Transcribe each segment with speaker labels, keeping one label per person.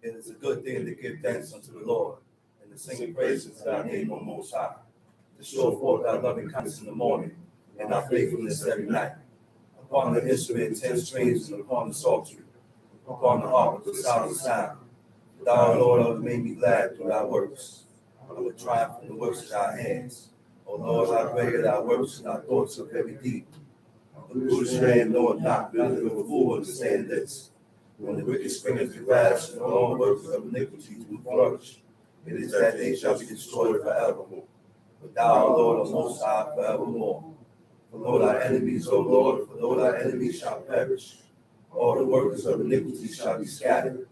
Speaker 1: It is a good thing to give thanks unto the Lord and to sing praises to thy name, O Most High, to show forth thy loving kindness in the morning and thy faithfulness every night. Upon the instrument 10 strings and upon the psaltery, upon the harp with the sound of sound. Thou, Lord, hast made me glad through thy works. I will triumph in the works of thy hands. O Lord, how great are thy works and thy thoughts of every deed. The foolish man knoweth not, neither the fool understand this. When the wicked springeth to grass and all workers of iniquity do flourish, it is that they shall be destroyed forevermore. But thou, Lord, art most high forevermore. For though thy enemies, O Lord, for though thy enemies shall perish, all the workers of iniquity shall be scattered.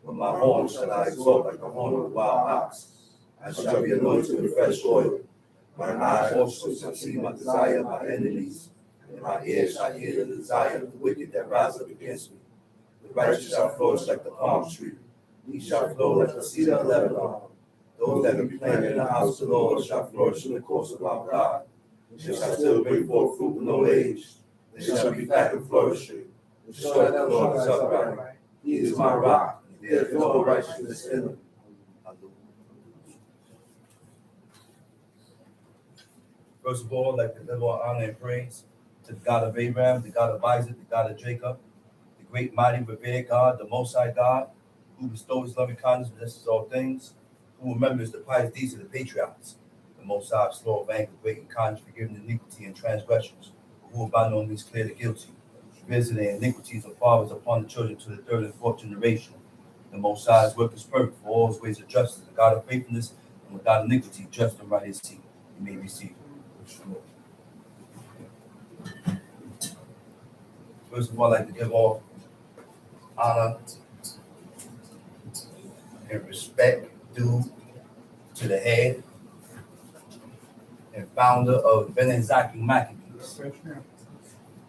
Speaker 1: But my horn shall I exalt like the horn of a wild ox. I shall be anointed with fresh oil. My eye also shall see my desire of my enemies, and my ears shall hear the desire of the wicked that rise up against me. The righteous shall flourish like the palm tree. He shall flow like the cedar of Lebanon. Those that be planted in the house of the Lord shall flourish in the course of our God. They shall still bring forth fruit in old age. They shall be fat and flourishing. The joy of the Lord is upright. He is my rock. There is no righteousness in him. First of all, I'd like to give all honor and praise to the God of Abraham, the God of Isaac, the God of Jacob, the great, mighty, revered God, the Most High God, who bestows loving kindness and blesses all things, who remembers the pious deeds of the patriarchs, the Most High, slow of anger, great in kindness, forgiving iniquity and transgressions, who will by no means clear the guilty, visiting iniquities of fathers upon the children to the third and fourth generation. The Most High's work is perfect, for all his ways of justice, the God of faithfulness, and without iniquity, just and right is he. You may receive. First of all, I'd like to give all honor and respect due to the head and founder of Benezaki Maccabees,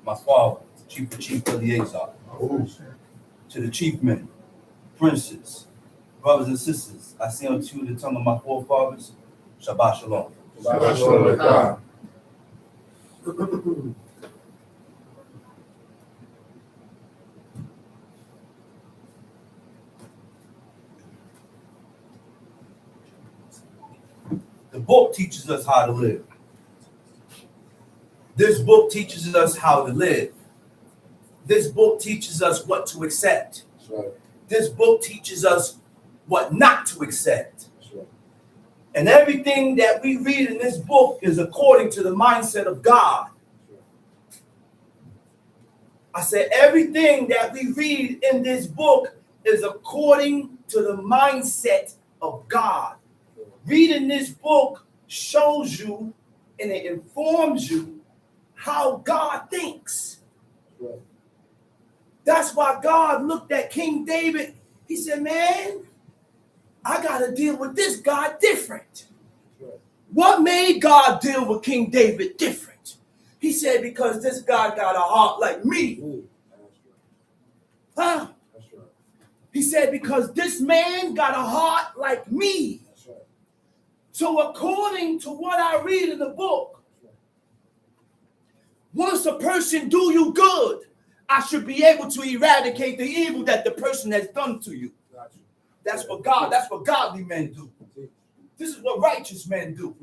Speaker 1: my father, Chief Eleazar, to the chief men, princes, brothers and sisters, I say unto you the tongue of my forefathers, Shabbat Shalom.
Speaker 2: Shabbat Shalom.
Speaker 1: The book teaches us how to live. This book teaches us how to live. This book teaches us what to accept.
Speaker 2: Right.
Speaker 1: This book teaches us what not to accept.
Speaker 2: Right.
Speaker 1: And everything that we read in this book is according to the mindset of God. I said everything that we read in this book is according to the mindset of God. Reading this book shows you and it informs you how God thinks.
Speaker 2: Right.
Speaker 1: That's why God looked at King David. He said, man, I got to deal with this God different.
Speaker 2: Right.
Speaker 1: What made God deal with King David different? He said, because this God got a heart like me. Huh?
Speaker 2: That's right.
Speaker 1: He said, because this man got a heart like me.
Speaker 2: That's right.
Speaker 1: So according to what I read in the book, once a person do you good, I should be able to eradicate the evil that the person has done to you.
Speaker 2: Got you.
Speaker 1: That's what godly men do. This is what righteous men do.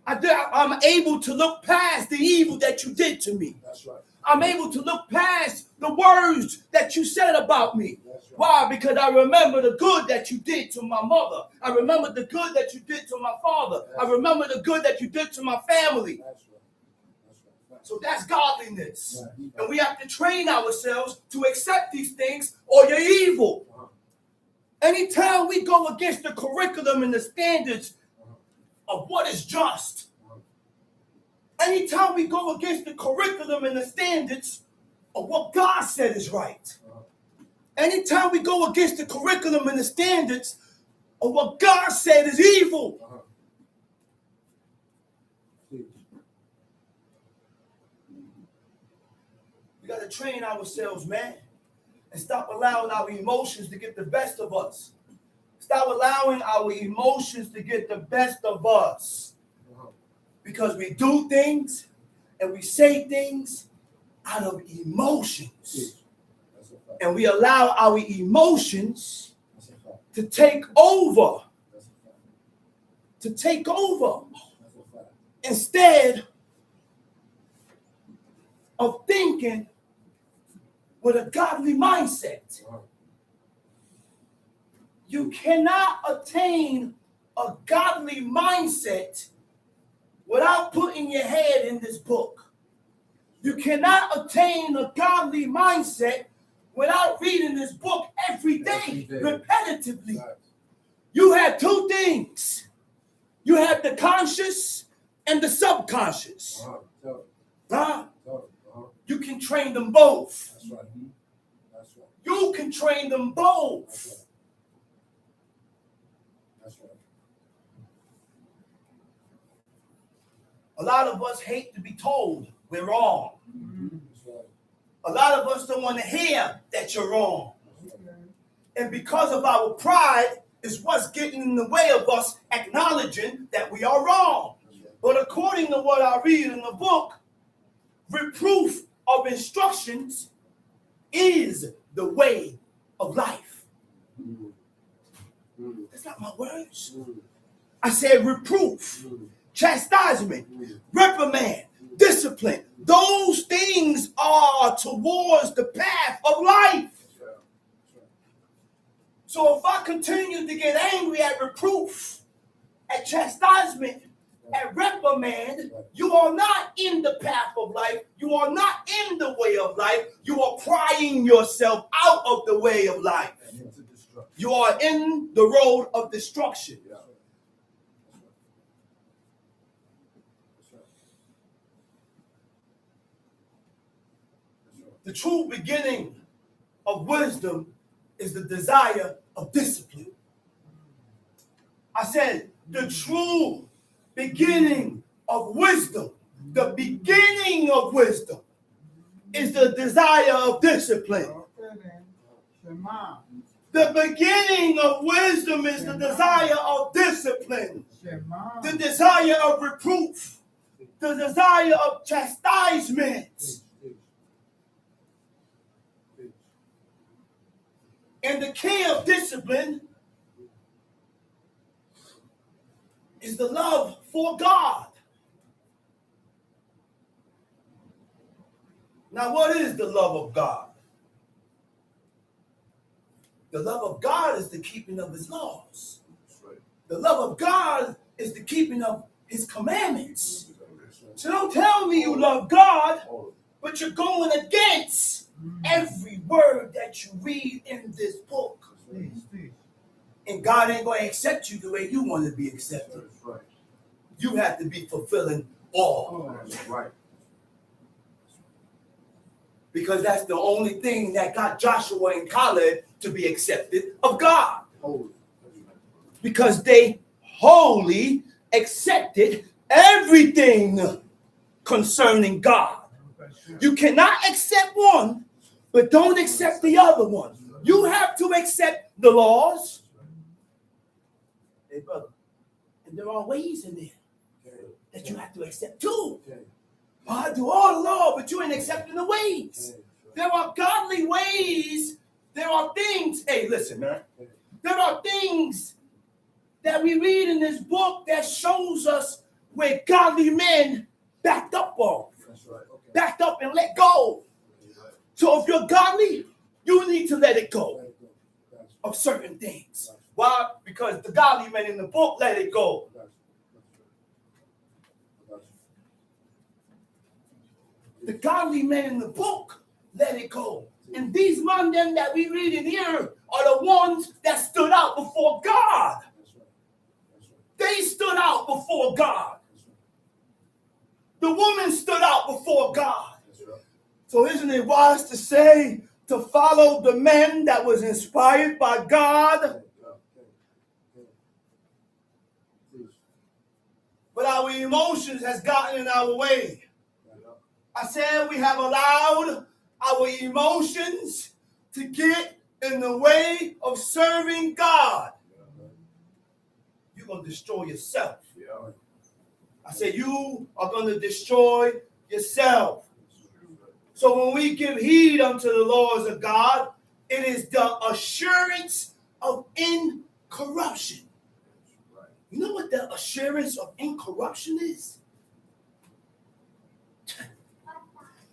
Speaker 1: I'm able to look past the evil that you did to me.
Speaker 2: That's right.
Speaker 1: I'm able to look past the words that you said about me.
Speaker 2: That's right.
Speaker 1: Why? Because I remember the good that you did to my mother. I remember the good that you did to my father. I remember the good that you did to my family.
Speaker 2: That's right.
Speaker 1: So that's godliness. And we have to train ourselves to accept these things or you're evil. Anytime we go against the curriculum and the standards of what is just, anytime we go against the curriculum and the standards of what God said is right, anytime we go against the curriculum and the standards of what God said is evil. We got to train ourselves, man, and stop allowing our emotions to get the best of us. Stop allowing our emotions to get the best of us. Because we do things and we say things out of emotions. And we allow our emotions to take over. To take over. Instead of thinking with a godly mindset. You cannot attain a godly mindset without putting your head in this book. You cannot attain a godly mindset without reading this book every day. Repetitively. You have two things. You have the conscious and the subconscious. You can train them both.
Speaker 2: That's right. That's right.
Speaker 1: You can train them both.
Speaker 2: That's right. That's right.
Speaker 1: A lot of us hate to be told we're wrong.
Speaker 2: That's right.
Speaker 1: A lot of us don't want to hear that you're wrong. And because of our pride is what's getting in the way of us acknowledging that we are wrong. But according to what I read in the book, reproof of instructions is the way of life. That's not my words. I said reproof, chastisement, reprimand, discipline. Those things are towards the path of life. So if I continue to get angry at reproof, at chastisement, at reprimand, you are not in the path of life. You are not in the way of life. You are prying yourself out of the way of life. You are in the road of destruction. The true beginning of wisdom is the desire of discipline. I said the true beginning of wisdom, the beginning of wisdom is the desire of discipline. The beginning of wisdom is the desire of discipline, the desire of reproof, the desire of chastisement. And the key of discipline is the love for God. Now, what is the love of God? The love of God is the keeping of his laws. The love of God is the keeping of his commandments. So don't tell me you love God, but you're going against every word that you read in this book. And God ain't going to accept you the way you want to be accepted. You have to be fulfilling all. Because that's the only thing that got Joshua and Caleb to be accepted of God. Because they wholly accepted everything concerning God. You cannot accept one, but don't accept the other one. You have to accept the laws. Hey, brother, and there are ways in there that you have to accept too. I do all the law, but you ain't accepting the ways. There are godly ways. There are things. Hey, listen, man. There are things that we read in this book that shows us where godly men backed up on. Backed up and let go. So if you're godly, you need to let it go of certain things. Why? Because the godly men in the book let it go. The godly men in the book let it go. And these men them that we read in here are the ones that stood out before God. They stood out before God. The woman stood out before God. So isn't it wise to say to follow the men that was inspired by God? But our emotions has gotten in our way. I said we have allowed our emotions to get in the way of serving God. You're going to destroy yourself. I said you are going to destroy yourself. So when we give heed unto the laws of God, it is the assurance of incorruption. You know what the assurance of incorruption is?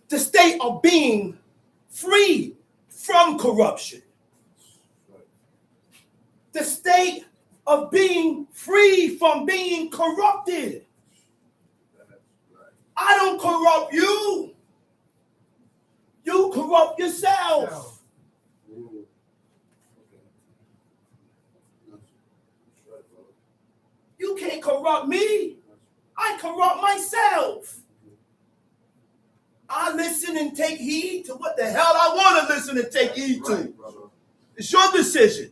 Speaker 1: The state of being free from corruption. The state of being free from being corrupted. I don't corrupt you. You corrupt yourself. You can't corrupt me. I corrupt myself. I listen and take heed to what the hell I want to listen and take heed to. It's your decision.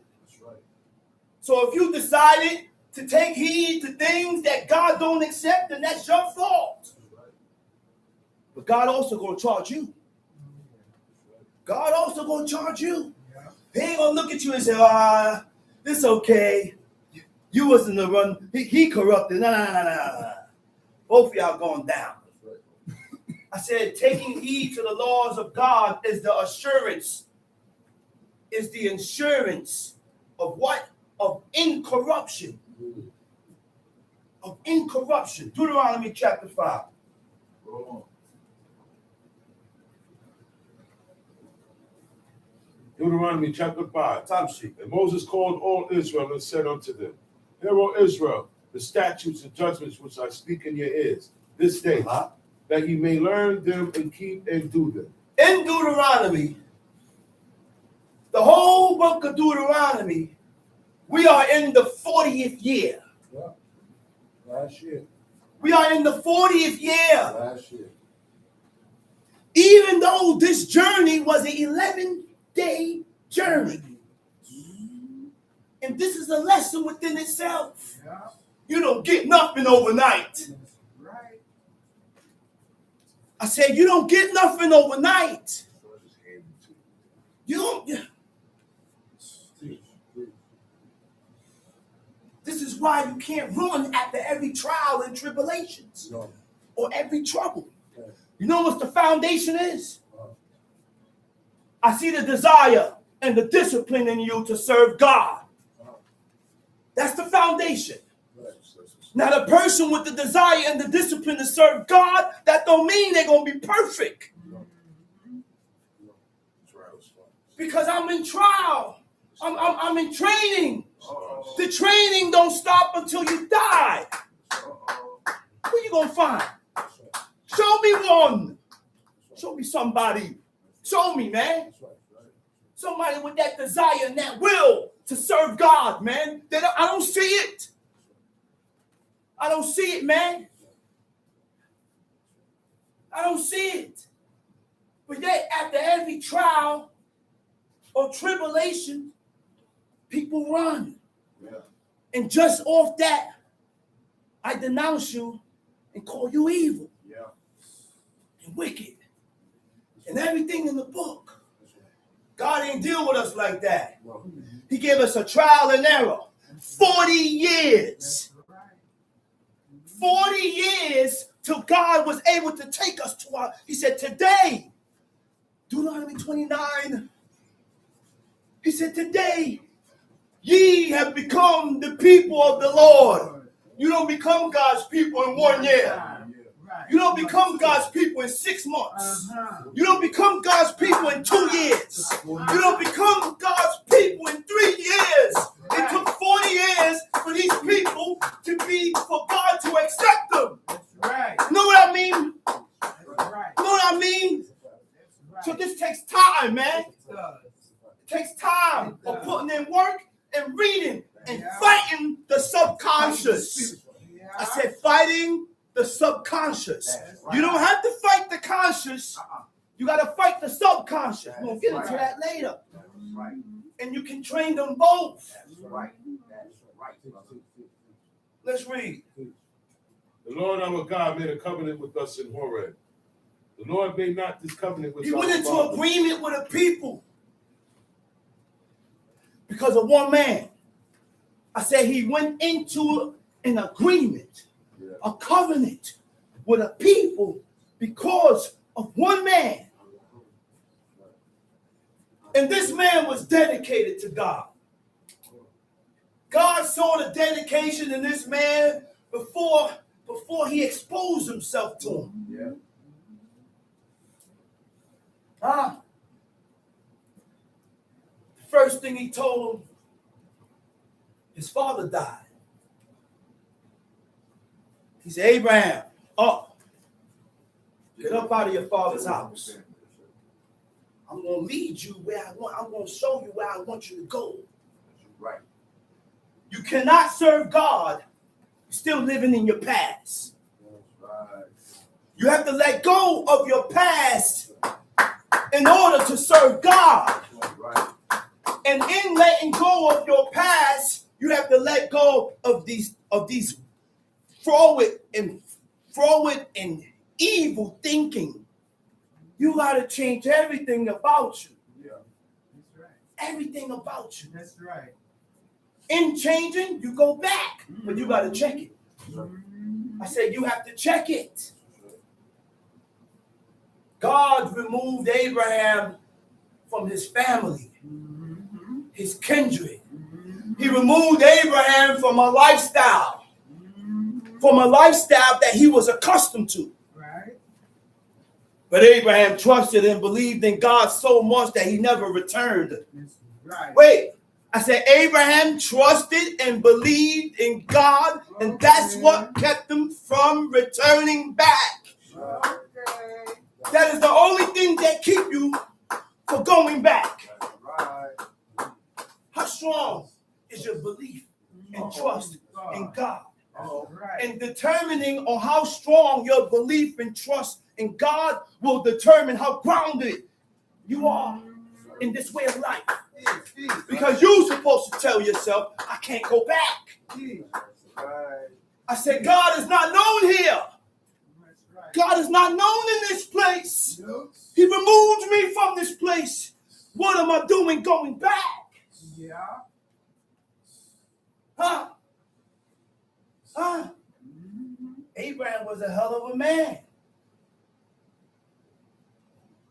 Speaker 1: So if you decided to take heed to things that God don't accept, then that's your fault. But God also going to charge you. God also going to charge you. He ain't going to look at you and say, it's okay. You wasn't the run. He corrupted. Nah. Both of y'all going down. I said, taking heed to the laws of God is the assurance, is the insurance of what? Of incorruption. Of incorruption. Deuteronomy chapter 5.
Speaker 3: Deuteronomy chapter 5.
Speaker 1: Time sheet.
Speaker 3: And Moses called all Israel and said unto them, Hear, O Israel, the statutes and judgments which I speak in your ears this day, that ye may learn them and keep and do them.
Speaker 1: In Deuteronomy, the whole book of Deuteronomy, we are in the 40th year.
Speaker 2: Yeah. Last year.
Speaker 1: We are in the 40th year.
Speaker 2: Last year.
Speaker 1: Even though this journey was an 11-day journey. And this is a lesson within itself.
Speaker 2: Yeah.
Speaker 1: You don't get nothing overnight.
Speaker 2: Right.
Speaker 1: I said, you don't get nothing overnight. You don't. This is why you can't run after every trial and tribulations or every trouble. You know what the foundation is? I see the desire and the discipline in you to serve God. That's the foundation. Now, the person with the desire and the discipline to serve God, that don't mean they're going to be perfect. Because I'm in trial. I'm in training. The training don't stop until you die. Who you going to find? Show me one. Show me somebody. Show me, man. Somebody with that desire and that will to serve God, man. I don't see it. I don't see it, man. I don't see it. But yet, after every trial or tribulation, people run. Yeah. And just off that, I denounce you and call you evil. Yeah. And wicked. And everything in the book. God ain't deal with us like that. He gave us a trial and error. 40 years. 40 years till God was able to take us to our, he said, today, Deuteronomy 29, he said, today, ye have become the people of the Lord. You don't become God's people in 1 year. You don't become God's people in 6 months. You don't become God's people in 2 years. You don't become God's people in 3 years. It took 40 years for these people for God to accept them. You know what I mean? You know what I mean? So this takes time, man. It takes time of putting in work and reading and fighting the subconscious. I said fighting the subconscious. You don't have to fight the conscious. You got to fight the subconscious. We'll get into that later. And you can train them both. Let's read.
Speaker 3: The Lord our God made a covenant with us in Horeb. The Lord made not this covenant with
Speaker 1: He
Speaker 3: our
Speaker 1: went into
Speaker 3: fathers.
Speaker 1: agreement with the people because of one man. I said he went into an agreement, a covenant with a people because of one man. And this man was dedicated to God. God saw the dedication in this man before he exposed himself to him.
Speaker 2: Yeah.
Speaker 1: The first thing he told him, his father died. He said, Abraham, up. Get up out of your father's house. I'm going to lead you where I want. I'm going to show you where I want you to go.
Speaker 2: Right.
Speaker 1: You cannot serve God still living in your past.
Speaker 2: Right.
Speaker 1: You have to let go of your past in order to serve God.
Speaker 2: Right.
Speaker 1: And in letting go of your past, you have to let go of these forward and evil thinking. You got to change everything about you.
Speaker 2: Yeah.
Speaker 4: That's right.
Speaker 1: Everything about you.
Speaker 4: That's right.
Speaker 1: In changing, you go back, but you got to check it. I said you have to check it. God removed Abraham from his family, his kindred. He removed Abraham from a lifestyle that he was accustomed to.
Speaker 4: Right.
Speaker 1: But Abraham trusted and believed in God so much that he never returned.
Speaker 4: That's right.
Speaker 1: Wait, I said Abraham trusted and believed in God, and that's what kept him from returning back.
Speaker 4: Okay.
Speaker 1: That is the only thing that keep you from going back.
Speaker 2: Right.
Speaker 1: How strong is your belief and trust in God?
Speaker 4: Right.
Speaker 1: And determining on how strong your belief and trust in God will determine how grounded you are in this way of life. Because you're supposed to tell yourself, I can't go back.
Speaker 2: Right.
Speaker 1: I said, God is not known here.
Speaker 4: That's right.
Speaker 1: God is not known in this place.
Speaker 4: Nope.
Speaker 1: He removed me from this place. What am I doing going back?
Speaker 4: Yeah.
Speaker 1: Huh? Abraham was a hell of a man.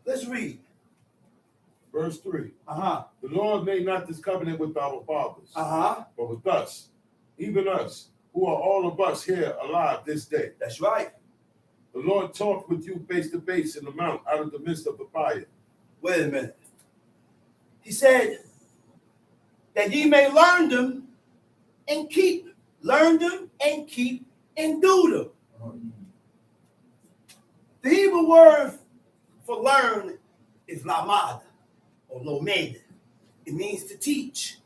Speaker 1: Let's read.
Speaker 3: Verse 3.
Speaker 1: Uh-huh.
Speaker 3: The Lord made not this covenant with our fathers,
Speaker 1: Uh-huh.
Speaker 3: but with us, even us, who are all of us here alive this day.
Speaker 1: That's right.
Speaker 3: The Lord talked with you face to face in the mount out of the midst of the fire.
Speaker 1: Wait a minute. He said that ye may learn them and keep. Learn them and keep and do them. The Hebrew word for learn is lamad or lomed. It means to teach.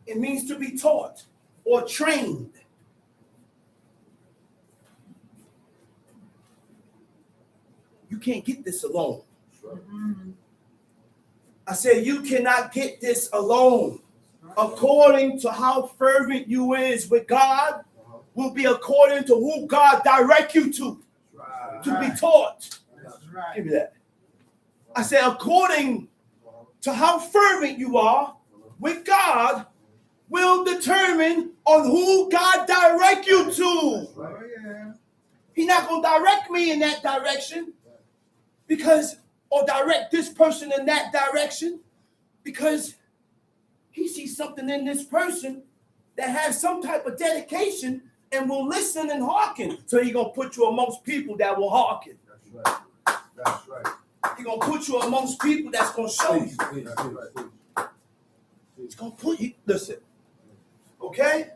Speaker 1: It means to be taught or trained. You can't get this alone. I said you cannot get this alone. According to how fervent you is with God, will be according to who God direct you to be taught.
Speaker 4: That's right.
Speaker 1: Give me that. I said according to how fervent you are with God will determine on who God direct you to.
Speaker 4: Oh, yeah.
Speaker 1: He's not going to direct me in that direction or direct this person in that direction because he sees something in this person that has some type of dedication and will listen and hearken. So he's going to put you amongst people that will hearken.
Speaker 2: That's right. That's right.
Speaker 1: He's going to put you amongst people that's going to show you.
Speaker 2: That's right.
Speaker 1: He's going to put you, listen, okay?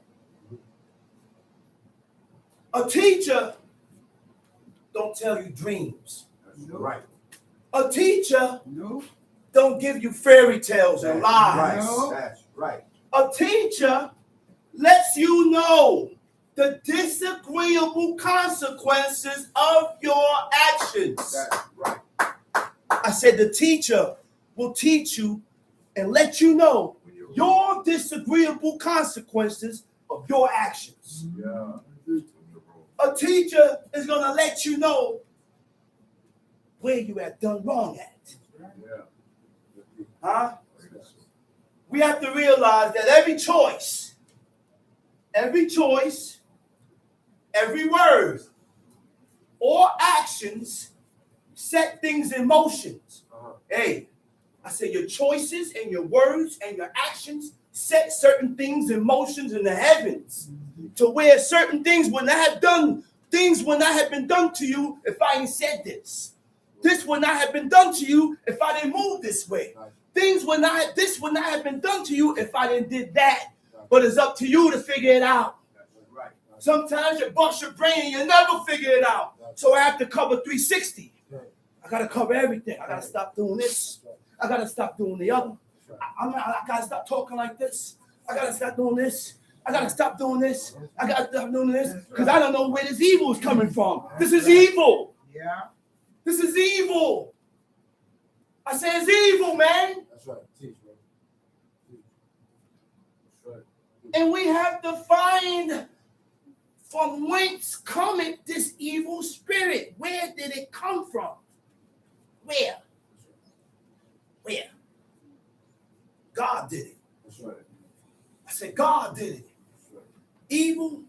Speaker 1: A teacher don't tell you dreams.
Speaker 2: That's right.
Speaker 1: A teacher
Speaker 4: Nope.
Speaker 1: don't give you fairy tales and lies.
Speaker 4: No.
Speaker 2: That's right.
Speaker 1: A teacher lets you know the disagreeable consequences of your actions.
Speaker 2: That's right.
Speaker 1: I said the teacher will teach you and let you know your disagreeable consequences of your actions.
Speaker 2: Yeah.
Speaker 1: A teacher is going to let you know where you have done wrong at.
Speaker 2: Yeah.
Speaker 1: Huh? We have to realize that every choice, every word, or actions set things in motion. Hey, I say your choices and your words and your actions set certain things in motions in the heavens to where certain things would not have been done to you if I ain't said this. This would not have been done to you if I didn't move this way. This would not have been done to you if I didn't did that. But it's up to you to figure it out.
Speaker 2: Right.
Speaker 1: Sometimes you bust your brain and you never figure it out. So I have to cover 360. I got to cover everything. I got to stop doing this. I got to stop doing the other. I got to stop talking like this. I got to stop doing this. I got to stop doing this. I got to stop doing this because I don't know where this evil is coming from. This is evil.
Speaker 4: Yeah.
Speaker 1: This is evil. I say it's evil, man.
Speaker 2: That's right. Teach, bro. Teach. That's right.
Speaker 1: And we have to find from whence cometh this evil spirit. Where did it come from? Where? God did it.
Speaker 2: That's right.
Speaker 1: I said God did it.
Speaker 2: That's right.
Speaker 1: Evil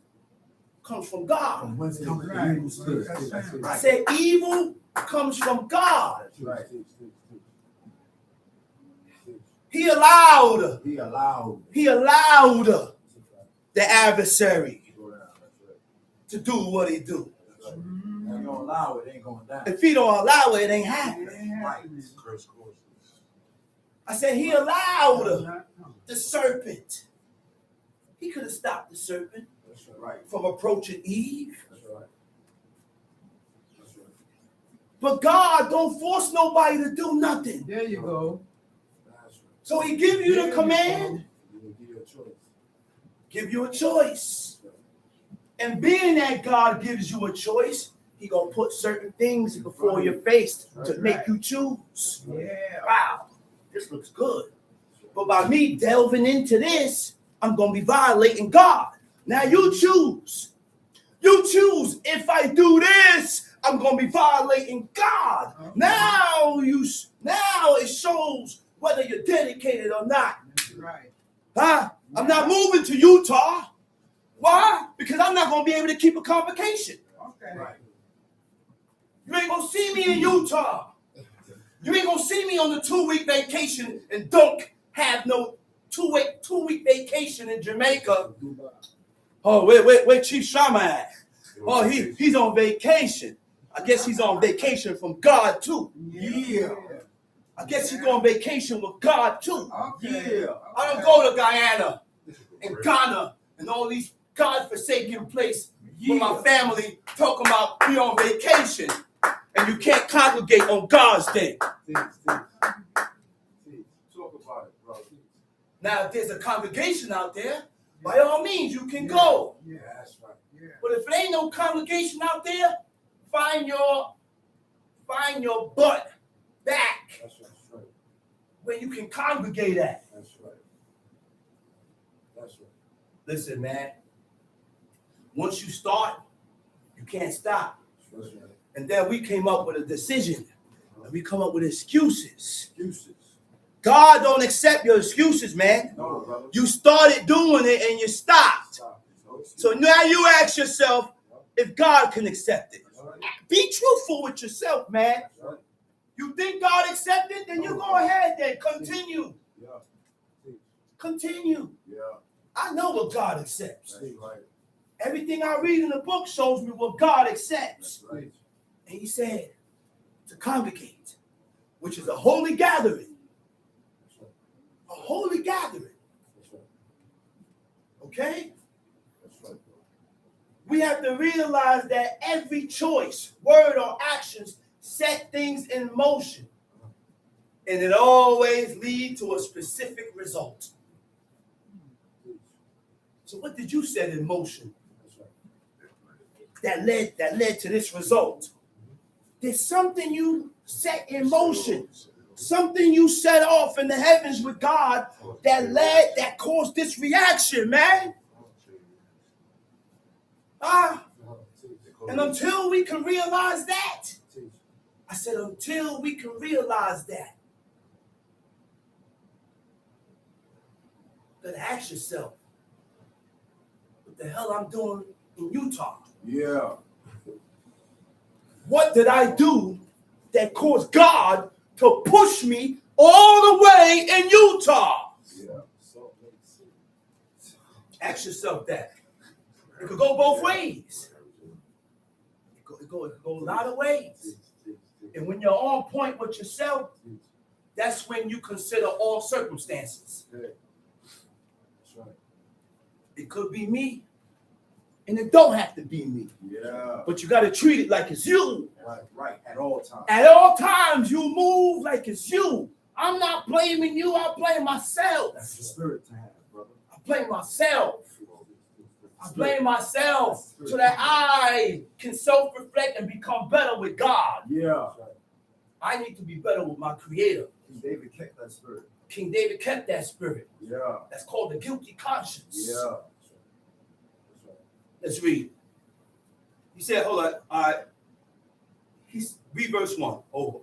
Speaker 1: comes from God.
Speaker 2: From whence cometh the
Speaker 4: Right.
Speaker 2: evil spirit?
Speaker 4: That's right.
Speaker 1: I said evil comes from God.
Speaker 2: That's right. Teach, teach, teach. Teach.
Speaker 1: He allowed
Speaker 2: He allowed.
Speaker 1: the adversary
Speaker 2: Go down. That's right.
Speaker 1: to do what he do.
Speaker 2: That's right. If you don't allow it, it ain't going down.
Speaker 1: If he don't allow it, it ain't happening.
Speaker 2: Right.
Speaker 3: Curse courses.
Speaker 1: I said he allowed the serpent. He could have stopped the serpent
Speaker 2: That's right.
Speaker 1: from approaching Eve.
Speaker 2: That's right. That's right.
Speaker 1: But God don't force nobody to do nothing.
Speaker 4: There you go.
Speaker 2: That's right.
Speaker 1: So he give you the command,
Speaker 2: He will give you a choice.
Speaker 1: give you a choice. And being that God gives you a choice, he gonna put certain things before your face to make you choose.
Speaker 4: Yeah.
Speaker 1: Wow, this looks good. But by me delving into this, I'm gonna be violating God. Now you choose. You choose. If I do this, I'm gonna be violating God.
Speaker 4: Okay.
Speaker 1: Now it shows whether you're dedicated or not.
Speaker 4: Right.
Speaker 1: Huh? I'm not moving to Utah. Why? Because I'm not gonna be able to keep a convocation.
Speaker 4: Okay.
Speaker 2: Right.
Speaker 1: You ain't gonna see me in Utah. You ain't gonna see me on the 2-week vacation and don't have no two-week vacation in Jamaica. Oh, where Chief Shama at? Oh, he's on vacation. I guess he's on vacation from God too.
Speaker 2: Yeah.
Speaker 1: I guess he's on vacation with God too.
Speaker 4: Okay.
Speaker 2: Yeah.
Speaker 1: I don't go to Guyana and Ghana and all these God-forsaken places with my family talking about we on vacation and you can't congregate on God's day.
Speaker 2: Teach, teach. Teach. Talk about it, bro. Teach.
Speaker 1: Now, if there's a congregation out there, by all means, you can go.
Speaker 2: Yeah, that's right.
Speaker 4: Yeah.
Speaker 1: But if there ain't no congregation out there, find your butt back
Speaker 2: That's right.
Speaker 1: where you can congregate at.
Speaker 2: That's right. That's right.
Speaker 1: Listen, man. Once you start, you can't stop.
Speaker 2: That's right.
Speaker 1: And then we came up with a decision. And we come up with excuses.
Speaker 2: Excuses.
Speaker 1: God don't accept your excuses, man.
Speaker 2: No, brother.
Speaker 1: You started doing it and you stopped.
Speaker 2: Stop. No excuse.
Speaker 1: So now you ask yourself if God can accept it.
Speaker 2: That's right.
Speaker 1: Be truthful with yourself, man.
Speaker 2: That's right.
Speaker 1: You think God accepted it? Then you go ahead then. Continue.
Speaker 2: Yeah. Teach.
Speaker 1: Continue.
Speaker 2: Yeah.
Speaker 1: I know what God accepts.
Speaker 2: That's right.
Speaker 1: Everything I read in the book shows me what God accepts.
Speaker 2: That's right.
Speaker 1: And he said to congregate, which is a holy gathering.
Speaker 2: That's right.
Speaker 1: A holy gathering.
Speaker 2: That's right.
Speaker 1: Okay?
Speaker 2: That's right.
Speaker 1: We have to realize that every choice, word, or actions set things in motion. And it always leads to a specific result.
Speaker 2: Teach.
Speaker 1: So what did you set in motion
Speaker 2: That's right.
Speaker 1: that led to this result? There's something you set in motion. Something you set off in the heavens with God that caused this reaction, man.
Speaker 2: Teach.
Speaker 1: And until we can realize that, I said, until we can realize that, then ask yourself, what the hell I'm doing in Utah?
Speaker 2: Yeah.
Speaker 1: What did I do that caused God to push me all the way in Utah?
Speaker 2: Yeah.
Speaker 1: Ask yourself that. It could go both ways. It could go a lot of ways. And when you're on point with yourself, that's when you consider all circumstances.
Speaker 2: That's right.
Speaker 1: It could be me, and it don't have to be me.
Speaker 2: Yeah.
Speaker 1: But you got to treat it like it's you.
Speaker 2: Right. At all times.
Speaker 1: At all times, you move like it's you. I'm not blaming you. I blame myself.
Speaker 2: That's the spirit to have, brother.
Speaker 1: I blame myself. I blame myself so that I can self-reflect and become better with God.
Speaker 2: Yeah.
Speaker 1: I need to be better with my Creator.
Speaker 2: King David kept that spirit.
Speaker 1: King David kept that spirit.
Speaker 2: Yeah.
Speaker 1: That's called the guilty conscience.
Speaker 2: Yeah. That's right.
Speaker 1: Let's read. He said, hold on. All right. Read verse 1. Over.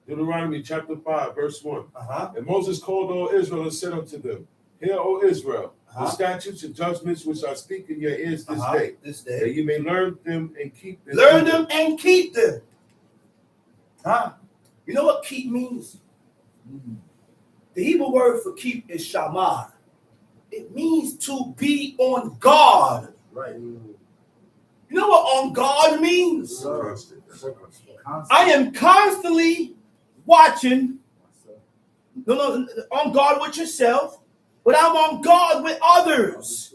Speaker 3: Deuteronomy chapter 5, verse 1.
Speaker 1: Uh-huh.
Speaker 3: And Moses called all Israel and said unto them, Hear, O Israel,
Speaker 1: Uh-huh.
Speaker 3: the statutes and judgments which I speak in your ears this
Speaker 1: Uh-huh.
Speaker 3: day,
Speaker 1: This
Speaker 3: that
Speaker 1: day.
Speaker 3: you may learn them and keep them.
Speaker 1: Learn them and keep them. Huh? You know what keep means? The Hebrew word for keep is shamar. It means to be on guard.
Speaker 2: Right.
Speaker 1: You know what on guard means?
Speaker 2: Sir.
Speaker 1: I am constantly watching, no, on guard with yourself, but I'm on guard with others.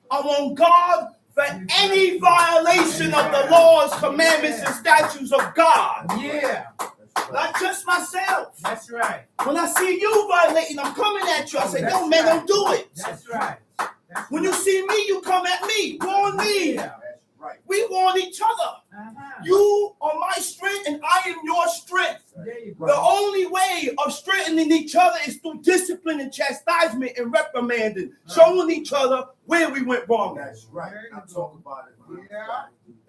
Speaker 1: I'm on guard for any violation of the laws, commandments, and statutes of God.
Speaker 4: Yeah.
Speaker 1: Not just myself.
Speaker 4: That's right.
Speaker 1: When I see you violating, I'm coming at you. I say, no, man, don't do it.
Speaker 4: That's right. That's
Speaker 1: When you
Speaker 4: right.
Speaker 1: see me, you come at me. Warn me.
Speaker 4: Yeah.
Speaker 2: Right.
Speaker 1: We warn each other.
Speaker 4: Uh-huh.
Speaker 1: You are my strength, and I am your strength.
Speaker 4: There you
Speaker 1: The
Speaker 4: go.
Speaker 1: only way of strengthening each other is through discipline and chastisement and reprimanding, showing each other where we went wrong.
Speaker 2: That's right. I talk about it.
Speaker 4: Yeah.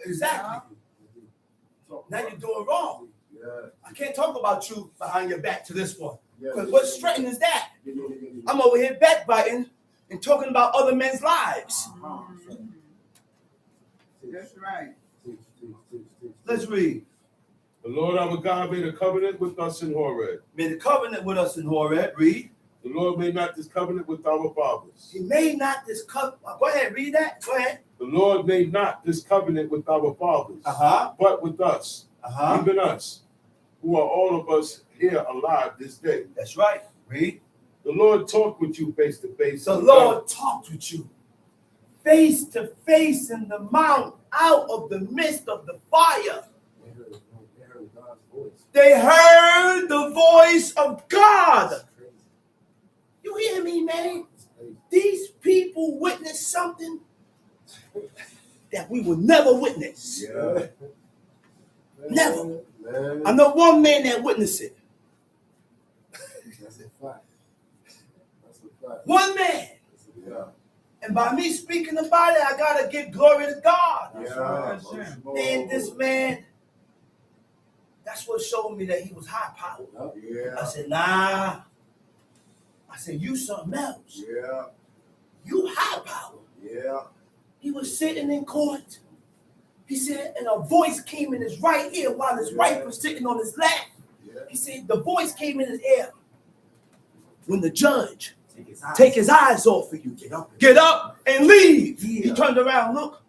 Speaker 1: Exactly. Now you're doing wrong.
Speaker 2: Yeah.
Speaker 1: I can't talk about you behind your back to this one.
Speaker 2: Yeah.
Speaker 1: Because what strength is that? I'm over here backbiting and talking about other men's lives.
Speaker 4: That's right.
Speaker 1: Let's read.
Speaker 3: The Lord our God made a covenant with us in Horeb.
Speaker 1: Made a covenant with us in Horeb. Read.
Speaker 3: The Lord made not this covenant with our fathers.
Speaker 1: He made not this covenant. Go ahead, read that. Go ahead.
Speaker 3: The Lord made not this covenant with our fathers,
Speaker 1: Uh-huh.
Speaker 3: but with us,
Speaker 1: Uh-huh.
Speaker 3: even us, who are all of us here alive this day.
Speaker 1: That's right. Read.
Speaker 3: The Lord talked with you face to face.
Speaker 1: The Lord talked with you face to face in the mount out of the midst of the fire. They heard the voice of God. You hear me, man? These people witnessed something that we will never witness.
Speaker 2: Yeah.
Speaker 1: Never.
Speaker 2: Man.
Speaker 1: I know one man that witnessed it.
Speaker 2: That's a fact. That's a fact.
Speaker 1: One man.
Speaker 2: Yeah.
Speaker 1: And by me speaking about it, I gotta give glory to God.
Speaker 2: Yeah.
Speaker 1: Man, this man, that's what showed me that he was high powered. I
Speaker 2: Yeah.
Speaker 1: said, nah. I said, you something else.
Speaker 2: Yeah.
Speaker 1: You high powered.
Speaker 2: Yeah.
Speaker 1: He was sitting in court. He said, and a voice came in his right ear while his wife was sitting on his lap.
Speaker 2: Yeah.
Speaker 1: He said, the voice came in his ear. When the judge take his eyes off of you, get up and leave. He turned around, look,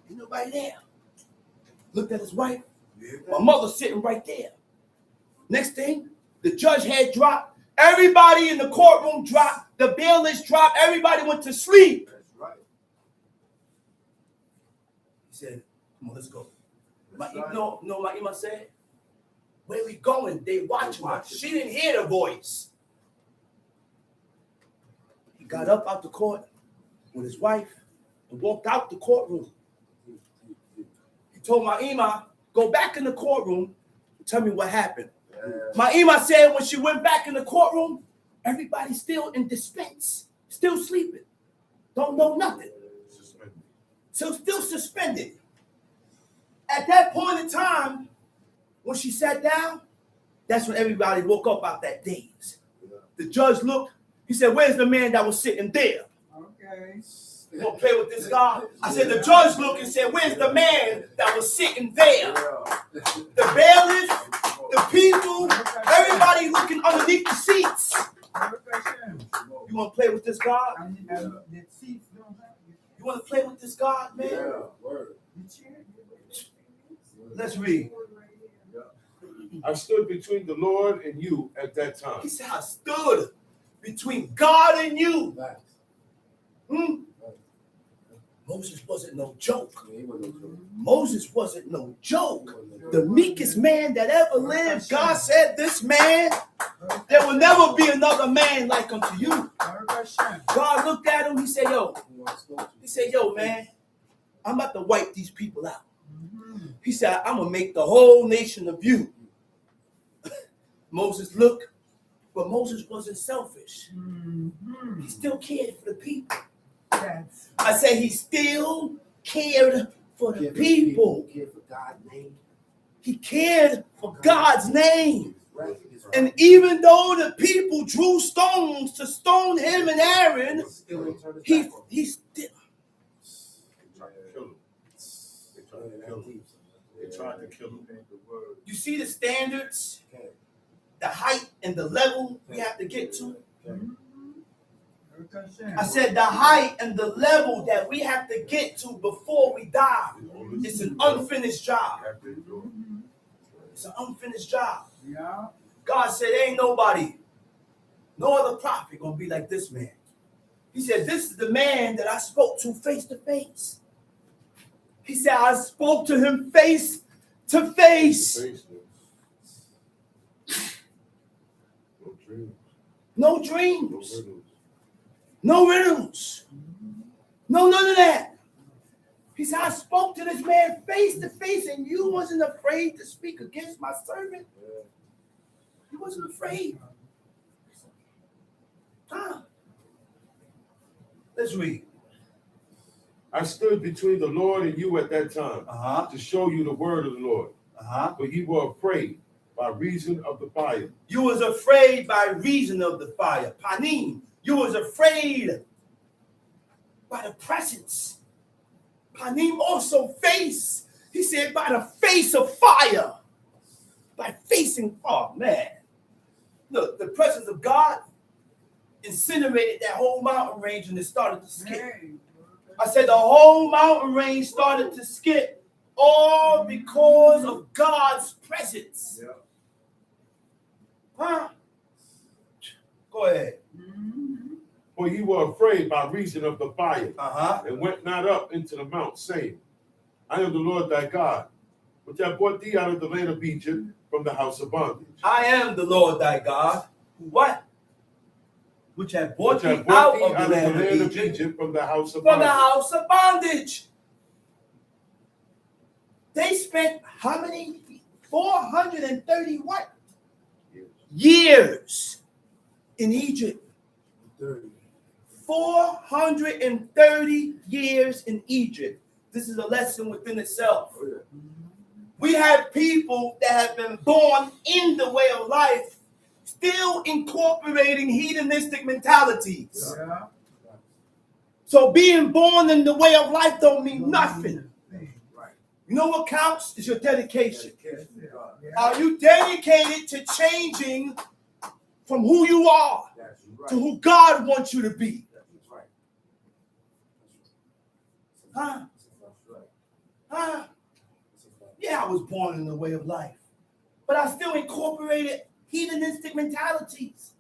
Speaker 1: ain't nobody there. Looked at his wife. My mother sitting right there. Next thing, the judge head dropped. Everybody in the courtroom dropped. The bailiffs dropped. Everybody went to sleep.
Speaker 2: That's right.
Speaker 1: He said, come on, let's go.
Speaker 2: That's
Speaker 1: My,
Speaker 2: right.
Speaker 1: no, my Ima said, where we going? They watching us. She didn't hear the voice. He got up out the court with his wife and walked out the courtroom. He told my Ima, go back in the courtroom and tell me what happened.
Speaker 2: Yeah.
Speaker 1: My Ima said when she went back in the courtroom, everybody's still in suspense, still sleeping, don't know nothing. So still suspended. At that point in time, when she sat down, that's when everybody woke up out that daze. The judge looked, he said, where's the man that was sitting there?
Speaker 4: Okay.
Speaker 1: You want to play with this God? I said, the judge looked and said, where's the man that was sitting there? The bailiff, the people, everybody looking underneath the seats. You want to play with this God?
Speaker 4: The seats don't have
Speaker 1: You want to play with this God, man?
Speaker 4: the chair.
Speaker 1: Let's read.
Speaker 3: I stood between the Lord and you at that time.
Speaker 1: He said, I stood between God and you. Hmm? Moses wasn't no joke. Moses wasn't no joke. The meekest man that ever lived, God said, this man, there will never be another man like unto you. God looked at him, he said, yo, man, I'm about to wipe these people out. He said, I'm going to make the whole nation of you. Moses looked, but Moses wasn't selfish. He still cared for the people.
Speaker 4: Yes.
Speaker 1: I said he still cared for the people. He cared for God's name. And even though the people drew stones to stone him and Aaron, he still.
Speaker 3: They tried to kill him.
Speaker 1: You see the standards, the height and the level we have to get to? I said the height and the level that we have to get to before we die. It's an unfinished job. It's an unfinished job.
Speaker 4: Yeah.
Speaker 1: God said, ain't nobody, no other prophet gonna be like this man. He said, this is the man that I spoke to face to face. He said, I spoke to him face to face. No dreams. No riddles. No, none of that. He said, I spoke to this man face to face, and you wasn't afraid to speak against my servant. You wasn't afraid. Let's read.
Speaker 3: I stood between the Lord and you at that time to show you the word of the Lord. But you were afraid by reason of the fire.
Speaker 1: You was afraid by reason of the fire. Panim. You was afraid by the presence. Panim also face. He said by the face of fire. By facing, oh man. Look, the presence of God incinerated that whole mountain range and it started to skip. I said the whole mountain range started to skip all because of God's presence. Huh? Go ahead.
Speaker 3: For you were afraid by reason of the fire,
Speaker 1: Uh-huh.
Speaker 3: and went not up into the mount, saying, I am the Lord thy God, which I brought thee out of the land of Egypt from the house of bondage.
Speaker 1: I am the Lord thy God. What? Which have brought
Speaker 3: Which I
Speaker 1: thee
Speaker 3: brought
Speaker 1: out
Speaker 3: thee
Speaker 1: of the land of Egypt,
Speaker 3: from the house of
Speaker 1: from the
Speaker 3: bondage.
Speaker 1: house of bondage. They spent how many? 430 what? Years in Egypt. 430 years in Egypt. This is a lesson within itself. We have people that have been born in the way of life, still incorporating hedonistic mentalities.
Speaker 4: Yeah.
Speaker 1: So being born in the way of life don't mean nothing. You know what counts is your dedication. Are you dedicated to changing from who you are to who God wants you to be? Huh? Huh? Yeah, I was born in the way of life, but I still incorporated hedonistic mentalities.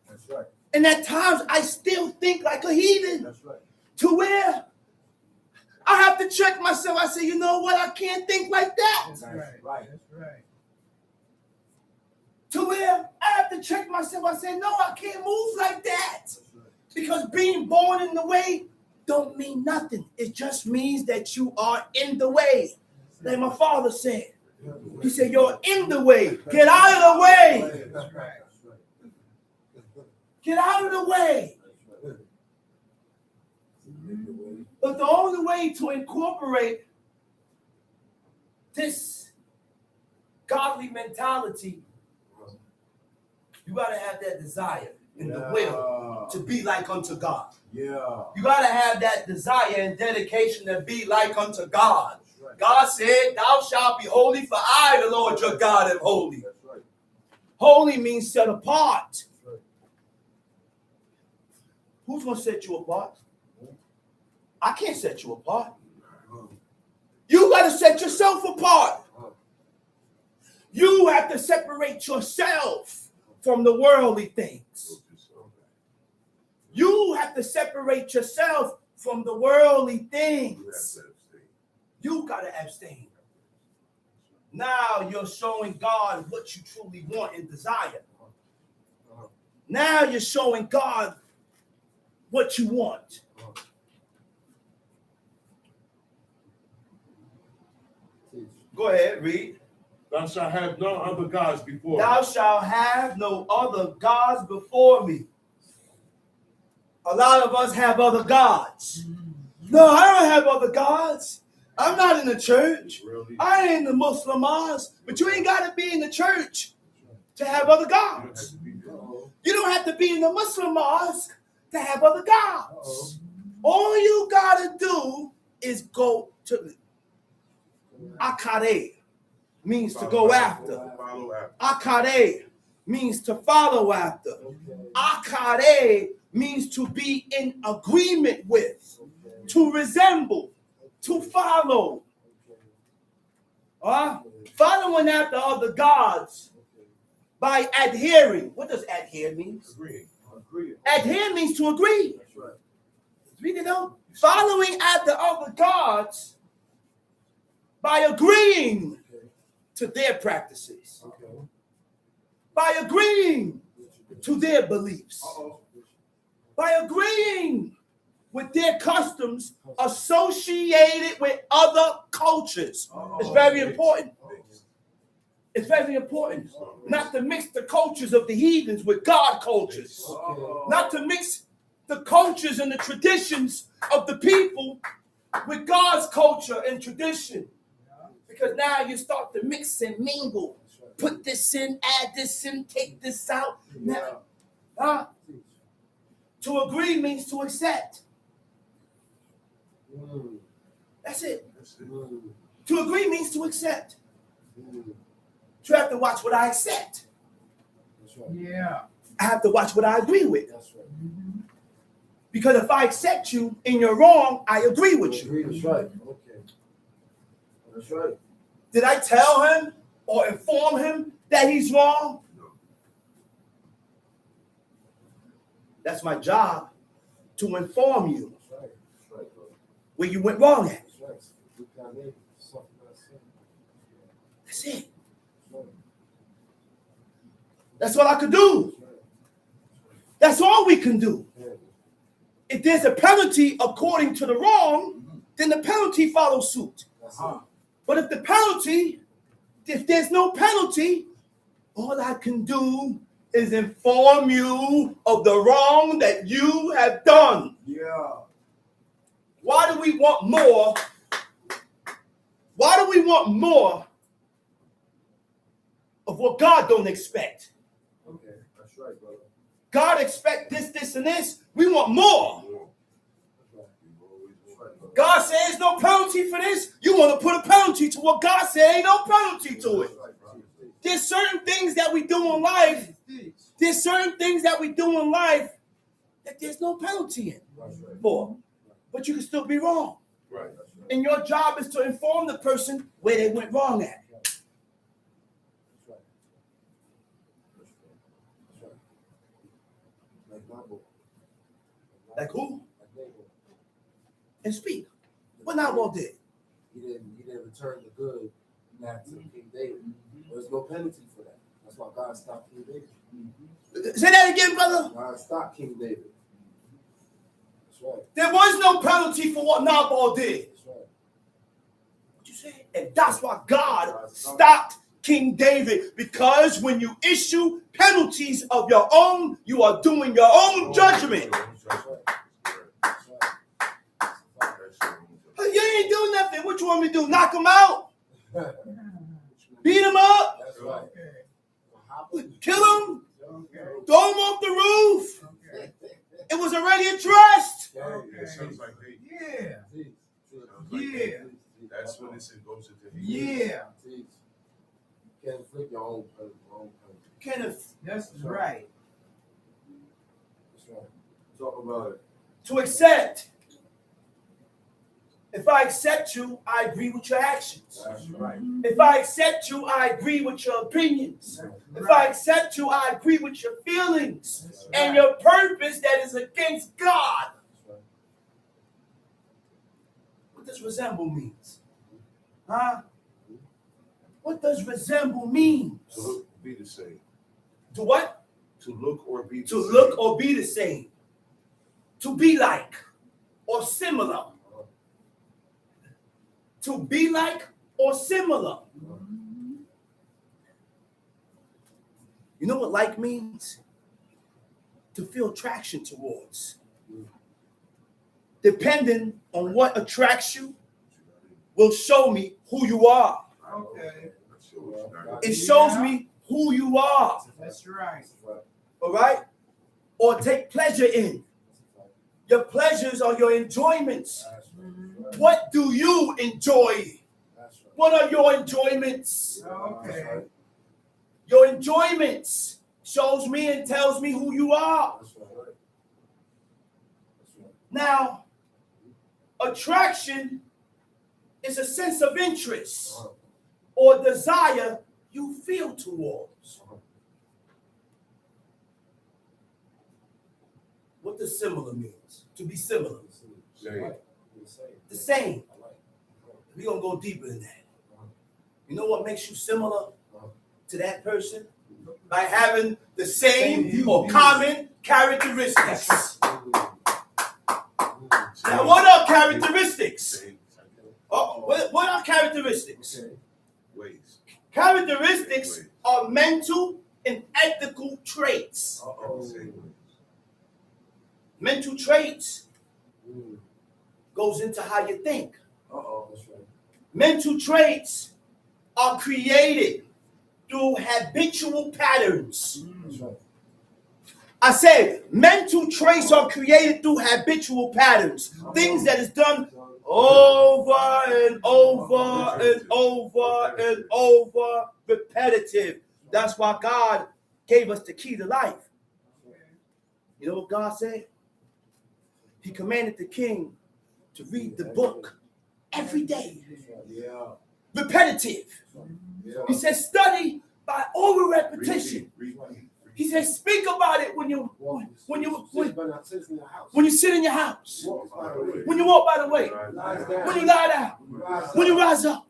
Speaker 1: And at times, I still think like a heathen. To where I have to check myself. I say, you know what? I can't think like that.
Speaker 4: That's right.
Speaker 1: To where I have to check myself. I say, no, I can't move like that. Because being born in the way don't mean nothing. It just means that you are in the way. Like my father said. He said, you're in the way. Get out of the way. Get out of the way. But the only way to incorporate this godly mentality, you gotta have that desire and the will to be like unto God.
Speaker 2: Yeah.
Speaker 1: You gotta have that desire and dedication to be like unto God. God said, "Thou shalt be holy, for I, the Lord your God, am holy."
Speaker 2: That's right.
Speaker 1: Holy means set apart.
Speaker 2: That's right.
Speaker 1: Who's gonna set you apart? I can't set you apart. You gotta set yourself apart. You have to separate yourself from the worldly things. You have to separate yourself from the worldly things. You gotta abstain. Now you're showing God what you truly want and desire. Now you're showing God what you want. Go ahead, read.
Speaker 3: Thou shalt have no other gods before
Speaker 1: Thou
Speaker 3: me.
Speaker 1: shalt have no other gods before me. A lot of us have other gods. No, I don't have other gods. I'm not in the church.
Speaker 3: Really?
Speaker 1: I ain't in the Muslim mosque. But you ain't got to be in the church to have other
Speaker 3: You don't have
Speaker 1: gods.
Speaker 3: to be there.
Speaker 1: You don't have to be in the Muslim mosque to have other gods. All you got to do is go to Akare, means to go after.
Speaker 3: Follow after.
Speaker 1: Akare means to follow after. Akare means to be in agreement with, to resemble, to follow. Following after other gods by adhering. What does adhere mean?
Speaker 3: Agreeing.
Speaker 1: Adhere means to agree.
Speaker 2: That's right.
Speaker 1: Read it out. Following after other gods by agreeing to their practices, by agreeing to their beliefs, by agreeing with their customs associated with other cultures. It's very important. It's very important not to mix the cultures of the heathens with God cultures, not to mix the cultures and the traditions of the people with God's culture and tradition. Because now you start to mix and mingle. Put this in, add this in, take this out. Now, to agree means to accept. That's it. To agree means to accept. You have to watch what I accept.
Speaker 4: Yeah.
Speaker 1: I have to watch what I agree with.
Speaker 2: That's right.
Speaker 1: Because if I accept you and you're wrong, I agree with you.
Speaker 2: That's right. Okay. That's right.
Speaker 1: Did I tell him or inform him that he's wrong? That's my job, to inform you
Speaker 2: That's right. That's right, bro.
Speaker 1: where you went wrong at.
Speaker 2: That's right. We got it. Something I said.
Speaker 1: That's it.
Speaker 2: That's right.
Speaker 1: That's all I could do.
Speaker 2: That's right.
Speaker 1: That's all we can do.
Speaker 2: Yeah.
Speaker 1: If there's a penalty according to the wrong, then the penalty follows suit.
Speaker 2: That's it.
Speaker 1: But if there's no penalty, all I can do is inform you of the wrong that you have done.
Speaker 2: Yeah.
Speaker 1: Why do we want more? Why do we want more of what God don't expect?
Speaker 2: Okay. That's right, brother.
Speaker 1: God expect this, and this. We want more.
Speaker 2: That's right. That's right, brother.
Speaker 1: God says no penalty for this. You want to put a penalty to what God said ain't no penalty to it.
Speaker 2: That's right, brother.
Speaker 1: There's certain things that we do in life. There's certain things that we do in life that there's no penalty in
Speaker 2: That's right.
Speaker 1: for. But you can still be wrong.
Speaker 3: Right.
Speaker 2: That's right.
Speaker 1: And your job is to inform the person where they went wrong at.
Speaker 2: That's right. That's right. Like Nabal.
Speaker 1: Like who?
Speaker 2: Like Nabal.
Speaker 1: And speak. What Nabal did.
Speaker 2: He didn't return the good back to King David. There's no penalty for that. That's why God stopped King David.
Speaker 1: Say that again, brother.
Speaker 2: God stopped King David. That's right.
Speaker 1: There was no penalty for what Nabal did.
Speaker 2: That's right.
Speaker 1: What you say? And that's why God stopped King David. Because when you issue penalties of your own, you are doing your own judgment.
Speaker 2: That's right. That's right.
Speaker 1: You ain't doing nothing. What you want me to do? Knock him out? Beat him up?
Speaker 2: That's
Speaker 1: kill him,
Speaker 4: Okay.
Speaker 1: throw him off the roof.
Speaker 4: Okay.
Speaker 1: It was already addressed.
Speaker 3: Yeah, it sounds like hate.
Speaker 4: Yeah.
Speaker 3: Sounds like
Speaker 4: Yeah.
Speaker 3: hate. That's when it goes into hate.
Speaker 4: Yeah.
Speaker 2: You can't inflict your own pain.
Speaker 1: Kenneth,
Speaker 4: That's right.
Speaker 2: That's right. Talk about it.
Speaker 1: to accept. If I accept you, I agree with your actions.
Speaker 2: That's right.
Speaker 1: If I accept you, I agree with your opinions. If I accept you, I agree with your feelings
Speaker 4: That's
Speaker 1: and
Speaker 4: right.
Speaker 1: your purpose that is against God.
Speaker 2: That's right.
Speaker 1: What does resemble means? Huh? What does resemble mean?
Speaker 3: To look, be the same.
Speaker 1: To what?
Speaker 3: To look or be the
Speaker 1: To
Speaker 3: same.
Speaker 1: look or be the same. To be like or similar. To be like or similar. You know what like means? To feel attraction towards. Depending on what attracts you, will show me who you are.
Speaker 4: Okay.
Speaker 1: It shows me who you are.
Speaker 4: That's right.
Speaker 1: All right? Or take pleasure in. Your pleasures are your enjoyments. What do you enjoy?
Speaker 2: That's right.
Speaker 1: What are your enjoyments?
Speaker 4: Okay.
Speaker 1: Your enjoyments shows me and tells me who you are.
Speaker 2: That's right. That's right.
Speaker 1: Now, attraction is a sense of interest or desire you feel towards. What does similar means? To be similar.
Speaker 3: Same.
Speaker 1: The same. We're going to go deeper than that. You know what makes you similar to that person? By having the same or common characteristics. Now, what are characteristics?
Speaker 3: Same.
Speaker 1: Oh, what are characteristics?
Speaker 2: Okay.
Speaker 3: Ways.
Speaker 1: Characteristics are mental and ethical traits.
Speaker 3: Same ways.
Speaker 1: Mental traits goes into how you think.
Speaker 2: That's right.
Speaker 1: Mental traits are created through habitual patterns.
Speaker 2: That's right.
Speaker 1: I said mental traits are created through habitual patterns. Things that is done over and over and over and over, repetitive. That's why God gave us the key to life. You know what God said? He commanded the king to read the book every day.
Speaker 2: Yeah.
Speaker 1: Repetitive.
Speaker 2: Yeah.
Speaker 1: He said study by oral repetition.
Speaker 3: Repeat.
Speaker 1: He said speak about it when you
Speaker 2: Sit in the house.
Speaker 1: when you sit in your house,
Speaker 2: Walk by the way.
Speaker 1: when you walk by the way,
Speaker 2: Lies down.
Speaker 1: when you lie down, when you rise up.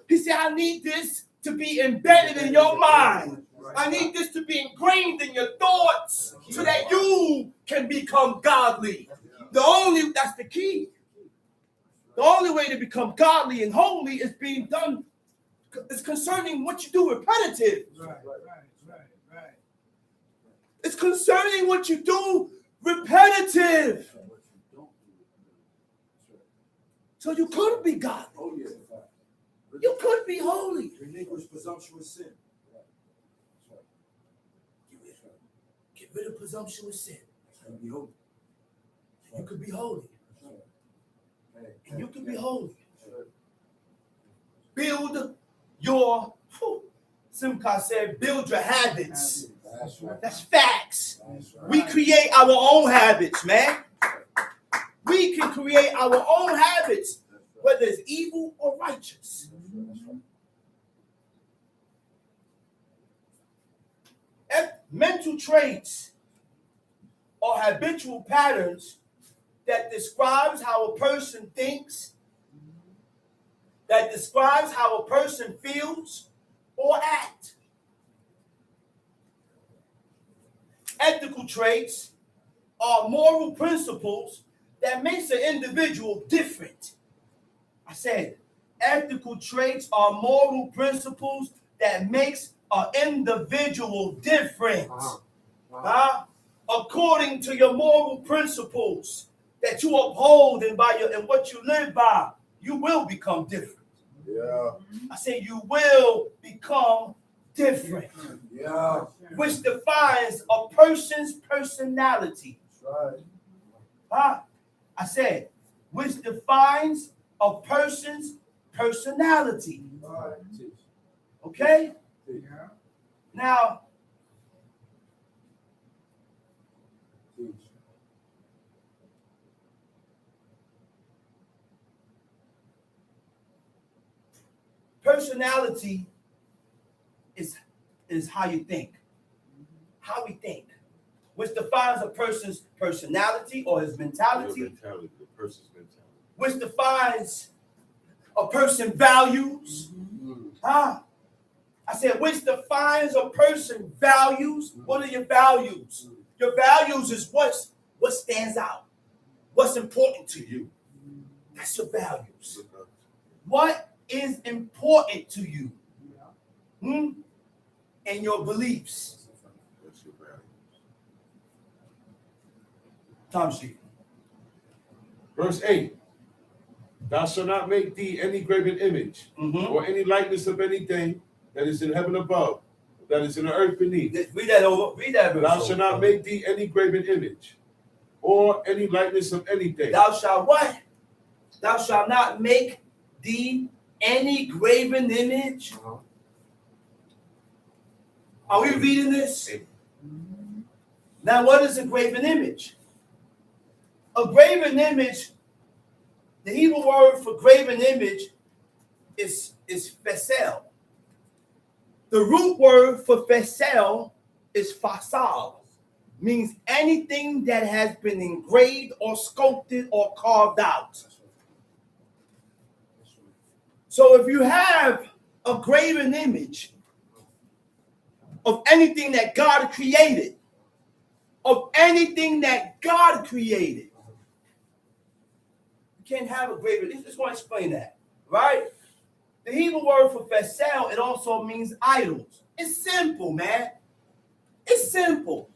Speaker 1: He said, I need this to be embedded in your mind. I need this to be ingrained in your thoughts so that you can become godly. That's the key. The only way to become godly and holy is being done, is concerning what you do repetitive.
Speaker 4: Right.
Speaker 1: It's concerning what you do repetitive. So you couldn't be godly.
Speaker 2: Oh, yeah.
Speaker 1: You couldn't be holy.
Speaker 2: Relinquish presumptuous sin.
Speaker 1: Get rid of presumptuous sin.
Speaker 2: Be holy.
Speaker 1: You could be holy. And you can be holy. Build your, Simcha said, build your habits.
Speaker 2: That's right.
Speaker 1: That's facts.
Speaker 2: That's right.
Speaker 1: We create our own habits, man. We can create our own habits, whether it's evil or righteous. Mental traits or habitual patterns that describes how a person thinks, that describes how a person feels or act. Ethical traits are moral principles that makes an individual different. I said, ethical traits are moral principles that makes an individual different. According to your moral principles that you uphold and what you live by, you will become different.
Speaker 2: Yeah.
Speaker 1: I say you will become different,
Speaker 2: Yeah.
Speaker 1: which defines a person's personality.
Speaker 2: That's right.
Speaker 1: Huh? I said, which defines a person's personality.
Speaker 2: Teach.
Speaker 1: Okay?
Speaker 4: Yeah.
Speaker 1: Now,
Speaker 2: Teach.
Speaker 1: personality is how you think. How we think. Which defines a person's personality or his mentality.
Speaker 3: Your mentality, the person's mentality.
Speaker 1: Which defines a person's values. Huh? I said, which defines a person's values. What are your values? Your values is what stands out. What's important to you. That's your values. What is important to you? And your beliefs.
Speaker 3: That's your value.
Speaker 1: Tom sheet.
Speaker 3: Verse 8. Thou shalt not make thee any graven image, or any likeness of anything that is in heaven above, that is in the earth beneath.
Speaker 1: Read that over. Read that verse.
Speaker 3: Thou shalt not make thee any graven image, or any likeness of anything.
Speaker 1: Thou shalt what? Thou shalt not make thee any graven image. Are we reading this? Now, what is a graven image? A graven image, the Hebrew word for graven image is fesel. The root word for fesel is fasal, means anything that has been engraved or sculpted or carved out. So if you have a graven image of anything that God created, you can't have a graven. Just want to explain that, right? The Hebrew word for fesel, it also means idols. It's simple, man. It's simple.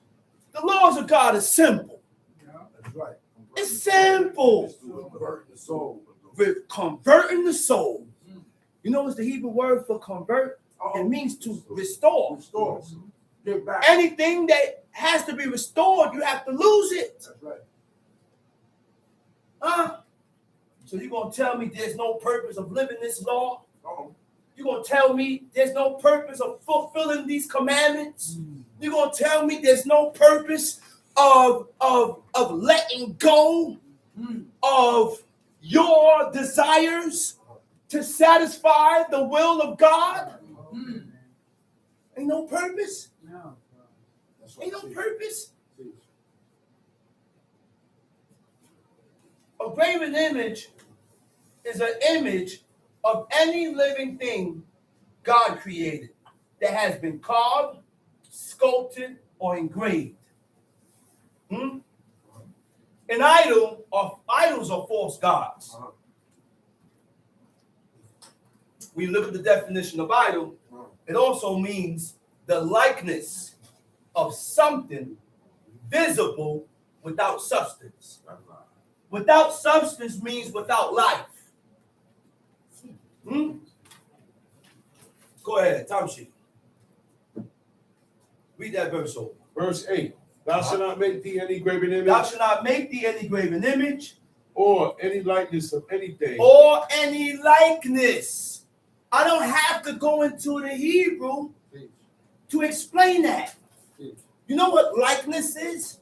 Speaker 1: The laws of God are simple.
Speaker 2: That's right.
Speaker 1: It's simple.
Speaker 2: Convert the soul.
Speaker 1: With converting the soul. You know what's the Hebrew word for convert? It means to restore.
Speaker 2: Restore. Get back.
Speaker 1: Anything that has to be restored, you have to lose it.
Speaker 2: That's right.
Speaker 1: Huh? So you're going to tell me there's no purpose of living this law? You're going to tell me there's no purpose of fulfilling these commandments? You're going to tell me there's no purpose of letting go of your desires to satisfy the will of God? Ain't no purpose?
Speaker 4: No.
Speaker 2: That's right.
Speaker 1: Ain't no
Speaker 2: Teach.
Speaker 1: purpose?
Speaker 2: Teach.
Speaker 1: A graven image is an image of any living thing God created that has been carved, sculpted, or engraved. An idol or idols are false gods. When you look at the definition of idol, it also means the likeness of something visible without substance. Without substance means without life. Go ahead, Tom sheet. Read that verse over.
Speaker 3: Verse 8. Thou shalt not make thee any graven image,
Speaker 1: Thou shalt not make thee any graven image
Speaker 3: or any likeness of anything.
Speaker 1: or any likeness. I don't have to go into the Hebrew
Speaker 2: Teach.
Speaker 1: to explain that.
Speaker 2: Teach.
Speaker 1: You know what likeness is?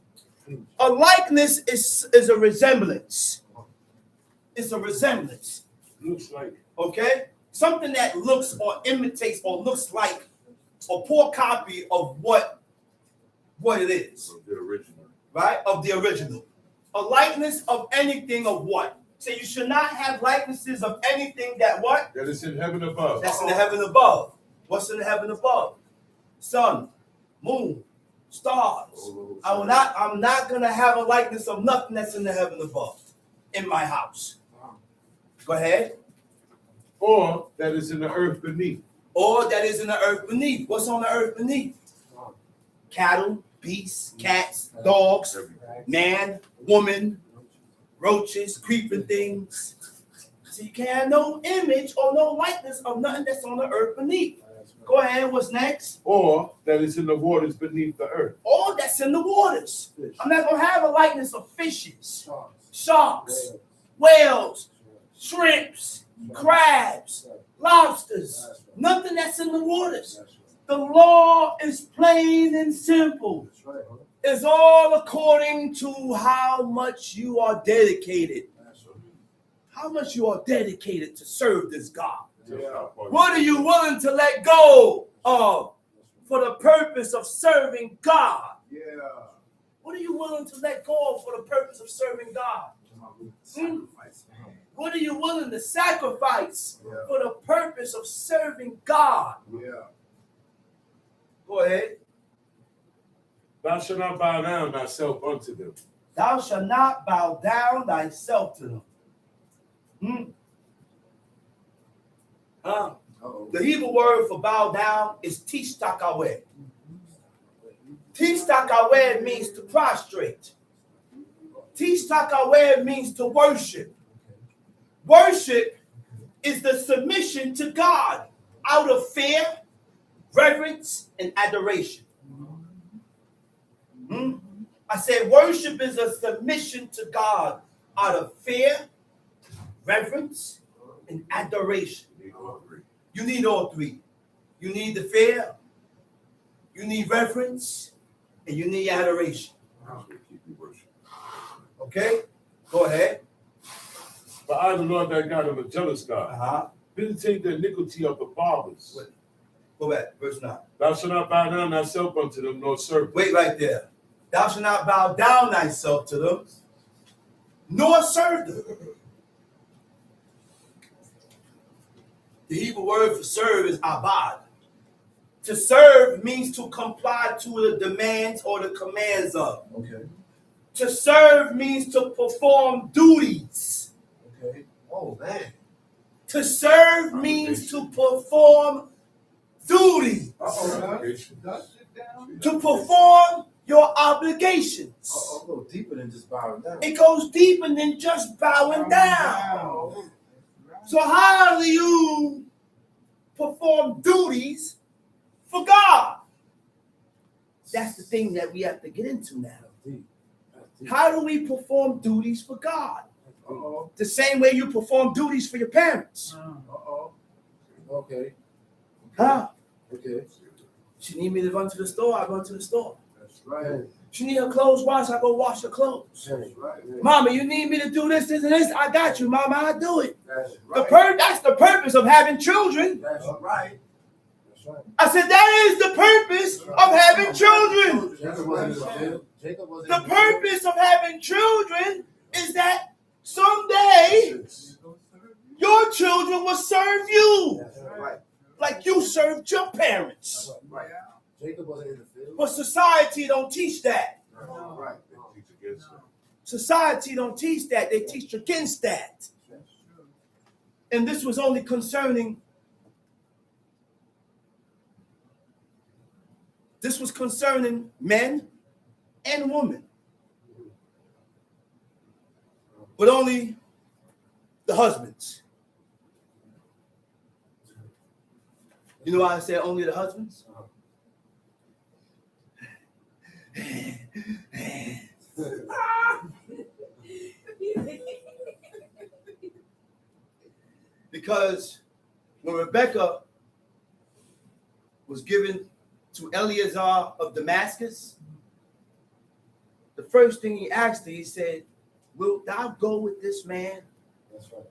Speaker 1: A likeness is a resemblance. It's a resemblance.
Speaker 3: Looks like.
Speaker 1: Okay? Something that looks or imitates or looks like a poor copy of what it is,
Speaker 3: The original.
Speaker 1: right? Of the original. A likeness of anything of what? So you should not have likenesses of anything that what?
Speaker 3: That is in heaven above.
Speaker 1: That's in the heaven above. What's in the heaven above? Sun, moon, stars. I'm not gonna have a likeness of nothing that's in the heaven above in my house. Go ahead.
Speaker 3: Or that is in the earth beneath.
Speaker 1: Or that is in the earth beneath. What's on the earth beneath? Cattle, beasts, cats, dogs, man, woman, roaches, creeping things. So you can't have no image or no likeness of nothing that's on the earth beneath. Go ahead, what's next?
Speaker 3: or that is in the waters beneath the earth.
Speaker 1: All that's in the waters.
Speaker 2: Fish.
Speaker 1: I'm not going to have a likeness of fishes,
Speaker 2: Sharks.
Speaker 1: sharks,
Speaker 2: Whales.
Speaker 1: whales, shrimps, crabs, lobsters,
Speaker 2: That's right.
Speaker 1: nothing that's in the waters.
Speaker 2: That's right.
Speaker 1: The law is plain and simple.
Speaker 2: That's right, huh?
Speaker 1: It's all according to how much you are dedicated.
Speaker 2: That's right.
Speaker 1: How much you are dedicated to serve this God.
Speaker 3: Yeah.
Speaker 1: What are you willing to let go of for the purpose of serving God?
Speaker 2: Yeah.
Speaker 1: What are you willing to let go of for the purpose of serving God?
Speaker 2: Sacrifice.
Speaker 1: What are you willing to sacrifice
Speaker 2: Yeah.
Speaker 1: for the purpose of serving God?
Speaker 2: Yeah.
Speaker 1: Go ahead.
Speaker 3: Thou shalt not bow down thyself unto them.
Speaker 1: Thou shalt not bow down thyself to them.
Speaker 2: Uh-oh.
Speaker 1: The Hebrew word for bow down is tishtakawe. Tishtakawe means to prostrate. Tishtakawe means to worship. Worship is the submission to God out of fear, reverence, and adoration. I said worship is a submission to God out of fear, reverence, and adoration. You need all three. You need the fear, you need reverence, and you need adoration. Okay? Go ahead.
Speaker 3: But I, the Lord thy God, am a jealous God.
Speaker 1: Uh-huh.
Speaker 3: Visitate the iniquity of the fathers.
Speaker 1: Wait. Go back, verse 9.
Speaker 3: Thou shalt not bow down thyself unto them, nor serve them.
Speaker 1: Wait right there. Thou shalt not bow down thyself to them, nor serve them. The Hebrew word for serve is abad. To serve means to comply to the demands or the commands of.
Speaker 2: Okay.
Speaker 1: To serve means to perform duties.
Speaker 2: Okay. Oh, man.
Speaker 1: To serve means to perform duty.
Speaker 3: Obligation.
Speaker 4: Dust it down.
Speaker 1: To perform your obligations.
Speaker 2: Uh-oh, a little deeper than just bowing down.
Speaker 1: It goes deeper than just bowing down. So how do you perform duties for God? That's the thing that we have to get into now.
Speaker 2: Deep. That's deep.
Speaker 1: How do we perform duties for God?
Speaker 2: Uh-oh.
Speaker 1: The same way you perform duties for your parents.
Speaker 2: Uh-oh. Okay.
Speaker 1: Huh?
Speaker 2: Okay.
Speaker 1: She need me to run to the store, I run to the store.
Speaker 2: That's right.
Speaker 1: She need her clothes washed, I go wash her clothes.
Speaker 2: That's right.
Speaker 1: Mama, you need me to do this, this, and this. I got you, Mama, I do it.
Speaker 2: That's right.
Speaker 1: That's the purpose of having children.
Speaker 2: That's right. That's right.
Speaker 1: I said that is the purpose of having children.
Speaker 2: Jacob wasn't in the field. Jacob wasn't
Speaker 1: The
Speaker 2: in the field.
Speaker 1: purpose of having children is that someday your children will serve you
Speaker 2: That's right.
Speaker 1: like you served your parents.
Speaker 2: That's right. Jacob wasn't in the field.
Speaker 1: But society don't teach that.
Speaker 2: Right.
Speaker 3: Teach against them.
Speaker 1: Society don't teach that. They teach against that. And this was only concerning. This was concerning men and women. But only the husbands. You know why I said only the husbands? Because when Rebecca was given to Eleazar of Damascus, the first thing he asked her, he said, "Wilt thou go with this man?"
Speaker 2: That's right.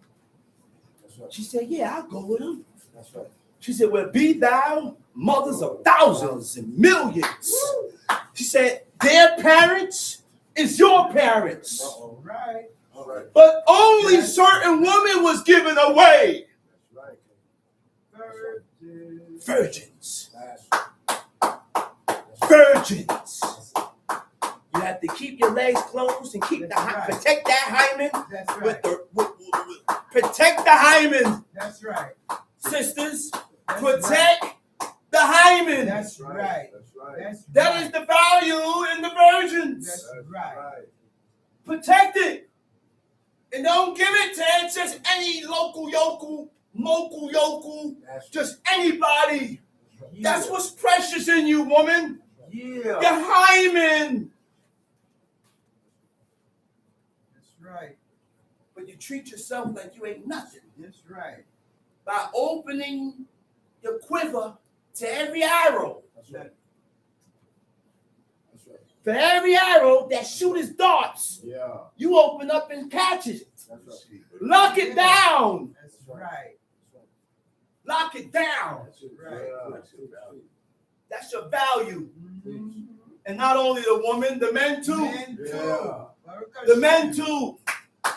Speaker 2: That's right.
Speaker 1: She said, "Yeah, I'll go with him."
Speaker 2: That's right.
Speaker 1: She said, "Well, be thou mothers of thousands and millions." She said, "Their parents is your parents."
Speaker 2: Uh-oh.
Speaker 4: Right.
Speaker 2: All right.
Speaker 1: But only certain women was given away.
Speaker 2: That's right.
Speaker 1: Virgins.
Speaker 2: That's right.
Speaker 1: Virgins. You have to keep your legs closed and keep
Speaker 4: That's right.
Speaker 1: protect that hymen
Speaker 4: That's
Speaker 1: with
Speaker 4: right.
Speaker 1: the protect the hymen,
Speaker 4: That's right.
Speaker 1: sisters.
Speaker 4: That's
Speaker 1: Protect the hymen.
Speaker 4: That's right.
Speaker 2: That's right.
Speaker 4: That's
Speaker 1: That
Speaker 4: right.
Speaker 1: is the value in the virgins.
Speaker 4: That's right.
Speaker 1: Protect it. And don't give it to just any local yokel, mokel yokel,
Speaker 2: That's
Speaker 1: just anybody. That's what's precious in you, woman.
Speaker 2: Yeah.
Speaker 1: Your hymen.
Speaker 4: That's right.
Speaker 1: But you treat yourself like you ain't nothing
Speaker 4: That's right.
Speaker 1: by opening your quiver to every arrow.
Speaker 2: That's right. That's right.
Speaker 1: For every arrow that shooteth darts,
Speaker 2: Yeah.
Speaker 1: you open up and catch it.
Speaker 2: That's right.
Speaker 1: Lock it down.
Speaker 4: That's right.
Speaker 1: Lock it down.
Speaker 2: That's it.
Speaker 4: Right.
Speaker 2: Yeah.
Speaker 1: That's your value.
Speaker 4: Mhm.
Speaker 1: And not only the woman, the men too.
Speaker 4: Men too.
Speaker 2: Yeah.
Speaker 1: The men too.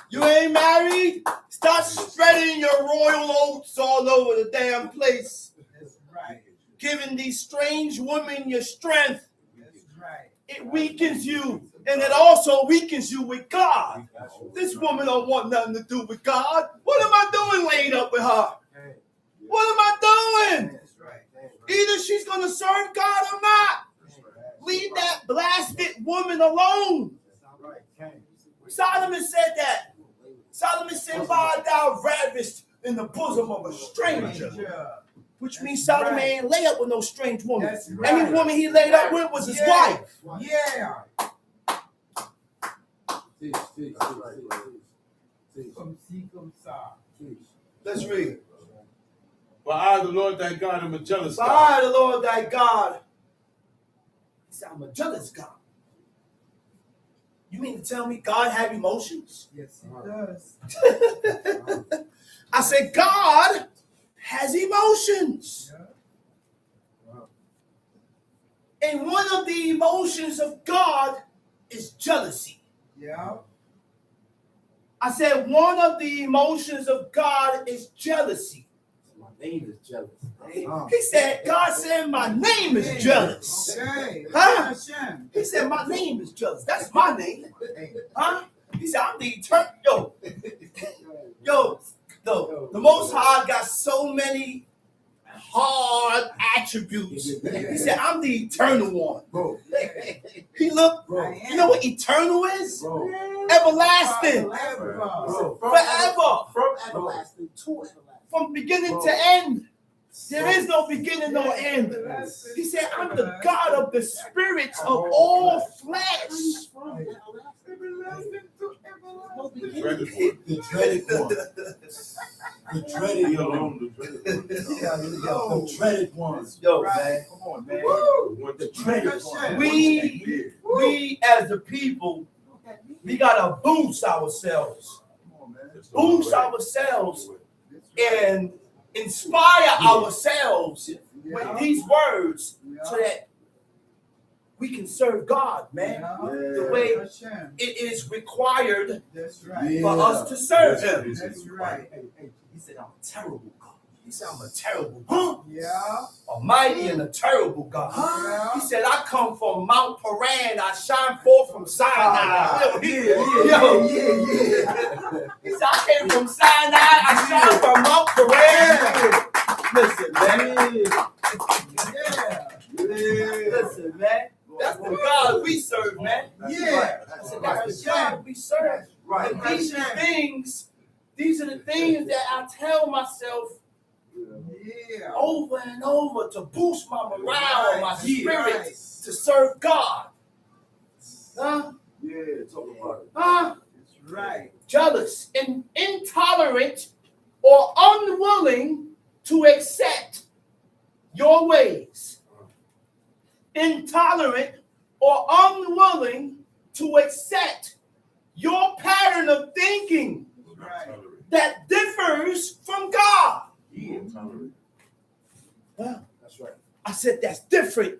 Speaker 1: You ain't married? Start spreading your royal oats all over the damn place.
Speaker 4: That's right.
Speaker 1: Giving these strange women your strength.
Speaker 4: That's right.
Speaker 1: It weakens you. And it also weakens you with God.
Speaker 2: That's right.
Speaker 1: This woman don't want nothing to do with God. What am I doing laid up with her?
Speaker 2: Hey.
Speaker 1: What am I doing?
Speaker 4: That's right.
Speaker 1: Either she's going to serve God or not. Leave that blasted woman alone. Solomon said that. Solomon said, why art thou ravished in the bosom of a stranger? Which means Solomon ain't lay up with no strange woman.
Speaker 4: That's right.
Speaker 1: Any woman he laid up with was his
Speaker 4: Yeah.
Speaker 1: wife.
Speaker 4: Yeah.
Speaker 2: Teach.
Speaker 4: Come see, come saw.
Speaker 1: Let's read.
Speaker 3: For I, the Lord thy God, am a jealous
Speaker 1: For
Speaker 3: God.
Speaker 1: I, the Lord thy God, he said, I'm a jealous God. You mean to tell me God have emotions?
Speaker 4: Yes, it does.
Speaker 1: I said, God has emotions.
Speaker 4: Yeah.
Speaker 1: And one of the emotions of God is jealousy.
Speaker 4: Yeah.
Speaker 1: I said, one of the emotions of God is jealousy.
Speaker 2: My name is jealous.
Speaker 1: He said, God said, my name is jealous.
Speaker 4: Okay.
Speaker 1: Huh?
Speaker 4: Hashem.
Speaker 1: He said, my name is jealous. That's my name. Huh? He said, I'm the eternal. The Most High got so many hard attributes. He said, I'm the eternal one.
Speaker 2: Bro.
Speaker 1: He looked,
Speaker 2: Bro.
Speaker 1: you know what eternal is?
Speaker 2: Bro.
Speaker 1: Everlasting.
Speaker 2: Bro.
Speaker 1: Forever.
Speaker 2: From everlasting to everlasting.
Speaker 1: From beginning to end. There is no beginning nor end. He said, I'm the God of the spirits of all flesh.
Speaker 4: Everlasting to everlasting.
Speaker 3: The dreaded one.
Speaker 2: The dreaded one. The dreaded
Speaker 3: He
Speaker 2: one.
Speaker 3: alone, the dreaded one.
Speaker 2: The dreaded one.
Speaker 1: Yo, man.
Speaker 2: Come on, man.
Speaker 3: The one
Speaker 2: The
Speaker 3: that
Speaker 2: dreaded one.
Speaker 1: We as the people, we gotta boost ourselves.
Speaker 2: Come on, man.
Speaker 1: Boost ourselves and inspire ourselves with these words so that we can serve God, man. The way
Speaker 4: Hashem.
Speaker 1: it is required
Speaker 4: That's right.
Speaker 2: Yeah.
Speaker 1: for us to serve Him.
Speaker 4: That's right.
Speaker 1: He said, I'm a terrible God. He said, I'm a terrible God.
Speaker 4: Yeah.
Speaker 1: A mighty and a terrible God.
Speaker 4: Yeah.
Speaker 1: He said, I come from Mount Paran. I shine forth from Sinai. Yo,
Speaker 2: Yeah.
Speaker 1: he said, I came from Sinai. I shine from Mount Paran. Listen, man.
Speaker 4: Yeah.
Speaker 1: Listen, man. That's the God we serve, man.
Speaker 4: Yeah.
Speaker 1: I said, that's the God we serve.
Speaker 2: Right.
Speaker 1: And these are the things that I tell myself
Speaker 4: Yeah.
Speaker 1: over and over to boost my morale, my spirit,
Speaker 4: Right.
Speaker 1: to serve God. Huh?
Speaker 2: Yeah, talk about it.
Speaker 1: Huh?
Speaker 4: That's right.
Speaker 1: Jealous and intolerant or unwilling to accept your ways. Intolerant or unwilling to accept your pattern of thinking
Speaker 4: Right.
Speaker 1: that differs from God.
Speaker 2: Yeah.
Speaker 1: Huh?
Speaker 2: That's right.
Speaker 1: I said that's different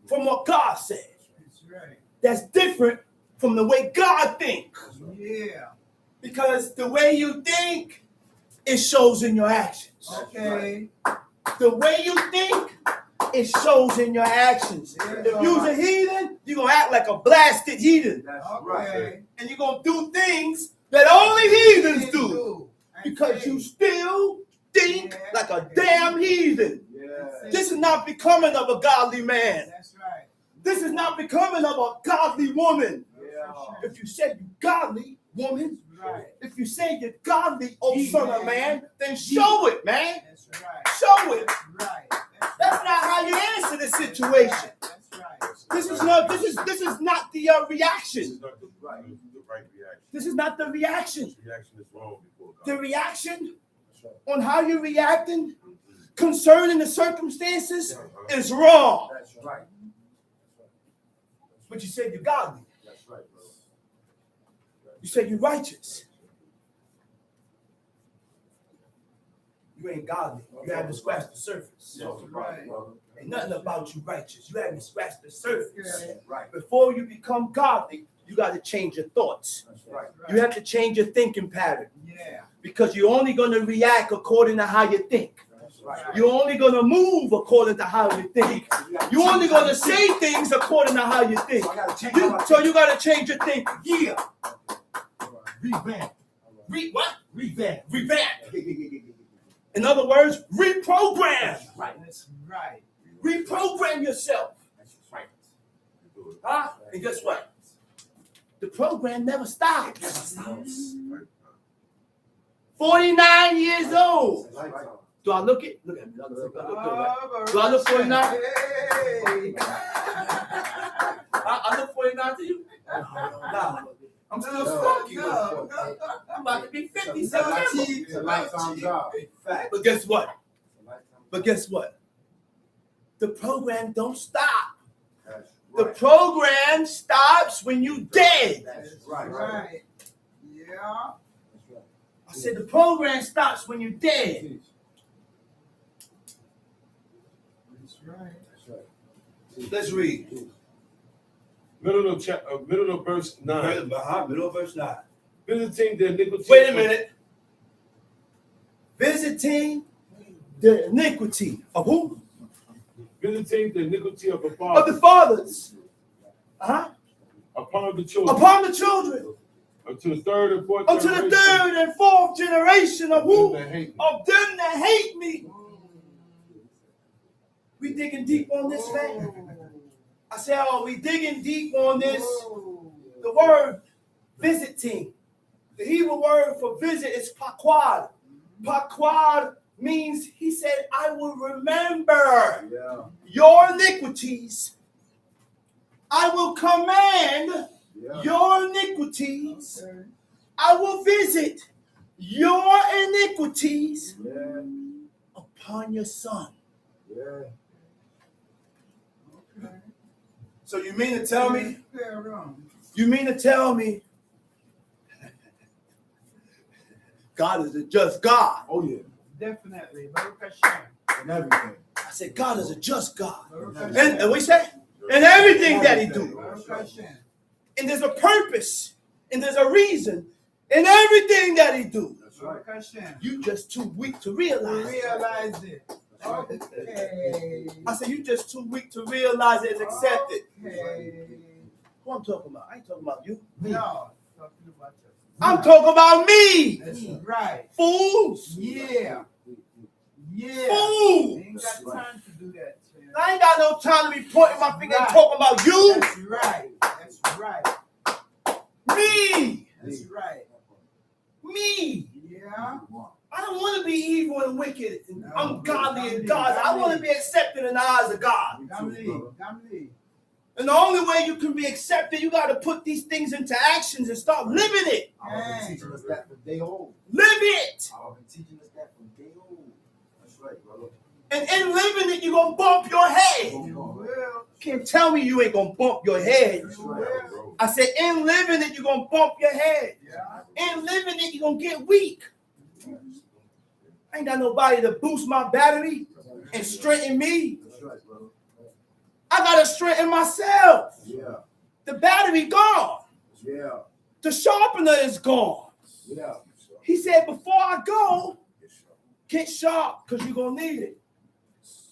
Speaker 1: from what God said.
Speaker 4: That's right.
Speaker 1: That's different from the way God thinks.
Speaker 4: Yeah.
Speaker 1: Because the way you think, it shows in your actions.
Speaker 4: Okay.
Speaker 1: The way you think, it shows in your actions.
Speaker 4: Yeah.
Speaker 1: If you're a heathen, you're going to act like a blasted heathen.
Speaker 2: That's
Speaker 4: Okay.
Speaker 1: And you're going to do things that only heathens do. Because you still think like a damn heathen.
Speaker 2: Yeah.
Speaker 1: This is not becoming of a godly man.
Speaker 4: That's right.
Speaker 1: This is not becoming of a godly woman.
Speaker 2: Yeah.
Speaker 1: If you say you godly woman,
Speaker 4: Right.
Speaker 1: if you say you're godly, oh son of man, then show it, man.
Speaker 4: That's right.
Speaker 1: Show it.
Speaker 4: That's right.
Speaker 5: situation.
Speaker 4: That's right.
Speaker 5: This is not the
Speaker 3: This
Speaker 5: reaction.
Speaker 3: is not the right reaction.
Speaker 5: This is not the reaction.
Speaker 3: This reaction is wrong before God.
Speaker 5: The reaction
Speaker 2: That's right.
Speaker 5: on how you're reacting concerning the circumstances is wrong.
Speaker 2: That's right.
Speaker 5: But you said you're godly.
Speaker 2: That's right, bro.
Speaker 5: You said you're righteous. You ain't godly. You haven't scratched the surface.
Speaker 2: That's right, brother.
Speaker 5: Ain't nothing about you righteous. You haven't scratched the surface.
Speaker 4: Yeah.
Speaker 2: Right.
Speaker 5: Before you become godly, you got to change your thoughts.
Speaker 2: That's right.
Speaker 5: You have to change your thinking pattern
Speaker 4: Yeah.
Speaker 5: because you're only going to react according to how you think.
Speaker 2: That's right.
Speaker 5: You're only going to move according to how you think. You're only going to say things according to how you think.
Speaker 2: So I gotta change
Speaker 5: You,
Speaker 2: my
Speaker 5: so you got to change your thinking. Yeah.
Speaker 2: revamp.
Speaker 5: What?
Speaker 2: Revamp.
Speaker 5: Revamp. In other words, reprogram.
Speaker 2: Right.
Speaker 4: That's right.
Speaker 5: Reprogram yourself.
Speaker 2: That's right.
Speaker 5: Huh? And guess what? The program never stops. 49 years old.
Speaker 2: That's right.
Speaker 5: Do I look it? Look at me. Look,
Speaker 4: Oh,
Speaker 5: Do I look 49?
Speaker 4: Hey.
Speaker 5: I look 49 to you? Nah. I'm still spunky.
Speaker 4: No.
Speaker 5: I'm about to be 50
Speaker 2: It's a
Speaker 5: September.
Speaker 2: it's a lifetime job. Fact.
Speaker 5: But guess what?
Speaker 2: It's a lifetime
Speaker 5: But guess what? The program don't stop.
Speaker 2: That's
Speaker 5: The
Speaker 2: right.
Speaker 5: program stops when you dead.
Speaker 2: That's right.
Speaker 4: Right. Yeah.
Speaker 2: That's right.
Speaker 5: I said the program stops when you dead.
Speaker 4: That's right.
Speaker 2: That's right.
Speaker 1: Let's read.
Speaker 3: Middle of verse 9.
Speaker 1: Middle of verse 9.
Speaker 3: Visiting the iniquity.
Speaker 5: Wait a minute. Visiting the iniquity of who?
Speaker 3: Visiting the iniquity of the
Speaker 5: Of
Speaker 3: father
Speaker 5: the fathers. Uh-huh.
Speaker 3: upon the children.
Speaker 5: Upon the children.
Speaker 3: Unto the third and fourth
Speaker 5: Unto the
Speaker 3: generation
Speaker 5: third and fourth generation of
Speaker 3: of them
Speaker 5: who?
Speaker 3: that hate me.
Speaker 5: Of them that hate me. We digging deep on this, man. I said, oh, we digging deep on this. The word visiting. The Hebrew word for visit is paquad. Paquad means, he said, I will remember
Speaker 2: Yeah.
Speaker 5: your iniquities. I will command
Speaker 2: Yeah.
Speaker 5: your iniquities.
Speaker 4: Okay.
Speaker 5: I will visit your iniquities
Speaker 2: Yeah.
Speaker 5: upon your son.
Speaker 2: Yeah.
Speaker 4: Okay.
Speaker 5: So you mean to tell me?
Speaker 4: Fair wrong.
Speaker 5: You mean to tell me God is a just God?
Speaker 2: Oh yeah.
Speaker 4: Definitely. Baruch Hashem.
Speaker 2: And everything.
Speaker 5: I said God is a just God.
Speaker 4: Baruch
Speaker 5: And
Speaker 4: Hashem.
Speaker 5: we say, and everything that he do.
Speaker 4: Baruch Hashem.
Speaker 5: And there's a purpose, and there's a reason in everything that he do.
Speaker 2: That's right.
Speaker 4: Baruch Hashem.
Speaker 5: You just too weak to
Speaker 4: To
Speaker 5: realize it.
Speaker 4: realize it.
Speaker 2: That's right.
Speaker 4: Okay.
Speaker 5: I said you just too weak to realize it and accept it.
Speaker 4: Okay.
Speaker 5: Who I'm talking about? I ain't talking about you.
Speaker 4: No. Talking about you.
Speaker 5: I'm talking about me.
Speaker 4: That's right.
Speaker 5: Fools.
Speaker 4: Yeah. Yeah.
Speaker 5: Fools.
Speaker 4: Ain't got time to do that. man.
Speaker 5: I ain't got no time to be pointing my finger and talking about you.
Speaker 4: That's right. That's right.
Speaker 5: Me.
Speaker 4: That's right.
Speaker 5: Me.
Speaker 4: Yeah.
Speaker 5: I don't want to be evil and wicked and
Speaker 4: No,
Speaker 5: ungodly and
Speaker 4: Gamli,
Speaker 5: God. I want to
Speaker 4: Gamli.
Speaker 5: be accepted in the eyes of God.
Speaker 4: Gamli. Gamli.
Speaker 5: And the only way you can be accepted, you got to put these things into actions and start living it.
Speaker 2: I've been teaching us that from day old.
Speaker 5: Live it.
Speaker 2: I've been teaching us that from day old. That's right, brother.
Speaker 5: And in living it, you're going to bump your head.
Speaker 4: You will.
Speaker 5: Can't tell me you ain't going to bump your head.
Speaker 2: That's
Speaker 4: You
Speaker 2: right.
Speaker 4: will.
Speaker 5: I said, in living it, you're going to bump your head.
Speaker 4: Yeah.
Speaker 5: In living it, you're going to get weak. I ain't got nobody to boost my battery and strengthen me.
Speaker 2: That's right, brother.
Speaker 5: I got to strengthen myself.
Speaker 2: Yeah.
Speaker 5: The battery gone.
Speaker 2: Yeah.
Speaker 5: The sharpener is gone.
Speaker 2: Yeah.
Speaker 5: He said, before I go, get sharp because you're going to need it.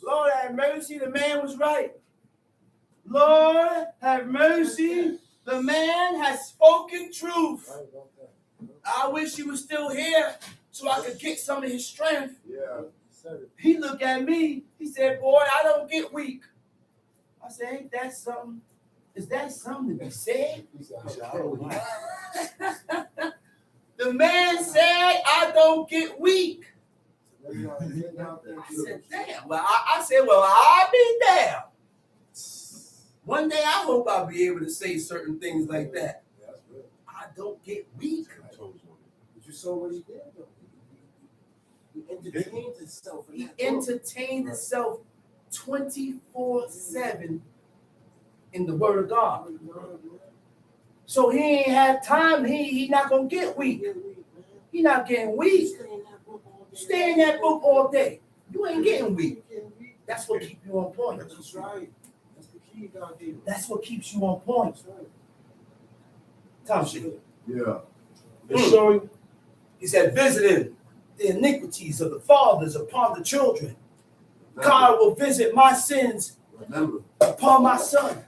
Speaker 5: Lord have mercy, the man was right. Lord have mercy, the man has spoken truth.
Speaker 2: Right about that.
Speaker 5: I wish he was still here so I could get some of his strength.
Speaker 2: Yeah. Said it.
Speaker 5: He looked at me. He said, boy, I don't get weak. I said, ain't that something? Is that something to be said?
Speaker 2: He said, "Oh, yeah."
Speaker 5: The man said, I don't get weak.
Speaker 2: Everybody get down there
Speaker 5: I
Speaker 2: to
Speaker 5: said,
Speaker 2: it.
Speaker 5: damn. Well, I said, well, I'll be damn. One day I hope I'll be able to say certain things like that.
Speaker 2: Yeah, that's good.
Speaker 5: I don't get weak.
Speaker 3: Toes on it.
Speaker 2: But you saw what he did, though. He entertained himself. In
Speaker 5: He
Speaker 2: that book.
Speaker 5: entertained himself 24/7 in the Word of God. So he ain't have time. He not gonna get weak. He not getting weak. Stay in that book all day. You ain't getting weak. That's what keeps you on point.
Speaker 2: That's right. That's the key God gave us.
Speaker 5: That's what keeps you on point.
Speaker 2: That's right.
Speaker 5: Tom shit.
Speaker 4: Yeah.
Speaker 3: It's showing
Speaker 5: He said, visiting the iniquities of the fathers upon the children. God will visit my sins
Speaker 2: Remember.
Speaker 5: upon my son.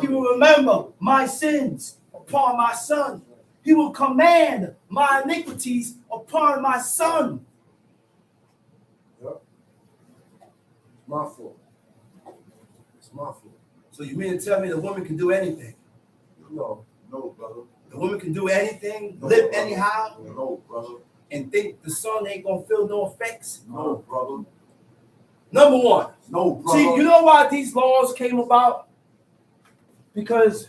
Speaker 5: He will remember my sins upon my son. He will command my iniquities upon my son.
Speaker 2: Yep. It's my fault. It's my fault.
Speaker 5: So you mean to tell me the woman can do anything?
Speaker 2: No.
Speaker 4: No, brother.
Speaker 5: The woman can do anything, live anyhow,
Speaker 4: No, brother.
Speaker 5: and think the son ain't gonna feel no effects?
Speaker 4: No, brother.
Speaker 5: Number one.
Speaker 4: No, brother.
Speaker 5: See, you know why these laws came about? Because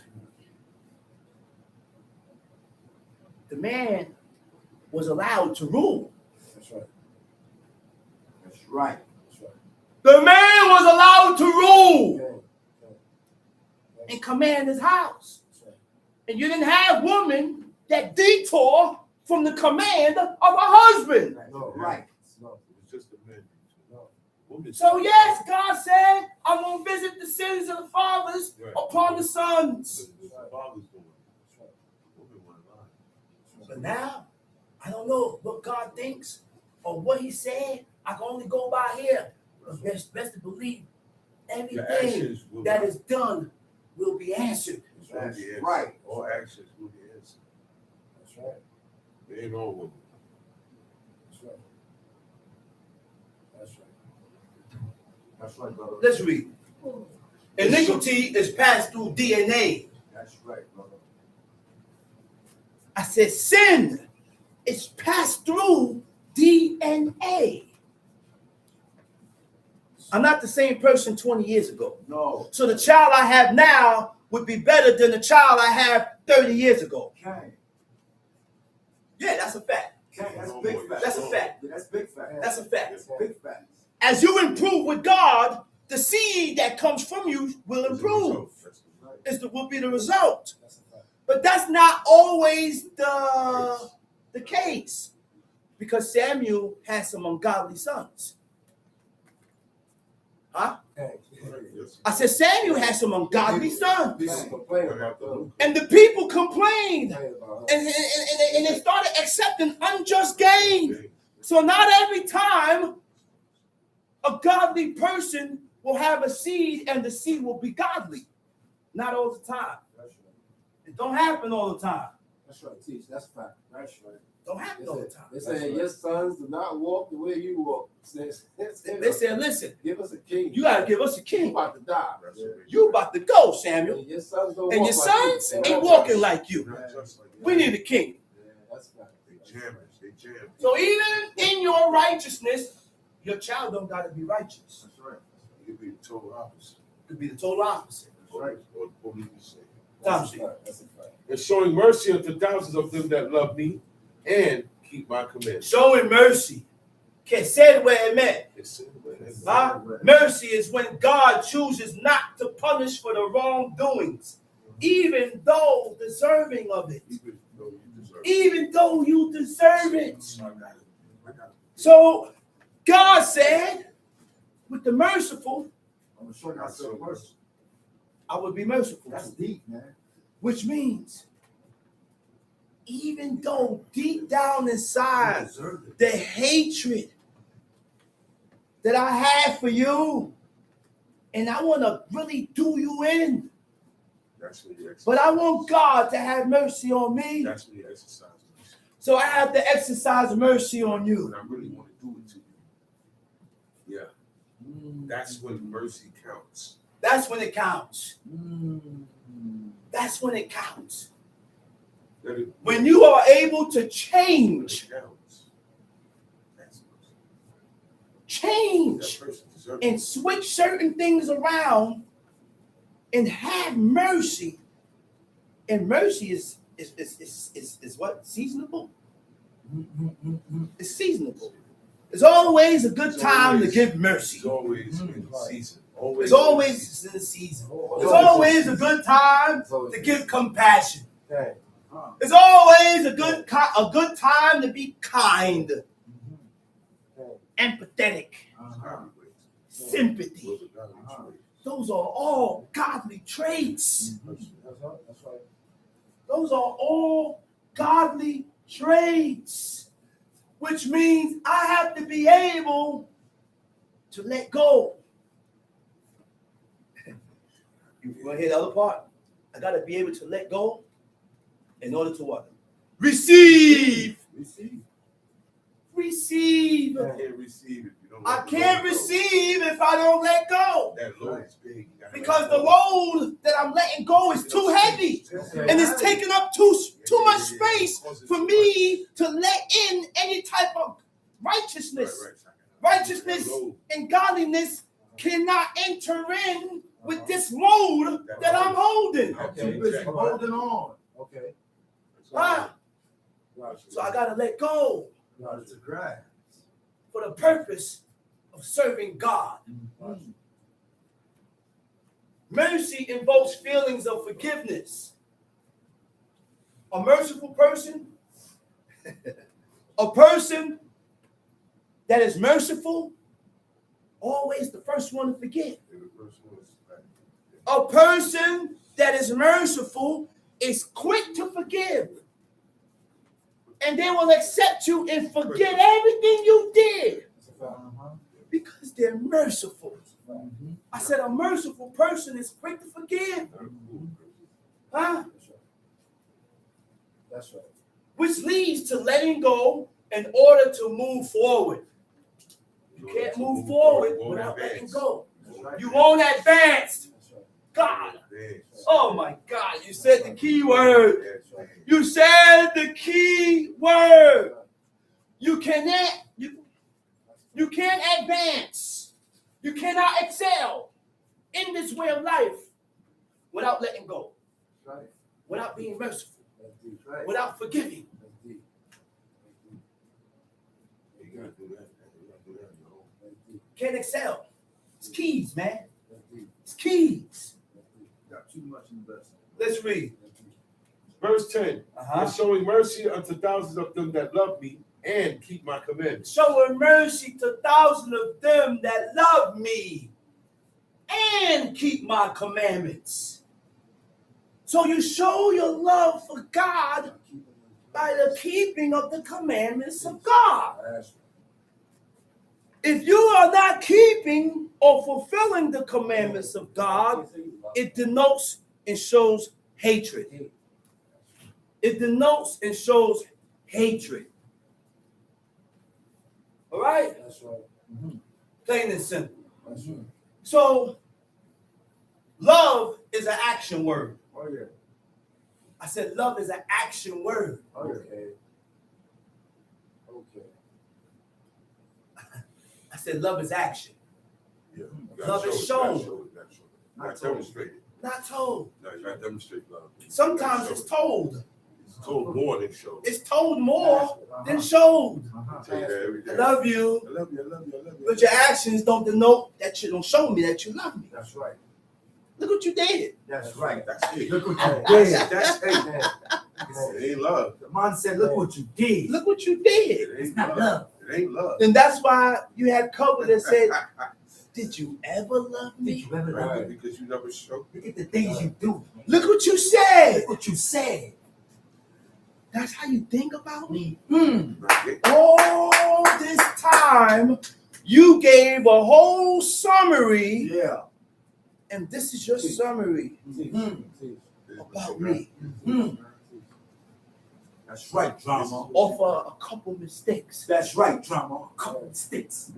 Speaker 5: the man was allowed to rule.
Speaker 2: That's right.
Speaker 4: That's right.
Speaker 2: That's right.
Speaker 5: The man was allowed to rule
Speaker 2: Okay. Okay.
Speaker 5: and command his house.
Speaker 2: That's right.
Speaker 5: And you didn't have women that detour from the command of a husband.
Speaker 2: No.
Speaker 4: Right.
Speaker 2: No.
Speaker 3: it was just a man.
Speaker 2: No.
Speaker 3: Woman-
Speaker 5: So yes, God said, I'm going to visit the sins of the fathers
Speaker 3: Right.
Speaker 5: upon the sons.
Speaker 3: The father's doing it.
Speaker 2: That's right.
Speaker 3: Woman wanna lie.
Speaker 5: But now, I don't know what God thinks or what he said. I can only go by here. Best to believe
Speaker 3: Your
Speaker 5: everything
Speaker 3: actions will
Speaker 5: that
Speaker 3: be-
Speaker 5: is done will be answered.
Speaker 3: That's the answer.
Speaker 4: right.
Speaker 3: All actions will be answered.
Speaker 2: That's right.
Speaker 3: They ain't all women.
Speaker 2: That's right. That's right.
Speaker 4: That's right, brother.
Speaker 5: Let's read. Iniquity is passed through DNA.
Speaker 4: That's right, brother.
Speaker 5: I said sin is passed through DNA. I'm not the same person 20 years ago.
Speaker 4: No.
Speaker 5: So the child I have now would be better than the child I have 30 years ago.
Speaker 4: Okay.
Speaker 5: Yeah, that's a fact.
Speaker 4: Okay. That's big fact.
Speaker 5: That's a fact.
Speaker 4: That's big fact.
Speaker 5: That's a fact.
Speaker 4: That's big fact.
Speaker 5: As you improve with God, the seed that comes from you will improve.
Speaker 3: That's the result.
Speaker 5: Will be the result.
Speaker 2: That's a fact.
Speaker 5: But that's not always the case. Because Samuel had some ungodly sons. Huh?
Speaker 2: Hey.
Speaker 3: Yes.
Speaker 5: I said Samuel had some ungodly sons.
Speaker 2: People complain about them.
Speaker 5: And the people complained.
Speaker 2: Complain about
Speaker 5: And they started accepting unjust gain.
Speaker 3: Okay.
Speaker 5: So not every time a godly person will have a seed and the seed will be godly. Not all the time.
Speaker 2: That's right.
Speaker 5: It don't happen all the time.
Speaker 2: That's right. Teach. That's a fact. That's right.
Speaker 5: Don't happen all the time.
Speaker 2: They say your sons do not walk the way you walk.
Speaker 5: They said, listen,
Speaker 2: give us a king.
Speaker 5: you got to give us a
Speaker 2: You
Speaker 5: king.
Speaker 2: about to die.
Speaker 3: That's right.
Speaker 5: You about to go, Samuel.
Speaker 2: And your sons don't
Speaker 5: And
Speaker 2: walk
Speaker 5: your
Speaker 2: like you.
Speaker 5: sons
Speaker 2: They're
Speaker 5: ain't
Speaker 2: not
Speaker 5: walking
Speaker 2: just-
Speaker 5: like you.
Speaker 3: Not just like that.
Speaker 5: We need a king.
Speaker 2: Yeah, that's a fact.
Speaker 3: They jammers. They jam.
Speaker 5: So even in your righteousness, your child don't got to be righteous.
Speaker 4: That's right.
Speaker 3: You could be the total opposite.
Speaker 5: It could be the total opposite.
Speaker 3: That's right. Or believe the same.
Speaker 2: That's a fact. That's a fact.
Speaker 3: And showing mercy unto thousands of them that love me and keep my commandments.
Speaker 5: Showing mercy. Can say it where it meant.
Speaker 3: It's in the way.
Speaker 5: Huh? Mercy is when God chooses not to punish for the wrongdoings, even though deserving of it.
Speaker 3: Even though you deserve it.
Speaker 5: Even though you deserve it.
Speaker 3: I got it. I got it.
Speaker 5: So God said, with the merciful,
Speaker 4: I'm gonna show you myself mercy.
Speaker 5: I would be merciful.
Speaker 4: That's deep, man.
Speaker 5: Which means, even though deep down inside, the hatred that I have for you, and I want to really do you in,
Speaker 3: That's when you exercise.
Speaker 5: but I want God to have mercy on me.
Speaker 3: That's when you exercise mercy.
Speaker 5: So I have to exercise mercy on you.
Speaker 3: When I really want to do it to you. Yeah. That's when mercy counts.
Speaker 5: That's when it counts. That's when it counts.
Speaker 3: That it,
Speaker 5: When you are able to change,
Speaker 3: it counts. That's mercy.
Speaker 5: change,
Speaker 3: That person deserves
Speaker 5: and switch certain things around and have mercy. And mercy is what? Seasonable? It's seasonable. It's always a good time to give mercy.
Speaker 3: It's always in season.
Speaker 5: It's always in the season. It's always a good time to give compassion.
Speaker 2: Okay.
Speaker 5: It's always a good time to be kind,
Speaker 2: Okay.
Speaker 5: empathetic, sympathy. Those are all godly traits.
Speaker 2: That's right. That's right.
Speaker 5: Those are all godly traits, which means I have to be able to let go. You want to hear the other part? I got to be able to let go in order to what? Receive.
Speaker 2: Receive.
Speaker 3: You
Speaker 5: Receive.
Speaker 3: can't receive if you don't.
Speaker 5: I can't receive if I don't let go.
Speaker 3: That load is big. You gotta
Speaker 5: Because
Speaker 3: let
Speaker 5: the
Speaker 3: go.
Speaker 5: load that I'm letting go is too heavy.
Speaker 2: Okay.
Speaker 5: And it's taking up too much space for me to let in any type of righteousness. Righteousness and godliness cannot enter in with this load that I'm holding.
Speaker 2: Okay.
Speaker 4: Holding on.
Speaker 2: Okay.
Speaker 5: Ah,
Speaker 2: Gotcha.
Speaker 5: so I gotta let go
Speaker 4: It's a grass.
Speaker 5: for the purpose of serving God.
Speaker 2: Gotcha.
Speaker 5: Mercy invokes feelings of forgiveness. A merciful person, a person that is merciful, always the first one to forgive. A person that is merciful is quick to forgive. And they will accept you and forget everything you did because they're merciful. I said a merciful person is quick to forgive. Huh?
Speaker 2: That's right.
Speaker 5: Which leads to letting go in order to move forward. You can't move forward without letting go. You won't advance.
Speaker 2: That's right.
Speaker 5: God. Oh my God. You said the key word. You said the key word. You can't advance. You cannot excel in this way of life without letting go,
Speaker 2: That's right.
Speaker 5: without being merciful,
Speaker 2: That's deep.
Speaker 4: Right.
Speaker 5: without forgiving.
Speaker 2: That's deep.
Speaker 3: You gotta do that. You gotta do that, yo.
Speaker 2: That's deep.
Speaker 5: Can't excel. It's keys, man.
Speaker 2: That's deep.
Speaker 5: It's keys.
Speaker 2: That's deep.
Speaker 4: Got too much investment.
Speaker 5: Let's read.
Speaker 2: That's deep.
Speaker 3: Verse 10. And showing mercy unto thousands of them that love me and keep my commandments.
Speaker 5: Showing mercy to thousands of them that love me and keep my commandments. So you show your love for God by the keeping of the commandments of God.
Speaker 2: That's right.
Speaker 5: If you are not keeping or fulfilling the commandments of God, it denotes and shows hatred. It denotes and shows hatred. All right?
Speaker 2: That's right.
Speaker 5: Plain and simple.
Speaker 2: That's right.
Speaker 5: So, love is an action word.
Speaker 4: Oh yeah.
Speaker 5: I said love is an action word.
Speaker 4: Oh yeah.
Speaker 2: Okay. Okay.
Speaker 5: I said love is action,
Speaker 3: Yeah.
Speaker 5: Love is shown.
Speaker 3: Not demonstrated.
Speaker 5: not told.
Speaker 3: No, you gotta demonstrate love.
Speaker 5: Sometimes it's told.
Speaker 3: It's told more than shown.
Speaker 5: It's told more than showed.
Speaker 3: I tell you that every day.
Speaker 5: I love you,
Speaker 3: I love you, I love you, I love you.
Speaker 5: but your actions don't denote that you don't show me that you love me.
Speaker 4: That's right.
Speaker 5: Look what you did.
Speaker 4: That's right.
Speaker 3: That's it.
Speaker 4: Look what
Speaker 2: Hey.
Speaker 4: you did.
Speaker 3: That's it.
Speaker 2: Yeah.
Speaker 3: It ain't love.
Speaker 4: The man said, "Look what you did."
Speaker 5: Look what you did.
Speaker 3: It
Speaker 4: It's
Speaker 3: ain't
Speaker 4: not
Speaker 3: love.
Speaker 4: love.
Speaker 3: It ain't love.
Speaker 5: And that's why you had cover that said, "Did you ever love
Speaker 4: Did
Speaker 5: me?"
Speaker 4: you ever love
Speaker 3: Right,
Speaker 4: it?
Speaker 3: because you never showed.
Speaker 4: Look at the things you do.
Speaker 5: Look what you said.
Speaker 4: Look what you said.
Speaker 5: That's how you think about me.
Speaker 3: Right.
Speaker 5: All this time, you gave a whole summary,
Speaker 4: Yeah.
Speaker 5: and this is your summary about me.
Speaker 4: That's right, drama.
Speaker 5: Offer a couple mistakes,
Speaker 4: That's right, drama. Couple sticks.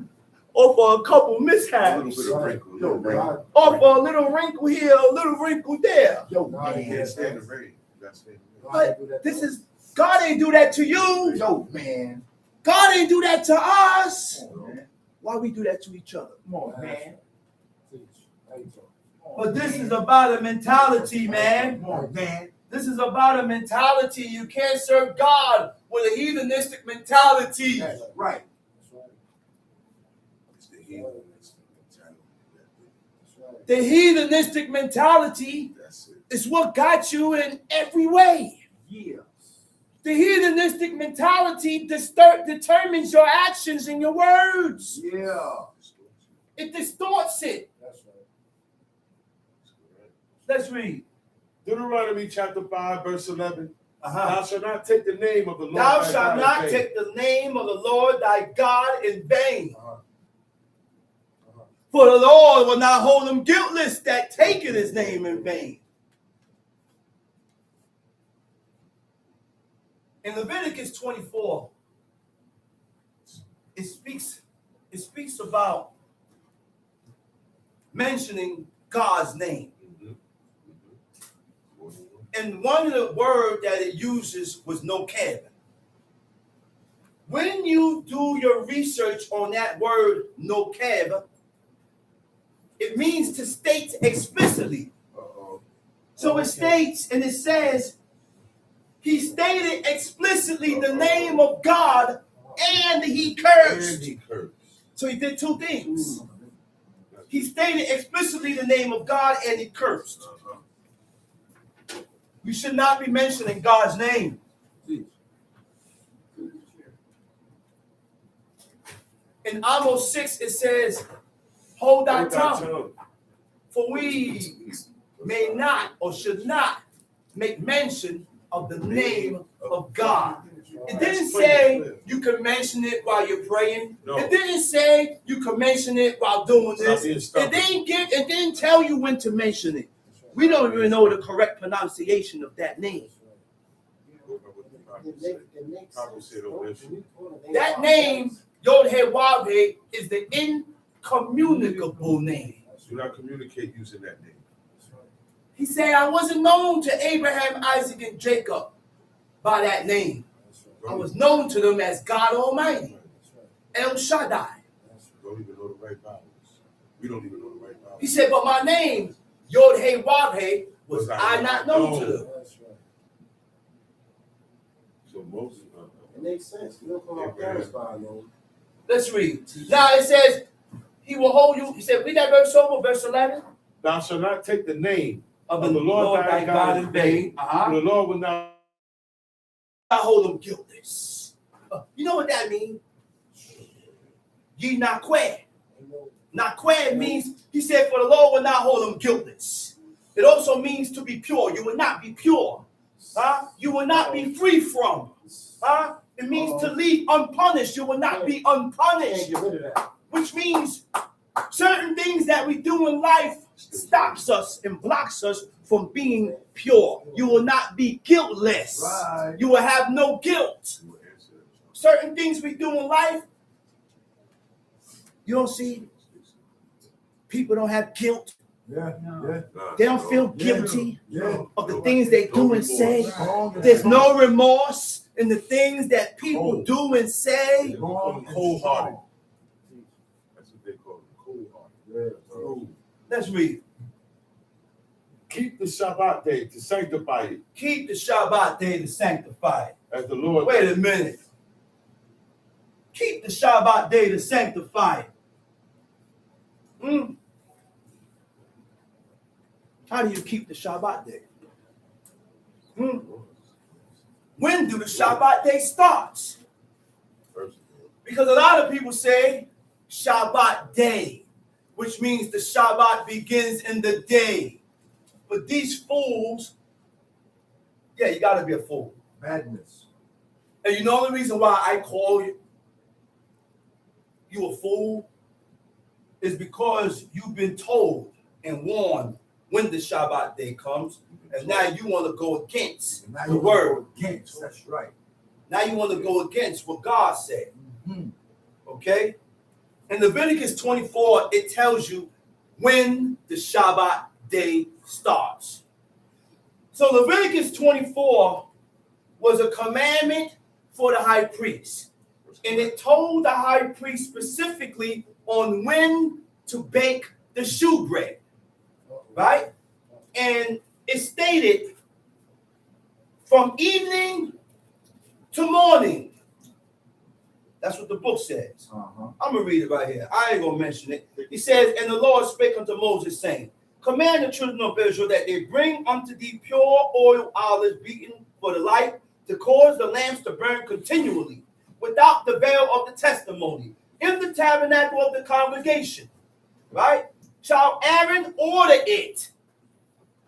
Speaker 5: offer a couple
Speaker 3: A
Speaker 5: mishaps,
Speaker 3: little bit of wrinkle. A little wrinkle.
Speaker 5: offer a little wrinkle here, a little wrinkle there.
Speaker 4: Yo,
Speaker 2: God,
Speaker 3: You
Speaker 4: man.
Speaker 3: can't stand the rain. You gotta stand the rain.
Speaker 5: But this is, God ain't do that to you.
Speaker 4: Yo, man.
Speaker 5: God ain't do that to us.
Speaker 4: Come on, man.
Speaker 5: Why we do that to each other?
Speaker 4: Come on, man.
Speaker 5: But this is about a mentality, man.
Speaker 4: Come on, man.
Speaker 5: This is about a mentality. You can't serve God with a heathenistic mentality.
Speaker 4: That's right.
Speaker 2: That's right.
Speaker 3: It's the heathenistic mentality.
Speaker 2: That's right.
Speaker 5: The heathenistic mentality
Speaker 3: That's it.
Speaker 5: is what got you in every way.
Speaker 4: Yeah.
Speaker 5: The heathenistic mentality determines your actions and your words.
Speaker 4: Yeah.
Speaker 5: It distorts it.
Speaker 2: That's right.
Speaker 5: Let's read.
Speaker 3: Deuteronomy chapter 5, verse 11.
Speaker 5: Uh-huh.
Speaker 3: Thou shalt not take the name of the Lord.
Speaker 5: Thou
Speaker 3: thy
Speaker 5: shalt
Speaker 3: God
Speaker 5: not
Speaker 3: in vain.
Speaker 5: take the name of the Lord thy God in vain.
Speaker 2: Uh-huh. Uh-huh.
Speaker 5: For the Lord will not hold him guiltless that taketh his name in vain. In Leviticus 24, it speaks about mentioning God's name. And one of the words that it uses was no cabin. When you do your research on that word no cabin, it means to state explicitly.
Speaker 3: Uh-oh.
Speaker 5: So it states and it says, he stated explicitly the name of God and he
Speaker 3: And
Speaker 5: cursed.
Speaker 3: he cursed.
Speaker 5: So he did two things. He stated explicitly the name of God and he cursed.
Speaker 3: Uh-huh.
Speaker 5: You should not be mentioning God's name. In Amos 6, it says, hold thy
Speaker 3: Hold thy
Speaker 5: tongue,
Speaker 3: tongue.
Speaker 5: for we may not or should not make mention of the name of God. It didn't say you can mention it while you're praying.
Speaker 3: No.
Speaker 5: It didn't say you can mention it while doing
Speaker 3: Stop
Speaker 5: this.
Speaker 3: being
Speaker 5: It
Speaker 3: stubborn.
Speaker 5: didn't tell you when to mention it. We don't even know the correct pronunciation of that name. That name, Yod-Heh Wav-Heh, is the incommunicable name.
Speaker 3: Do not communicate using that name.
Speaker 5: He said, I wasn't known to Abraham, Isaac, and Jacob by that name. I was known to them as God Almighty, El Shaddai.
Speaker 3: Don't even know the right Bibles. We don't even know the right Bibles.
Speaker 5: He said, but my name, Yod-Heh Wav-Heh, was I not known to them.
Speaker 2: That's right.
Speaker 3: So Moses,
Speaker 2: It makes sense. You don't call our parents by our name.
Speaker 5: Let's read. Now it says, he will hold you. He said, read that verse over, verse 11.
Speaker 3: thou shalt not take the name
Speaker 5: Of
Speaker 3: of the Lord thy God in vain.
Speaker 5: Uh-huh.
Speaker 3: For the Lord will not.
Speaker 5: I hold them guiltless. You know what that means? Ye not quay. Not quay means, he said, for the Lord will not hold them guiltless. It also means to be pure. You will not be pure. Huh? You will not be free from. Huh? It means to leave unpunished. You will not be unpunished.
Speaker 2: Can't get rid of that.
Speaker 5: Which means certain things that we do in life stops us and blocks us from being pure. You will not be guiltless.
Speaker 4: Right.
Speaker 5: You will have no guilt. Certain things we do in life, you don't see, people don't have guilt.
Speaker 4: Yeah. Yeah.
Speaker 5: They don't feel guilty
Speaker 4: Yeah.
Speaker 5: of the things they do and say.
Speaker 4: Wrong.
Speaker 5: There's no remorse in the things that people do and say.
Speaker 3: Cold-hearted. That's what they call it. Cold-hearted. Cold.
Speaker 5: Let's read.
Speaker 3: Keep the Shabbat day to sanctify it,
Speaker 5: Keep the Shabbat day to sanctify it.
Speaker 3: as the Lord.
Speaker 5: Wait a minute. Keep the Shabbat day to sanctify it. How do you keep the Shabbat day? When do the Shabbat day start? Because a lot of people say Shabbat day, which means the Shabbat begins in the day. But these fools, yeah, you got to be a fool.
Speaker 4: Madness.
Speaker 5: And you know the reason why I call you a fool is because you've been told and warned when the Shabbat day comes, and now you want to go against
Speaker 4: Now
Speaker 5: the
Speaker 4: you
Speaker 5: word.
Speaker 4: go against. That's right.
Speaker 5: Now you want to go against what God said.
Speaker 4: Mhm.
Speaker 5: Okay? In Leviticus 24, it tells you when the Shabbat day starts. So Leviticus 24 was a commandment for the high priest. And it told the high priest specifically on when to bake the shewbread. right? And it's stated from evening to morning. That's what the book says.
Speaker 4: Uh-huh.
Speaker 5: I'm gonna read it right here. I ain't gonna mention it. He says, and the Lord spake unto Moses, saying, command the children of Israel that they bring unto thee pure oil olives beaten for the light, to cause the lamps to burn continually, without the veil of the testimony, in the tabernacle of the congregation. Right? Shall Aaron order it?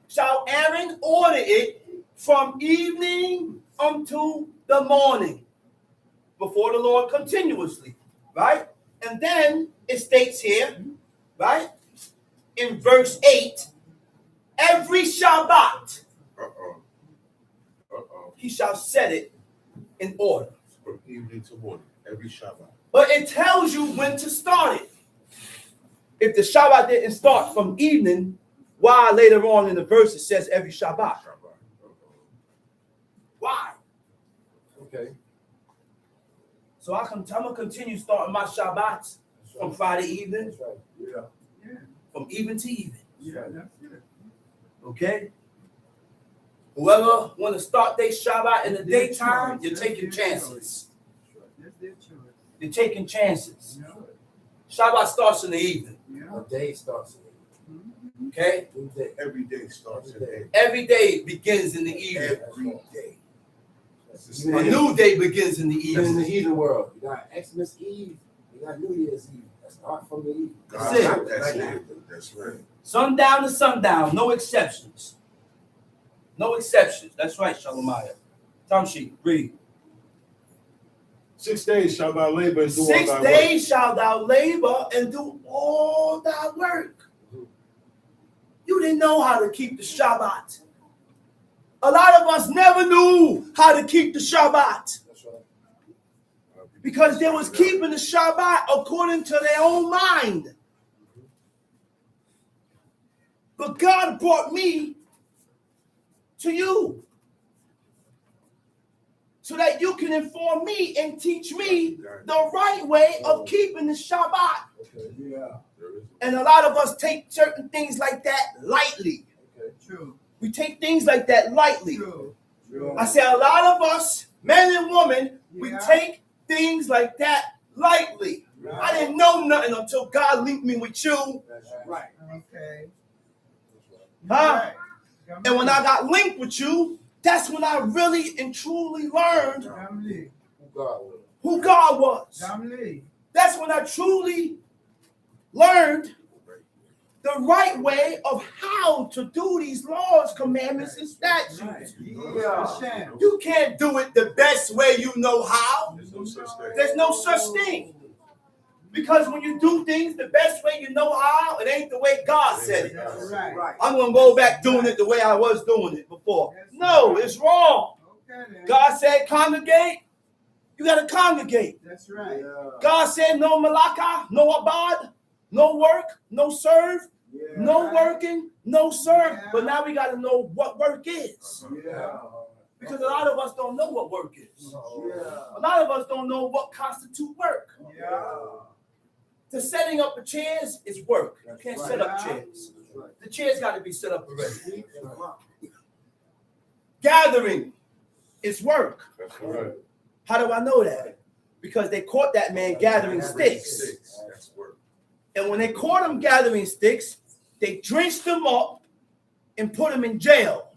Speaker 5: Shall Aaron order it from evening unto the morning before the Lord continuously, right? And then it states here, right, in verse 8, every Shabbat he shall set it in order.
Speaker 3: From evening to morning, every Shabbat.
Speaker 5: But it tells you when to start it. If the Shabbat didn't start from evening, why later on in the verse it says every Shabbat? Why?
Speaker 2: Okay.
Speaker 5: So I'm gonna continue starting my Shabbats from Friday evening,
Speaker 2: That's right.
Speaker 4: Yeah.
Speaker 5: from even to even.
Speaker 4: Yeah, that's it.
Speaker 5: Okay? Whoever want to start their Shabbat in the daytime, you're taking chances.
Speaker 4: That's their choice.
Speaker 5: You're taking chances.
Speaker 4: Yeah.
Speaker 5: Shabbat starts in the evening.
Speaker 4: Yeah.
Speaker 2: A day starts.
Speaker 5: Okay?
Speaker 2: New day.
Speaker 3: Every day starts at 8.
Speaker 5: Every day begins in the evening.
Speaker 3: Every day.
Speaker 5: A new day begins in the
Speaker 2: Even in the
Speaker 5: evening.
Speaker 2: heathen world, you got Xmas Eve, you got New Year's Eve. That's not from the Eve.
Speaker 5: That's it.
Speaker 3: That's it. That's right.
Speaker 5: Sundown to sundown, no exceptions. No exceptions. That's right, Shalomaya. Tamshi, read.
Speaker 3: 6 days shall thou labor and do all
Speaker 5: 6
Speaker 3: thy
Speaker 5: days shall thou labor and do all thy work. You didn't know how to keep the Shabbat. A lot of us never knew how to keep the Shabbat
Speaker 2: That's right.
Speaker 3: work.
Speaker 5: because they was keeping the Shabbat according to their own mind. But God brought me to you so that you can inform me and teach me the right way of keeping the Shabbat.
Speaker 2: Okay.
Speaker 4: Yeah.
Speaker 5: And a lot of us take certain things like that lightly.
Speaker 2: Okay.
Speaker 4: True.
Speaker 5: We take things like that lightly.
Speaker 4: True.
Speaker 5: I say a lot of us, men and women, we
Speaker 4: Yeah.
Speaker 5: take things like that lightly. I didn't know nothing until God linked me with you.
Speaker 2: That's right.
Speaker 4: Okay.
Speaker 5: Huh?
Speaker 4: Right.
Speaker 5: And when I got linked with you, that's when I really and truly learned
Speaker 4: Gamli.
Speaker 2: Who God will.
Speaker 5: who God was.
Speaker 4: Gamli.
Speaker 5: That's when I truly learned the right way of how to do these laws, commandments, and statutes.
Speaker 4: Right.
Speaker 2: Yeah.
Speaker 4: Hashem.
Speaker 5: You can't do it the best way you know how.
Speaker 3: There's no such thing.
Speaker 5: There's no such thing. Because when you do things the best way you know how, it ain't the way God said it.
Speaker 4: That's right.
Speaker 5: I'm going to go back doing it the way I was doing it before. No, it's wrong.
Speaker 4: Okay then.
Speaker 5: God said congregate. You got to congregate.
Speaker 4: That's right.
Speaker 5: God said no malaka, no abad, no work, no serve, no working, no serve. But now we got to know what work is.
Speaker 4: Yeah.
Speaker 5: Because a lot of us don't know what work is. A lot of us don't know what constitutes work.
Speaker 4: Yeah.
Speaker 5: The setting up the chairs is work. You can't set up chairs. The chairs got to be set up already. Gathering is work.
Speaker 3: That's right.
Speaker 5: How do I know that? Because they caught that man gathering sticks.
Speaker 3: That's work.
Speaker 5: And when they caught him gathering sticks, they drenched him up and put him in jail.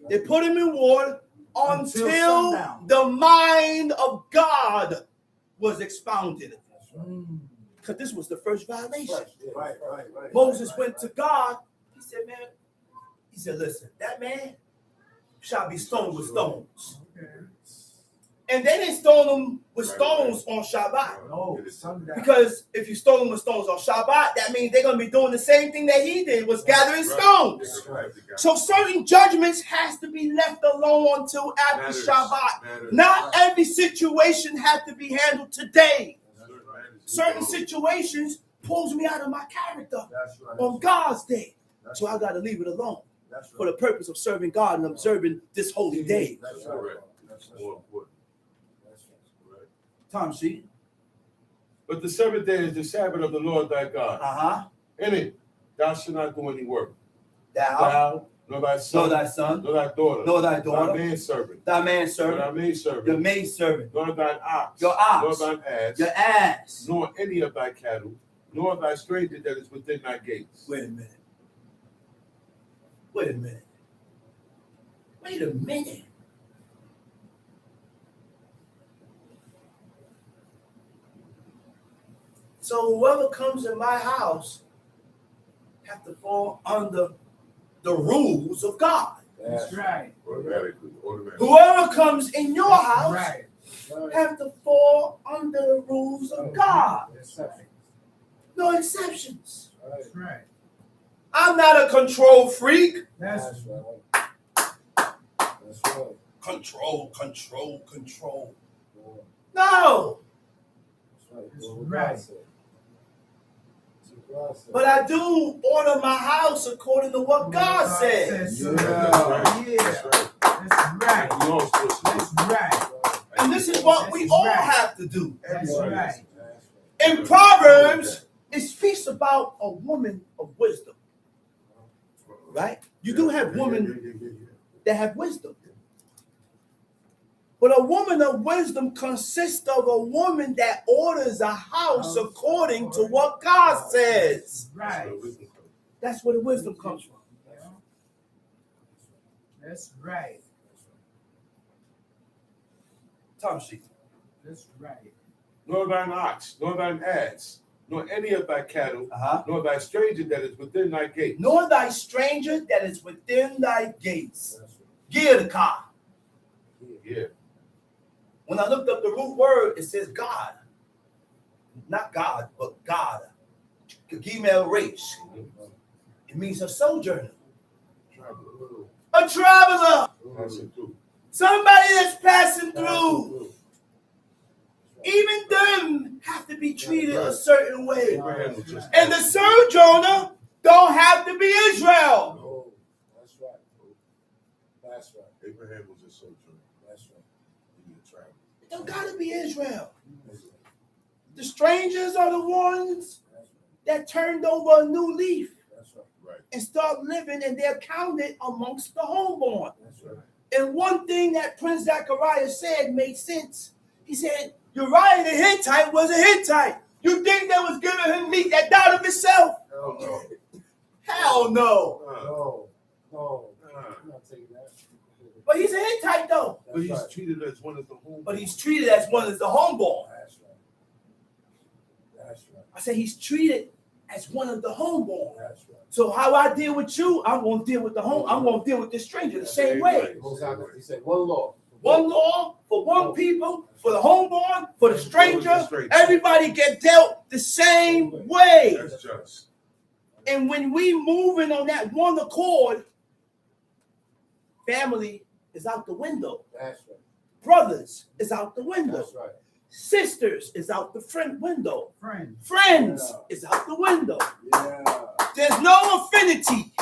Speaker 5: They put him in water until
Speaker 4: sundown.
Speaker 5: the mind of God was expounded. Because this was the first violation.
Speaker 2: Right.
Speaker 5: Moses went to God. He said, man, he said, listen, that man shall be stoned with stones.
Speaker 4: Okay.
Speaker 5: And they didn't stone him with stones on Shabbat.
Speaker 4: No, sundown.
Speaker 5: Because if you stone him with stones on Shabbat, that means they're going to be doing the same thing that he did, was gathering stones. So certain judgments has to be left alone until after Shabbat. Not every situation has to be handled today. Certain situations pulls me out of my character
Speaker 4: That's right.
Speaker 5: on God's day.
Speaker 4: That's
Speaker 5: So I got to leave it alone
Speaker 4: That's
Speaker 5: for the purpose of serving God and observing this holy day.
Speaker 4: That's
Speaker 3: Correct.
Speaker 4: That's
Speaker 3: More important. Right.
Speaker 5: Tom, see?
Speaker 3: But the 7th day is the Sabbath of the Lord thy God.
Speaker 5: Uh-huh.
Speaker 3: In it, thou shalt not do any work.
Speaker 5: Thou,
Speaker 3: thou, nor thy
Speaker 5: nor
Speaker 3: son,
Speaker 5: thy son,
Speaker 3: nor thy daughter,
Speaker 5: nor thy
Speaker 3: thy
Speaker 5: daughter,
Speaker 3: manservant,
Speaker 5: thy
Speaker 3: nor
Speaker 5: manservant,
Speaker 3: thy maidservant,
Speaker 5: your maidservant,
Speaker 3: nor thine ox,
Speaker 5: your ox,
Speaker 3: nor thine ass,
Speaker 5: your ass.
Speaker 3: nor any of thy cattle, nor thy stranger that is within thy gates.
Speaker 5: Wait a minute. Wait a minute. Wait a minute. So whoever comes in my house have to fall under the rules of God.
Speaker 4: That's right.
Speaker 3: Automatically.
Speaker 5: Whoever comes in your house
Speaker 4: Right.
Speaker 5: have to fall under the rules of God.
Speaker 4: That's right.
Speaker 5: No exceptions.
Speaker 4: That's right.
Speaker 5: I'm not a control freak.
Speaker 4: That's
Speaker 2: That's right. That's right.
Speaker 5: Control, control, control.
Speaker 2: Yeah,
Speaker 5: No.
Speaker 2: that's right.
Speaker 4: That's
Speaker 2: Well, what
Speaker 4: right.
Speaker 2: God said. That's what God said.
Speaker 5: But I do order my house according to what God says.
Speaker 4: Yeah.
Speaker 3: Yeah.
Speaker 4: Yeah. That's right.
Speaker 3: We all supposed to do.
Speaker 4: That's right.
Speaker 5: And this is what we all
Speaker 4: Right.
Speaker 5: have to do.
Speaker 4: That's
Speaker 3: Right.
Speaker 4: right.
Speaker 2: That's right.
Speaker 5: In Proverbs, it speaks about a woman of wisdom. Right? You do have women that have wisdom. But a woman of wisdom consists of a woman that orders a house according to what God says.
Speaker 4: Right.
Speaker 5: That's where the wisdom comes from.
Speaker 4: That's right.
Speaker 5: Tom sheet.
Speaker 4: That's right.
Speaker 3: Nor thine ox, nor thine ass, nor any of thy cattle, nor thy stranger that is within thy gate.
Speaker 5: Nor thy stranger that is within thy gates.
Speaker 2: That's right.
Speaker 5: Gear the car.
Speaker 3: Yeah.
Speaker 5: When I looked up the root word, it says God. Not God, but God. Gimel Resh. It means a sojourner, a traveler,
Speaker 3: Passing through.
Speaker 5: somebody that's passing through. Even them have to be treated a certain way.
Speaker 3: Abraham was just
Speaker 5: And the sojourner don't have to be Israel.
Speaker 2: Oh, that's right. That's right.
Speaker 3: Abraham was a sojourner.
Speaker 2: That's right.
Speaker 3: He was a traveler.
Speaker 5: It don't gotta be Israel.
Speaker 2: That's right.
Speaker 5: The strangers are the ones
Speaker 2: That's right.
Speaker 5: that turned over a new leaf
Speaker 2: That's right.
Speaker 3: Right.
Speaker 5: and start living, and they're counted amongst the homeborn.
Speaker 2: That's right.
Speaker 5: And one thing that Prince Zechariah said made sense. He said, Uriah the Hittite was a Hittite. You think that was giving him meat that died of itself?
Speaker 3: Hell no.
Speaker 5: Hell no.
Speaker 2: No. No. I'm not taking that.
Speaker 5: But he's a Hittite though.
Speaker 3: But he's
Speaker 2: That's right.
Speaker 3: treated as one of the home.
Speaker 5: But he's treated as one of the homeborn.
Speaker 2: That's right. That's right.
Speaker 5: I said he's treated as one of the homeborn.
Speaker 2: That's right.
Speaker 5: So how I deal with you, I'm gonna deal with the home. I'm gonna deal with the stranger the same way.
Speaker 2: Most High, he said one law.
Speaker 5: One law for one people, for the homeborn, for the stranger. Everybody get dealt the same way.
Speaker 3: That's just.
Speaker 5: And when we moving on that one accord, family is out the window.
Speaker 2: That's right.
Speaker 5: Brothers is out the window.
Speaker 2: That's right.
Speaker 5: Sisters is out the front window.
Speaker 4: Friend.
Speaker 5: Friends
Speaker 2: Yeah.
Speaker 5: is out the window.
Speaker 2: Yeah.
Speaker 5: There's no affinity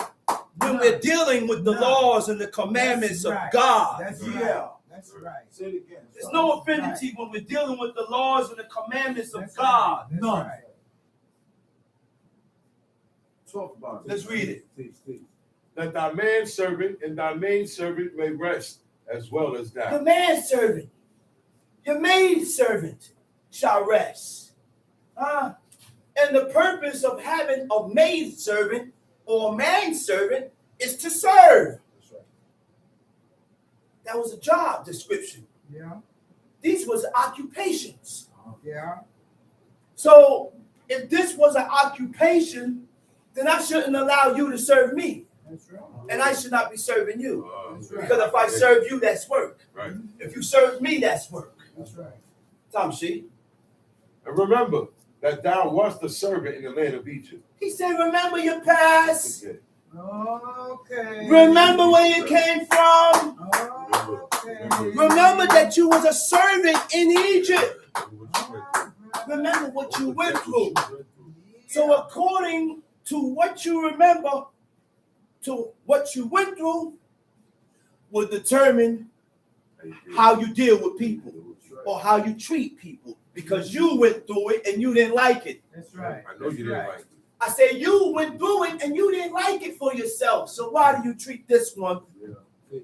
Speaker 5: when we're dealing with the
Speaker 4: No.
Speaker 5: laws and the commandments
Speaker 4: That's right.
Speaker 5: of God.
Speaker 4: That's
Speaker 3: Yeah.
Speaker 4: right. That's right.
Speaker 2: Say it again.
Speaker 5: There's no affinity when we're dealing with the laws and the commandments of
Speaker 4: That's
Speaker 5: God.
Speaker 4: right. That's
Speaker 5: None.
Speaker 4: right.
Speaker 2: Talk about it.
Speaker 5: Let's read it.
Speaker 2: Please.
Speaker 3: That thy manservant and thy maidservant may rest as well as thou.
Speaker 5: Your manservant, your maidservant shall rest. And the purpose of having a maidservant or a manservant is to serve.
Speaker 2: That's right.
Speaker 5: That was a job description.
Speaker 4: Yeah.
Speaker 5: These was occupations.
Speaker 4: Yeah.
Speaker 5: So if this was an occupation, then I shouldn't allow you to serve me.
Speaker 4: That's right.
Speaker 5: And I should not be serving you.
Speaker 4: That's right.
Speaker 5: Because if I serve you, that's work.
Speaker 3: Right.
Speaker 5: If you serve me, that's work.
Speaker 4: That's right.
Speaker 5: Tom Sheet.
Speaker 3: And remember that thou wast a servant in the land of Egypt.
Speaker 5: He said, remember your past.
Speaker 3: Okay.
Speaker 4: Okay.
Speaker 5: Remember where you came from.
Speaker 4: Okay.
Speaker 5: Remember that you was a servant in Egypt. Remember what you went through. So according to what you remember, to what you went through, will determine how you deal with people or how you treat people. Because you went through it and you didn't like it.
Speaker 4: That's right.
Speaker 3: I know you didn't like it.
Speaker 5: I say you went through it and you didn't like it for yourself. So why do you treat this one
Speaker 2: Teach.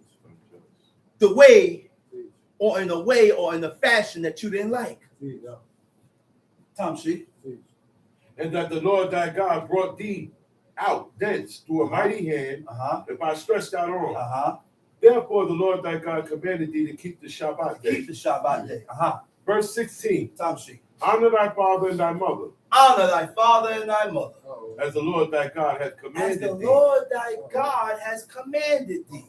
Speaker 5: the way
Speaker 2: Teach.
Speaker 5: or in a way or in a fashion that you didn't like?
Speaker 2: Teach.
Speaker 5: Tom She.
Speaker 2: Teach.
Speaker 3: And that the Lord thy God brought thee out thence through a mighty hand
Speaker 5: Uh-huh.
Speaker 3: and by stretched out arm.
Speaker 5: Uh-huh.
Speaker 3: Therefore the Lord thy God commanded thee to keep the Shabbat day.
Speaker 5: Keep the Shabbat day. Uh-huh.
Speaker 3: Verse 16.
Speaker 5: Tom She.
Speaker 3: Honor thy father and thy mother,
Speaker 5: Honor thy father and thy mother,
Speaker 2: Uh-oh.
Speaker 3: as the Lord thy God hath
Speaker 5: as
Speaker 3: commanded
Speaker 5: the
Speaker 3: thee,
Speaker 5: Lord thy God has commanded thee.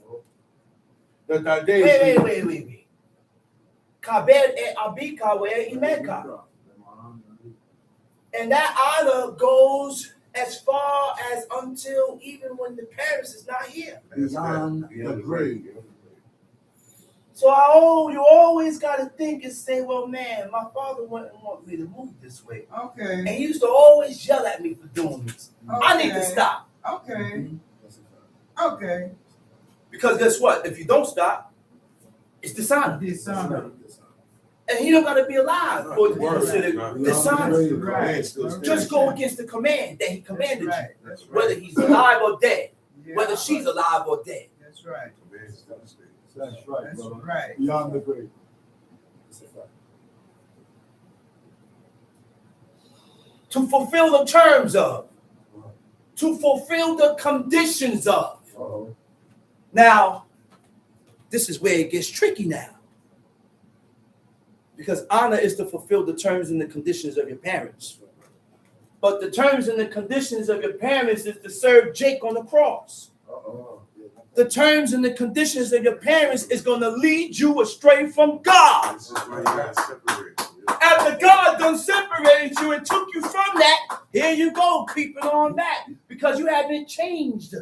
Speaker 3: that thy days
Speaker 5: Wait. Kabed e abika we imeka. And that honor goes as far as until even when the parents is not here.
Speaker 2: Beyond the grave.
Speaker 5: So you always got to think and say, well, man, my father wouldn't want me to move this way.
Speaker 4: Okay.
Speaker 5: And he used to always yell at me for doing this. I need to stop.
Speaker 4: Okay. Okay.
Speaker 5: Because guess what? If you don't stop, it's dishonor.
Speaker 4: Dishonor.
Speaker 5: And he don't got to be alive for it to be
Speaker 3: Word.
Speaker 5: considered dishonor.
Speaker 4: Right.
Speaker 5: Just go against the command that he commanded you.
Speaker 4: Right. That's right.
Speaker 5: Whether he's alive or dead.
Speaker 4: Yeah.
Speaker 5: Whether she's alive or dead.
Speaker 4: That's right.
Speaker 2: That's right,
Speaker 4: That's
Speaker 2: brother.
Speaker 4: right.
Speaker 2: Beyond the grave. That's a fact.
Speaker 5: To fulfill the terms of. To fulfill the conditions of.
Speaker 2: Uh-oh.
Speaker 5: Now, this is where it gets tricky now. Because honor is to fulfill the terms and the conditions of your parents. But the terms and the conditions of your parents is to serve Jake on the cross.
Speaker 2: Uh-oh.
Speaker 5: The terms and the conditions of your parents is going to lead you astray from God.
Speaker 3: This is why you gotta separate.
Speaker 5: After God done separated you and took you from that, here you go, creeping on back. Because you haven't changed.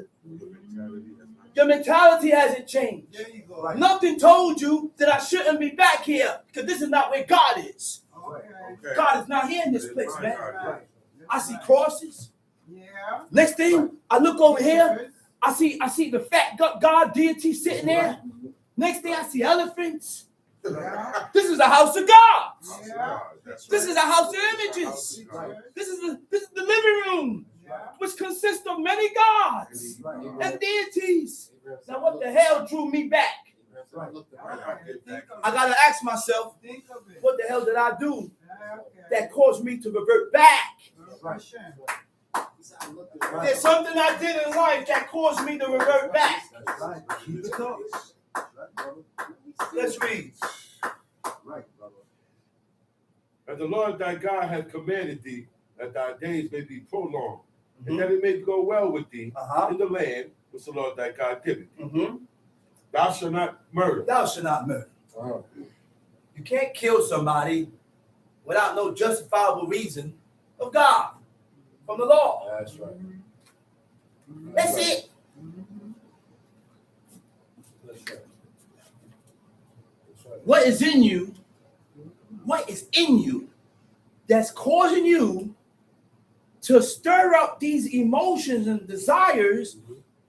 Speaker 5: Your mentality hasn't changed.
Speaker 4: There you go.
Speaker 5: Nothing told you that I shouldn't be back here because this is not where God is.
Speaker 4: Okay.
Speaker 5: God is not here in this place, man.
Speaker 4: Right.
Speaker 5: I see crosses.
Speaker 4: Yeah.
Speaker 5: Next thing, I look over here. I see the fat God deity sitting there. Next thing, I see elephants.
Speaker 4: Yeah.
Speaker 5: This is a house of God.
Speaker 4: Yeah.
Speaker 5: This is a house of images. This is the living room,
Speaker 4: Yeah.
Speaker 5: which consists of many gods and deities. Now, what the hell drew me back? I gotta ask myself,
Speaker 4: Think of it.
Speaker 5: what the hell did I do
Speaker 4: Okay.
Speaker 5: that caused me to revert back?
Speaker 4: Question.
Speaker 5: There's something I did in life that caused me to revert back.
Speaker 2: Keep it up.
Speaker 5: Let's read.
Speaker 2: Right, brother.
Speaker 3: And the Lord thy God hath commanded thee that thy days may be prolonged, and that it may go well with thee
Speaker 5: Uh-huh.
Speaker 3: in the land which the Lord thy God giveth thee.
Speaker 5: Mm-hmm.
Speaker 3: Thou shalt not murder.
Speaker 5: Thou shalt not murder.
Speaker 2: Uh-huh.
Speaker 5: You can't kill somebody without no justifiable reason of God from the law.
Speaker 2: That's right.
Speaker 5: That's it.
Speaker 2: That's right. That's right.
Speaker 5: What is in you? What is in you that's causing you to stir up these emotions and desires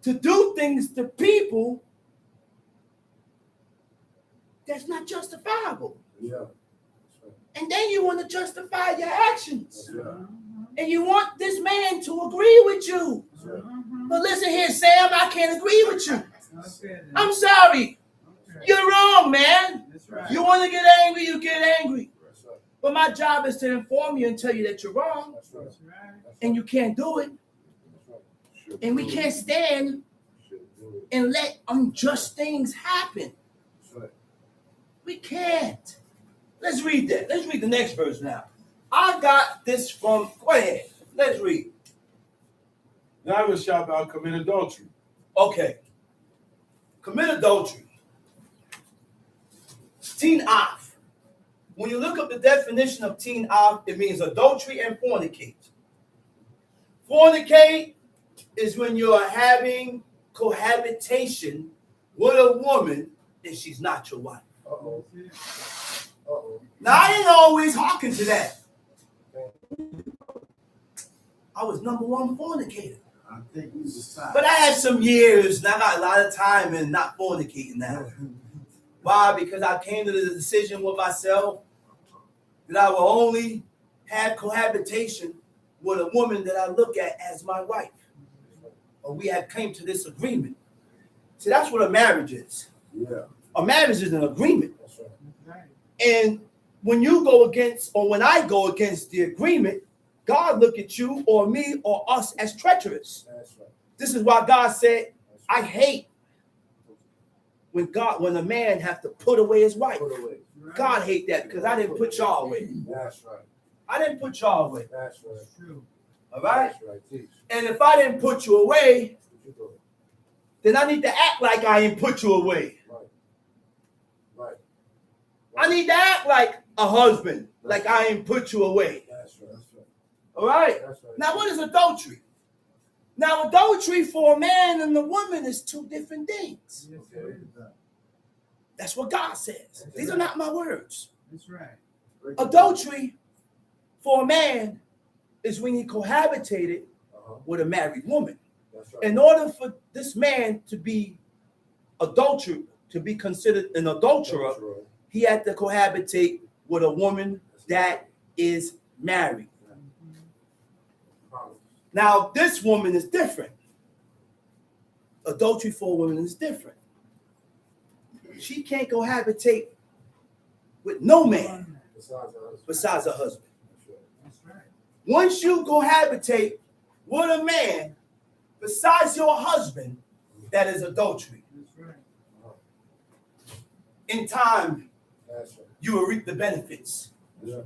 Speaker 5: to do things to people that's not justifiable?
Speaker 2: Yeah.
Speaker 5: And then you want to justify your actions.
Speaker 2: That's right.
Speaker 5: And you want this man to agree with you.
Speaker 2: That's right.
Speaker 5: But listen here, Sam, I can't agree with you.
Speaker 4: Okay. then.
Speaker 5: I'm sorry.
Speaker 4: Okay.
Speaker 5: You're wrong, man.
Speaker 4: That's right.
Speaker 5: You want to get angry, you get angry.
Speaker 2: That's right.
Speaker 5: But my job is to inform you and tell you that you're wrong.
Speaker 2: That's right.
Speaker 4: That's right.
Speaker 5: And you can't do it.
Speaker 2: That's right.
Speaker 5: And we can't stand and let unjust things happen.
Speaker 2: That's right.
Speaker 5: We can't. Let's read that. Let's read the next verse now. I got this from, go ahead. Let's read.
Speaker 3: Neither shalt thou commit adultery.
Speaker 5: Okay. Commit adultery. Teen af. When you look up the definition of teen af, it means adultery and fornicate. Fornicate is when you're having cohabitation with a woman and she's not your wife.
Speaker 2: Uh-oh. Uh-oh.
Speaker 5: Now, I ain't always hearken to that. I was number one fornicator.
Speaker 2: I think we decide.
Speaker 5: But I had some years and I got a lot of time in not fornicating now. Why? Because I came to the decision with myself that I will only have cohabitation with a woman that I look at as my wife. Or we have came to this agreement. See, that's what a marriage is.
Speaker 2: Yeah,
Speaker 5: A marriage is an agreement.
Speaker 2: that's right.
Speaker 4: Right.
Speaker 5: And when you go against, or when I go against the agreement, God look at you or me or us as treacherous.
Speaker 2: That's right.
Speaker 5: This is why God said,
Speaker 2: That's
Speaker 5: I
Speaker 2: right.
Speaker 5: hate when a man have to put away his wife.
Speaker 2: Put away.
Speaker 4: Right.
Speaker 5: God hate that because I didn't put y'all away.
Speaker 2: That's right.
Speaker 5: I didn't put y'all away.
Speaker 2: That's right.
Speaker 4: It's true.
Speaker 5: All right?
Speaker 2: That's right. Teach.
Speaker 5: And if I didn't put you away,
Speaker 2: What you doing?
Speaker 5: then I need to act like I ain't put you away.
Speaker 2: Right. Right.
Speaker 5: I need to act like a husband, like I ain't put you away.
Speaker 2: That's right. That's right.
Speaker 5: All right?
Speaker 2: That's right.
Speaker 5: Now, what is adultery? Now, adultery for a man and a woman is two different things.
Speaker 4: Yes, it is.
Speaker 5: That's what God says. These are not my words.
Speaker 4: That's right.
Speaker 5: Adultery for a man is when he cohabitated with a married woman.
Speaker 2: That's right.
Speaker 5: In order for this man to be adulterer, to be considered an adulterer, he had to cohabitate with a woman that is married. Now, this woman is different. Adultery for a woman is different. She can't cohabitate with no man besides her husband.
Speaker 4: That's right.
Speaker 5: Once you cohabitate with a man besides your husband, that is adultery.
Speaker 4: That's right.
Speaker 5: In time,
Speaker 2: That's right.
Speaker 5: you will reap the benefits.
Speaker 2: Yeah.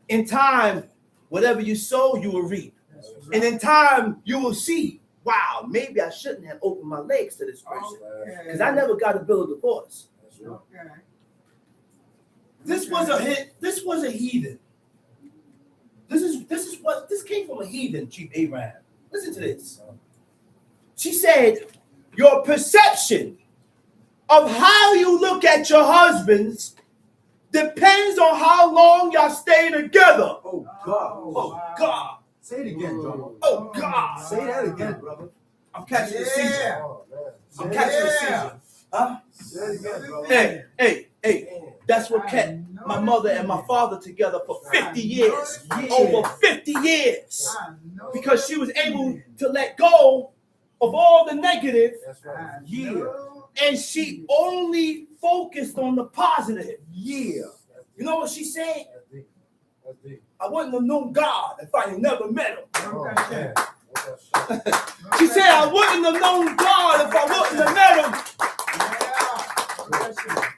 Speaker 5: In time, whatever you sow, you will reap.
Speaker 4: That's right.
Speaker 5: And in time, you will see, wow, maybe I shouldn't have opened my legs to this person because I never got a bill of divorce.
Speaker 2: That's right.
Speaker 4: Okay.
Speaker 5: This was a hit. This was a heathen. This came from a heathen, Chief Abraham. Listen to this. She said, your perception of how you look at your husbands depends on how long y'all stay together.
Speaker 2: Oh God.
Speaker 5: Oh God.
Speaker 2: Say it again, brother.
Speaker 5: Oh God.
Speaker 2: Say that again, brother.
Speaker 5: I'm catching the season.
Speaker 4: Yeah.
Speaker 2: Oh, man.
Speaker 5: I'm
Speaker 2: Say
Speaker 5: catching the
Speaker 4: Yeah.
Speaker 5: season. Huh?
Speaker 2: Say it again, brother.
Speaker 5: Hey.
Speaker 2: Man.
Speaker 5: That's what kept my mother and my father together for 50 years. Over 50 years.
Speaker 4: I know
Speaker 5: Because she was able to let go of all the negative,
Speaker 2: That's right.
Speaker 4: I
Speaker 2: Yeah.
Speaker 4: know.
Speaker 5: and she only focused on the positive.
Speaker 2: Yeah.
Speaker 5: You know what she said?
Speaker 2: That's deep. That's deep.
Speaker 5: I wouldn't have known God if I had never met him.
Speaker 2: Oh,
Speaker 4: Okay.
Speaker 2: man. That's right.
Speaker 5: She said I wouldn't have known God if I wouldn't have met him.
Speaker 4: Yeah. That's it.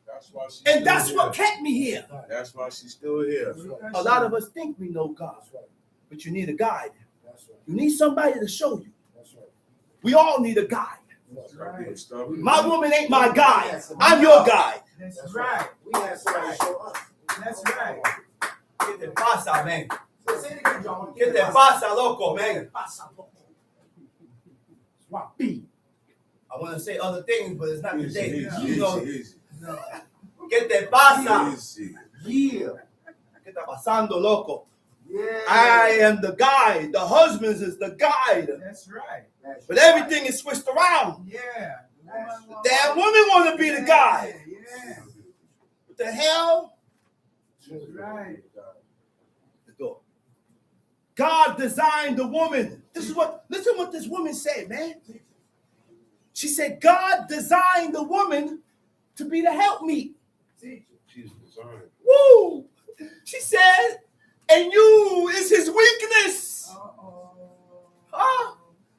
Speaker 3: That's why she's
Speaker 5: And that's
Speaker 3: still
Speaker 5: what
Speaker 3: here.
Speaker 5: kept me here.
Speaker 3: That's why she's still here.
Speaker 5: A lot of us think we know God,
Speaker 2: That's right.
Speaker 5: but you need a guide.
Speaker 2: That's right.
Speaker 5: You need somebody to show you.
Speaker 2: That's right.
Speaker 5: We all need a guide.
Speaker 2: That's
Speaker 3: Stop
Speaker 2: right.
Speaker 3: being stubborn.
Speaker 5: My woman ain't my guide. I'm your guide.
Speaker 4: That's right.
Speaker 2: We had somebody show us.
Speaker 4: That's right.
Speaker 5: Get that pasa, man.
Speaker 2: Say it again, John.
Speaker 5: Get that pasa, loco, man.
Speaker 2: Swap.
Speaker 5: I want to say other things, but it's not
Speaker 3: Easy,
Speaker 5: today.
Speaker 3: easy,
Speaker 5: You know,
Speaker 3: easy,
Speaker 4: No.
Speaker 5: get that pasa.
Speaker 3: easy.
Speaker 2: Yeah.
Speaker 5: Get that pasando, loco.
Speaker 2: Yeah.
Speaker 5: I am the guide. The husbands is the guide.
Speaker 4: That's right.
Speaker 2: That's
Speaker 5: But
Speaker 2: right.
Speaker 5: everything is switched around.
Speaker 4: Yeah.
Speaker 5: Damn women want to be the guide.
Speaker 4: Yeah.
Speaker 5: What the hell?
Speaker 4: That's right.
Speaker 5: The door. God designed the woman. Listen what this woman said, man. She said, God designed the woman to be the helpmeet.
Speaker 3: She's designed.
Speaker 5: Woo! She said, and you is his weakness.
Speaker 4: Uh-oh.
Speaker 5: Huh?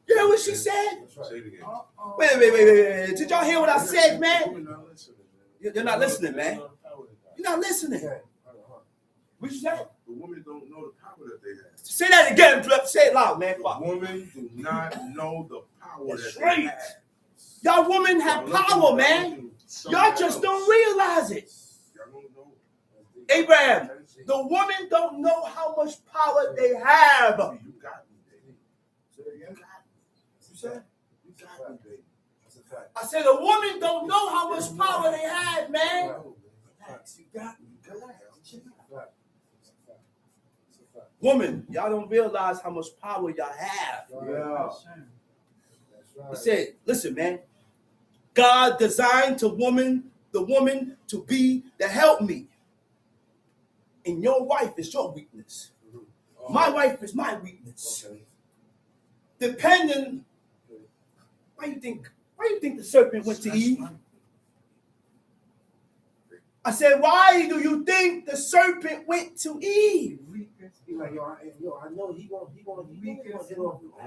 Speaker 5: You hear what she said?
Speaker 2: That's right.
Speaker 3: Say it again.
Speaker 4: Uh-oh.
Speaker 5: Wait. Did y'all hear what I said, man?
Speaker 3: Women not listening,
Speaker 5: You're not listening, man.
Speaker 3: They don't know the power they
Speaker 5: You're not listening.
Speaker 2: Okay.
Speaker 5: What you say?
Speaker 3: got. The women don't know the power that they have.
Speaker 5: Say that again, Flip. Say it loud, man.
Speaker 3: The
Speaker 5: Fuck.
Speaker 3: women do not know the power
Speaker 5: That's
Speaker 3: that
Speaker 5: right.
Speaker 3: they have.
Speaker 5: Y'all women have
Speaker 3: Y'all
Speaker 5: power,
Speaker 3: looking
Speaker 5: man.
Speaker 3: somewhere
Speaker 5: Y'all just
Speaker 3: else.
Speaker 5: don't realize it.
Speaker 3: Y'all don't know.
Speaker 5: Abraham, the women don't know how much power they have.
Speaker 3: You got me, baby.
Speaker 2: Say it again.
Speaker 5: You said?
Speaker 3: You got me, baby.
Speaker 2: That's a fact.
Speaker 5: I said the women don't know how much power they have, man.
Speaker 3: You got me. You got me.
Speaker 2: That's a fact. That's a fact. That's a fact.
Speaker 5: Women, y'all don't realize how much power y'all have.
Speaker 2: Yeah.
Speaker 4: That's
Speaker 5: I
Speaker 2: right.
Speaker 5: said, listen, man. God designed the woman to be the helpmeet. And your wife is your weakness. My wife is my weakness.
Speaker 2: Okay.
Speaker 5: Depending, why you think the serpent went to Eve? I said, why do you think the serpent went to Eve?
Speaker 2: He like, I know he gonna hit off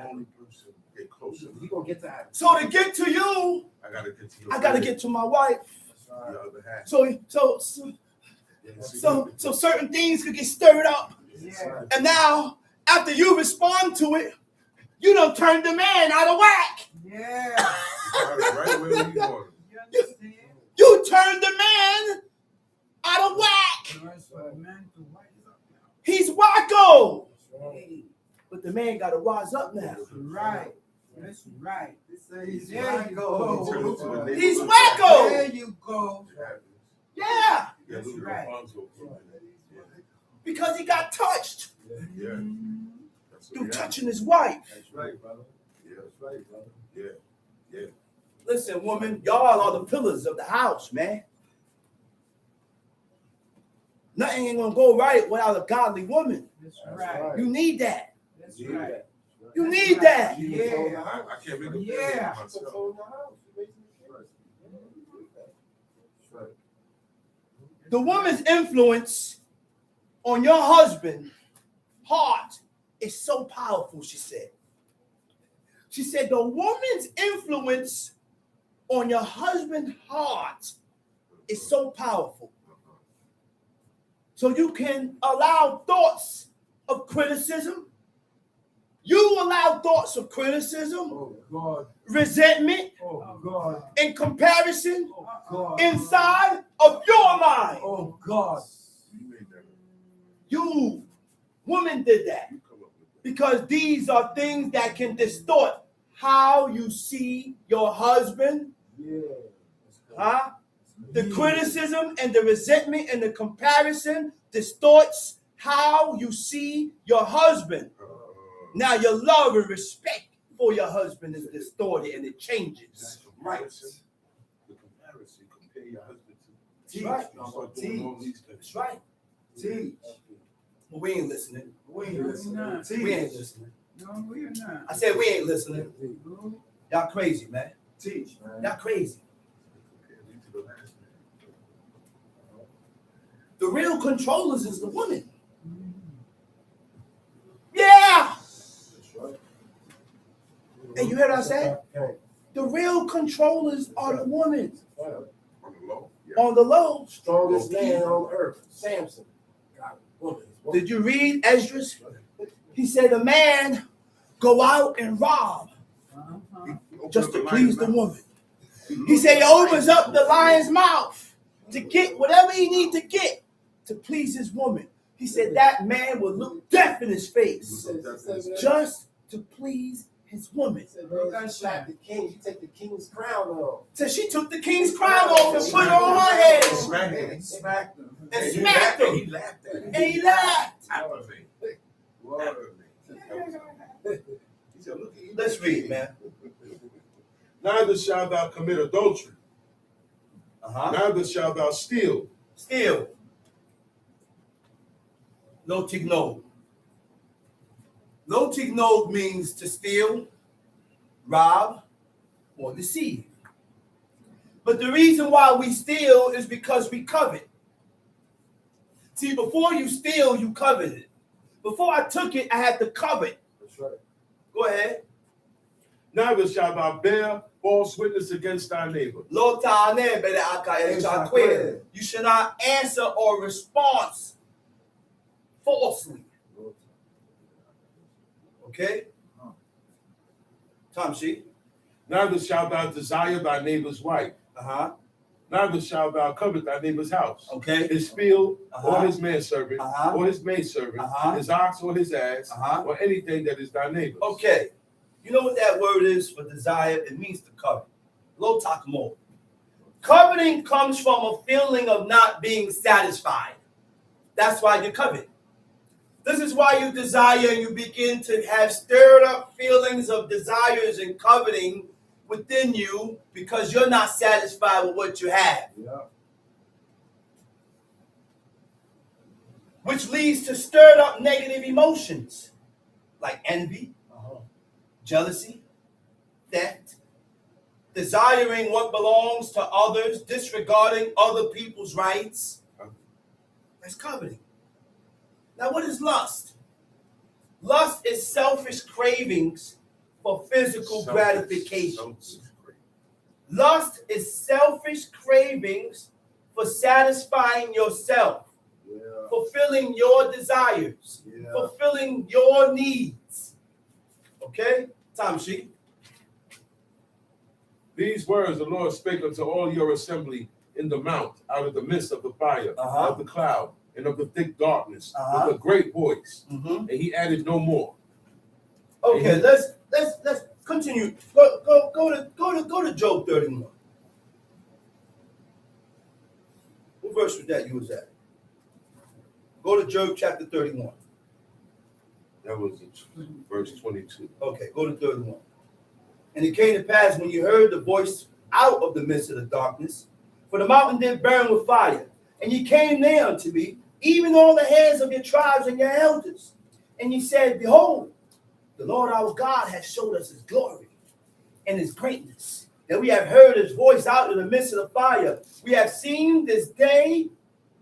Speaker 3: Only person get closer.
Speaker 2: He gonna get to Adam.
Speaker 5: So to get to you,
Speaker 3: I gotta get to you.
Speaker 5: I gotta get to my wife.
Speaker 3: the other half.
Speaker 5: So certain things could get stirred up.
Speaker 4: Yeah.
Speaker 5: And now, after you respond to it, you don't turn the man out of whack.
Speaker 4: Yeah.
Speaker 3: Right where we going.
Speaker 4: You understand?
Speaker 5: You turn the man out of whack.
Speaker 4: Man to wise up now.
Speaker 5: He's wacko.
Speaker 4: Hey,
Speaker 5: But the man got to wise up now.
Speaker 4: that's right. That's right.
Speaker 2: There you
Speaker 3: Turn it to
Speaker 2: go.
Speaker 3: the
Speaker 5: He's
Speaker 3: neighborhood.
Speaker 5: wacko.
Speaker 4: There you go.
Speaker 5: Yeah,
Speaker 3: Yeah,
Speaker 4: That's
Speaker 3: Louis
Speaker 4: right.
Speaker 3: Alfonso.
Speaker 5: because he got touched
Speaker 3: Yeah.
Speaker 4: Mm.
Speaker 3: That's what
Speaker 5: through
Speaker 3: we have.
Speaker 5: touching his wife.
Speaker 2: That's right, brother.
Speaker 3: Yeah.
Speaker 2: That's right, brother.
Speaker 3: Yeah.
Speaker 5: Listen, woman, y'all are the pillars of the house, man. Nothing ain't gonna go right without a godly woman.
Speaker 4: That's
Speaker 2: That's
Speaker 4: right.
Speaker 2: right.
Speaker 5: You need that.
Speaker 4: That's
Speaker 2: Yeah.
Speaker 4: right.
Speaker 5: You need that.
Speaker 4: Yeah.
Speaker 3: I can't make a
Speaker 4: Yeah.
Speaker 3: myself.
Speaker 2: That's right.
Speaker 5: The woman's influence on your husband's heart is so powerful, she said. She said the woman's influence on your husband's heart is so powerful. So you can allow thoughts of criticism. You allow thoughts of criticism,
Speaker 2: Oh God.
Speaker 5: resentment,
Speaker 2: Oh God.
Speaker 5: and comparison
Speaker 2: Oh God.
Speaker 5: inside of your mind.
Speaker 2: Oh God.
Speaker 3: You made that.
Speaker 5: You, woman, did that.
Speaker 3: You come up with that.
Speaker 5: Because these are things that can distort how you see your husband,
Speaker 2: Yeah.
Speaker 5: huh? The criticism and the resentment and the comparison distorts how you see your husband. Now your love and respect for your husband is distorted and it changes.
Speaker 3: Right. The comparison, compare your husband to.
Speaker 5: That's right.
Speaker 3: You start doing all these things.
Speaker 5: That's right.
Speaker 2: Teach.
Speaker 5: But we ain't listening.
Speaker 2: We ain't listening.
Speaker 4: Teach.
Speaker 5: We ain't listening.
Speaker 4: No, we're not.
Speaker 5: I said we ain't listening.
Speaker 4: No.
Speaker 5: Y'all crazy, man.
Speaker 2: Teach, man.
Speaker 5: Y'all crazy.
Speaker 3: Compare you to the last man.
Speaker 5: The real controllers is the woman. Yeah.
Speaker 2: That's right.
Speaker 5: Hey, you heard what I said?
Speaker 2: Okay.
Speaker 5: The real controllers are the women.
Speaker 2: Yeah.
Speaker 3: On the low. Yeah.
Speaker 5: On the low.
Speaker 2: Strongest man on earth, Samson. God, woman.
Speaker 5: Did you read Esdras? He said a man go out and rob
Speaker 4: Uh-huh.
Speaker 5: just to please the woman. He said he opens up the lion's mouth to get whatever he needs to get to please his woman. He said that man will look death in his face just to please his woman.
Speaker 2: Slap the king. You take the king's crown off.
Speaker 5: So she took the king's crown off and put it on her head
Speaker 3: Smacked him.
Speaker 2: Smacked him.
Speaker 5: and smacked him.
Speaker 3: He laughed at
Speaker 5: And he laughed.
Speaker 3: Aggravated. Aggravated. He said, look at you.
Speaker 5: Let's read, man.
Speaker 3: Neither shalt thou commit adultery. Neither shalt thou steal.
Speaker 5: Still, no tignog. No tignog means to steal, rob, or deceive. But the reason why we steal is because we covet. See, before you steal, you coveted. Before I took it, I had to covet.
Speaker 2: That's right.
Speaker 5: Go ahead.
Speaker 3: Neither shalt thou bear false witness against thy neighbor.
Speaker 5: Lo ta'aneh bele aka el shaquel. You should not answer or response falsely. Okay? Tom sheet.
Speaker 3: Neither shalt thou desire thy neighbor's wife. Neither shalt thou covet thy neighbor's house,
Speaker 5: Okay.
Speaker 3: his field,
Speaker 5: Uh-huh.
Speaker 3: or his manservant,
Speaker 5: Uh-huh.
Speaker 3: or his maidservant,
Speaker 5: Uh-huh.
Speaker 3: his ox or his ass,
Speaker 5: Uh-huh.
Speaker 3: or anything that is thy neighbor's.
Speaker 5: Okay. You know what that word is for desire? It means to covet. Lo takmo. Coveting comes from a feeling of not being satisfied. That's why you covet. This is why you desire and you begin to have stirred up feelings of desires and coveting within you because you're not satisfied with what you have.
Speaker 2: Yeah.
Speaker 5: which leads to stirred up negative emotions like envy, jealousy, theft, desiring what belongs to others, disregarding other people's rights. That's coveting. Now, what is lust? Lust is selfish cravings for physical gratifications. Lust is selfish cravings for satisfying yourself, fulfilling your desires, fulfilling your needs. Okay? Time sheet.
Speaker 3: These words the Lord spake unto all your assembly in the mount, out of the midst of the fire, of the cloud, and of the thick darkness, with a great voice. And he added no more.
Speaker 5: Okay, let's continue. Go to Job 31. What verse was that you was at? Go to Job chapter 31.
Speaker 3: That was verse 22.
Speaker 5: Okay, go to 31. And it came to pass when you heard the voice out of the midst of the darkness, for the mountain did burn with fire, and ye came near unto me, even all the heads of your tribes and your elders. And ye said, Behold, the Lord our God hath showed us his glory and his greatness, that we have heard his voice out in the midst of the fire. We have seen this day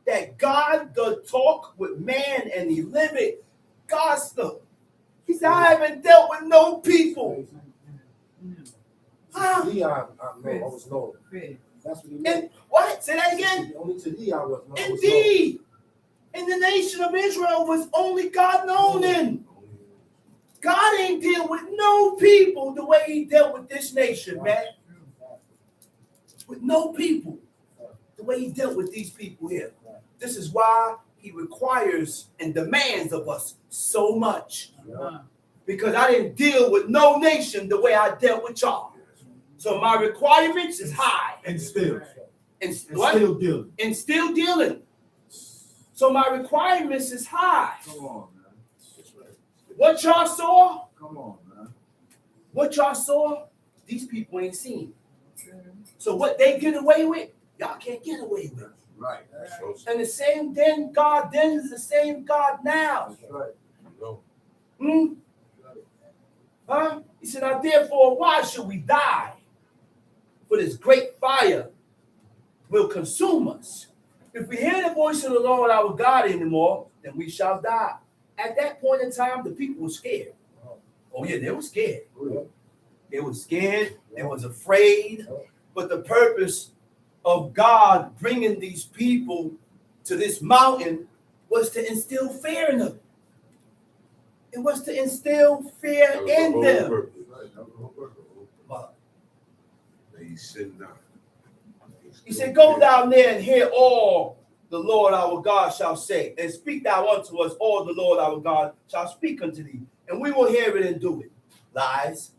Speaker 5: that God doth talk with man and he liveth. God spoke. He said, I haven't dealt with no people. Huh?
Speaker 2: To thee I was known. That's what he meant.
Speaker 5: And what? Say that again?
Speaker 2: Only to thee I was known.
Speaker 5: Indeed. In the nation of Israel was only God known in. God ain't deal with no people the way he dealt with this nation, man. With no people. The way he dealt with these people here. This is why he requires and demands of us so much. Because I didn't deal with no nation the way I dealt with y'all. So my requirements is high.
Speaker 6: And still.
Speaker 5: And
Speaker 6: And
Speaker 5: what?
Speaker 6: still dealing.
Speaker 5: And still dealing. So my requirements is high.
Speaker 6: Come on, man.
Speaker 5: What y'all saw?
Speaker 6: Come on, man.
Speaker 5: What y'all saw? These people ain't seen. So what they get away with, y'all can't get away with.
Speaker 6: Right.
Speaker 5: And the same then God then is the same God now.
Speaker 6: That's right.
Speaker 3: No.
Speaker 5: Hmm? Huh? He said, now therefore, why should we die? For this great fire will consume us. If we hear the voice of the Lord our God anymore, then we shall die. At that point in time, the people were scared. Oh yeah, they were scared. They were scared. They was afraid. But the purpose of God bringing these people to this mountain was to instill fear in them. It was to instill fear
Speaker 3: That was the
Speaker 5: in
Speaker 3: whole
Speaker 5: them.
Speaker 3: purpose.
Speaker 6: Right. That was the whole purpose.
Speaker 3: He sinned not.
Speaker 5: He said, go down there and hear all the Lord our God shall say, and speak thou unto us all the Lord our God shall speak unto thee, and we will hear it and do it. Lies.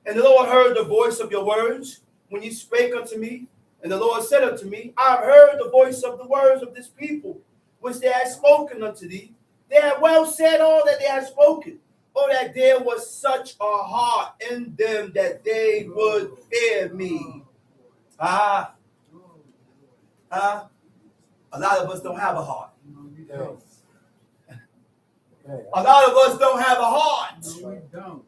Speaker 5: And the Lord heard the voice of your words when you spake unto me. And the Lord said unto me, I have heard the voice of the words of this people, which they have spoken unto thee. They have well said all that they have spoken. Oh, that there was such a heart in them that they would fear me. A lot of us don't have a heart. A lot of us don't have a heart.
Speaker 4: No, we don't.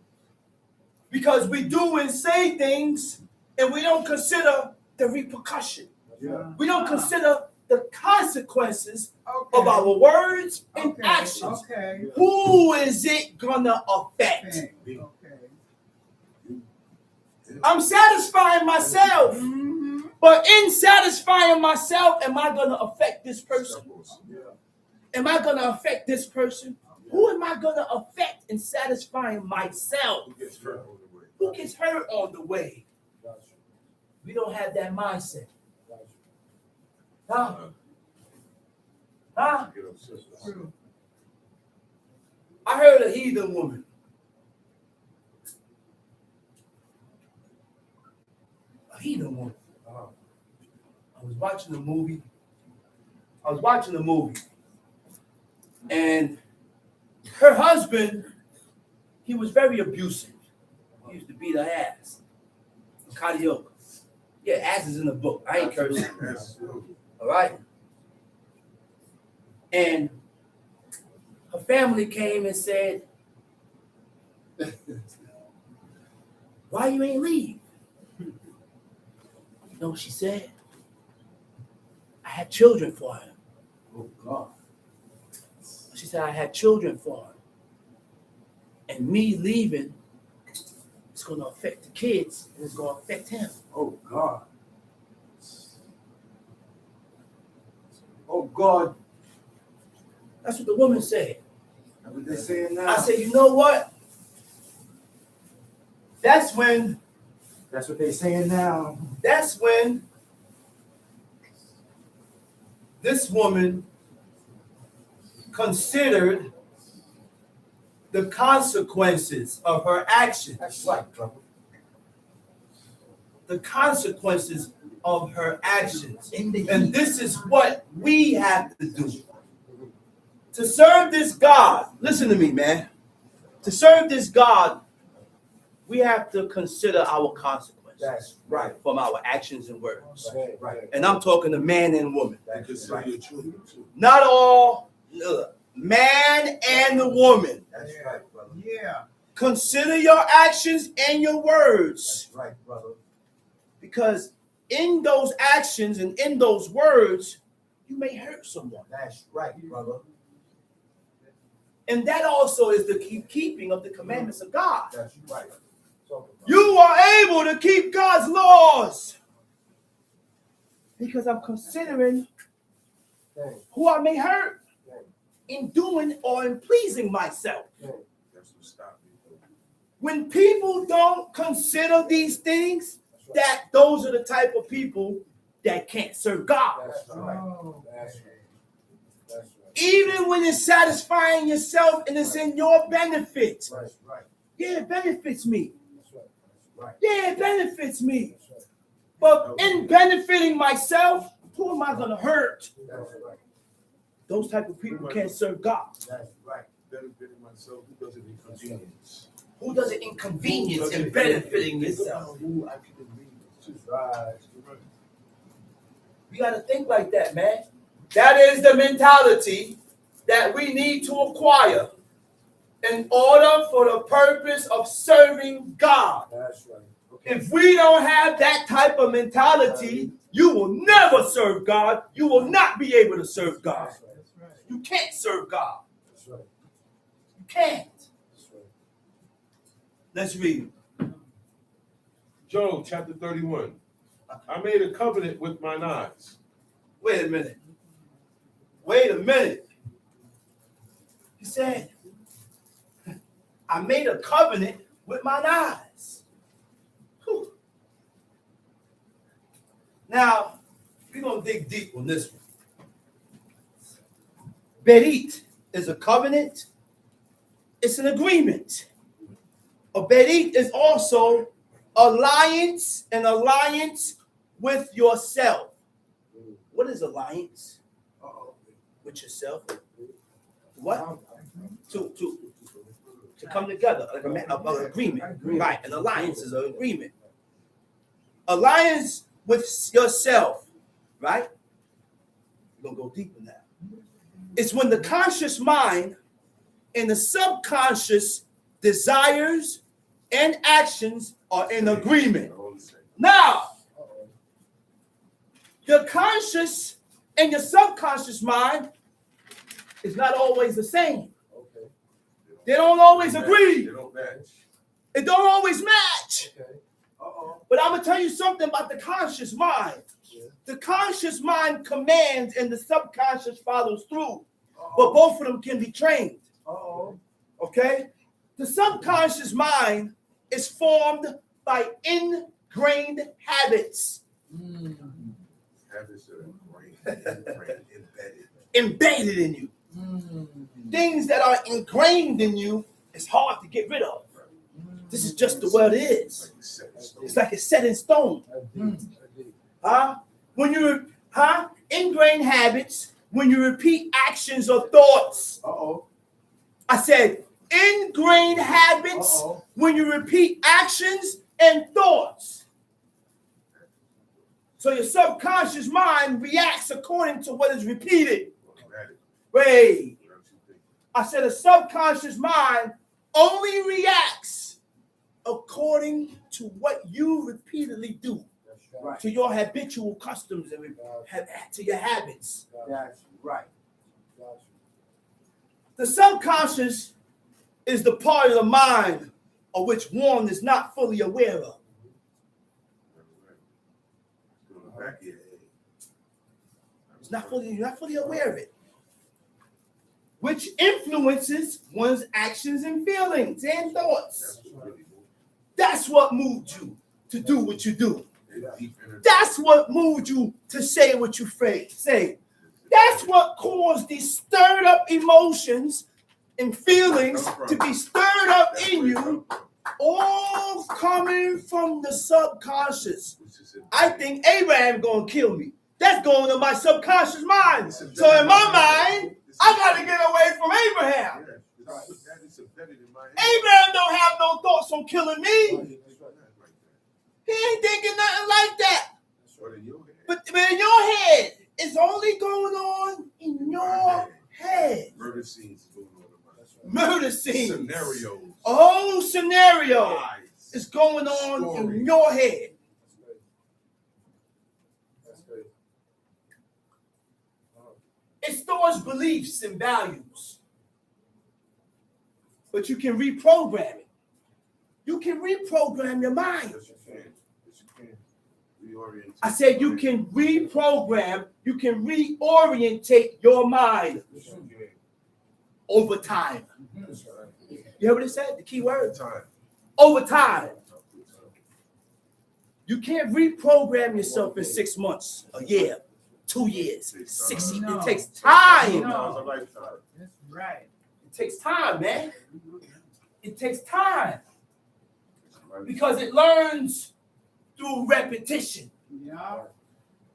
Speaker 5: Because we do and say things and we don't consider the repercussion.
Speaker 6: Yeah.
Speaker 5: We don't consider the consequences
Speaker 4: Okay.
Speaker 5: of our words and
Speaker 4: Okay.
Speaker 5: actions.
Speaker 4: Okay.
Speaker 5: Who is it gonna affect?
Speaker 4: Okay.
Speaker 5: I'm satisfying myself,
Speaker 4: Mm-hmm.
Speaker 5: but in satisfying myself, am I gonna affect this person? Am I gonna affect this person? Who am I gonna affect in satisfying myself?
Speaker 3: Who gets hurt on the way?
Speaker 5: Who gets hurt on the way? We don't have that mindset. Huh? Huh?
Speaker 3: Get upset.
Speaker 4: True.
Speaker 5: I heard a heathen woman. A heathen woman. I was watching the movie. And her husband, he was very abusive. He used to beat her ass. Karaoke. Yeah, ass is in the book. I ain't cursing. All right. And her family came and said, why you ain't leave? You know what she said? I had children for him.
Speaker 2: Oh God.
Speaker 5: She said, I had children for him. And me leaving, it's going to affect the kids and it's going to affect him.
Speaker 2: Oh God. Oh God.
Speaker 5: That's what the woman said.
Speaker 2: That's what they saying now.
Speaker 5: I said, you know what? That's when
Speaker 2: That's what they saying now.
Speaker 5: this woman considered the consequences of her actions.
Speaker 2: That's right, brother.
Speaker 5: The consequences of her actions. And this is what we have to do. To serve this God, listen to me, man. To serve this God, we have to consider our consequences
Speaker 2: That's right.
Speaker 5: from our actions and words.
Speaker 2: Right.
Speaker 5: And I'm talking to man and woman.
Speaker 3: You consider your children too.
Speaker 5: Not all, man and the woman.
Speaker 2: That's right, brother.
Speaker 4: Yeah.
Speaker 5: Consider your actions and your words.
Speaker 2: That's right, brother.
Speaker 5: Because in those actions and in those words, you may hurt someone.
Speaker 2: That's right, brother.
Speaker 5: And that also is the keeping of the commandments of God.
Speaker 2: That's right. Talk about
Speaker 5: You are able to keep God's laws because I'm considering
Speaker 2: Dang,
Speaker 5: who I may hurt
Speaker 2: dang,
Speaker 5: in doing or in pleasing myself.
Speaker 2: dang.
Speaker 3: That's what stopped me.
Speaker 5: When people don't consider these things,
Speaker 2: That's right.
Speaker 5: that those are the type of people that can't serve God.
Speaker 2: That's right.
Speaker 4: Oh.
Speaker 2: That's right. That's right.
Speaker 5: Even when it's satisfying yourself and it's in your benefit.
Speaker 2: That's right.
Speaker 5: Yeah, it benefits me.
Speaker 2: That's right. That's right.
Speaker 5: Yeah, it benefits me.
Speaker 2: That's right.
Speaker 5: But in benefiting myself, who am I going to hurt?
Speaker 2: That's right.
Speaker 5: Those type of people can't serve God.
Speaker 2: That's right.
Speaker 3: Benefiting myself, who doesn't inconvenience?
Speaker 5: Who does it inconvenience in benefiting yourself?
Speaker 3: Who I can inconvenience.
Speaker 2: Right.
Speaker 5: You got to think like that, man. That is the mentality that we need to acquire in order for the purpose of serving God.
Speaker 2: That's right. Okay.
Speaker 5: If we don't have that type of mentality, you will never serve God. You will not be able to serve God.
Speaker 2: That's right.
Speaker 4: That's right.
Speaker 5: You can't serve God.
Speaker 2: That's right.
Speaker 5: You can't.
Speaker 2: That's right.
Speaker 5: Let's read.
Speaker 3: Job chapter 31. I made a covenant with mine eyes.
Speaker 5: Wait a minute. Wait a minute. He said, I made a covenant with mine eyes. Whew. Now, we're going to dig deep on this one. Berit is a covenant. It's an agreement. A berit is also alliance, an alliance with yourself. What is alliance?
Speaker 2: Uh-oh.
Speaker 5: With yourself? What? To come together, like an agreement. Right, an alliance is an agreement. Alliance with yourself, right? We're going to go deeper now. It's when the conscious mind and the subconscious desires and actions are in agreement. Now,
Speaker 2: Uh-oh.
Speaker 5: your conscious and your subconscious mind is not always the same.
Speaker 2: Okay.
Speaker 5: They don't always
Speaker 3: They
Speaker 5: agree.
Speaker 3: don't match.
Speaker 5: It don't always match.
Speaker 2: Okay. Uh-oh.
Speaker 5: But I'm going to tell you something about the conscious mind.
Speaker 2: Yeah.
Speaker 5: The conscious mind commands and the subconscious follows through.
Speaker 2: Uh-oh.
Speaker 5: But both of them can be trained.
Speaker 2: Uh-oh.
Speaker 5: Okay? The subconscious mind is formed by ingrained habits
Speaker 3: Habits that are embedded.
Speaker 5: embedded in you. Things that are ingrained in you, it's hard to get rid of. This is just the way it is. It's like it's set in stone. Huh? When you ingrained habits, when you repeat actions or thoughts.
Speaker 2: Uh-oh.
Speaker 5: I said ingrained habits
Speaker 2: Uh-oh.
Speaker 5: when you repeat actions and thoughts. So your subconscious mind reacts according to what is repeated. Wait.
Speaker 3: Whatever you think.
Speaker 5: I said a subconscious mind only reacts according to what you repeatedly do,
Speaker 2: Right.
Speaker 5: to your habitual customs and to your habits.
Speaker 2: Got you. Right. Got you.
Speaker 5: The subconscious is the part of the mind of which one is not fully aware of.
Speaker 3: Go to the back of your head.
Speaker 5: You're not fully aware of it. Which influences one's actions and feelings and thoughts.
Speaker 3: That's what really moved.
Speaker 5: That's what moved you to do what you do.
Speaker 3: It's deep energy.
Speaker 5: That's what moved you to say what you say. That's what caused these stirred up emotions and feelings to be stirred up in you, all coming from the subconscious. I think Abraham gonna kill me. That's going to my subconscious mind. So in my mind, I gotta get away from Abraham.
Speaker 3: That is embedded in my head.
Speaker 5: Abraham don't have no thoughts on killing me.
Speaker 3: It's not like that.
Speaker 5: He ain't thinking nothing like that.
Speaker 3: But in your head.
Speaker 5: But in your head, it's only going on in your head.
Speaker 3: Murder scenes is going on in my head.
Speaker 5: Murder scenes.
Speaker 3: Scenarios.
Speaker 5: A whole scenario
Speaker 3: Lies.
Speaker 5: is going on in
Speaker 3: Story.
Speaker 5: your head.
Speaker 2: That's great.
Speaker 5: It stores beliefs and values. But you can reprogram it. You can reprogram your mind.
Speaker 3: Yes, you can. Yes, you can. Reorient.
Speaker 5: I said you can reprogram, you can reorientate your mind
Speaker 3: Yes, you can.
Speaker 5: over time.
Speaker 2: That's right.
Speaker 5: You hear what it said? The key word?
Speaker 3: Time.
Speaker 5: Over time. You can't reprogram yourself in 6 months, a year, 2 years, 6 years.
Speaker 4: No.
Speaker 5: It takes time.
Speaker 4: No.
Speaker 3: It's a lifetime.
Speaker 4: That's right.
Speaker 5: It takes time, man. It takes time
Speaker 3: Right?
Speaker 5: because it learns through repetition.
Speaker 4: Yeah.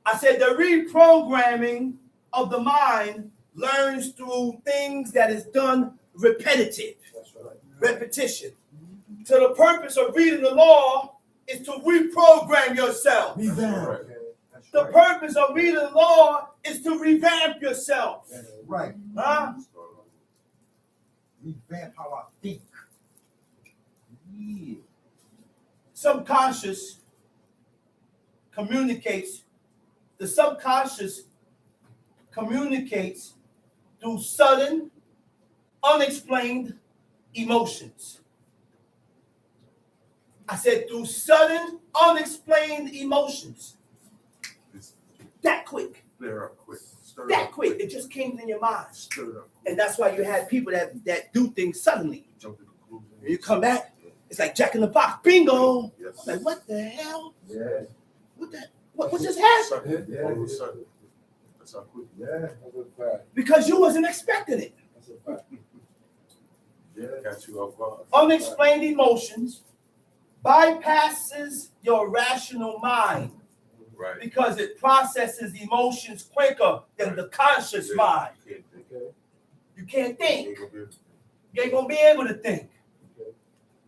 Speaker 5: I said the reprogramming of the mind learns through things that is done repetitive,
Speaker 2: That's right.
Speaker 5: repetition. So the purpose of reading the law is to reprogram yourself.
Speaker 3: That's right.
Speaker 2: That's
Speaker 5: The
Speaker 2: right.
Speaker 5: purpose of reading the law is to revamp yourself.
Speaker 6: Right.
Speaker 5: Huh?
Speaker 6: Revamp how I think. Yeah.
Speaker 5: Subconscious communicates. The subconscious communicates through sudden, unexplained emotions. I said through sudden, unexplained emotions. That quick.
Speaker 3: Flare up quick. Stir
Speaker 5: That
Speaker 3: up
Speaker 5: quick. It just came in your mind.
Speaker 3: Stir it up.
Speaker 5: And that's why you had people that do things suddenly.
Speaker 3: Jump to conclusions.
Speaker 5: When you come back, it's like Jack in the Box. Bingo.
Speaker 3: Yes.
Speaker 5: Like, what the hell?
Speaker 6: Yeah.
Speaker 5: What just happened?
Speaker 3: Sudden.
Speaker 2: Yeah.
Speaker 3: All of a sudden. That's how quick.
Speaker 6: Yeah.
Speaker 2: That's a fact.
Speaker 5: Because you wasn't expecting it.
Speaker 2: That's a fact.
Speaker 6: Yeah.
Speaker 3: Got you off guard.
Speaker 5: Unexplained emotions bypasses your rational mind
Speaker 3: Right.
Speaker 5: because it processes emotions quicker than the conscious
Speaker 3: Yeah,
Speaker 5: mind.
Speaker 3: you can't think.
Speaker 2: Okay.
Speaker 5: You can't think.
Speaker 3: You ain't gonna be able to think.
Speaker 5: You ain't gonna be able to think.
Speaker 2: Okay.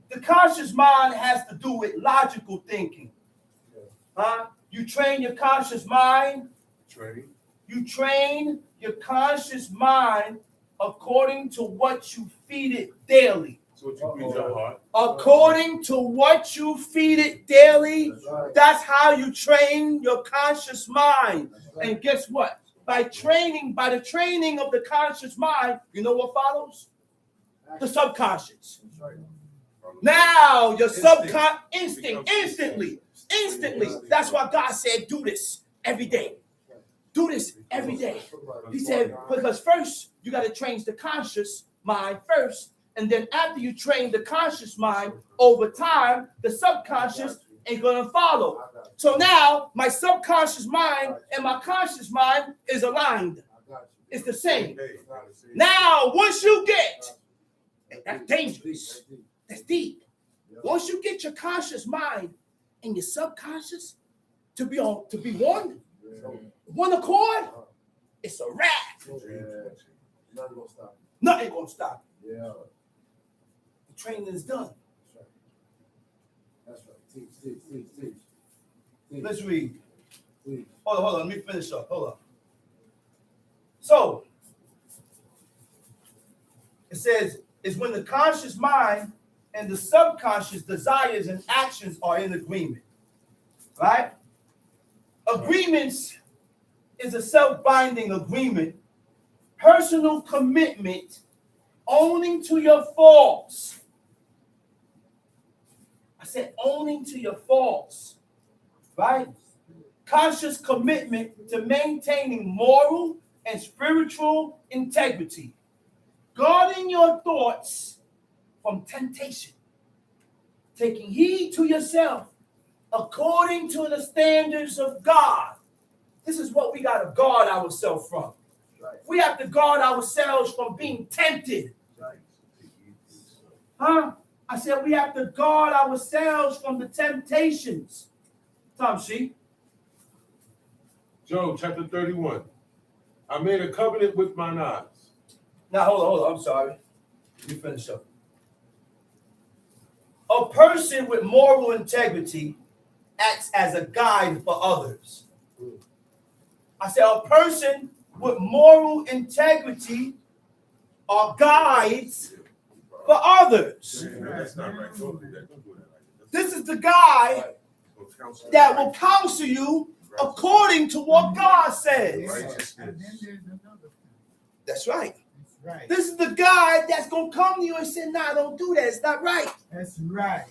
Speaker 5: The conscious mind has to do with logical thinking.
Speaker 2: Okay.
Speaker 5: Huh? You train your conscious mind.
Speaker 3: Training.
Speaker 5: You train your conscious mind according to what you feed it daily.
Speaker 3: So what you feed your heart.
Speaker 5: According to what you feed it daily,
Speaker 2: That's right.
Speaker 5: that's how you train your conscious mind.
Speaker 2: That's right.
Speaker 5: And guess what? By the training of the conscious mind, you know what follows? The subconscious.
Speaker 2: That's right.
Speaker 5: Now your
Speaker 3: Instinct.
Speaker 5: instantly. That's why God said, do this every day. Do this every day. He said, because first you got to train the conscious mind first. And then after you train the conscious mind, over time, the subconscious ain't going to follow.
Speaker 2: I got you.
Speaker 5: So now my subconscious mind and my conscious mind is aligned.
Speaker 2: I got you.
Speaker 5: It's the same.
Speaker 3: Hey, you gotta see.
Speaker 5: Now, once you get, that's
Speaker 2: That's
Speaker 5: dangerous.
Speaker 2: deep.
Speaker 5: That's deep.
Speaker 2: Yeah.
Speaker 5: Once you get your conscious mind and your subconscious to be one accord, it's a wrap.
Speaker 2: Yeah. Nothing gonna stop
Speaker 5: Nothing gonna stop
Speaker 2: you. Yeah.
Speaker 5: you. The training is done.
Speaker 2: That's right. That's right. Teach.
Speaker 5: Let's read.
Speaker 2: Teach.
Speaker 5: Hold on. Let me finish up. Hold on. So, It says, is when the conscious mind and the subconscious desires and actions are in agreement. Right? Agreements is a self-binding agreement, personal commitment, owning to your faults. I said owning to your faults, right? Conscious commitment to maintaining moral and spiritual integrity, guarding your thoughts from temptation, taking heed to yourself according to the standards of God. This is what we got to guard ourselves from. We have to guard ourselves from being tempted. Huh? I said we have to guard ourselves from the temptations. Tom, see?
Speaker 3: Job chapter 31. I made a covenant with mine eyes.
Speaker 5: Now, hold on. I'm sorry. Let me finish up. A person with moral integrity acts as a guide for others. I said a person with moral integrity are guides for others.
Speaker 3: That's not right. Don't do that. Don't do that like that.
Speaker 5: This is the guy that will counsel you according to what God says.
Speaker 4: And then there's another thing.
Speaker 5: That's right.
Speaker 4: That's right.
Speaker 5: This is the guy that's going to come to you and say, nah, don't do that. It's not right.
Speaker 4: That's right.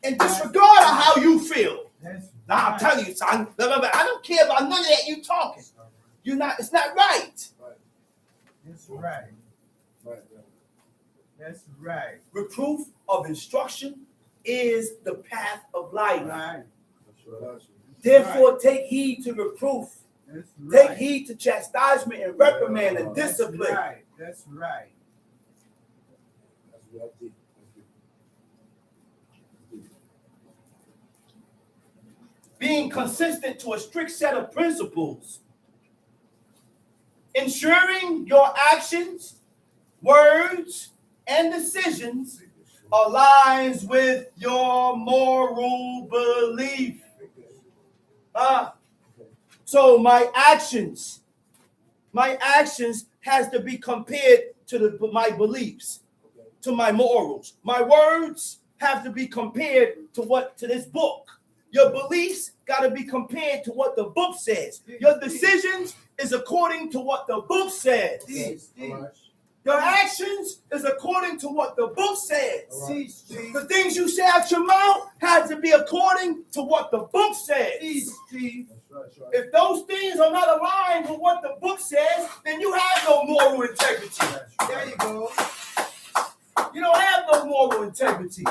Speaker 5: And disregard of how you feel.
Speaker 4: That's
Speaker 5: Now, I'm telling you, son, I don't care about none of that you talking. You're not, it's not right.
Speaker 4: That's right. That's right.
Speaker 5: Reproof of instruction is the path of life.
Speaker 4: Right.
Speaker 5: Therefore, take heed to reproof.
Speaker 4: That's
Speaker 5: Take
Speaker 4: right.
Speaker 5: heed to chastisement and reprimand and
Speaker 4: That's
Speaker 5: discipline.
Speaker 4: right. That's right.
Speaker 5: Being consistent to a strict set of principles. Ensuring your actions, words, and decisions aligns with your moral belief. So my actions has to be compared to my beliefs, to my morals. My words have to be compared to this book. Your beliefs got to be compared to what the book says. Your decisions is according to what the book says. Your actions is according to what the book says. The things you say out your mouth has to be according to what the book says. If those things are not aligned with what the book says, then you have no moral integrity.
Speaker 4: There you go.
Speaker 5: You don't have no moral integrity.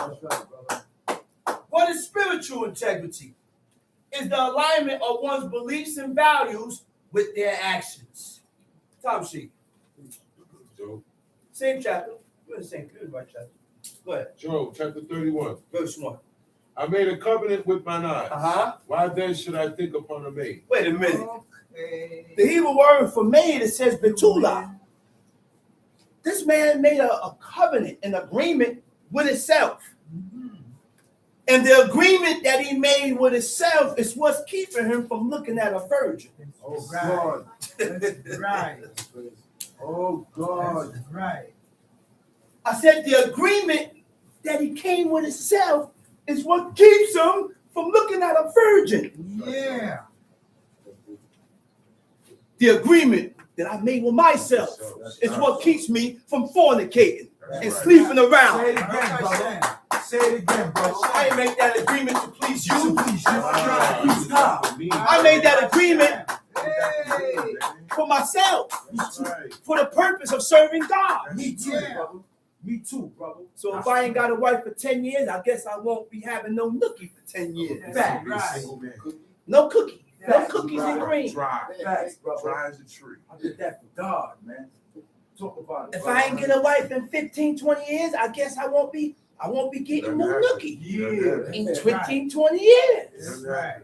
Speaker 5: What is spiritual integrity? Is the alignment of one's beliefs and values with their actions. Tom sheet.
Speaker 3: Job.
Speaker 5: Same chapter. We're in the same period, right chapter. Go ahead.
Speaker 3: Job chapter 31.
Speaker 5: Verse 1.
Speaker 3: I made a covenant with mine eyes.
Speaker 5: Uh-huh.
Speaker 3: Why then should I think upon a maid?
Speaker 5: Wait a minute.
Speaker 4: Okay.
Speaker 5: The Hebrew word for maid, it says betula. This man made a covenant, an agreement with himself. And the agreement that he made with himself is what's keeping him from looking at a virgin.
Speaker 4: Oh, God. That's right.
Speaker 2: Oh God.
Speaker 4: That's right.
Speaker 5: I said the agreement that he came with himself is what keeps him from looking at a virgin.
Speaker 4: Yeah.
Speaker 5: The agreement that I made with myself is what keeps me from fornicating and sleeping
Speaker 2: Say
Speaker 5: around.
Speaker 2: it again, brother. Say it again, brother.
Speaker 5: I didn't make that agreement to please you.
Speaker 3: I
Speaker 5: I made that agreement
Speaker 4: Hey.
Speaker 5: for myself,
Speaker 3: That's right.
Speaker 5: for the purpose of serving God.
Speaker 2: Me too,
Speaker 4: Yeah.
Speaker 2: brother. Me too, brother.
Speaker 5: So if I ain't got a wife for 10 years, I guess I won't be having no nookie for 10 years.
Speaker 2: Fact.
Speaker 4: Right.
Speaker 5: No cookie. No
Speaker 2: Facts,
Speaker 5: cookies and
Speaker 2: brother.
Speaker 5: cream.
Speaker 2: Facts, brother.
Speaker 6: Dry as a tree.
Speaker 2: I did that for God, man. Talk about it.
Speaker 5: If I ain't get a wife in 15, 20 years, I guess I won't be getting no nookie
Speaker 2: Yeah.
Speaker 5: in 15, 20 years.
Speaker 4: That's right.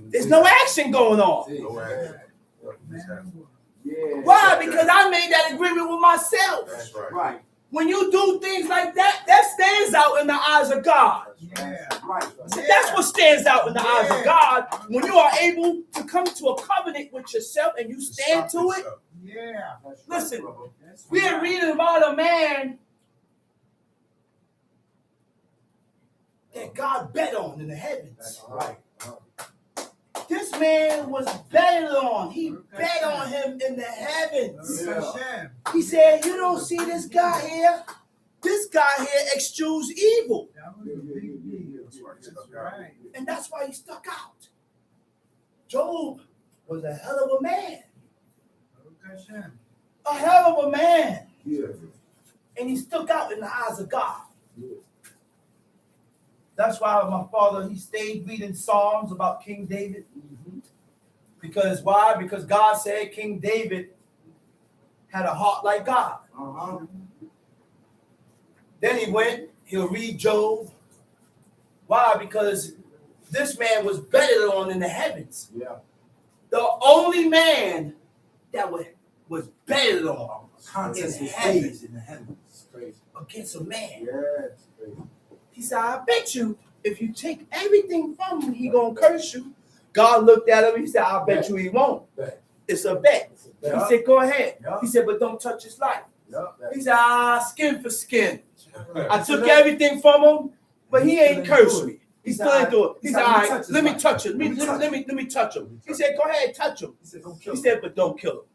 Speaker 5: There's no action going on.
Speaker 6: No action.
Speaker 2: Yeah.
Speaker 5: Why? Because I made that agreement with myself.
Speaker 6: That's right.
Speaker 2: Right.
Speaker 5: When you do things like that, that stands out in the eyes of God.
Speaker 4: Yeah.
Speaker 2: Right.
Speaker 5: See, that's what stands out in the eyes of God when you are able to come to a covenant with yourself and you stand to it
Speaker 4: Yeah.
Speaker 5: Listen,
Speaker 4: That's
Speaker 5: we are
Speaker 4: right.
Speaker 5: reading about a man that God bet on in the heavens.
Speaker 2: That's right.
Speaker 5: This man was betted on. He bet on him in the heavens.
Speaker 4: Baruch Hashem.
Speaker 5: He said, you don't see this guy here? This guy here eschews evil.
Speaker 4: That was a big deal. That's right.
Speaker 5: And that's why he stuck out. Job was a hell of a man.
Speaker 4: Baruch Hashem.
Speaker 5: A hell of a man.
Speaker 2: Yeah.
Speaker 5: And he stuck out in the eyes of God. That's why my father, he stayed reading Psalms about King David. Because why? Because God said King David had a heart like God. Then he'll read Job. Why? Because this man was betted on in the heavens.
Speaker 2: Yeah.
Speaker 5: The only man that was betted on
Speaker 2: Contest
Speaker 5: in
Speaker 2: was
Speaker 5: heaven
Speaker 2: staged in the heavens. It's crazy.
Speaker 5: against a man.
Speaker 2: Yeah, it's crazy.
Speaker 5: He said, I bet you if you take everything from him, he gonna curse you. God looked at him, he said, I bet you he won't.
Speaker 2: Bet.
Speaker 5: It's a bet.
Speaker 2: Yeah.
Speaker 5: He said, go ahead.
Speaker 2: Yeah.
Speaker 5: He said, but don't touch his life.
Speaker 2: Yeah.
Speaker 5: He said, skin for skin. I took everything from him, but he ain't cursed me. He still ain't do it. He said, all right, let me touch him. Let me touch him. He said, go ahead, touch him.
Speaker 2: He said, don't kill
Speaker 5: He
Speaker 2: him.
Speaker 5: said, but don't kill him.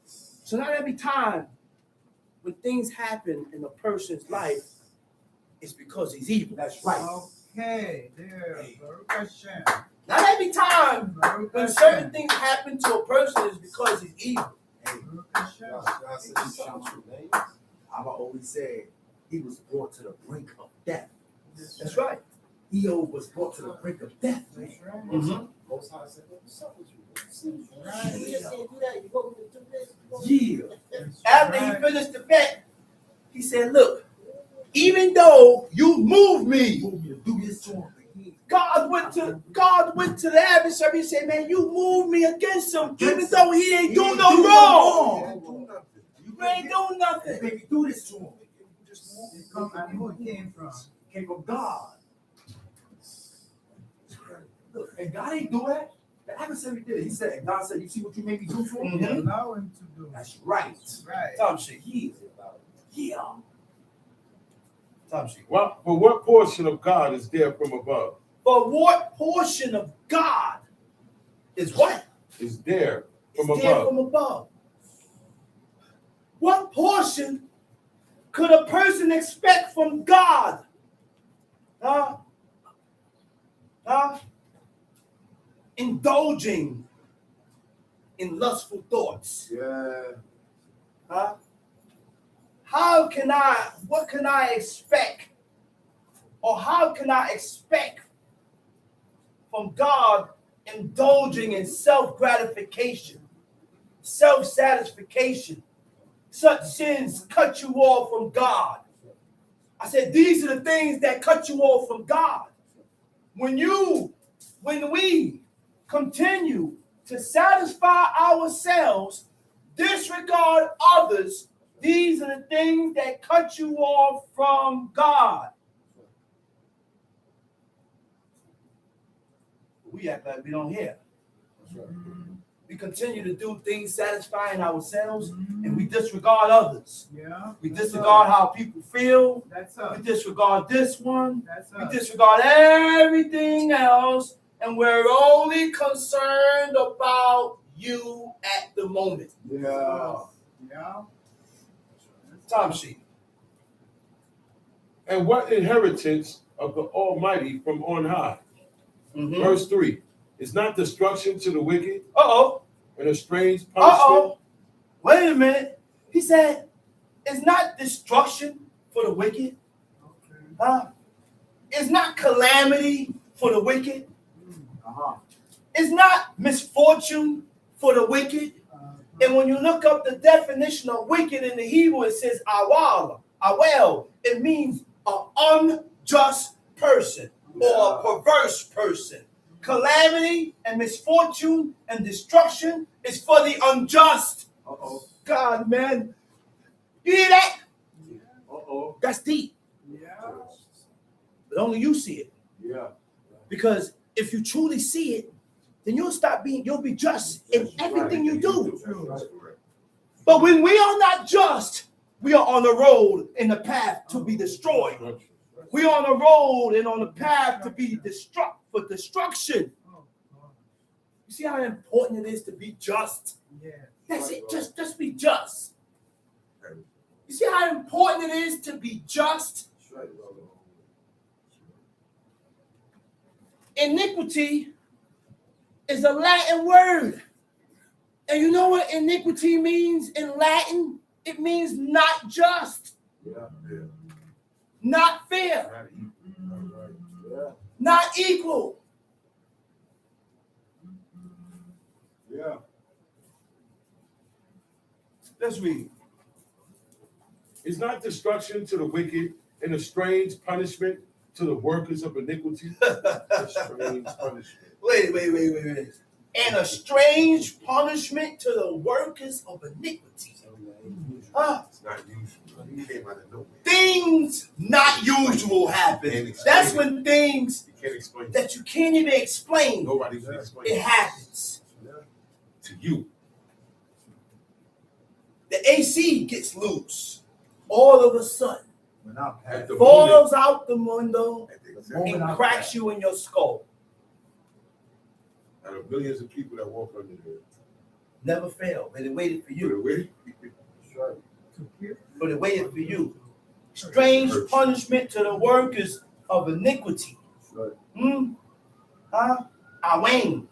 Speaker 5: So not every time when things happen in a person's life, it's because he's evil.
Speaker 2: That's right.
Speaker 4: Okay, there. Baruch Hashem.
Speaker 5: Not every time
Speaker 4: Baruch
Speaker 5: when
Speaker 4: Hashem.
Speaker 5: certain things happen to a person is because he's evil.
Speaker 4: Baruch Hashem.
Speaker 2: I've always said he was brought to the brink of death.
Speaker 5: That's right.
Speaker 2: Eo was brought to the brink of death.
Speaker 4: That's right.
Speaker 5: Mhm.
Speaker 2: Most High said, what's up with you?
Speaker 4: Right.
Speaker 2: Yeah.
Speaker 5: After he finished the bet, he said, look, even though you moved me,
Speaker 2: Move me to do this to him.
Speaker 5: God went to the adversary and said, man, you moved me against him, even though he ain't do no wrong. You ain't do
Speaker 2: You
Speaker 5: nothing.
Speaker 2: made me do this to him.
Speaker 4: And who it came from?
Speaker 2: Came from God. Look, and God ain't do that. The adversary did it. He said, and God said, you see what you made me do to him?
Speaker 5: Mhm.
Speaker 4: Allow him to do.
Speaker 2: That's right.
Speaker 4: Right.
Speaker 5: Tom shit.
Speaker 2: Yeah.
Speaker 5: Tom shit.
Speaker 3: But what portion of God is there from above?
Speaker 5: But what portion of God is what?
Speaker 3: Is there
Speaker 5: Is
Speaker 3: from
Speaker 5: there
Speaker 3: above?
Speaker 5: from above? What portion could a person expect from God? Huh? Huh? Indulging in lustful thoughts.
Speaker 2: Yeah.
Speaker 5: Huh? What can I expect? Or how can I expect from God indulging in self-gratification, self-satisfaction? Such sins cut you off from God. I said, these are the things that cut you off from God. When we continue to satisfy ourselves, disregard others, these are the things that cut you off from God. We act like we don't hear. We continue to do things satisfying ourselves, and we disregard others.
Speaker 4: Yeah.
Speaker 5: We disregard how people feel.
Speaker 4: That's
Speaker 5: We
Speaker 4: us.
Speaker 5: disregard this one.
Speaker 4: That's
Speaker 5: We
Speaker 4: us.
Speaker 5: disregard everything else, and we're only concerned about you at the moment.
Speaker 2: Yeah.
Speaker 4: Yeah.
Speaker 5: Time sheet.
Speaker 3: And what inheritance of the Almighty from on high?
Speaker 5: Mm-hmm.
Speaker 3: Verse 3. Is not destruction to the wicked
Speaker 5: Uh-oh.
Speaker 3: and a strange punishment?
Speaker 5: Uh-oh. Wait a minute. He said, it's not destruction for the wicked.
Speaker 4: Okay.
Speaker 5: Huh? It's not calamity for the wicked.
Speaker 2: Uh-huh.
Speaker 5: It's not misfortune for the wicked. And when you look up the definition of wicked in the Hebrew, it says awal. Awel. It means an unjust person or a perverse person. Calamity and misfortune and destruction is for the unjust.
Speaker 2: Uh-oh.
Speaker 5: God, man. You hear that?
Speaker 2: Uh-oh.
Speaker 5: That's deep.
Speaker 4: Yeah.
Speaker 5: But only you see it.
Speaker 2: Yeah.
Speaker 5: Because if you truly see it, then you'll be just in everything you do. But when we are not just, we are on the road in the path to be destroyed. We are on the road and on the path to be for destruction.
Speaker 4: Oh, God.
Speaker 5: You see how important it is to be just?
Speaker 4: Yeah.
Speaker 5: That's it. Just be just. You see how important it is to be just? Iniquity is a Latin word. And you know what iniquity means in Latin? It means not just, not fair, not equal.
Speaker 3: Yeah.
Speaker 5: Let's read.
Speaker 3: Is not destruction to the wicked and a strange punishment to the workers of iniquity? A strange punishment.
Speaker 5: Wait. And a strange punishment to the workers of iniquity.
Speaker 6: It's not usual. He came out of nowhere.
Speaker 5: Things not usual happen. That's when things
Speaker 6: You can't explain it.
Speaker 5: that you can't even explain,
Speaker 6: Nobody can explain
Speaker 5: it
Speaker 6: it
Speaker 5: happens.
Speaker 6: to you.
Speaker 5: The AC gets loose. All of a sudden,
Speaker 6: When I'm at the moment,
Speaker 5: falls out the window
Speaker 6: at the exact moment,
Speaker 5: and cracks you in your skull.
Speaker 6: out of millions of people that walk under there.
Speaker 5: Never failed, but it waited for you.
Speaker 4: To hear.
Speaker 5: But it waited for you. Strange punishment to the workers of iniquity. Awain.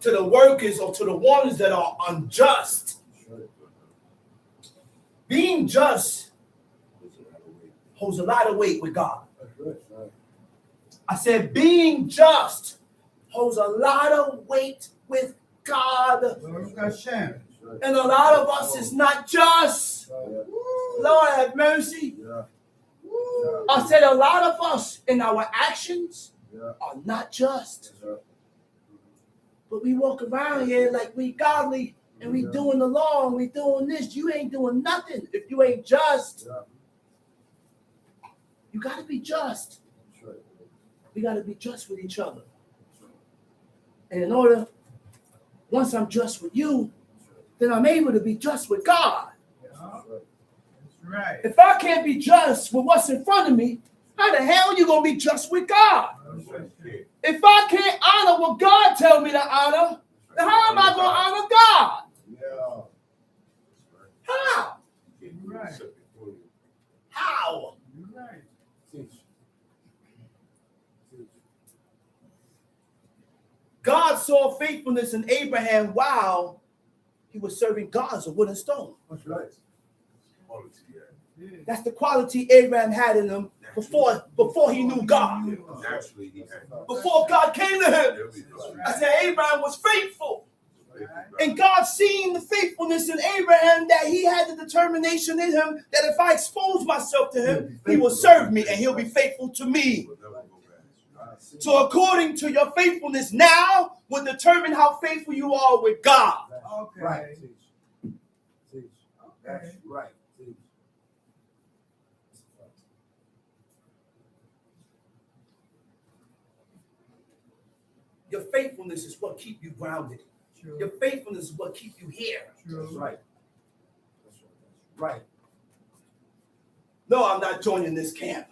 Speaker 5: To the workers or to the ones that are unjust. Being just holds a lot of weight with God. I said being just holds a lot of weight with God.
Speaker 4: Baruch Hashem.
Speaker 5: And a lot of us is not just. Lord have mercy. I said a lot of us in our actions are not just. But we walk around here like we godly and we doing the law and we doing this. You ain't doing nothing if you ain't just. You got to be just. We got to be just with each other. And in order, once I'm just with you, then I'm able to be just with God.
Speaker 4: Yeah. That's right.
Speaker 5: If I can't be just with what's in front of me, how the hell are you going to be just with God? If I can't honor what God tells me to honor, then how am I going to honor God? How?
Speaker 4: Right.
Speaker 5: How?
Speaker 4: You're right.
Speaker 5: God saw faithfulness in Abraham while he was serving God as a wooden stone. That's the quality Abraham had in him before he knew God.
Speaker 6: Naturally, he had.
Speaker 5: Before God came to him. I said Abraham was faithful. And God seen the faithfulness in Abraham that he had the determination in him that if I expose myself to him, he will serve me and he'll be faithful to me. So according to your faithfulness now will determine how faithful you are with God.
Speaker 4: Okay.
Speaker 2: Right.
Speaker 4: Okay.
Speaker 2: That's right.
Speaker 5: Your faithfulness is what keep you grounded.
Speaker 4: True.
Speaker 5: Your faithfulness is what keep you here.
Speaker 2: That's
Speaker 4: True.
Speaker 2: right. Right.
Speaker 5: No, I'm not joining this camp.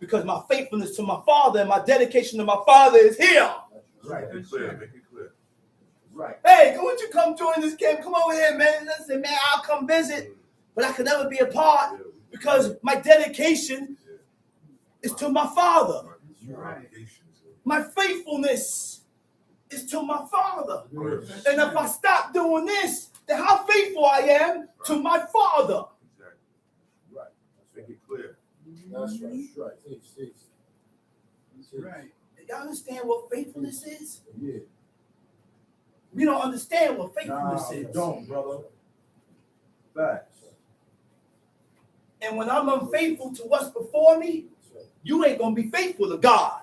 Speaker 5: Because my faithfulness to my father and my dedication to my father is here.
Speaker 2: Right.
Speaker 6: Make it clear, make it clear.
Speaker 2: Right.
Speaker 5: Hey, why don't you come join this camp? Come over here, man. Listen, man, I'll come visit. But I could never be a part because my dedication is to my father.
Speaker 4: Right.
Speaker 5: My faithfulness is to my father. And if I stop doing this, then how faithful I am to my father.
Speaker 2: Right.
Speaker 6: Make it clear.
Speaker 2: That's right. That's right. Teach.
Speaker 4: That's right.
Speaker 5: Y'all understand what faithfulness is?
Speaker 2: Yeah.
Speaker 5: We don't understand what faithfulness is.
Speaker 2: Don't, brother. Facts.
Speaker 5: And when I'm unfaithful to what's before me, you ain't gonna be faithful to God.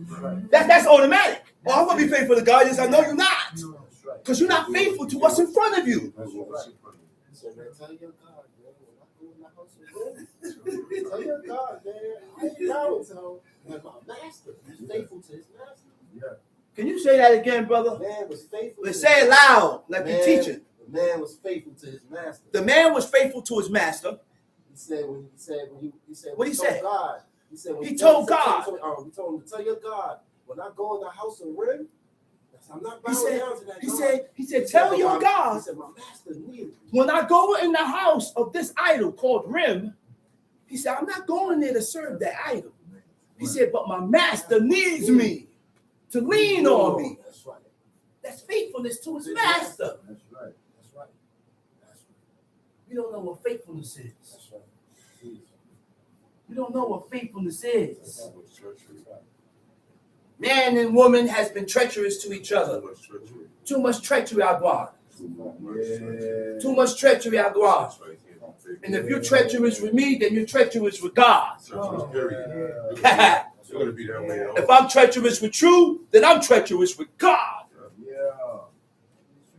Speaker 2: Right.
Speaker 5: That's automatic. Oh, I'm gonna be faithful to God. Yes, I know you're not.
Speaker 2: That's right.
Speaker 5: Because you're not faithful to what's in front of you.
Speaker 2: So, man, tell your God, man, when I go in the house of God, tell your God, man, I ain't bowing to him. But my master, he's faithful to his master.
Speaker 5: Can you say that again, brother?
Speaker 2: Man was faithful.
Speaker 5: But say it loud, like you're teaching.
Speaker 2: The man was faithful to his master.
Speaker 5: The man was faithful to his master.
Speaker 2: He said
Speaker 5: What
Speaker 2: when
Speaker 5: he
Speaker 2: he
Speaker 5: said?
Speaker 2: told God. He said when
Speaker 5: He told God.
Speaker 2: He told him to tell your God, when I go in the house of Rim, I'm not
Speaker 5: He
Speaker 2: bowing
Speaker 5: said,
Speaker 2: down to that
Speaker 5: he
Speaker 2: God.
Speaker 5: said,
Speaker 2: He
Speaker 5: tell
Speaker 2: but
Speaker 5: your
Speaker 2: He
Speaker 5: God,
Speaker 2: said, my master needs me.
Speaker 5: when I go in the house of this idol called Rim, he said, I'm not going there to serve that idol. He said, but my master needs me to lean on me.
Speaker 2: That's right.
Speaker 5: That's faithfulness to his master.
Speaker 2: That's right. That's right. That's right.
Speaker 5: We don't know what faithfulness is.
Speaker 2: That's right. Jesus.
Speaker 5: We don't know what faithfulness is.
Speaker 6: So much treachery.
Speaker 5: Man and woman has been treacherous to each
Speaker 6: So
Speaker 5: other.
Speaker 6: much treachery.
Speaker 5: Too much treachery, Agwan.
Speaker 6: Too much treachery.
Speaker 5: Too much treachery, Agwan.
Speaker 6: That's right here.
Speaker 5: And if you're treacherous with me, then you're treacherous with God.
Speaker 6: Treacherous, period.
Speaker 5: If
Speaker 6: You're gonna be that way.
Speaker 5: I'm treacherous with you, then I'm treacherous with God.
Speaker 2: Yeah.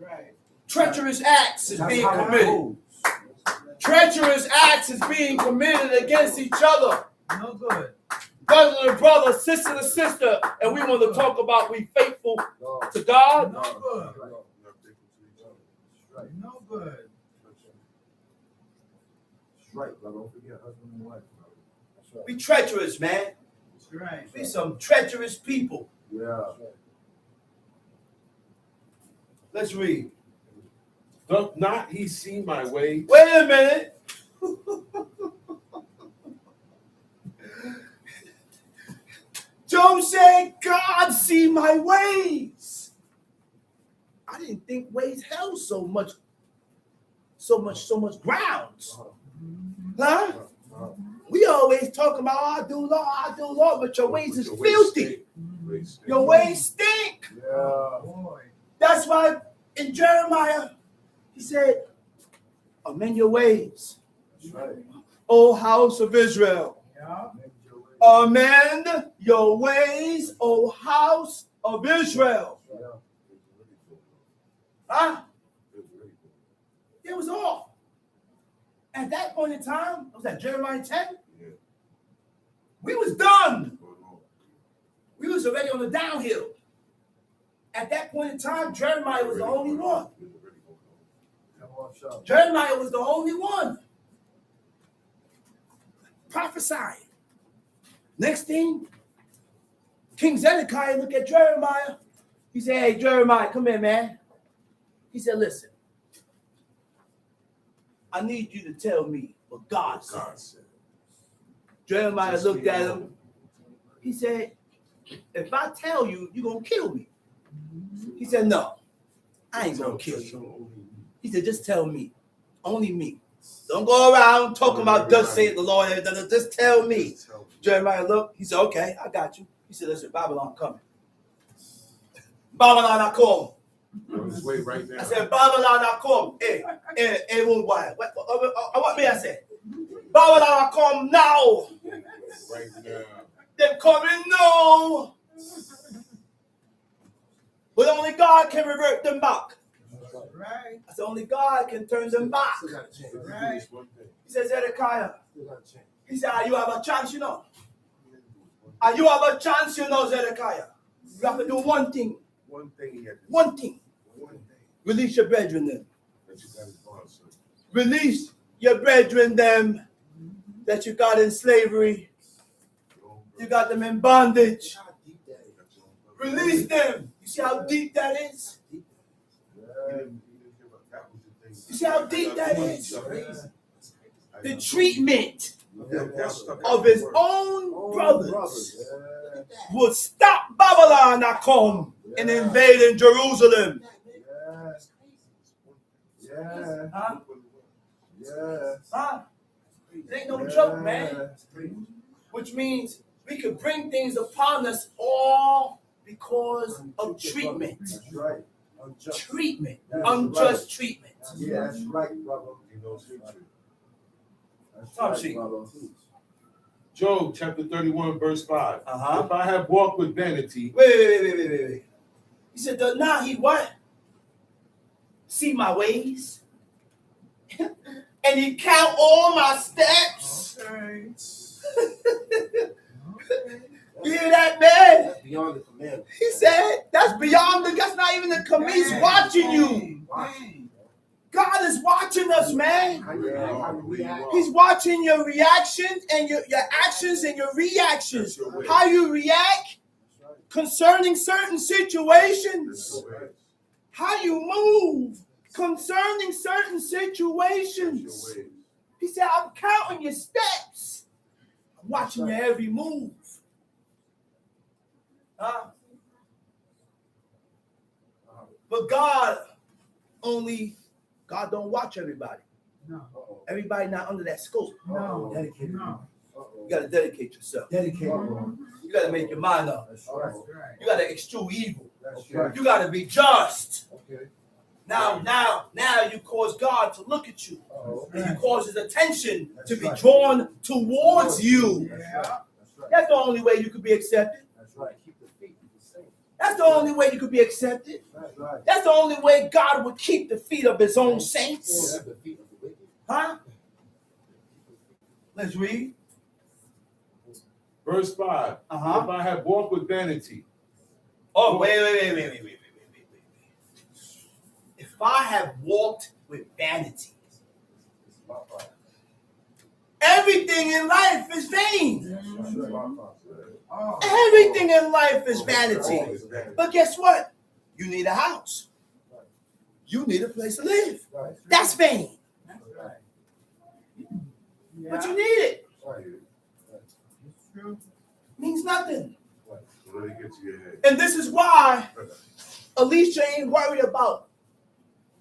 Speaker 4: That's right.
Speaker 5: Treacherous acts is being
Speaker 2: how it
Speaker 5: committed.
Speaker 2: goes.
Speaker 5: Treacherous acts is being committed against each other.
Speaker 4: No good.
Speaker 5: Brother to brother, sister to sister. And we want to talk about we faithful
Speaker 2: No.
Speaker 5: to God.
Speaker 4: No good.
Speaker 6: Not faithful to each other.
Speaker 2: Right.
Speaker 4: No good.
Speaker 2: That's right, brother. Don't forget husband and wife, brother. That's right.
Speaker 5: We treacherous, man.
Speaker 4: That's right.
Speaker 5: We some treacherous people.
Speaker 2: Yeah.
Speaker 5: Let's read.
Speaker 3: Doth not he see my way?
Speaker 5: Wait a minute. Job said, God see my ways. I didn't think ways held so much ground. Huh? We always talk about, I do Lord, but your ways is filthy. Your ways stink.
Speaker 2: Yeah.
Speaker 4: Boy.
Speaker 5: That's why in Jeremiah, he said, amend your ways,
Speaker 2: That's right.
Speaker 5: O house of Israel.
Speaker 4: Yeah.
Speaker 5: Amend your ways, O house of Israel.
Speaker 2: Yeah.
Speaker 5: Huh? It was off. At that point in time, was that Jeremiah 10?
Speaker 6: Yeah.
Speaker 5: We was done. We was already on the downhill. At that point in time, Jeremiah was the only one.
Speaker 2: Come on, show.
Speaker 5: Jeremiah was the only one prophesying. Next thing, King Zedekiah looked at Jeremiah. He said, hey, Jeremiah, come here, man. He said, listen, I need you to tell me what God said.
Speaker 6: God said.
Speaker 5: Jeremiah looked at him. He said, if I tell you, you're going to kill me. He said, no, I ain't going to kill you. He said, just tell me. Only me. Don't go around talking about thus saith the Lord. Just tell me. Jeremiah looked. He said, okay, I got you. He said, listen, Babylon coming. Babylon, I come.
Speaker 6: On his way right now.
Speaker 5: I said, Babylon, I come. Hey, what me I say? Babylon, I come now.
Speaker 6: Right now.
Speaker 5: They're coming now. But only God can revert them back.
Speaker 4: Right.
Speaker 5: I said, only God can turn them back.
Speaker 2: Still gotta change.
Speaker 4: Right.
Speaker 6: It's one thing.
Speaker 5: He said, Zedekiah.
Speaker 2: Still gotta change.
Speaker 5: He said, you have a chance, you know. You have a chance, you know, Zedekiah. You have to do one thing.
Speaker 6: One thing he had to do.
Speaker 5: One thing.
Speaker 6: One thing
Speaker 5: Release your brethren them.
Speaker 6: that you got his bond, son.
Speaker 5: Release your brethren them that you got in slavery. You got them in bondage.
Speaker 2: How deep that is.
Speaker 5: Release them. You see how deep that is?
Speaker 2: Yeah.
Speaker 5: You see how deep that is?
Speaker 2: Crazy.
Speaker 5: The treatment
Speaker 6: That's stuck
Speaker 5: of his own brothers would stop Babylon not come and invading Jerusalem.
Speaker 2: Yeah.
Speaker 5: Huh?
Speaker 2: Yeah.
Speaker 5: Huh? It ain't no joke, man. Which means we could bring things upon us all because of treatment.
Speaker 2: That's right. Unjust.
Speaker 5: Treatment.
Speaker 2: That's
Speaker 5: Unjust treatment.
Speaker 2: Yeah, that's right, brother.
Speaker 6: He knows future.
Speaker 2: That's
Speaker 5: Tom
Speaker 2: right,
Speaker 5: Sheik.
Speaker 2: brother.
Speaker 3: Job chapter 31, verse 5.
Speaker 5: Uh-huh.
Speaker 3: If I have walked with vanity,
Speaker 5: Wait. He said, does not he what? See my ways? And he count all my steps?
Speaker 4: Okay.
Speaker 5: You hear that, man?
Speaker 2: That's beyond the commandment.
Speaker 5: He said, that's beyond that's not even the committee watching you.
Speaker 4: Dang.
Speaker 5: God is watching us, man.
Speaker 2: How you act, how you react.
Speaker 5: He's watching your reactions and your actions and your reactions. How you react concerning certain situations. How you move concerning certain situations. He said, I'm counting your steps. I'm watching your every move. Huh? But God don't watch everybody.
Speaker 4: No.
Speaker 5: Everybody not under that scope.
Speaker 4: No.
Speaker 5: Dedicate.
Speaker 4: No.
Speaker 5: You got to dedicate yourself.
Speaker 1: Dedicate.
Speaker 5: You got to make your mind up.
Speaker 4: That's right.
Speaker 5: You got to eschew evil.
Speaker 2: That's right.
Speaker 5: You got to be just.
Speaker 2: Okay.
Speaker 5: Now you cause God to look at you.
Speaker 2: Uh-oh.
Speaker 5: And you cause his attention to be drawn towards you.
Speaker 4: Yeah.
Speaker 2: That's right.
Speaker 5: That's the only way you could be accepted.
Speaker 2: That's right. Keep the feet the same.
Speaker 5: That's the only way you could be accepted.
Speaker 2: That's right.
Speaker 5: That's the only way God would keep the feet of his own
Speaker 2: Oh,
Speaker 5: saints.
Speaker 2: that's the feet of the wicked.
Speaker 5: Huh? Let's read.
Speaker 3: Verse 5.
Speaker 5: Uh-huh.
Speaker 3: If I have walked with vanity,
Speaker 5: Oh, wait. If I have walked with vanity,
Speaker 2: It's my fault.
Speaker 5: everything in life is vain.
Speaker 2: That's right. It's my fault.
Speaker 4: Oh.
Speaker 5: Everything in life is vanity.
Speaker 6: Always vanity.
Speaker 5: But guess what? You need a house. You need a place to live.
Speaker 2: Right.
Speaker 5: That's vain.
Speaker 4: That's right.
Speaker 5: But
Speaker 4: Yeah.
Speaker 5: you need it.
Speaker 2: Right.
Speaker 4: It's true.
Speaker 5: Means nothing.
Speaker 6: Let it get to your head.
Speaker 5: And this is why Alicia ain't worried about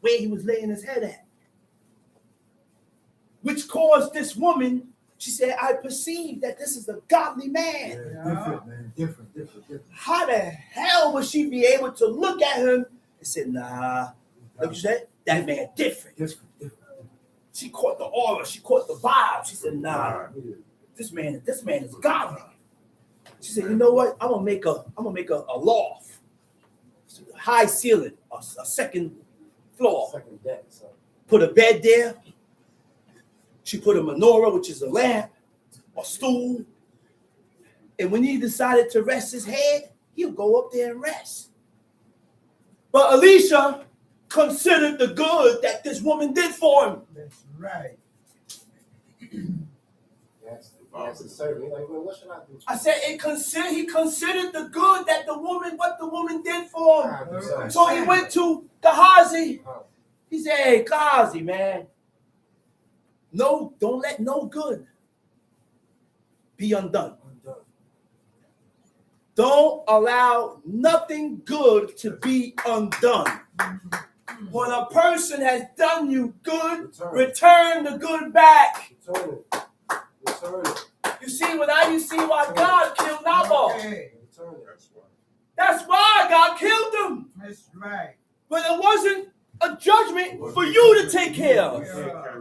Speaker 5: where he was laying his head at. Which caused this woman, she said, I perceive that this is a godly man.
Speaker 4: Different,
Speaker 1: man. Different.
Speaker 5: How the hell would she be able to look at him and say, nah, look what you said? That man different. She caught the aura, she caught the vibe. She said, nah, this man is godly. She said, you know what? I'm gonna make a loft. High ceiling, a second floor.
Speaker 2: Second deck, so.
Speaker 5: Put a bed there. She put a menorah, which is a lamp, a stool. And when he decided to rest his head, he'll go up there and rest. But Alicia considered the good that this woman did for him.
Speaker 4: That's right.
Speaker 2: That's the servant. Like, well, what should I do?
Speaker 5: I said he considered the good that what the woman did for him.
Speaker 2: Right.
Speaker 5: So he went to Gehazi. He said, hey, Gehazi, man, no, don't let no good be undone. Don't allow nothing good to be undone. When a person has done you good, return the good back.
Speaker 2: Return it. Return it.
Speaker 5: You see why God killed Nabal.
Speaker 4: Okay.
Speaker 2: Return it.
Speaker 6: That's why.
Speaker 5: That's why God killed him.
Speaker 4: That's right.
Speaker 5: But it wasn't a judgment for you to take care of.
Speaker 6: can't carry that out.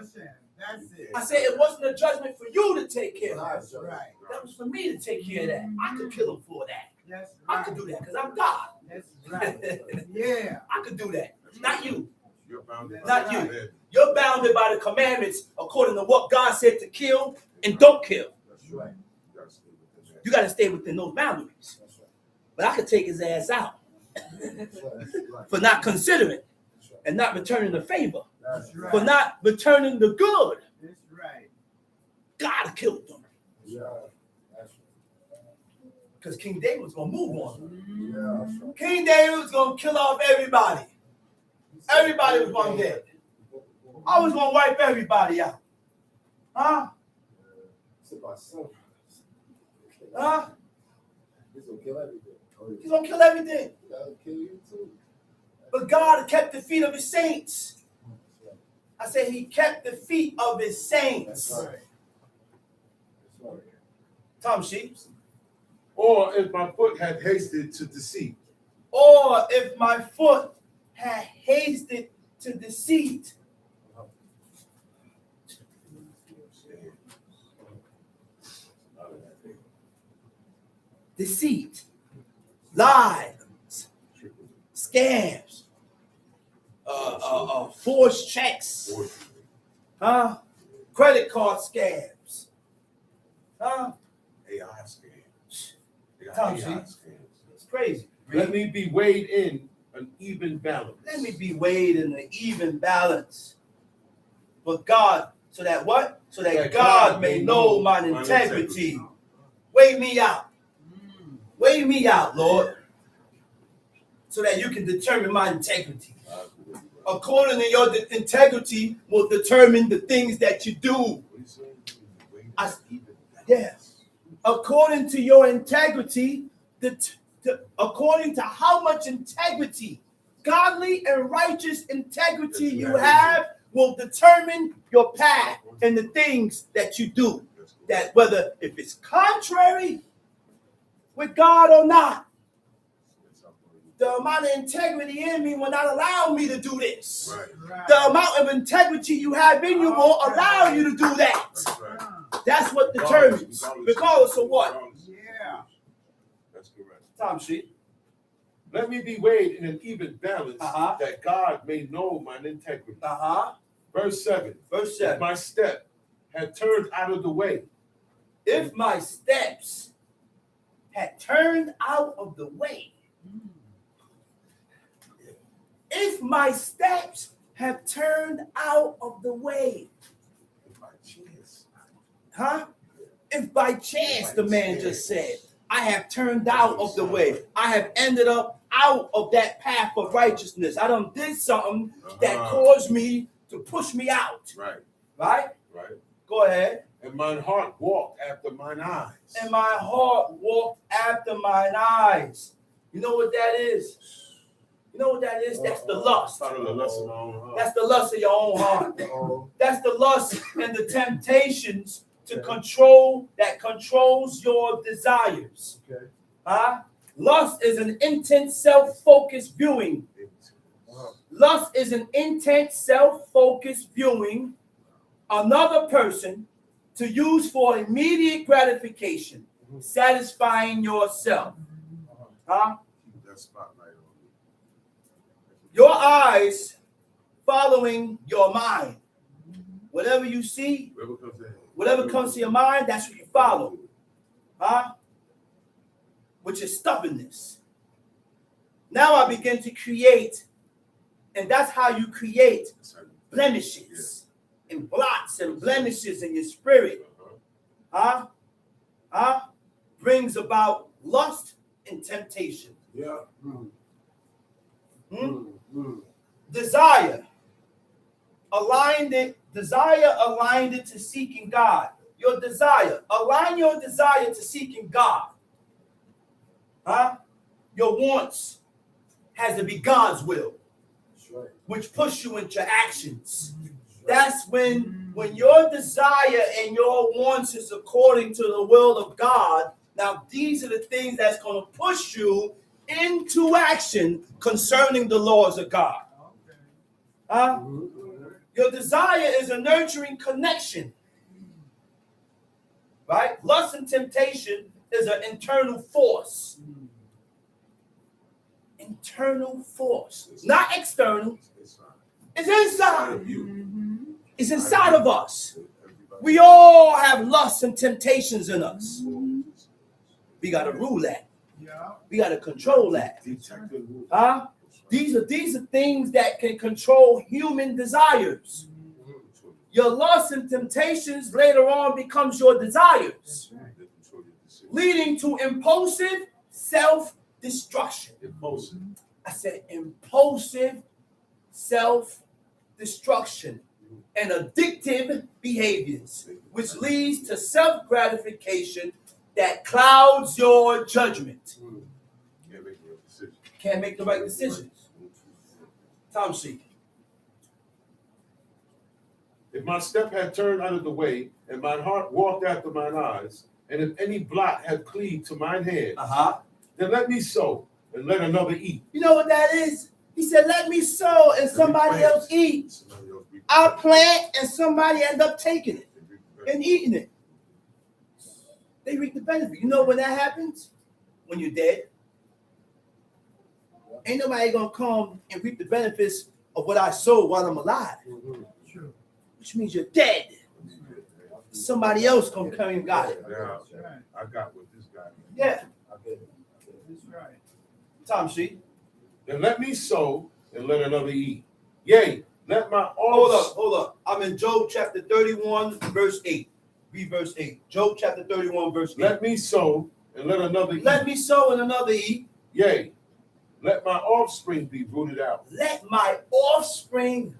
Speaker 4: 100%. That's it.
Speaker 5: I said it wasn't a judgment for you to take care of.
Speaker 4: That's right.
Speaker 5: That was for me to take care of that. I could kill him for that.
Speaker 4: That's
Speaker 5: I
Speaker 4: right.
Speaker 5: could do that because I'm God.
Speaker 4: That's right. Yeah.
Speaker 5: I could do that. Not you.
Speaker 6: You're bounded by
Speaker 5: Not
Speaker 6: the
Speaker 5: you.
Speaker 6: command.
Speaker 5: You're bounded by the commandments according to what God said to kill and don't kill.
Speaker 2: That's right.
Speaker 6: You gotta stay within that.
Speaker 5: You got to stay within those boundaries.
Speaker 2: That's right.
Speaker 5: But I could take his ass out
Speaker 2: That's right.
Speaker 5: for not considering and not returning the favor,
Speaker 4: That's right.
Speaker 5: for not returning the good.
Speaker 4: That's right.
Speaker 5: God killed them
Speaker 2: Yeah. That's
Speaker 5: because King David was going to move on them.
Speaker 2: right. Yeah. That's right.
Speaker 5: King David was going to kill off everybody. Everybody was going to get. I was going to wipe everybody out. Huh?
Speaker 2: It's my son.
Speaker 5: Huh?
Speaker 2: He's gonna kill everything.
Speaker 5: He's going to kill everything.
Speaker 2: He's gonna kill you too.
Speaker 5: But God kept the feet of his saints. I said he kept the feet of his saints.
Speaker 2: That's right. That's right.
Speaker 5: Tom Sheeps.
Speaker 3: or if my foot had hasted to deceit.
Speaker 5: Or if my foot had hasted to deceit. Deceit, lies, scams, forged checks, huh? Credit card scams, huh?
Speaker 6: AI scams. They got
Speaker 5: Tom,
Speaker 6: AI
Speaker 5: see?
Speaker 6: scams.
Speaker 5: It's crazy.
Speaker 3: Let me be weighed in an even balance.
Speaker 5: Let me be weighed in an even balance. But God, so that what? So that God may know mine integrity. Weigh me out. Weigh me out, Lord. So that you can determine my integrity. According to your integrity will determine the things that you do. Yes. According to your integrity, according to how much integrity, godly and righteous integrity you have, will determine your path and the things that you do. That whether if it's contrary with God or not, the amount of integrity in me will not allow me to do this.
Speaker 6: Right.
Speaker 5: The amount of integrity you have in you won't allow you to do that.
Speaker 6: That's right.
Speaker 5: That's what determines. Regardless of what?
Speaker 4: Yeah.
Speaker 3: That's correct.
Speaker 5: Tom sheet.
Speaker 3: Let me be weighed in an even balance,
Speaker 5: Uh-huh.
Speaker 3: that God may know mine integrity. Verse 7.
Speaker 5: Verse
Speaker 3: If
Speaker 5: 7.
Speaker 3: my step had turned out of the way,
Speaker 5: If my steps had turned out of the way, if my steps have turned out of the way,
Speaker 6: By chance.
Speaker 5: huh? If by chance, the man just said, I have turned out of the way, I have ended up out of that path of righteousness. I done did something that caused me to push me out.
Speaker 6: Right.
Speaker 5: Right?
Speaker 3: right?
Speaker 5: Go ahead.
Speaker 3: And mine heart walked after mine eyes.
Speaker 5: And my heart walked after mine eyes. You know what that is? You know what that is? That's the lust.
Speaker 3: Out of the lust of my own heart.
Speaker 5: That's the lust of your own heart. That's the lust and the temptations to control that controls your desires.
Speaker 2: Okay.
Speaker 5: Huh? Lust is an intense self-focused viewing. Lust is an intense self-focused viewing another person to use for immediate gratification, satisfying yourself. Huh?
Speaker 6: Keep that spotlight on me.
Speaker 5: Your eyes following your mind. Whatever you see,
Speaker 6: Whatever comes in.
Speaker 5: whatever comes to your mind, that's what you follow. Huh? Which is stubbornness. Now I begin to create, and that's how you create blemishes and blots and blemishes in your spirit. Huh? Huh? Brings about lust and temptation.
Speaker 6: Yeah.
Speaker 5: Desire aligned it to seeking God. Your desire, align your desire to seeking God. Huh? Your wants has to be God's will,
Speaker 2: That's right.
Speaker 5: which push you into actions. That's when your desire and your wants is according to the will of God. Now, these are the things that's going to push you into action concerning the laws of God. Huh? Your desire is a nurturing connection. Right? Lust and temptation is an internal force. Internal force. Not external. It's inside. It's inside of us. We all have lusts and temptations in us. We got to rule that.
Speaker 4: Yeah.
Speaker 5: We got to control that. Huh? These are things that can control human desires. Your lusts and temptations later on becomes your desires, leading to impulsive self-destruction.
Speaker 3: Impulsive.
Speaker 5: I said impulsive self-destruction and addictive behaviors, which leads to self-gratification that clouds your judgment. Can't make the right decisions. Tom Sheik.
Speaker 3: If my step had turned out of the way, and mine heart walked after mine eyes, and if any blot had cleaved to mine hand, then let me sow, and let another eat.
Speaker 5: You know what that is? He said, let me sow and somebody else eat. I plant and somebody end up taking it and eating it. They reap the benefit. You know when that happens? When you're dead. Ain't nobody gonna come and reap the benefits of what I sowed while I'm alive.
Speaker 4: True.
Speaker 5: Which means you're dead. Somebody else gonna come and got it.
Speaker 6: Yeah.
Speaker 4: That's right.
Speaker 6: I got what this guy.
Speaker 5: Yeah.
Speaker 4: That's right.
Speaker 5: Tom Sheik.
Speaker 3: Then and let me sow, and let another eat. Yea, let my
Speaker 5: Hold
Speaker 3: offspring.
Speaker 5: up. I'm in Job chapter 31, verse 8. Read verse 8. Job chapter 31, verse 8.
Speaker 3: Let me sow, and let another eat.
Speaker 5: Let me sow and another eat.
Speaker 3: Yea, let my offspring be rooted out.
Speaker 5: Let my offspring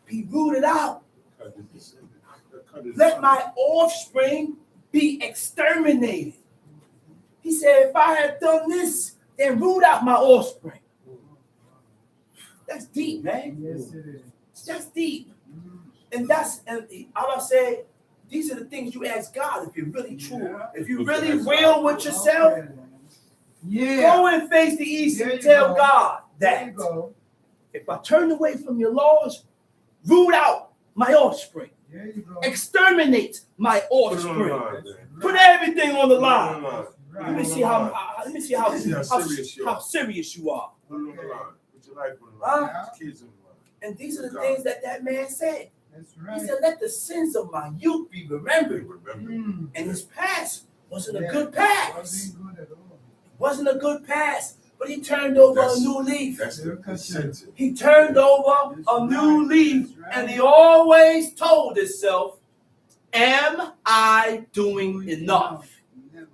Speaker 5: be rooted out. Let my offspring be exterminated. He said, if I had done this, then root out my offspring. That's deep, man.
Speaker 4: Yes, it is.
Speaker 5: That's deep. And I say, these are the things you ask God if you're really true.
Speaker 4: Yeah.
Speaker 5: If you're really real with yourself,
Speaker 4: Yeah.
Speaker 5: go and face the east
Speaker 4: There
Speaker 5: and
Speaker 4: you
Speaker 5: tell
Speaker 4: go.
Speaker 5: God
Speaker 4: There
Speaker 5: that
Speaker 4: you go.
Speaker 5: if I turn away from your laws, root out my offspring.
Speaker 4: There you go.
Speaker 5: Exterminate my
Speaker 3: Put it on the
Speaker 5: offspring.
Speaker 3: line, man.
Speaker 5: Put everything on the
Speaker 3: Put it on
Speaker 5: line.
Speaker 3: the line.
Speaker 5: Let me see how
Speaker 3: serious you are.
Speaker 5: serious you are.
Speaker 3: Put it on the line. Put your life on the
Speaker 5: Huh?
Speaker 3: line. Put your kids on the line.
Speaker 5: And these are the things that man said.
Speaker 4: That's
Speaker 5: He
Speaker 4: right.
Speaker 5: said, let the sins of my youth be remembered.
Speaker 6: Remember.
Speaker 4: Mm.
Speaker 5: And his past wasn't a
Speaker 4: Yeah.
Speaker 5: good past.
Speaker 4: Wasn't good at all.
Speaker 5: Wasn't a good past. But he turned over a new leaf.
Speaker 6: That's the incentive.
Speaker 5: He turned over a new leaf. And he always told himself, am I doing enough?
Speaker 4: Never.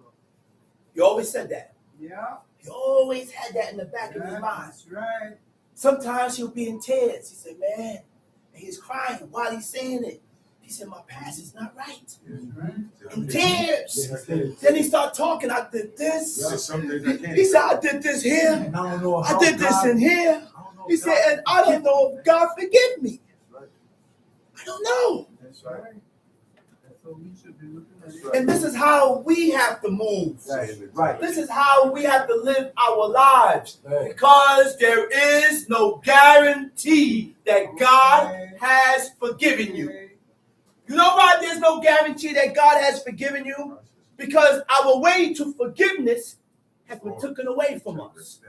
Speaker 5: He always said that.
Speaker 4: Yeah.
Speaker 5: He always had that in the back of his mind.
Speaker 4: That's right.
Speaker 5: Sometimes he'll be in tears. He said, man, and he's crying while he's saying it. He said, my past is not right.
Speaker 4: That's right.
Speaker 5: In tears. Then he started talking. I did this.
Speaker 6: There's some things I can't.
Speaker 5: He said, I did this here.
Speaker 1: I don't know
Speaker 5: I did this in here. He said, and I don't know if God forgive me. I don't know.
Speaker 4: That's right. That's what we should be looking at.
Speaker 5: And this is how we have to move.
Speaker 1: Right.
Speaker 5: This is how we have to live our lives.
Speaker 1: Right.
Speaker 5: Because there is no guarantee that God has forgiven you. You know why there's no guarantee that God has forgiven you? Because our way to forgiveness has been taken away from us.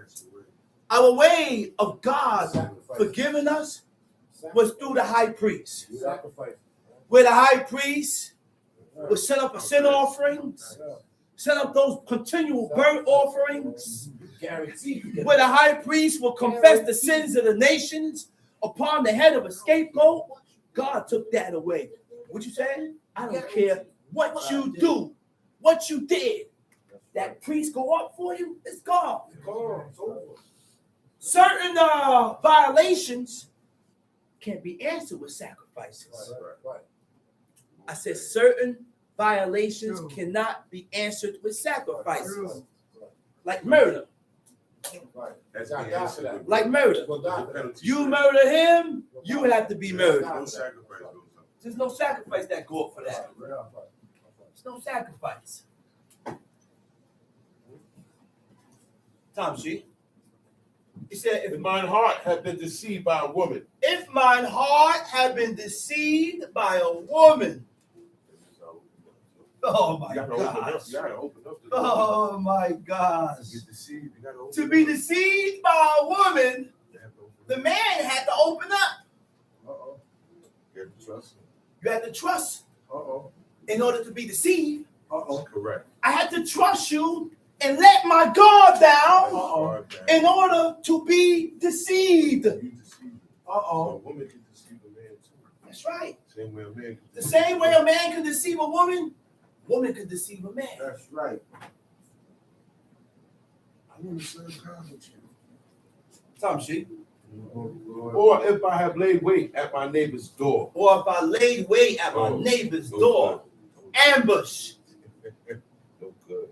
Speaker 5: Our way of God forgiving us was through the high priest.
Speaker 1: Sacrifice.
Speaker 5: Where the high priest would set up a sin offerings, set up those continual burnt offerings,
Speaker 1: Guaranteed.
Speaker 5: where the high priest will confess the sins of the nations upon the head of a scapegoat. God took that away. What you saying? I don't care what you do, what you did. That priest go up for you, it's gone. Certain violations can't be answered with sacrifices. I said certain violations
Speaker 4: True.
Speaker 5: cannot be answered with sacrifices.
Speaker 4: True.
Speaker 5: Like murder.
Speaker 6: That's the answer.
Speaker 5: Like murder.
Speaker 6: The penalty.
Speaker 5: You murder him, you have to be murdered.
Speaker 6: No sacrifice goes up.
Speaker 5: There's no sacrifice that go up for that. There's no sacrifice. Tom G. He said,
Speaker 3: If mine heart had been deceived by a woman,
Speaker 5: if mine heart had been deceived by a woman. Oh my
Speaker 3: you gotta open up.
Speaker 5: gosh.
Speaker 3: You gotta open up the door.
Speaker 5: Oh my gosh.
Speaker 6: To get deceived, you gotta open
Speaker 5: To be
Speaker 6: up.
Speaker 5: deceived by a woman,
Speaker 6: You have to open
Speaker 5: the
Speaker 6: up.
Speaker 5: man had to open up.
Speaker 6: You have to trust him.
Speaker 5: You had to trust in order to be deceived.
Speaker 6: Correct.
Speaker 5: I had to trust you and let my guard down in order to be deceived.
Speaker 6: You deceive. So a woman can deceive a man too.
Speaker 5: That's right.
Speaker 6: Same way a man can
Speaker 5: The
Speaker 6: deceive
Speaker 5: same way a man can deceive a woman can deceive a man.
Speaker 1: That's right.
Speaker 6: I want to serve God with you.
Speaker 5: Tom G.
Speaker 3: Or if I have laid wait at my neighbor's door.
Speaker 5: Or if I laid wait at my
Speaker 6: Oh,
Speaker 5: neighbor's
Speaker 6: no
Speaker 5: door, ambush,
Speaker 6: good. No good.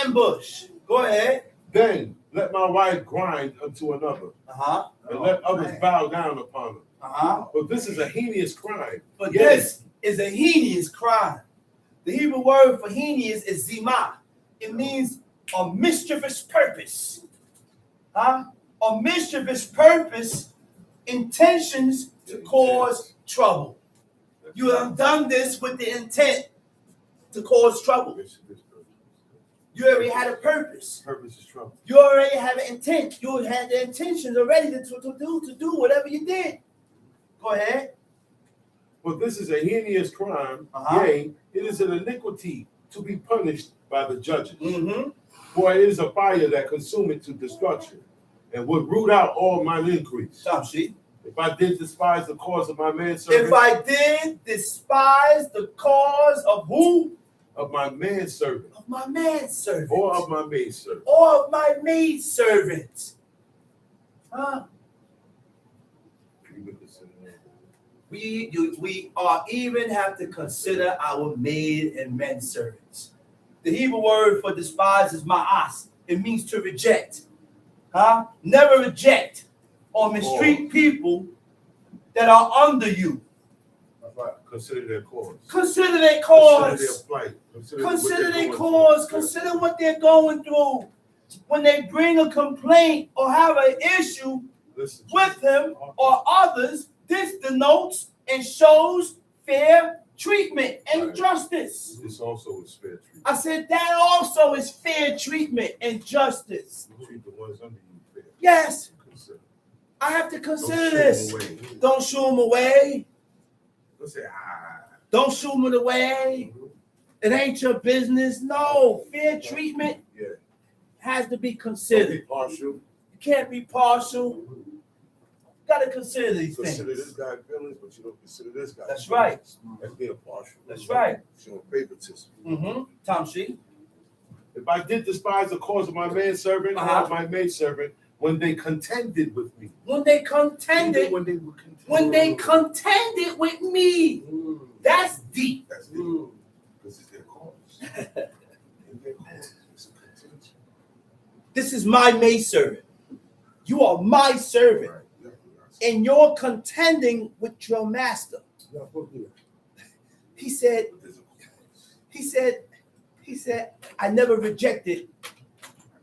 Speaker 5: ambush. Go ahead.
Speaker 3: Then let my wife grind unto another,
Speaker 5: Uh-huh.
Speaker 3: and let others
Speaker 4: man.
Speaker 3: bow down upon her.
Speaker 5: Uh-huh.
Speaker 3: But this is a heinous crime.
Speaker 5: But
Speaker 3: Yes.
Speaker 5: this is a heinous crime. The Hebrew word for heinous is zimah. It means a mischievous purpose. Huh? A mischievous purpose, intentions to cause trouble. You have done this with the intent to cause trouble. You already had a purpose.
Speaker 3: Purpose is trouble.
Speaker 5: You already have an intent. You had the intentions already to do whatever you did. Go ahead.
Speaker 3: But this is a heinous crime.
Speaker 5: Uh-huh.
Speaker 3: Yea, it is an iniquity to be punished by the judges.
Speaker 5: Mm-hmm.
Speaker 3: For it is a fire that consumeth to destruction, and would root out all mine increase.
Speaker 5: Time sheet.
Speaker 3: If I did despise the cause of my manservant,
Speaker 5: If I did despise the cause of who?
Speaker 3: of my manservant,
Speaker 5: Of my manservant.
Speaker 3: or of my maidservant,
Speaker 5: Or of my maidservant. Huh?
Speaker 3: you would consider that.
Speaker 5: We are even have to consider our maid and men servants. The Hebrew word for despise is ma'as. It means to reject. Huh? Never reject or mistreat people that are under you.
Speaker 3: That's right. Consider their cause.
Speaker 5: Consider their
Speaker 3: Consider
Speaker 5: cause.
Speaker 3: their plight.
Speaker 5: Consider
Speaker 3: what
Speaker 5: their
Speaker 3: they're
Speaker 5: cause.
Speaker 3: going through.
Speaker 5: Consider what they're going through. When they bring a complaint or have an issue
Speaker 3: Listen.
Speaker 5: with him or others, this denotes and shows fair treatment and
Speaker 3: Right.
Speaker 5: justice.
Speaker 3: This also is fair treatment.
Speaker 5: I said that also is fair treatment and justice.
Speaker 3: You treat the ones under you fair.
Speaker 5: Yes,
Speaker 3: Consider.
Speaker 5: I have to
Speaker 3: Don't
Speaker 5: consider
Speaker 3: shoo
Speaker 5: this.
Speaker 3: them away.
Speaker 5: Don't shoo them away.
Speaker 3: Don't say,
Speaker 5: Don't shoo them away. It ain't your business. No, fair treatment
Speaker 3: Yeah.
Speaker 5: has to be
Speaker 3: Don't
Speaker 5: considered.
Speaker 3: be partial.
Speaker 5: You can't be partial. You gotta consider these
Speaker 3: Consider this
Speaker 5: things.
Speaker 3: guy feelings, but you don't consider this guy.
Speaker 5: That's right.
Speaker 3: That's being partial.
Speaker 5: That's right.
Speaker 3: Showing favoritism.
Speaker 5: Mm-hmm. Tom Sheet.
Speaker 3: If I did despise the cause of my manservant or
Speaker 5: Uh-huh.
Speaker 3: of my maidservant, when they contended with me.
Speaker 5: When they contended,
Speaker 3: When they were contending.
Speaker 5: when they contended with me. That's deep.
Speaker 3: That's it. Because it's their cause. It's their cause. It's a contention.
Speaker 5: This is my maidservant. You are my servant.
Speaker 3: Right. Yeah.
Speaker 5: And you're contending with your master. He said,
Speaker 3: But there's a cause.
Speaker 5: he said, I never rejected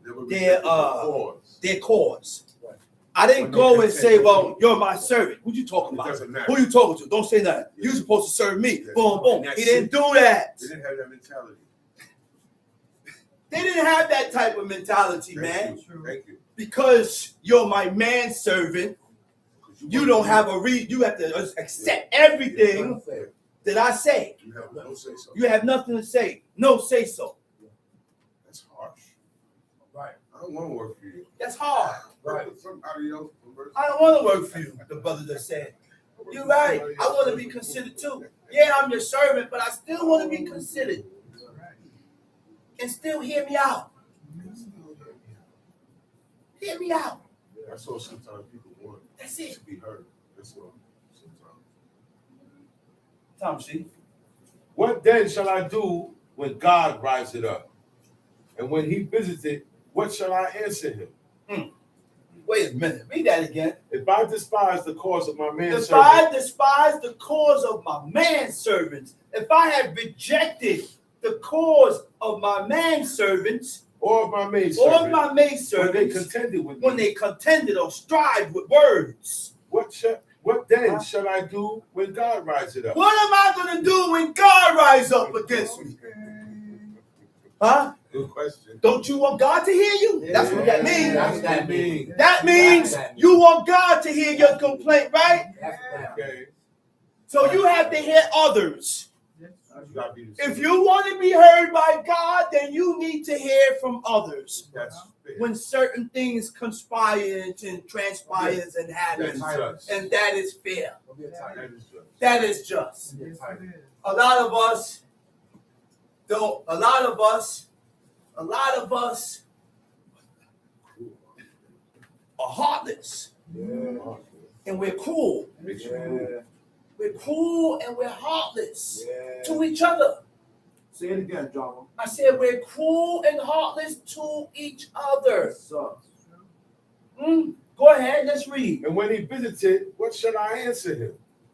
Speaker 3: Never
Speaker 5: Their,
Speaker 3: rejected the cause.
Speaker 5: their cause. I didn't
Speaker 3: When they
Speaker 5: go and say,
Speaker 3: contended.
Speaker 5: well, you're my servant. Who you talking
Speaker 3: It
Speaker 5: about?
Speaker 3: doesn't matter.
Speaker 5: Who you talking to? Don't say nothing.
Speaker 3: Yeah.
Speaker 5: You're supposed to serve me.
Speaker 3: Yeah.
Speaker 5: Boom, boom.
Speaker 3: And that's
Speaker 5: He didn't
Speaker 3: it.
Speaker 5: do that.
Speaker 3: They didn't have that mentality.
Speaker 5: They didn't have that type of mentality,
Speaker 3: Thank
Speaker 5: man.
Speaker 3: you. Thank you.
Speaker 5: Because you're my manservant,
Speaker 3: 'Cause
Speaker 5: you don't have a you have to accept everything that I say.
Speaker 3: You have no say so.
Speaker 5: You have nothing to say. No say so.
Speaker 3: That's harsh.
Speaker 2: Right.
Speaker 3: I don't want to work for you.
Speaker 5: That's hard.
Speaker 3: Right. Some adios.
Speaker 5: I don't want to work for you, the brother just said. You're right. I want to be considered too. Yeah, I'm your servant, but I still want to be considered. And still hear me out. Hear me out.
Speaker 3: That's all sometimes people want.
Speaker 5: That's it.
Speaker 3: To be heard. That's all. Sometimes.
Speaker 5: Tom Sheet.
Speaker 3: What then shall I do when God rises up? And when he visits it, what shall I answer him?
Speaker 5: Wait a minute. Read that again.
Speaker 3: If I despise the cause of my
Speaker 5: If
Speaker 3: manservant,
Speaker 5: I despise the cause of my manservants, if I have rejected the cause of my manservants
Speaker 3: or of my
Speaker 5: or
Speaker 3: maidservant,
Speaker 5: my
Speaker 3: when they
Speaker 5: maidservants,
Speaker 3: contended with
Speaker 5: when
Speaker 3: me,
Speaker 5: they contended or strive with words,
Speaker 3: what then shall I do when God rises up?
Speaker 5: what am I going to do when God rises up against me? Huh?
Speaker 3: Good question.
Speaker 5: Don't you want God to hear you? That's what that means.
Speaker 2: That's what that means.
Speaker 5: That means you want God to hear your complaint, right?
Speaker 3: Okay.
Speaker 5: So you have to hear others.
Speaker 3: You gotta be the
Speaker 5: If you want to be heard by God, then you need to hear from others.
Speaker 3: That's fair.
Speaker 5: When certain things conspire and transpires and
Speaker 3: That's
Speaker 5: happens,
Speaker 3: just.
Speaker 5: and that is fair.
Speaker 3: That is just.
Speaker 5: That is just.
Speaker 4: Yes, it is.
Speaker 5: A lot of us don't. A lot of us are heartless, and we're cruel.
Speaker 3: Makes you move.
Speaker 5: We're cruel and we're heartless to each other.
Speaker 1: Say it again, John.
Speaker 5: I said we're cruel and heartless to each other. Go ahead, let's read.
Speaker 3: And when he visited, what shall I answer him?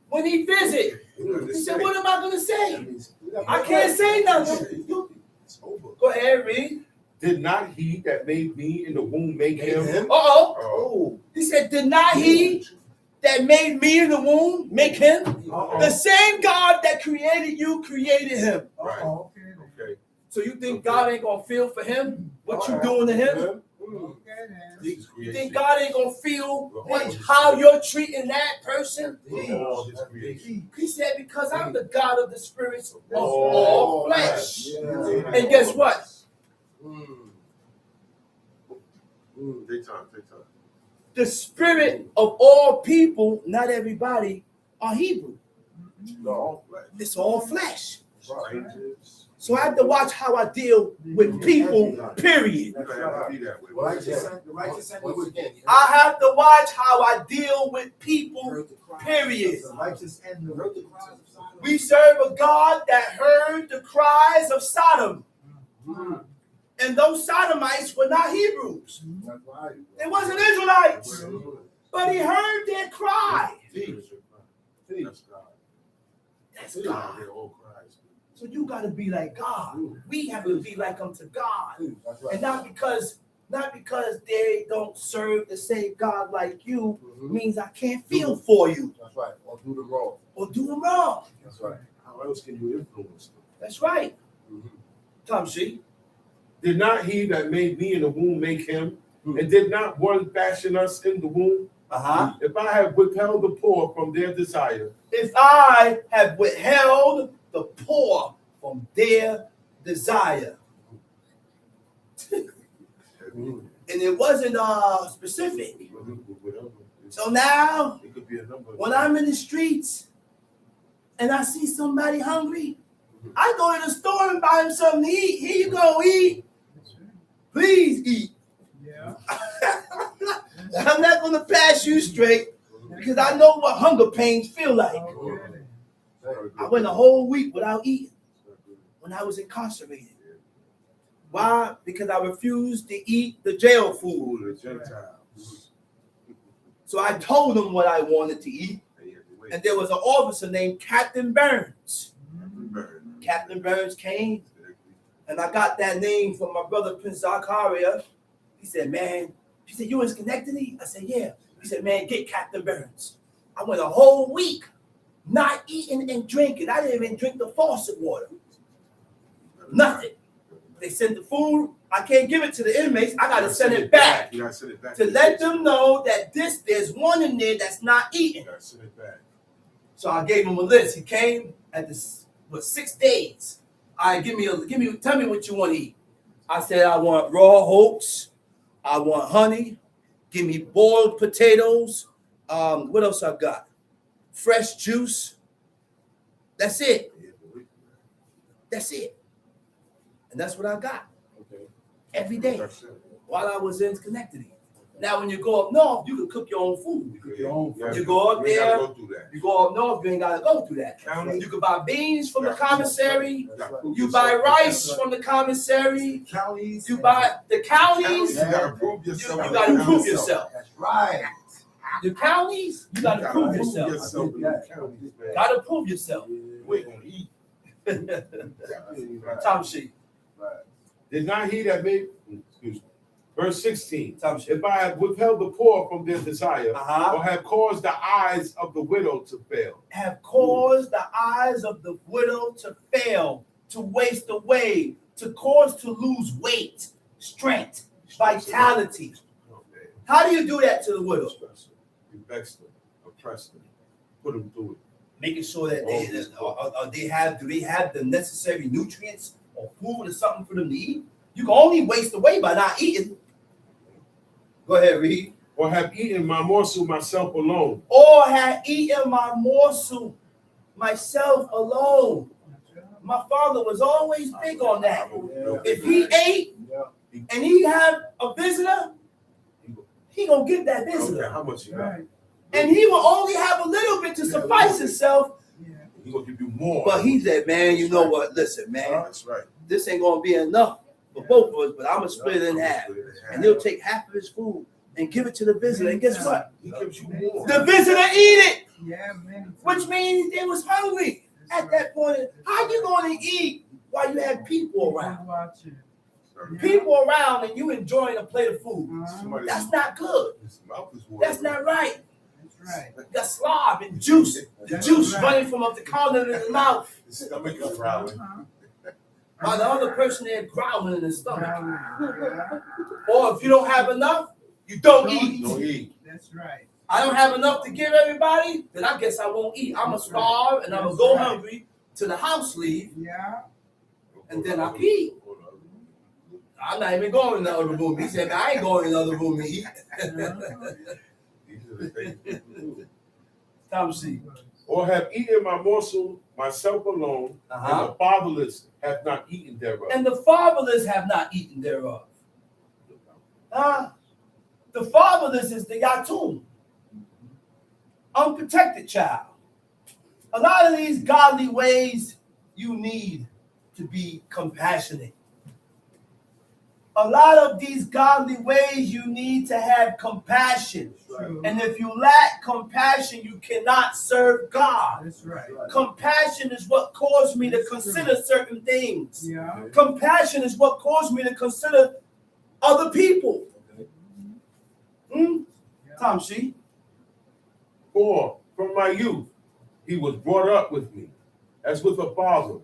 Speaker 5: When he visit, he said, "What am I going to say? I can't say nothing."
Speaker 3: It's over.
Speaker 5: Go ahead, read.
Speaker 3: Did not he that made me in the womb make him?
Speaker 5: Uh-oh.
Speaker 3: Oh,
Speaker 5: He said, "Did not he that made me in the womb make him? The same God that created you created him."
Speaker 3: right.
Speaker 4: Okay, then.
Speaker 3: Okay.
Speaker 5: So you think God ain't going to feel for him what you doing to him?
Speaker 4: Okay, then.
Speaker 3: This is
Speaker 5: You
Speaker 3: creation.
Speaker 5: think God ain't going to feel how you're treating that person?
Speaker 3: All his creation.
Speaker 5: He said, "Because I'm the God of the spirits of all flesh."
Speaker 2: Yeah.
Speaker 5: And guess what?
Speaker 3: Take time. Take time.
Speaker 5: the spirit of all people, not everybody are Hebrew.
Speaker 6: No, like,
Speaker 5: It's all flesh.
Speaker 6: strangers.
Speaker 5: So I have to watch how I deal with people, period.
Speaker 6: You gotta have to be that way.
Speaker 2: The righteous and the wicked.
Speaker 5: I have to watch how I deal with people, period.
Speaker 2: The righteous and the wicked.
Speaker 5: We serve a God that heard the cries of Sodom. And those Sodomites were not Hebrews.
Speaker 2: That's right.
Speaker 5: They wasn't Israelites. But he heard their cry.
Speaker 6: That's God.
Speaker 5: That's
Speaker 6: They
Speaker 5: God.
Speaker 6: are their own cries.
Speaker 5: So you got to be like God. We have to be like unto God.
Speaker 2: That's right.
Speaker 5: And not because they don't serve the same God like you means I can't feel for you
Speaker 2: That's right. Or do the wrong.
Speaker 5: or do them wrong.
Speaker 2: That's right.
Speaker 3: How else can you influence them?
Speaker 5: That's right. Tom C.
Speaker 3: Did not he that made me in the womb make him? And did not one fashion us in the womb?
Speaker 5: Uh-huh.
Speaker 3: If I have withheld the poor from their desire,
Speaker 5: If I have withheld the poor from their desire. And it wasn't specific.
Speaker 3: whatever.
Speaker 5: So now
Speaker 3: It could be a number.
Speaker 5: when I'm in the streets and I see somebody hungry, I go to the store and buy him something to eat. Here you go, eat. Please eat.
Speaker 4: Yeah.
Speaker 5: I'm not going to pass you straight because I know what hunger pains feel like.
Speaker 4: Okay.
Speaker 5: I went a whole week without eating when I was incarcerated. Why? Because I refused to eat the jail food.
Speaker 6: Who the Gentiles?
Speaker 5: So I told them what I wanted to eat.
Speaker 6: They had to wait.
Speaker 5: And there was an officer named Captain Burns.
Speaker 6: Burn.
Speaker 5: Captain Burns came, and I got that name from my brother Prince Zakaria. He said, man, he said, you in Schenectady? I said, yeah. He said, man, get Captain Burns. I went a whole week not eating and drinking. I didn't even drink the faucet water. Nothing. They sent the food. I can't give it to the inmates. I got to send it back
Speaker 6: You gotta send it back.
Speaker 5: to let them know that there's one in there that's not eating.
Speaker 6: You gotta send it back.
Speaker 5: So I gave him a list. He came at 6 days. All right, tell me what you want to eat. I said, I want raw oats. I want honey. Give me boiled potatoes. What else I got? Fresh juice. That's it.
Speaker 6: They had to wait.
Speaker 5: That's it. And that's what I got
Speaker 2: Okay.
Speaker 5: every day
Speaker 6: That's it.
Speaker 5: while I was in Schenectady. Now, when you go up north, you can cook your own food.
Speaker 2: Cook your own
Speaker 6: Yeah,
Speaker 5: You go up
Speaker 6: you ain't
Speaker 5: there.
Speaker 6: gotta go through that.
Speaker 5: You go up north, you ain't got to go through that.
Speaker 6: County.
Speaker 5: You can buy beans from the commissary.
Speaker 2: That's right.
Speaker 5: You buy rice from the commissary.
Speaker 2: Counties.
Speaker 5: You buy the counties.
Speaker 6: You gotta prove yourself.
Speaker 5: You gotta prove yourself.
Speaker 2: That's right.
Speaker 5: The counties, you gotta prove yourself.
Speaker 6: yourself in the counties, man.
Speaker 5: Gotta prove yourself.
Speaker 6: You ain't gonna eat.
Speaker 5: Tom sheet.
Speaker 3: Did not he that made, excuse me, verse 16,
Speaker 5: Tom sheet.
Speaker 3: if I have withheld the poor from their desire,
Speaker 5: Uh-huh.
Speaker 3: or have caused the eyes of the widow to fail,
Speaker 5: Have caused the eyes of the widow to fail, to waste away, to cause to lose weight, strength, vitality.
Speaker 6: Okay.
Speaker 5: How do you do that to the widow?
Speaker 3: you vex them, oppress them, put them through it.
Speaker 5: Making sure that do they have the necessary nutrients or food or something for them to eat? You can only waste away by not eating. Go ahead, read.
Speaker 3: Or have eaten my morsel myself alone,
Speaker 5: Or had eaten my morsel myself alone. My father was always big on that. If he ate
Speaker 2: Yeah.
Speaker 5: and he had a visitor, he gonna give that
Speaker 6: I don't care
Speaker 5: visitor.
Speaker 6: how much you got.
Speaker 4: Right.
Speaker 5: And he will only have a little bit to suffice himself.
Speaker 4: Yeah.
Speaker 6: He gonna give you more.
Speaker 5: But he said, man, you know what? Listen, man,
Speaker 6: That's right.
Speaker 5: this ain't gonna be enough for both of us, but I'm gonna split it in half. And he'll take half of his food and give it to the visitor. And guess what?
Speaker 6: He gives you more.
Speaker 5: The visitor eat it,
Speaker 4: Yeah, many times.
Speaker 5: which means they was hungry at that point. How you gonna eat while you have people around?
Speaker 4: Watching.
Speaker 5: People around and you enjoying a plate of food.
Speaker 6: Somebody-
Speaker 5: That's not good.
Speaker 6: His mouth is watering.
Speaker 5: That's not right.
Speaker 4: That's right.
Speaker 5: You got slob and juice. The
Speaker 4: That's
Speaker 5: juice
Speaker 4: right.
Speaker 5: running from up the corner of the mouth.
Speaker 6: His stomach is growling.
Speaker 5: While the other person there growling in his stomach.
Speaker 4: Yeah.
Speaker 5: Or if you don't have enough, you don't
Speaker 6: Don't
Speaker 5: eat.
Speaker 6: eat.
Speaker 4: That's right.
Speaker 5: I don't have enough to give everybody, then I guess I won't eat. I'm going to starve and I'm going to go hungry till the house leave.
Speaker 4: Yeah.
Speaker 5: And then I eat. I'm not even going in the other room. He said, I ain't going in the other room to eat. Tom C.
Speaker 3: or have eaten my morsel myself alone, and
Speaker 5: Uh-huh.
Speaker 3: the fatherless have not eaten thereof.
Speaker 5: And the fatherless have not eaten thereof. The fatherless is the yatum, unprotected child. A lot of these godly ways, you need to be compassionate. A lot of these godly ways, you need to have compassion.
Speaker 4: True.
Speaker 5: And if you lack compassion, you cannot serve God.
Speaker 4: That's right.
Speaker 5: Compassion is what caused me to consider certain things.
Speaker 4: Yeah.
Speaker 5: Compassion is what caused me to consider other people. Tom C.
Speaker 3: For from my youth he was brought up with me, as with a father,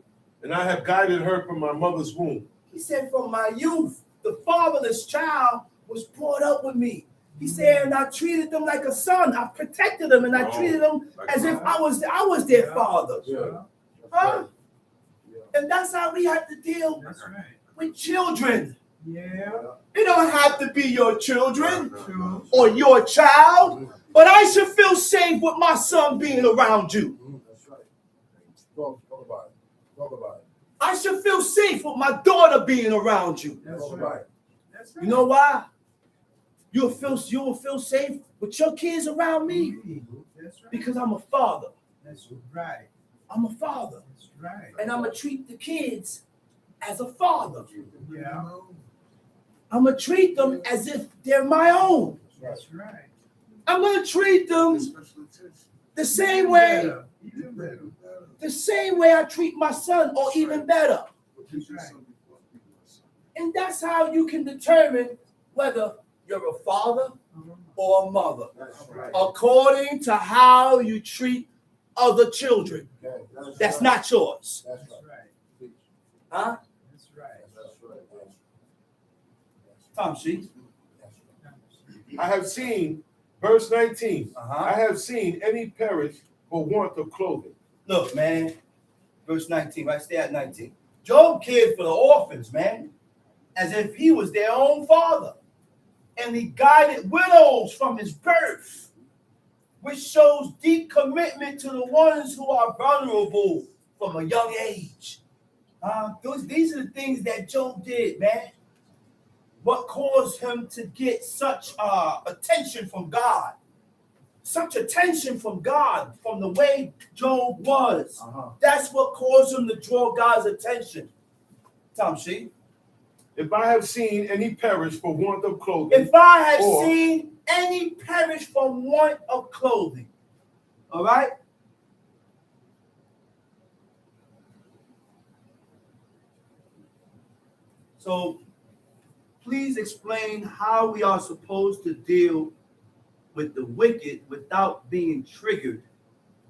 Speaker 3: and I have guided her from my mother's womb.
Speaker 5: He said, from my youth, the fatherless child was brought up with me. He said, and I treated them like a son. I protected them, and I treated them as if I was their father.
Speaker 4: Yeah.
Speaker 5: Huh? And that's how we have to deal
Speaker 4: That's right.
Speaker 5: with children.
Speaker 4: Yeah.
Speaker 5: It don't have to be your children
Speaker 4: True.
Speaker 5: or your child, but I should feel safe with my son being around you.
Speaker 2: That's right. Talk about it. Talk about it.
Speaker 5: I should feel safe with my daughter being around you.
Speaker 4: That's
Speaker 2: Talk
Speaker 4: right.
Speaker 2: about it.
Speaker 4: That's right.
Speaker 5: You know why? You will feel safe with your kids around me
Speaker 4: That's right.
Speaker 5: because I'm a father.
Speaker 4: That's right.
Speaker 5: I'm a father,
Speaker 4: That's right.
Speaker 5: and I'm gonna treat the kids as a father.
Speaker 4: Yeah.
Speaker 5: I'm gonna treat them as if they're my own.
Speaker 4: That's right.
Speaker 5: I'm gonna treat them the same way,
Speaker 4: Even better.
Speaker 5: the same way I treat my son, or even better.
Speaker 4: That's right.
Speaker 5: And that's how you can determine whether you're a father or a mother,
Speaker 2: That's right.
Speaker 5: according to how you treat other children.
Speaker 2: Okay.
Speaker 5: That's
Speaker 2: right.
Speaker 5: not yours.
Speaker 2: That's
Speaker 4: That's
Speaker 2: right.
Speaker 4: right.
Speaker 5: Huh?
Speaker 4: That's right.
Speaker 2: That's right.
Speaker 5: Tom C.
Speaker 3: I have seen, verse 19,
Speaker 5: Uh-huh.
Speaker 3: I have seen any perish for want of clothing.
Speaker 5: Look, man, verse 19, right? Stay at 19. Job cared for the orphans, man, as if he was their own father. And he guided widows from his birth, which shows deep commitment to the ones who are vulnerable from a young age. These are the things that Job did, man. What caused him to get such attention from God? Such attention from God, from the way Job was. That's what caused him to draw God's attention. Tom C.
Speaker 3: If I have seen any perish for want of clothing,
Speaker 5: If I have
Speaker 3: Or-
Speaker 5: seen any perish from want of clothing, all right? So please explain how we are supposed to deal with the wicked without being triggered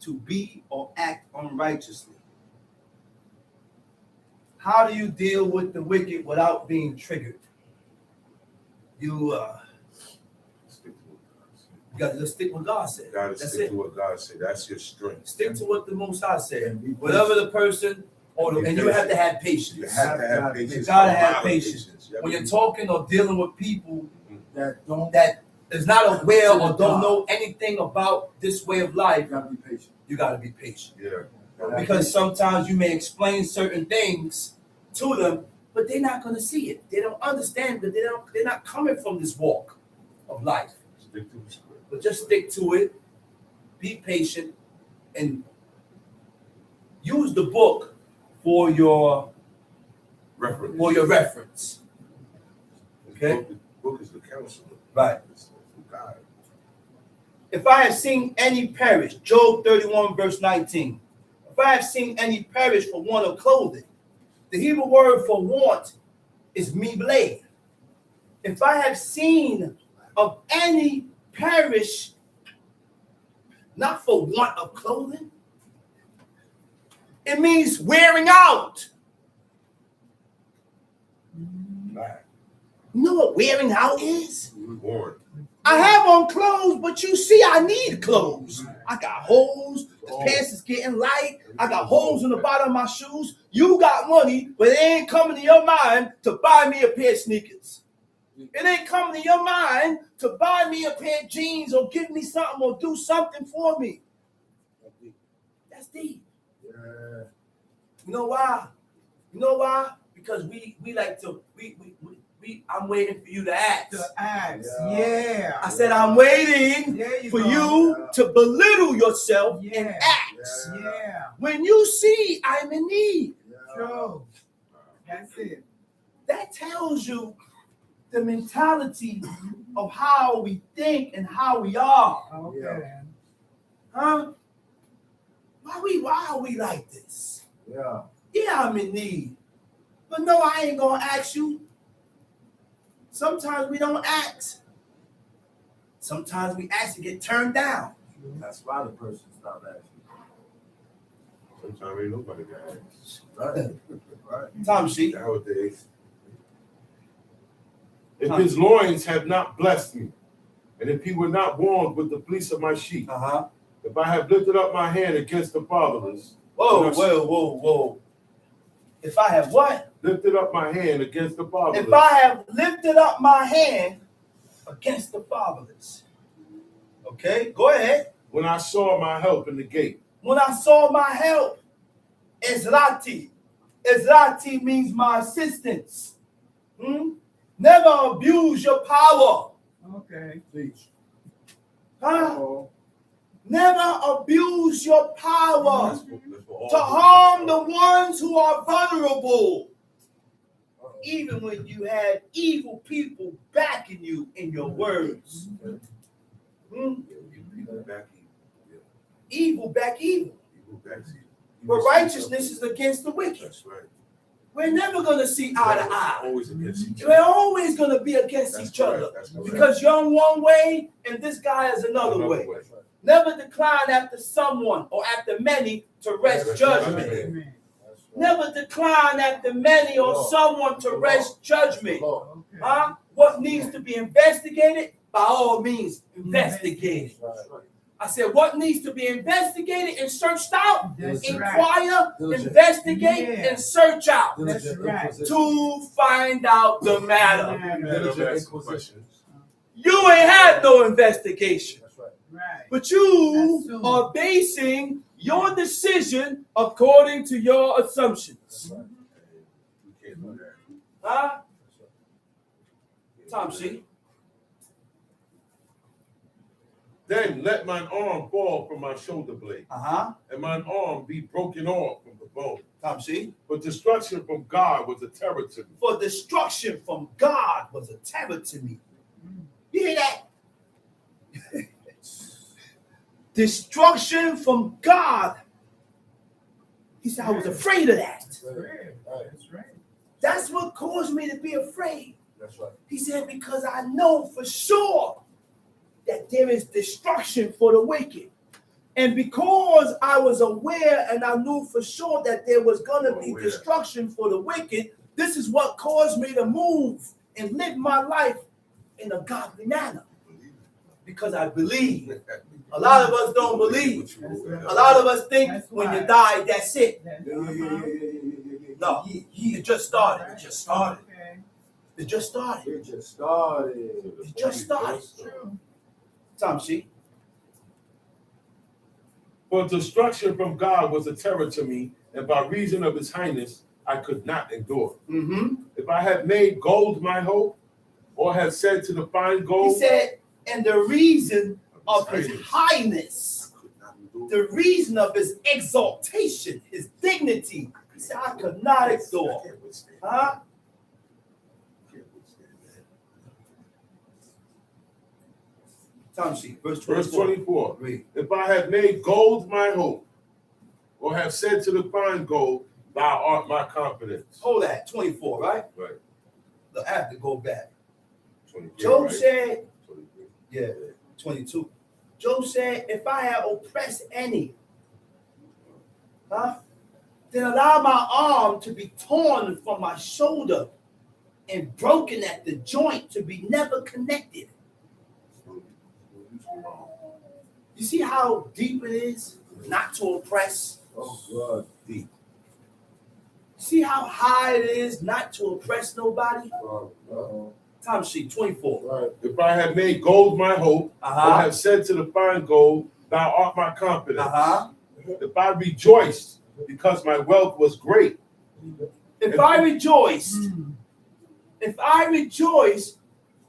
Speaker 5: to be or act unrighteously. How do you deal with the wicked without being triggered? You
Speaker 6: Stick to what God said.
Speaker 5: got to just stick with God said.
Speaker 6: You gotta
Speaker 5: That's
Speaker 6: stick
Speaker 5: it.
Speaker 6: to what God said. That's your strength.
Speaker 5: Stick to what the Most High said. Whatever the person, and you have to have
Speaker 6: You
Speaker 5: patience.
Speaker 6: have to have patience.
Speaker 5: You gotta
Speaker 6: a
Speaker 5: have
Speaker 6: lot of
Speaker 5: patience.
Speaker 6: You have
Speaker 5: When
Speaker 6: to
Speaker 5: you're
Speaker 6: be-
Speaker 5: talking or dealing with people
Speaker 2: That don't.
Speaker 5: that is not aware or don't know anything about this way of life,
Speaker 2: You gotta be patient.
Speaker 5: you got to be patient.
Speaker 6: Yeah.
Speaker 5: Because sometimes you may explain certain things to them, but they're not going to see it. They don't understand that they're not coming from this walk of life.
Speaker 6: Stick to the script.
Speaker 5: But just stick to it, be patient, and use the book for your
Speaker 6: Reference.
Speaker 5: reference. Okay?
Speaker 6: The book is the counselor.
Speaker 5: Right.
Speaker 6: It's from God.
Speaker 5: If I have seen any perish, Job 31, verse 19. If I have seen any perish for want of clothing, the Hebrew word for want is mibleh. If I have seen of any perish, not for want of clothing, it means wearing out.
Speaker 6: Right.
Speaker 5: You know what wearing out is?
Speaker 6: Born.
Speaker 5: I have on clothes, but you see I need clothes. I got holes. The pants is getting light. I got holes in the bottom of my shoes. You got money, but it ain't coming to your mind to buy me a pair of sneakers. It ain't coming to your mind to buy me a pair of jeans or give me something or do something for me. That's deep.
Speaker 2: Yeah.
Speaker 5: You know why? You know why? Because we like to I'm waiting for you to ask.
Speaker 4: To ask.
Speaker 2: Yeah.
Speaker 4: Yeah.
Speaker 5: I said I'm waiting
Speaker 4: There you
Speaker 5: for
Speaker 4: go.
Speaker 5: you to belittle yourself and
Speaker 4: Yeah.
Speaker 5: ask.
Speaker 4: Yeah.
Speaker 5: When you see I'm in need,
Speaker 4: True. That's it.
Speaker 5: that tells you the mentality of how we think and how we are.
Speaker 4: Okay.
Speaker 5: Huh? Why are we like this?
Speaker 2: Yeah.
Speaker 5: Yeah, I'm in need. But no, I ain't gonna ask you. Sometimes we don't ask. Sometimes we ask to get turned down.
Speaker 1: That's why the person's not asking.
Speaker 6: Sometimes ain't nobody got asked.
Speaker 1: Right. Right.
Speaker 5: Tom Sheep.
Speaker 6: Nowadays,
Speaker 3: If his loins have not blessed me, and if he were not warmed with the fleece of my sheep,
Speaker 5: Uh-huh.
Speaker 3: if I have lifted up my hand against the fatherless,
Speaker 5: Whoa. If I have what?
Speaker 3: lifted up my hand against the fatherless,
Speaker 5: If I have lifted up my hand against the fatherless. Okay, go ahead.
Speaker 3: when I saw my help in the gate,
Speaker 5: When I saw my help, Ezrati. Ezrati means my assistance. Never abuse your power.
Speaker 4: Okay.
Speaker 2: Teach.
Speaker 5: Huh?
Speaker 2: Oh.
Speaker 5: Never abuse your power
Speaker 6: that's for all
Speaker 5: to harm the ones who are vulnerable. Even when you have evil people backing you in your words.
Speaker 6: People back
Speaker 5: Evil back evil.
Speaker 6: people back to you.
Speaker 5: But righteousness is against the wicked.
Speaker 6: That's right.
Speaker 5: We're never going to see eye to eye.
Speaker 6: Always against each
Speaker 5: We're
Speaker 6: other.
Speaker 5: always going to be against
Speaker 6: That's
Speaker 5: each other.
Speaker 6: correct. That's correct.
Speaker 5: Because you're on one way and this guy is another way. Never decline after someone or after many to rest
Speaker 6: that's
Speaker 5: judgment.
Speaker 6: right.
Speaker 4: Amen.
Speaker 5: Never decline after many or someone to rest judgment.
Speaker 2: Lord.
Speaker 4: Okay.
Speaker 5: Huh? What needs to be investigated, by all means, investigate it.
Speaker 2: That's right.
Speaker 5: I said, what needs to be investigated and searched out,
Speaker 4: That's right.
Speaker 5: inquire,
Speaker 2: Diligent.
Speaker 5: investigate,
Speaker 4: Yeah.
Speaker 5: and search out
Speaker 4: That's
Speaker 2: Diligent
Speaker 4: right.
Speaker 2: inquisition.
Speaker 5: to find out the matter.
Speaker 2: Diligent
Speaker 6: Ask some
Speaker 2: inquisition.
Speaker 6: questions.
Speaker 5: You ain't had no investigation,
Speaker 2: That's right.
Speaker 4: Right.
Speaker 5: but you
Speaker 4: Assume.
Speaker 5: are basing your decision according to your assumptions.
Speaker 2: That's right.
Speaker 6: We can't do that.
Speaker 5: Huh?
Speaker 2: That's right.
Speaker 5: Tom C.
Speaker 3: then let mine arm fall from my shoulder blade,
Speaker 5: Uh-huh.
Speaker 3: and mine arm be broken off from the bone.
Speaker 5: Tom C.
Speaker 3: But destruction from God was a terror to me.
Speaker 5: For destruction from God was a terror to me. You hear that? Destruction from God. He said, I was afraid of that.
Speaker 2: Right.
Speaker 4: That's right.
Speaker 5: That's what caused me to be afraid.
Speaker 2: That's right.
Speaker 5: He said, because I know for sure that there is destruction for the wicked. And because I was aware and I knew for sure that there was going to be
Speaker 6: Aware.
Speaker 5: destruction for the wicked, this is what caused me to move and live my life in a godly manner. Because I believe. A lot of us don't believe. A lot of us think
Speaker 4: That's
Speaker 5: when you
Speaker 4: why.
Speaker 5: die, that's it.
Speaker 4: That's
Speaker 5: No, it just started. It just started.
Speaker 4: Okay.
Speaker 5: It just started.
Speaker 2: It just started.
Speaker 5: It just started.
Speaker 4: True.
Speaker 5: Tom C.
Speaker 3: For destruction from God was a terror to me, and by reason of his highness, I could not endure.
Speaker 5: Mm-hmm.
Speaker 3: If I had made gold my hope, or had said to the fine
Speaker 5: He
Speaker 3: gold,
Speaker 5: said, and the reason of his highness, the reason of his exaltation, his dignity, he said, I could not endure. Huh? Tom C. Verse
Speaker 3: verse
Speaker 5: 24.
Speaker 3: 24,
Speaker 5: Read.
Speaker 3: if I had made gold my hope, or have said to the fine gold, thou art my confidence.
Speaker 5: Hold that. 24, right?
Speaker 3: Right.
Speaker 5: I have to go back.
Speaker 3: 23,
Speaker 5: Job
Speaker 3: right?
Speaker 5: said,
Speaker 3: 23.
Speaker 5: yeah, 22. Job said, if I had oppressed any, then allow my arm to be torn from my shoulder and broken at the joint to be never connected. You see how deep it is not to oppress?
Speaker 2: Oh, God.
Speaker 5: Deep. See how high it is not to oppress nobody?
Speaker 2: Oh,
Speaker 5: Time sheet 24.
Speaker 2: Right.
Speaker 3: If I had made gold my hope, and
Speaker 5: Uh-huh.
Speaker 3: have said to the fine gold, thou art my confidence.
Speaker 5: Uh-huh.
Speaker 3: If I rejoiced because my wealth was great,
Speaker 5: If I rejoiced,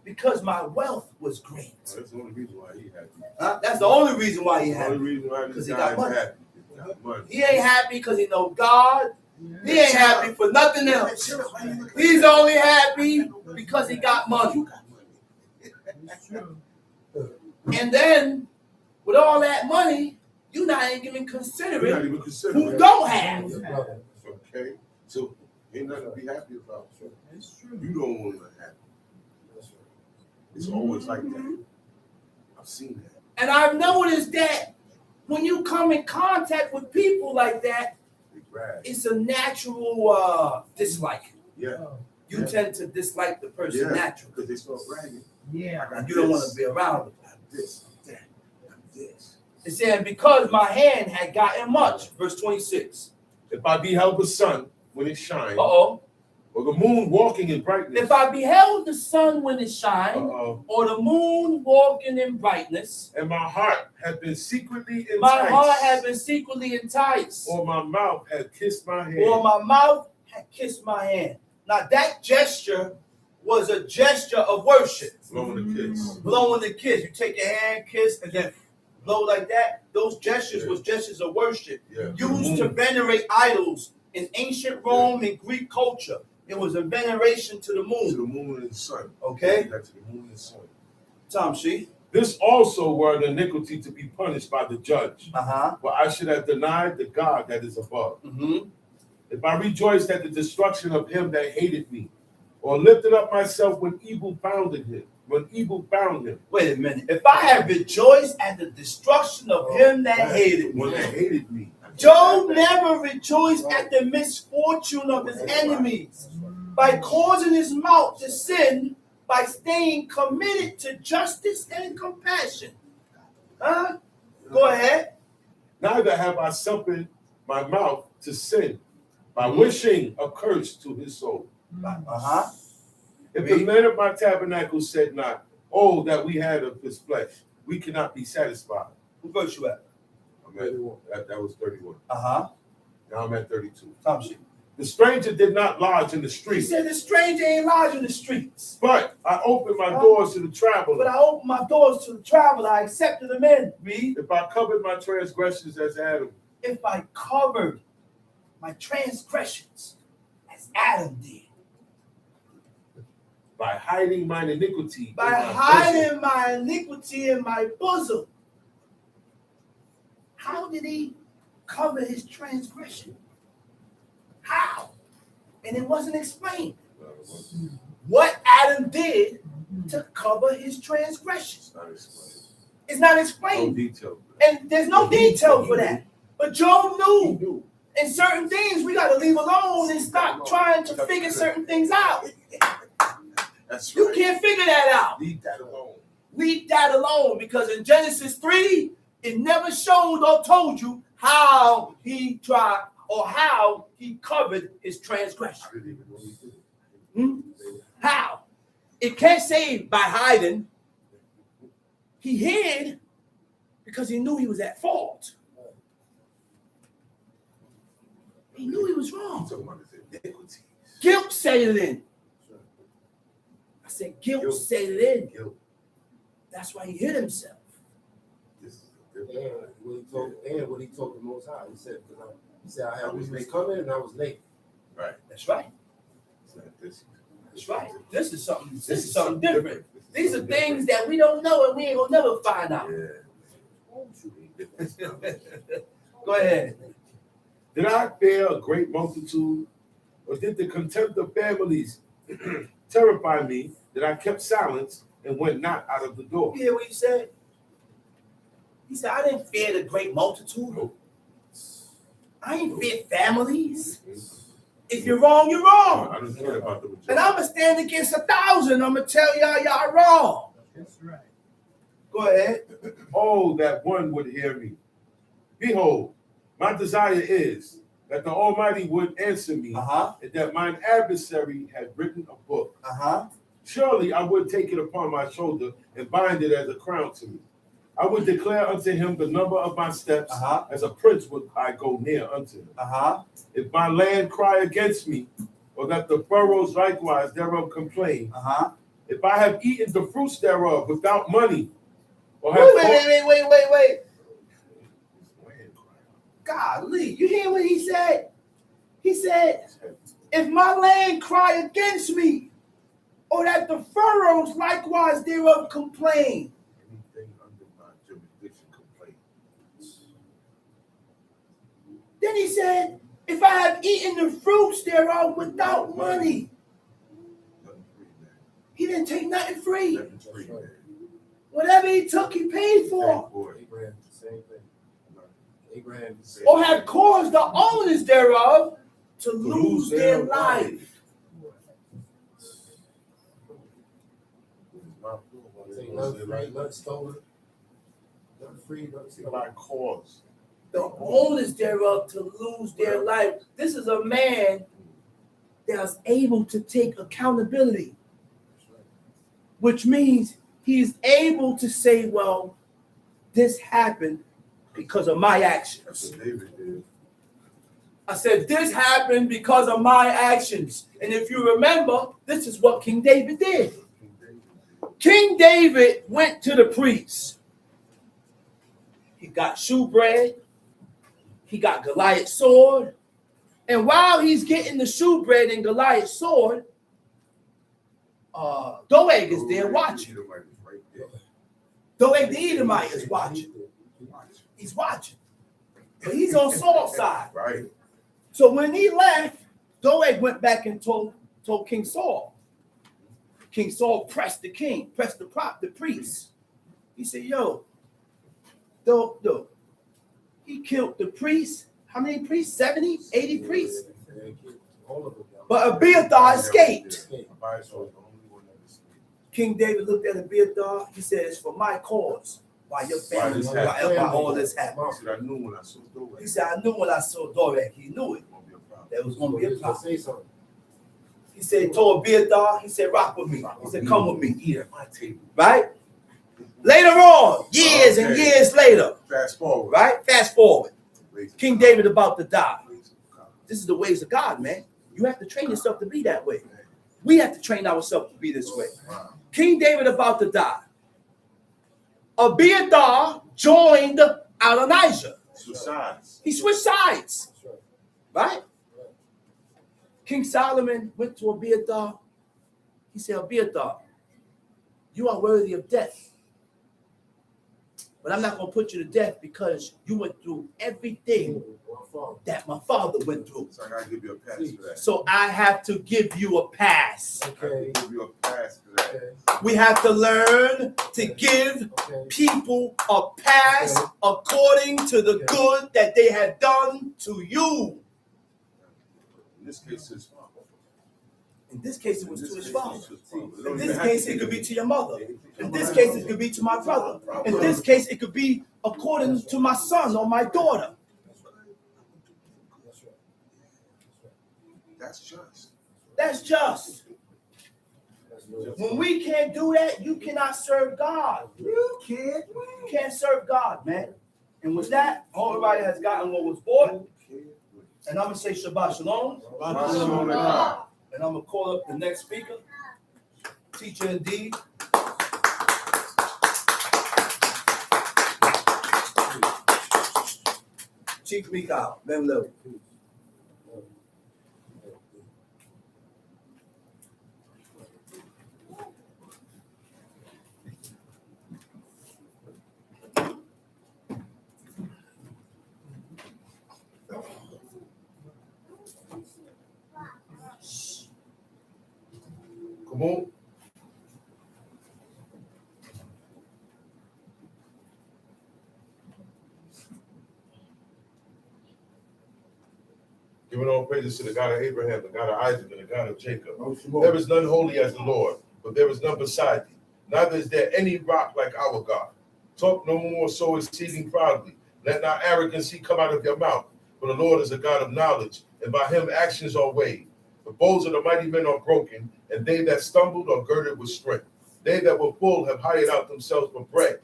Speaker 5: because my wealth was great.
Speaker 6: That's the only reason why he happy.
Speaker 5: That's the only reason why he
Speaker 6: The only
Speaker 5: happy.
Speaker 6: reason why
Speaker 5: Because
Speaker 6: this
Speaker 5: he
Speaker 6: guy
Speaker 5: got
Speaker 6: is
Speaker 5: money.
Speaker 6: happy. He got money.
Speaker 5: He ain't happy because he know God. He ain't happy for nothing else. He's only happy because he got money.
Speaker 4: It's true.
Speaker 5: And then, with all that money, you're not even
Speaker 6: We're not
Speaker 5: considering
Speaker 6: even considering
Speaker 5: who
Speaker 6: it.
Speaker 5: don't have.
Speaker 6: Okay? So ain't nothing to be happy about.
Speaker 4: It's true.
Speaker 6: You don't want to happy. It's always like that. I've seen that.
Speaker 5: And I've noticed that when you come in contact with people like that,
Speaker 6: They brag.
Speaker 5: it's a natural dislike.
Speaker 6: Yeah.
Speaker 5: You
Speaker 6: Yeah.
Speaker 5: tend to dislike the person
Speaker 6: Yeah.
Speaker 5: naturally.
Speaker 6: Because they start bragging.
Speaker 4: Yeah.
Speaker 5: And you don't want to be around them.
Speaker 6: This, that, this.
Speaker 5: It's saying, because my hand had gotten much. Verse 26.
Speaker 3: if I beheld the sun when it shines,
Speaker 5: Uh-oh.
Speaker 3: or the moon walking in brightness,
Speaker 5: If I beheld the sun when it shines,
Speaker 3: uh-oh,
Speaker 5: or the moon walking in brightness,
Speaker 3: and my heart had been secretly enticed,
Speaker 5: my heart had been secretly enticed,
Speaker 3: or my mouth had kissed my hand,
Speaker 5: or my mouth had kissed my hand. Now that gesture was a gesture of worship.
Speaker 6: Blowing the kiss.
Speaker 5: Blowing the kiss. You take your hand, kiss, and then blow like that. Those gestures was gestures of worship.
Speaker 6: Yeah.
Speaker 5: Used to venerate idols in ancient Rome and Greek culture. It was a veneration to the
Speaker 6: To
Speaker 5: moon.
Speaker 6: the moon and the sun.
Speaker 5: Okay?
Speaker 6: That's to the moon and the sun.
Speaker 5: Tom, see?
Speaker 3: This also were an iniquity to be punished by the judge,
Speaker 5: Uh-huh.
Speaker 3: for I should have denied the God that is above.
Speaker 5: Mm-hmm.
Speaker 3: If I rejoiced at the destruction of him that hated me, or lifted up myself when evil found him,
Speaker 5: Wait a minute. If I had rejoiced at the destruction of him that hated
Speaker 6: The one
Speaker 5: me.
Speaker 6: that hated me.
Speaker 5: Job never rejoiced at the misfortune of his enemies by causing his mouth to sin by staying committed to justice and compassion. Huh? Go ahead.
Speaker 3: neither have I suffered my mouth to sin by wishing a curse to his soul.
Speaker 5: Uh-huh.
Speaker 3: If the men of my tabernacle said not, oh, that we had of his flesh, we cannot be satisfied.
Speaker 5: What verse you at?
Speaker 6: I'm at, that was 31.
Speaker 5: Uh-huh.
Speaker 6: Now I'm at 32.
Speaker 5: Tom sheet.
Speaker 3: The stranger did not lodge in the
Speaker 5: He
Speaker 3: street,
Speaker 5: said the stranger ain't lodged in the streets.
Speaker 3: but I opened my doors to the
Speaker 5: But
Speaker 3: traveler.
Speaker 5: I opened my doors to the traveler. I accepted them in. Read.
Speaker 3: If I covered my transgressions as Adam,
Speaker 5: If I covered my transgressions as Adam did.
Speaker 3: by hiding mine iniquity, in
Speaker 5: By
Speaker 3: my bosom,
Speaker 5: hiding my iniquity in my bosom. How did he cover his transgression? How? And it wasn't explained. What Adam did to cover his transgressions.
Speaker 6: It's not explained.
Speaker 5: It's not
Speaker 6: No
Speaker 5: explained.
Speaker 6: detail.
Speaker 5: And there's no detail for that. But Job
Speaker 6: He
Speaker 5: knew.
Speaker 6: knew.
Speaker 5: And certain things we got to leave alone and stop trying to figure certain things out.
Speaker 6: That's
Speaker 5: You
Speaker 6: right.
Speaker 5: can't figure that out.
Speaker 6: Leave that alone.
Speaker 5: Leave that alone, because in Genesis 3, it never showed or told you how he tried or how he covered his transgression.
Speaker 6: I didn't even know he did it.
Speaker 5: Hmm? How? It can't say by hiding. He hid because he knew he was at fault. He knew he was
Speaker 6: I'm
Speaker 5: wrong.
Speaker 6: talking about his iniquities.
Speaker 5: Guilt set it in. I said guilt
Speaker 6: Guilt.
Speaker 5: set it in.
Speaker 6: Guilt.
Speaker 5: That's why he hid himself.
Speaker 6: This is a different
Speaker 2: And what he told the Most High, he said, I was coming and I was late.
Speaker 6: Right.
Speaker 5: That's right.
Speaker 6: It's not this.
Speaker 5: That's right. This is something different. These are things that we don't know and we ain't gonna never find out.
Speaker 6: Yeah.
Speaker 5: Go ahead.
Speaker 3: did I fear a great multitude, or did the contempt of families terrify me that I kept silence and went not out of the door?
Speaker 5: You hear what he said? He said, I didn't fear the great multitude.
Speaker 6: Nope.
Speaker 5: I ain't fear families. If you're wrong, you're wrong.
Speaker 6: I don't care about the majority.
Speaker 5: And I'm gonna stand against 1,000. I'm gonna tell y'all wrong.
Speaker 4: That's right.
Speaker 5: Go ahead.
Speaker 3: Oh, that one would hear me. Behold, my desire is that the Almighty would answer me,
Speaker 5: Uh-huh.
Speaker 3: and that mine adversary had written a book,
Speaker 5: Uh-huh.
Speaker 3: surely I would take it upon my shoulder and bind it as a crown to me. I would declare unto him the number of my steps, as a prince would I go near unto him. If my land cry against me, or that the furrows likewise thereof complain, if I have eaten the fruits thereof without money, or have
Speaker 5: Wait. Golly, you hear what he said? He said, if my land cry against me, or that the furrows likewise thereof complain.
Speaker 3: anything under my jurisdiction complains.
Speaker 5: Then he said, if I have eaten the fruits thereof without money.
Speaker 3: Nothing free, man.
Speaker 5: He didn't take nothing free.
Speaker 3: Nothing's free, man.
Speaker 5: Whatever he took, he paid for.
Speaker 3: Thank boy.
Speaker 2: Abraham, the same thing. Abraham, the same
Speaker 5: Or have caused the owners thereof to lose their life.
Speaker 2: Take nothing free, nothing stolen. Nothing free, nothing stolen.
Speaker 3: By cause.
Speaker 5: The owners thereof to lose their life. This is a man that's able to take accountability, which means he's able to say, well, this happened because of my
Speaker 3: That's
Speaker 5: actions.
Speaker 3: what David did.
Speaker 5: I said, this happened because of my actions. And if you remember, this is what King David did. King David went to the priest. He got shewbread. He got Goliath's sword. And while he's getting the shewbread and Goliath's sword, Doeg is there watching. Doeg the Edomite is watching. He's watching. But he's on Saul's side.
Speaker 3: Right.
Speaker 5: So when he left, Doeg went back and told King Saul. King Saul pressed the priest. He said, yo, he killed the priest. How many priests? 70, 80 priests?
Speaker 2: All of them.
Speaker 5: But Abiathar escaped.
Speaker 3: Tobias was the only one that escaped.
Speaker 5: King David looked at Abiathar. He said, it's for my cause. Why your family, why all this happened.
Speaker 3: He said, I knew when I saw Doeg.
Speaker 5: He said, I knew when I saw Doeg. He knew it.
Speaker 3: It won't be a problem.
Speaker 5: There was going to be a problem.
Speaker 2: Say something.
Speaker 5: He said, told Abiathar, he said, rock with me. He said, come with me.
Speaker 3: Eat at my table.
Speaker 5: Right? Later on, years and years later,
Speaker 3: Fast forward.
Speaker 5: right? Fast forward.
Speaker 3: Ways of
Speaker 5: King
Speaker 3: God.
Speaker 5: David about to die.
Speaker 3: Ways of God.
Speaker 5: This is the ways of God, man. You have to train yourself to be that way. We have to train ourselves to be this way.
Speaker 3: Wow.
Speaker 5: King David about to die. Abiathar joined Adonijah.
Speaker 3: Switch sides.
Speaker 5: He switched sides,
Speaker 2: That's right.
Speaker 5: right? King Solomon went to Abiathar. He said, Abiathar, you are worthy of death. But I'm not going to put you to death because you went through everything that my father went through.
Speaker 3: So I gotta give you a pass for that.
Speaker 5: So I have to give you a pass.
Speaker 3: I
Speaker 2: Okay.
Speaker 3: have to give you a pass for that.
Speaker 2: Okay.
Speaker 5: We have to learn to give
Speaker 2: Okay.
Speaker 5: people a pass according to the good that they have done to you.
Speaker 3: In this case, his father.
Speaker 5: In this case, it was to his father.
Speaker 3: It's his father. It
Speaker 5: In
Speaker 3: don't
Speaker 5: this
Speaker 3: even have
Speaker 5: case,
Speaker 3: to
Speaker 5: it
Speaker 3: be
Speaker 5: could be
Speaker 3: to
Speaker 5: to your mother. In this case, it could be to my brother. In this case, it could be according to my son or my daughter.
Speaker 2: That's right.
Speaker 3: That's just.
Speaker 5: That's just.
Speaker 2: That's right.
Speaker 5: When we can't do that, you cannot serve God. You can't serve God, man. And with that, everybody has gotten what was bought. And I'm going to say Shabbat Shalom.
Speaker 3: Shalom to God.
Speaker 5: And I'm going to call up the next speaker, teacher indeed. Chief Mikal, Mem Lew.
Speaker 3: Come on. Giving all praises to the God of Abraham, the God of Isaac, and the God of Jacob. There is none holy as the Lord, but there is none beside thee. Neither is there any rock like our God. Talk no more so exceeding proudly. Let not arrogancy come out of your mouth. For the Lord is a God of knowledge, and by him actions are weighed. The bows of the mighty men are broken, and they that stumbled are girded with strength. They that were full have hired out themselves for bread,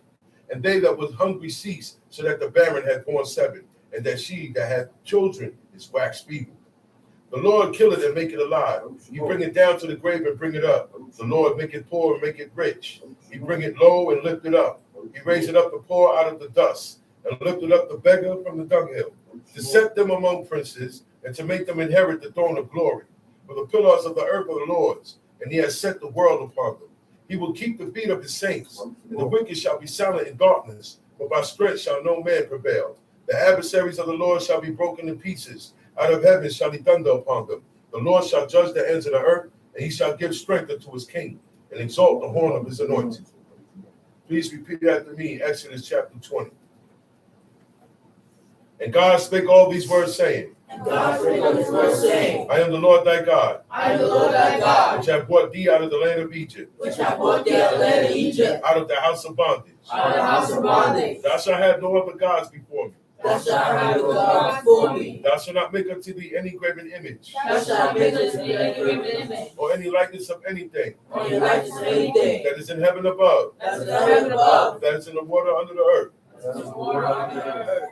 Speaker 3: and they that was hungry ceased, so that the barren had borne 7, and that she that had children is waxed feeble. The Lord kill it and make it alive. He bring it down to the grave and bring it up. The Lord make it poor and make it rich. He bring it low and lift it up. He raised it up the poor out of the dust, and lifted up the beggar from the dunghill, to set them among princes, and to make them inherit the throne of glory. For the pillars of the earth are the Lord's, and he has set the world upon them. He will keep the feet of his saints, and the wicked shall be silent in darkness, but by strength shall no man prevail. The adversaries of the Lord shall be broken in pieces. Out of heaven shall he thunder upon them. The Lord shall judge the ends of the earth, and he shall give strength unto his king, and exalt the horn of his anointed. Please repeat after me, Exodus chapter 20. And God spake all these words, saying,
Speaker 7: And God spake all these words, saying,
Speaker 3: I am the Lord thy God,
Speaker 7: I am the Lord thy God,
Speaker 3: which have brought thee out of the land of Egypt,
Speaker 7: which have brought thee out of the land of Egypt,
Speaker 3: out of the house of bondage.
Speaker 7: out of the house of bondage.
Speaker 3: Thou shalt have no other gods before me.
Speaker 7: Thou shalt have no God before me.
Speaker 3: Thou shalt not make unto thee any graven image,
Speaker 7: Thou shalt make unto thee any graven image,
Speaker 3: or any likeness of anything
Speaker 7: or any likeness of anything
Speaker 3: that is in heaven above,
Speaker 7: that is in the heaven above,
Speaker 3: that is in the water under the earth,
Speaker 7: that is in the water under the earth,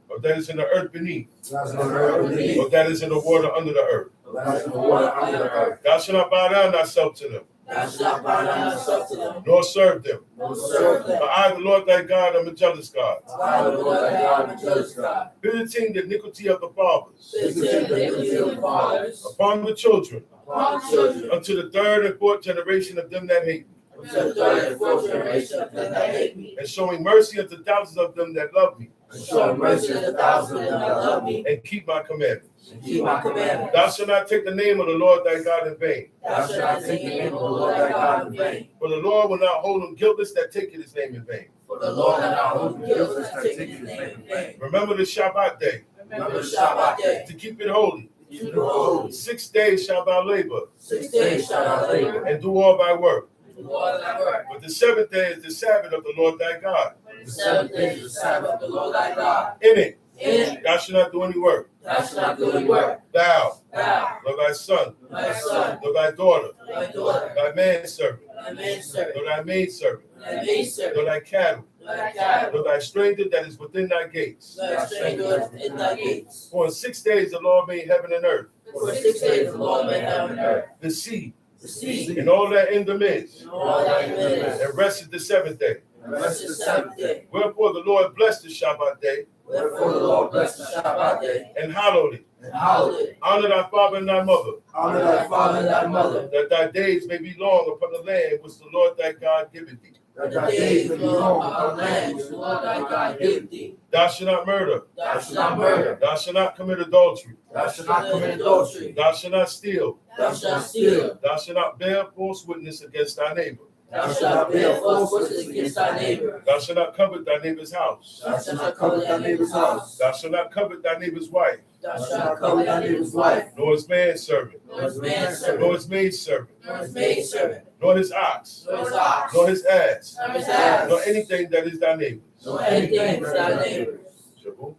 Speaker 3: or that is in the earth beneath,
Speaker 2: That's the earth beneath.
Speaker 3: or that is in the water under the earth.
Speaker 2: That's the water under the earth.
Speaker 3: Thou shalt not bow down thyself to them,
Speaker 7: Thou shalt bow down thyself to them,
Speaker 3: nor serve them.
Speaker 7: nor serve them.
Speaker 3: For I, the Lord thy God, am a jealous God,
Speaker 7: I, the Lord thy God, am a jealous God,
Speaker 3: visiting the iniquity of the fathers
Speaker 7: visiting the iniquity of the fathers
Speaker 3: upon the children,
Speaker 7: upon the children,
Speaker 3: unto the 3rd and 4th generation of them that hate me,
Speaker 7: until the 3rd and 4th generation of them that hate me,
Speaker 3: and showing mercy unto thousands of them that love me,
Speaker 7: and showing mercy unto thousands of them that love me,
Speaker 3: and keep my commandments.
Speaker 7: and keep my commandments.
Speaker 3: Thou shalt not take the name of the Lord thy God in vain,
Speaker 7: Thou shalt not take the name of the Lord thy God in vain.
Speaker 3: for the Lord will not hold him guiltless that taketh his name in vain.
Speaker 7: For the Lord hath not hold guiltless that take his name in vain.
Speaker 3: Remember the Shabbat day,
Speaker 7: Remember the Shabbat day,
Speaker 3: to keep it holy.
Speaker 7: to keep it holy.
Speaker 3: 6 days shalt thou labor,
Speaker 7: 6 days shalt thou labor,
Speaker 3: and do all thy work.
Speaker 7: and do all thy work.
Speaker 3: But the 7th day is the Sabbath of the Lord thy God.
Speaker 7: The 7th day is the Sabbath of the Lord thy God.
Speaker 3: In it
Speaker 7: In it
Speaker 3: thou shalt not do any work.
Speaker 7: thou shalt not do any work.
Speaker 3: Thou,
Speaker 7: Thou,
Speaker 3: nor thy son,
Speaker 7: thy son,
Speaker 3: nor thy daughter,
Speaker 7: thy daughter,
Speaker 3: thy manservant,
Speaker 7: thy manservant,
Speaker 3: nor thy maidservant,
Speaker 7: thy
Speaker 3: nor
Speaker 7: maidservant,
Speaker 3: thy cattle,
Speaker 7: thy cattle,
Speaker 3: nor thy stranger that is within thy gates.
Speaker 7: thy stranger in thy gates.
Speaker 3: For in 6 days the Lord made heaven and earth,
Speaker 7: For 6 days the Lord made heaven and earth,
Speaker 3: the sea,
Speaker 7: the sea,
Speaker 3: and all that in the midst,
Speaker 7: and all thy midst,
Speaker 3: and rested the 7th day.
Speaker 7: and rest the 7th day.
Speaker 3: Wherefore the Lord blessed the Shabbat day,
Speaker 7: Wherefore the Lord blessed the Shabbat day,
Speaker 3: and hallowed it.
Speaker 7: and hallowed it.
Speaker 3: Honor thy father and thy mother,
Speaker 2: Honor
Speaker 7: Thy father and thy mother,
Speaker 3: that thy days may be long upon the land which the Lord thy God giveth thee.
Speaker 2: that
Speaker 7: the
Speaker 2: thy
Speaker 7: days
Speaker 2: days may be
Speaker 7: long
Speaker 2: long
Speaker 7: upon the land which the Lord thy God giveth thee.
Speaker 3: Thou shalt not murder.
Speaker 7: Thou shalt not murder.
Speaker 3: Thou shalt not commit adultery.
Speaker 7: Thou shalt not commit adultery.
Speaker 3: Thou shalt not steal.
Speaker 7: Thou shalt not steal.
Speaker 3: Thou shalt not bear false witness against thy neighbor.
Speaker 7: Thou shalt not bear false witness against thy neighbor.
Speaker 3: Thou shalt not covet thy neighbor's house.
Speaker 7: Thou shalt not covet thy neighbor's house.
Speaker 3: Thou shalt not covet thy neighbor's wife,
Speaker 7: Thou shalt not covet thy neighbor's wife,
Speaker 3: nor his manservant,
Speaker 7: nor his manservant,
Speaker 3: nor his maidservant,
Speaker 7: nor his maidservant,
Speaker 3: nor his ox,
Speaker 7: nor his ox,
Speaker 3: nor his ass,
Speaker 7: nor his ass,
Speaker 3: nor anything that is thy neighbor's.
Speaker 7: nor anything that's thy neighbor's.
Speaker 3: Shabu.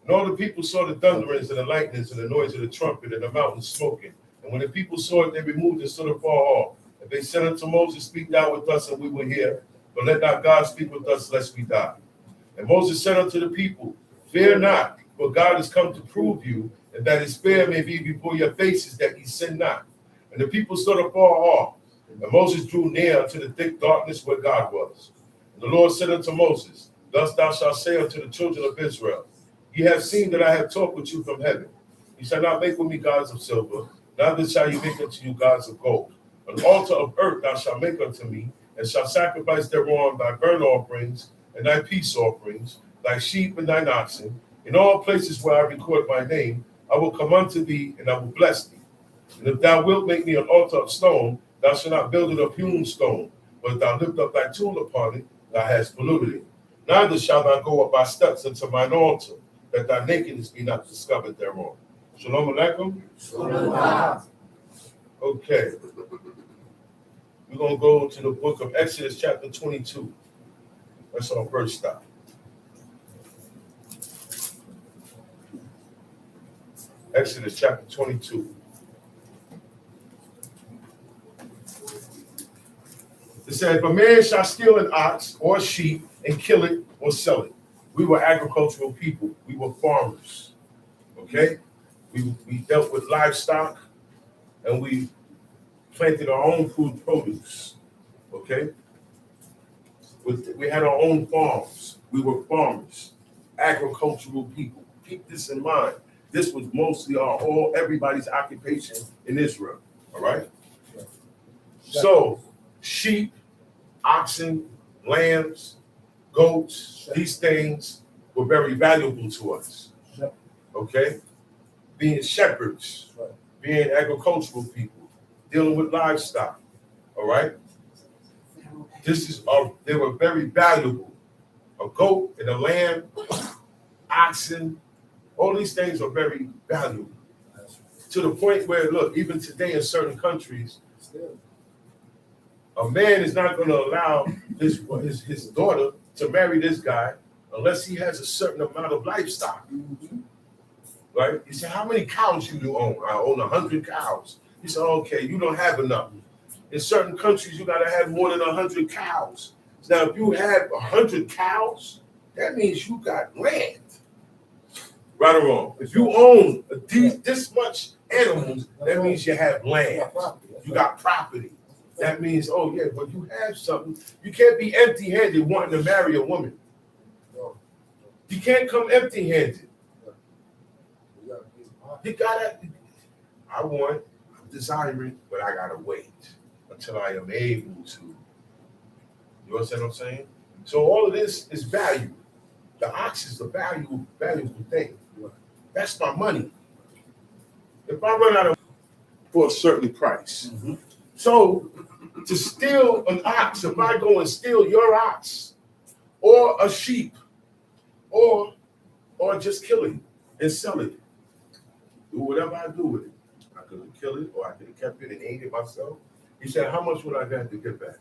Speaker 3: And all the people saw the thunderings and the lightnings and the noise of the trumpet and the mountain smoking. And when the people saw it, they removed and stood afar off. And they said unto Moses, Speak thou with us, and we will hear. But let not God speak with us, lest we die. And Moses said unto the people, Fear not, for God is come to prove you, and that his fear may be before your faces, that ye sin not. And the people stood afar off. And Moses drew near unto the thick darkness where God was. And the Lord said unto Moses, Thus thou shalt say unto the children of Israel, Ye have seen that I have talked with you from heaven. Ye shall not make with me gods of silver, neither shall ye make unto you gods of gold. An altar of earth thou shalt make unto me, and shalt sacrifice thereon thy burnt offerings and thy peace offerings, thy sheep and thine oxen. In all places where I record my name, I will come unto thee, and I will bless thee. And if thou wilt make me an altar of stone, thou shalt not build it of hewn stone, but if thou lift up thy tool upon it, thou hast polluted it. Neither shalt thou go up by steps unto mine altar, that thy nakedness be not discovered thereon. Shalom Aleichem. Okay. We're going to go to the book of Exodus chapter 22. That's our first stop. Exodus chapter 22. It said, if a man shall steal an ox or a sheep and kill it or sell it. We were agricultural people. We were farmers. Okay? We dealt with livestock and we planted our own food produce. Okay? We had our own farms. We were farmers, agricultural people. Keep this in mind. This was mostly everybody's occupation in Israel. All right? So, sheep, oxen, lambs, goats, these things were very valuable to us. Okay? Being shepherds, being agricultural people, dealing with livestock. All right? They were very valuable. A goat and a lamb, oxen, all these things are very valuable. To the point where, look, even today in certain countries, a man is not going to allow his daughter to marry this guy unless he has a certain amount of livestock. Right? He said, how many cows do you own? I own 100 cows. He said, okay, you don't have enough. In certain countries, you got to have more than 100 cows. Now, if you have 100 cows, that means you got land. Right or wrong? If you own this much animals, that means you have land. You got property. That means, oh yeah, but you have something. You can't be empty-handed wanting to marry a woman. You can't come empty-handed. You gotta, I'm desiring, but I gotta wait until I am able to. You understand what I'm saying? So all of this is value. The ox is a valuable thing. That's my money. If I run out of for a certain price. So to steal an ox, if I go and steal your ox or a sheep or just kill it and sell it, do whatever I do with it. I could have killed it or I could have kept it and ate it myself. He said, how much would I have to get back?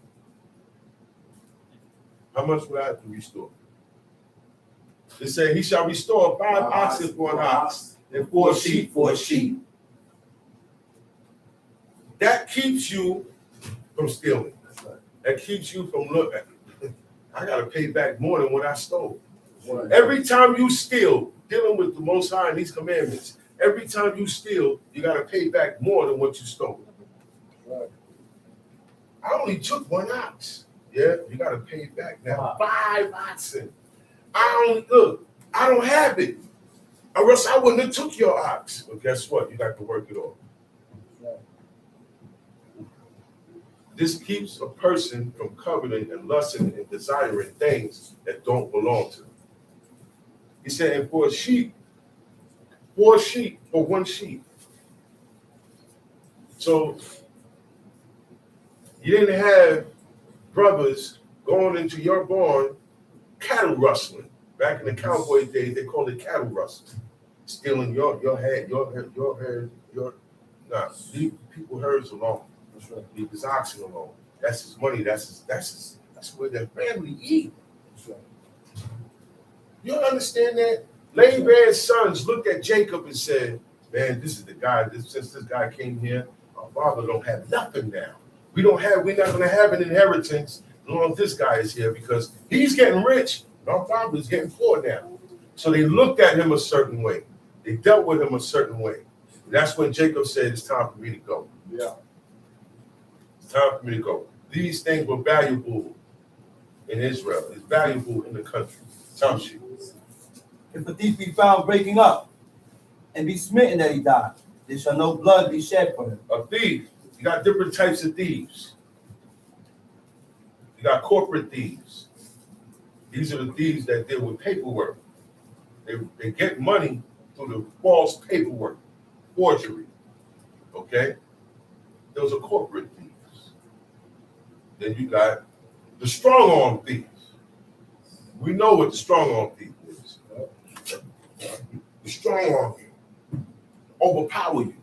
Speaker 3: How much would I have to restore? They say he shall restore 5 oxen for an ox and 4 sheep for a sheep. That keeps you from stealing. That keeps you from looking. I got to pay back more than what I stole. Every time you steal, dealing with the Most High and these commandments, every time you steal, you got to pay back more than what you stole. I only took 1 ox. Yeah, you got to pay back now. 5 oxen. I don't have it. Or else I wouldn't have took your ox. But guess what? You got to work it off. This keeps a person from coveting and lusting and desiring things that don't belong to them. He said, and for a sheep, 4 sheep for 1 sheep. So you didn't have brothers going into your barn cattle rustling. Back in the cowboy days, they called it cattle rustling. Stealing your leave people herds alone. Leave his oxen alone. That's his money. That's where their family eat. You understand that? Laban's sons looked at Jacob and said, man, this is the guy, since this guy came here, our father don't have nothing now. We're not gonna have an inheritance as long as this guy is here because he's getting rich. Our father's getting poor now. So they looked at him a certain way. They dealt with him a certain way. And that's when Jacob said, it's time for me to go.
Speaker 2: Yeah.
Speaker 3: It's time for me to go. These things were valuable in Israel. It's valuable in the country. Township.
Speaker 5: If a thief be found breaking up and be smitten that he died, there shall no blood be shed for him.
Speaker 3: A thief, you got different types of thieves. You got corporate thieves. These are the thieves that deal with paperwork. They get money through the false paperwork, forgery. Okay? Those are corporate thieves. Then you got the strong-arm thieves. We know what the strong-arm thief is. The strong-arm thief overpower you.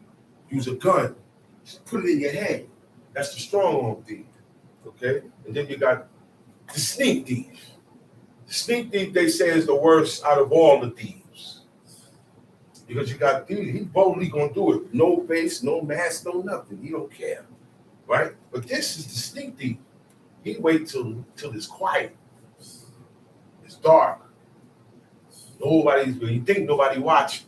Speaker 3: Use a gun. Put it in your head. That's the strong-arm thief. Okay? And then you got the sneak thief. The sneak thief, they say, is the worst out of all the thieves. Because you got thieves, he's boldly going to do it. No face, no mask, no nothing. He don't care. right? But this is the sneak thief. He wait till it's quiet. It's dark. You think nobody watching.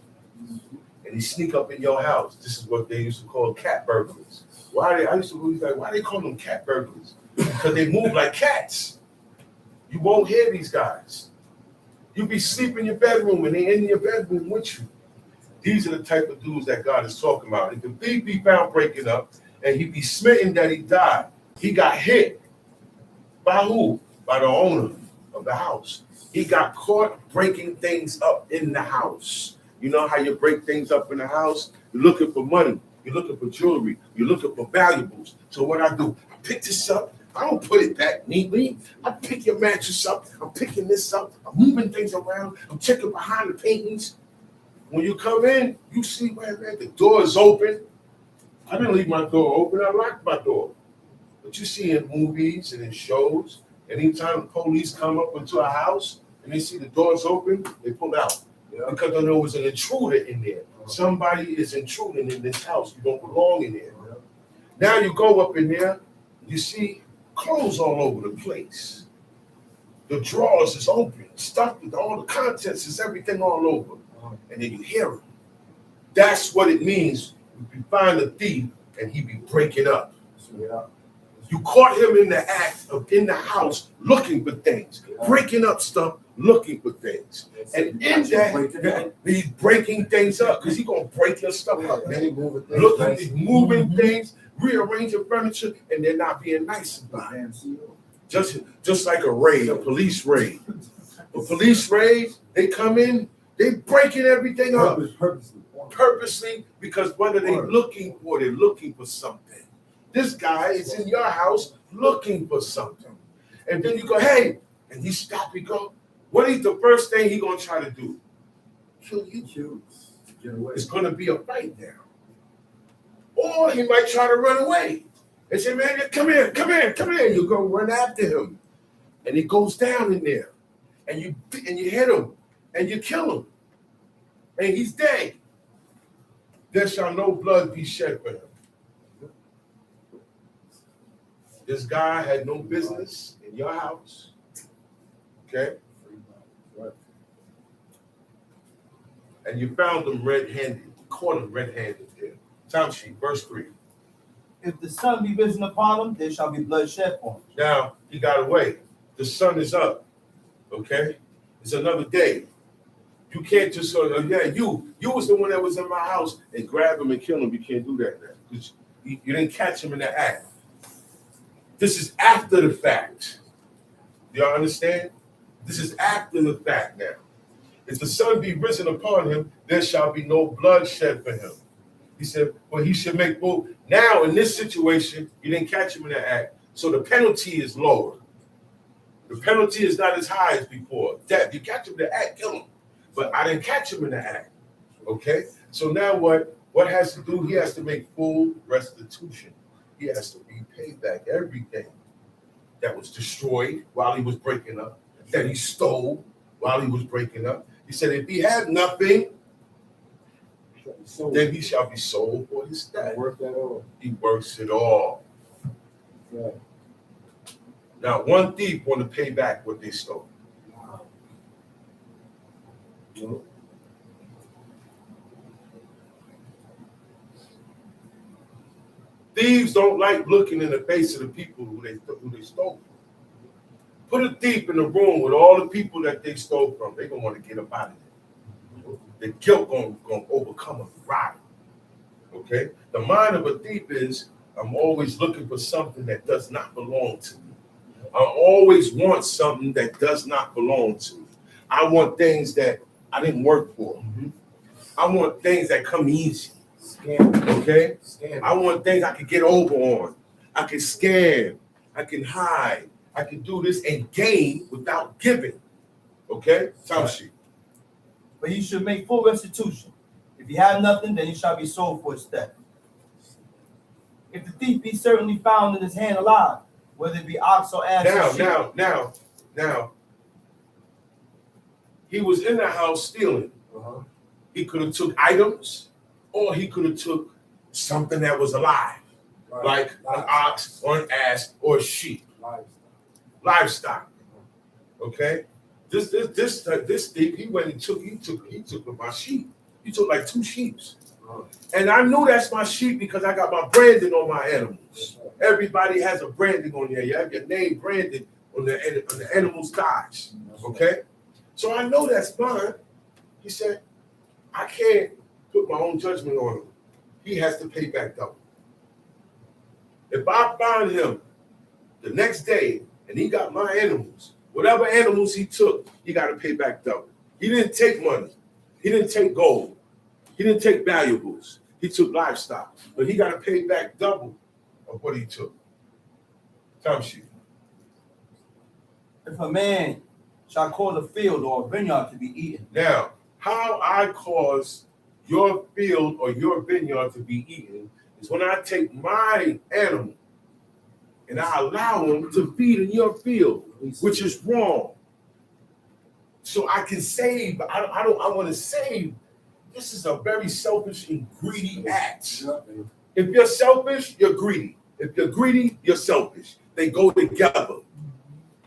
Speaker 3: And he sneak up in your house. This is what they used to call cat burglars. I used to be like, why they call them cat burglars? Because they move like cats. You won't hear these guys. You be sleeping in your bedroom and they in your bedroom with you. These are the type of dudes that God is talking about. If the thief be found breaking up and he be smitten that he died, he got hit. By who? By the owner of the house. He got caught breaking things up in the house. You know how you break things up in the house? You're looking for money. You're looking for jewelry. You're looking for valuables. So what I do, I pick this up. I don't put it back neatly. I pick your mattress up. I'm picking this up. I'm moving things around. I'm checking behind the paintings. When you come in, you see, man, the door is open. I didn't leave my door open. I locked my door. But you see in movies and in shows, anytime the police come up into a house and they see the doors open, they pull out. Because they know there was an intruder in there. Somebody is intruding in this house. You don't belong in there. Now you go up in there, you see clothes all over the place. The drawers is open, stuff with all the contents is everything all over. And then you hear him. That's what it means if you find a thief and he be breaking up. You caught him in the act of in the house looking for things, breaking up stuff, looking for things. And in that, he's breaking things up because he's going to break your stuff up, man. He's moving things, rearranging furniture, and they're not being nice about it. Just like a raid, a police raid. A police raid, they come in, they breaking everything up. Purposely, because what are they looking for? They're looking for something. This guy is in your house looking for something. And then you go, hey, and he stop, he go, what is the first thing he gonna try to do? Kill you. It's gonna be a fight now. Or he might try to run away and say, man, come here. You go run after him. And he goes down in there. And you hit him and you kill him. And he's dead. There shall no blood be shed for him. This guy had no business in your house. Okay? And you found him red-handed. You caught him red-handed there. Time sheet, verse 3.
Speaker 5: If the sun be risen upon him, there shall be blood shed for him.
Speaker 3: Now, he got away. The sun is up. Okay? It's another day. You can't just sort of, you was the one that was in my house and grab him and kill him. You can't do that now. Because you didn't catch him in the act. This is after the fact. Y'all understand? This is after the fact now. If the sun be risen upon him, there shall be no blood shed for him. He said, well, he should make both. Now, in this situation, you didn't catch him in the act, so the penalty is lower. The penalty is not as high as before. Death, you catch him in the act, kill him. But I didn't catch him in the act. Okay? So now what has to do? He has to make full restitution. He has to be paid back everything that was destroyed while he was breaking up, that he stole while he was breaking up. He said, if he had nothing, then he shall be sold for his debt. He works it all.
Speaker 2: Right.
Speaker 3: Now, one thief want to pay back what they stole. Thieves don't like looking in the face of the people who they stole from. Put a thief in the room with all the people that they stole from. They're going to want to get up out of there. The guilt going to overcome them. Right. Okay? The mind of a thief is, I'm always looking for something that does not belong to me. I always want something that does not belong to me. I want things that I didn't work for. I want things that come easy. Okay? I want things I can get over on. I can scam. I can hide. I can do this and gain without giving. Okay? Time sheet.
Speaker 5: But he should make full restitution. If he have nothing, then he shall be sold for his theft. If the thief be certainly found in his hand alive, whether it be ox or ass or sheep.
Speaker 3: Now. He was in the house stealing. He could have took items, or he could have took something that was alive. like an ox or an ass or a sheep. Livestock. Okay? This thief, he went and took my sheep. He took like 2 sheep. And I knew that's my sheep because I got my branding on my animals. Everybody has a branding on there. You have your name branded on the animal's thighs. Okay? So I know that's mine. He said, I can't put my own judgment on him. He has to pay back double. If I find him the next day and he got my animals, whatever animals he took, he got to pay back double. He didn't take money. He didn't take gold. He didn't take valuables. He took livestock. But he got to pay back double of what he took. Time sheet.
Speaker 5: If a man shall cause a field or a vineyard to be eaten.
Speaker 3: Now, how I cause your field or your vineyard to be eaten is when I take my animal and I allow him to feed in your field, which is wrong. So I can save. I want to save. This is a very selfish and greedy act. If you're selfish, you're greedy. If you're greedy, you're selfish. They go together.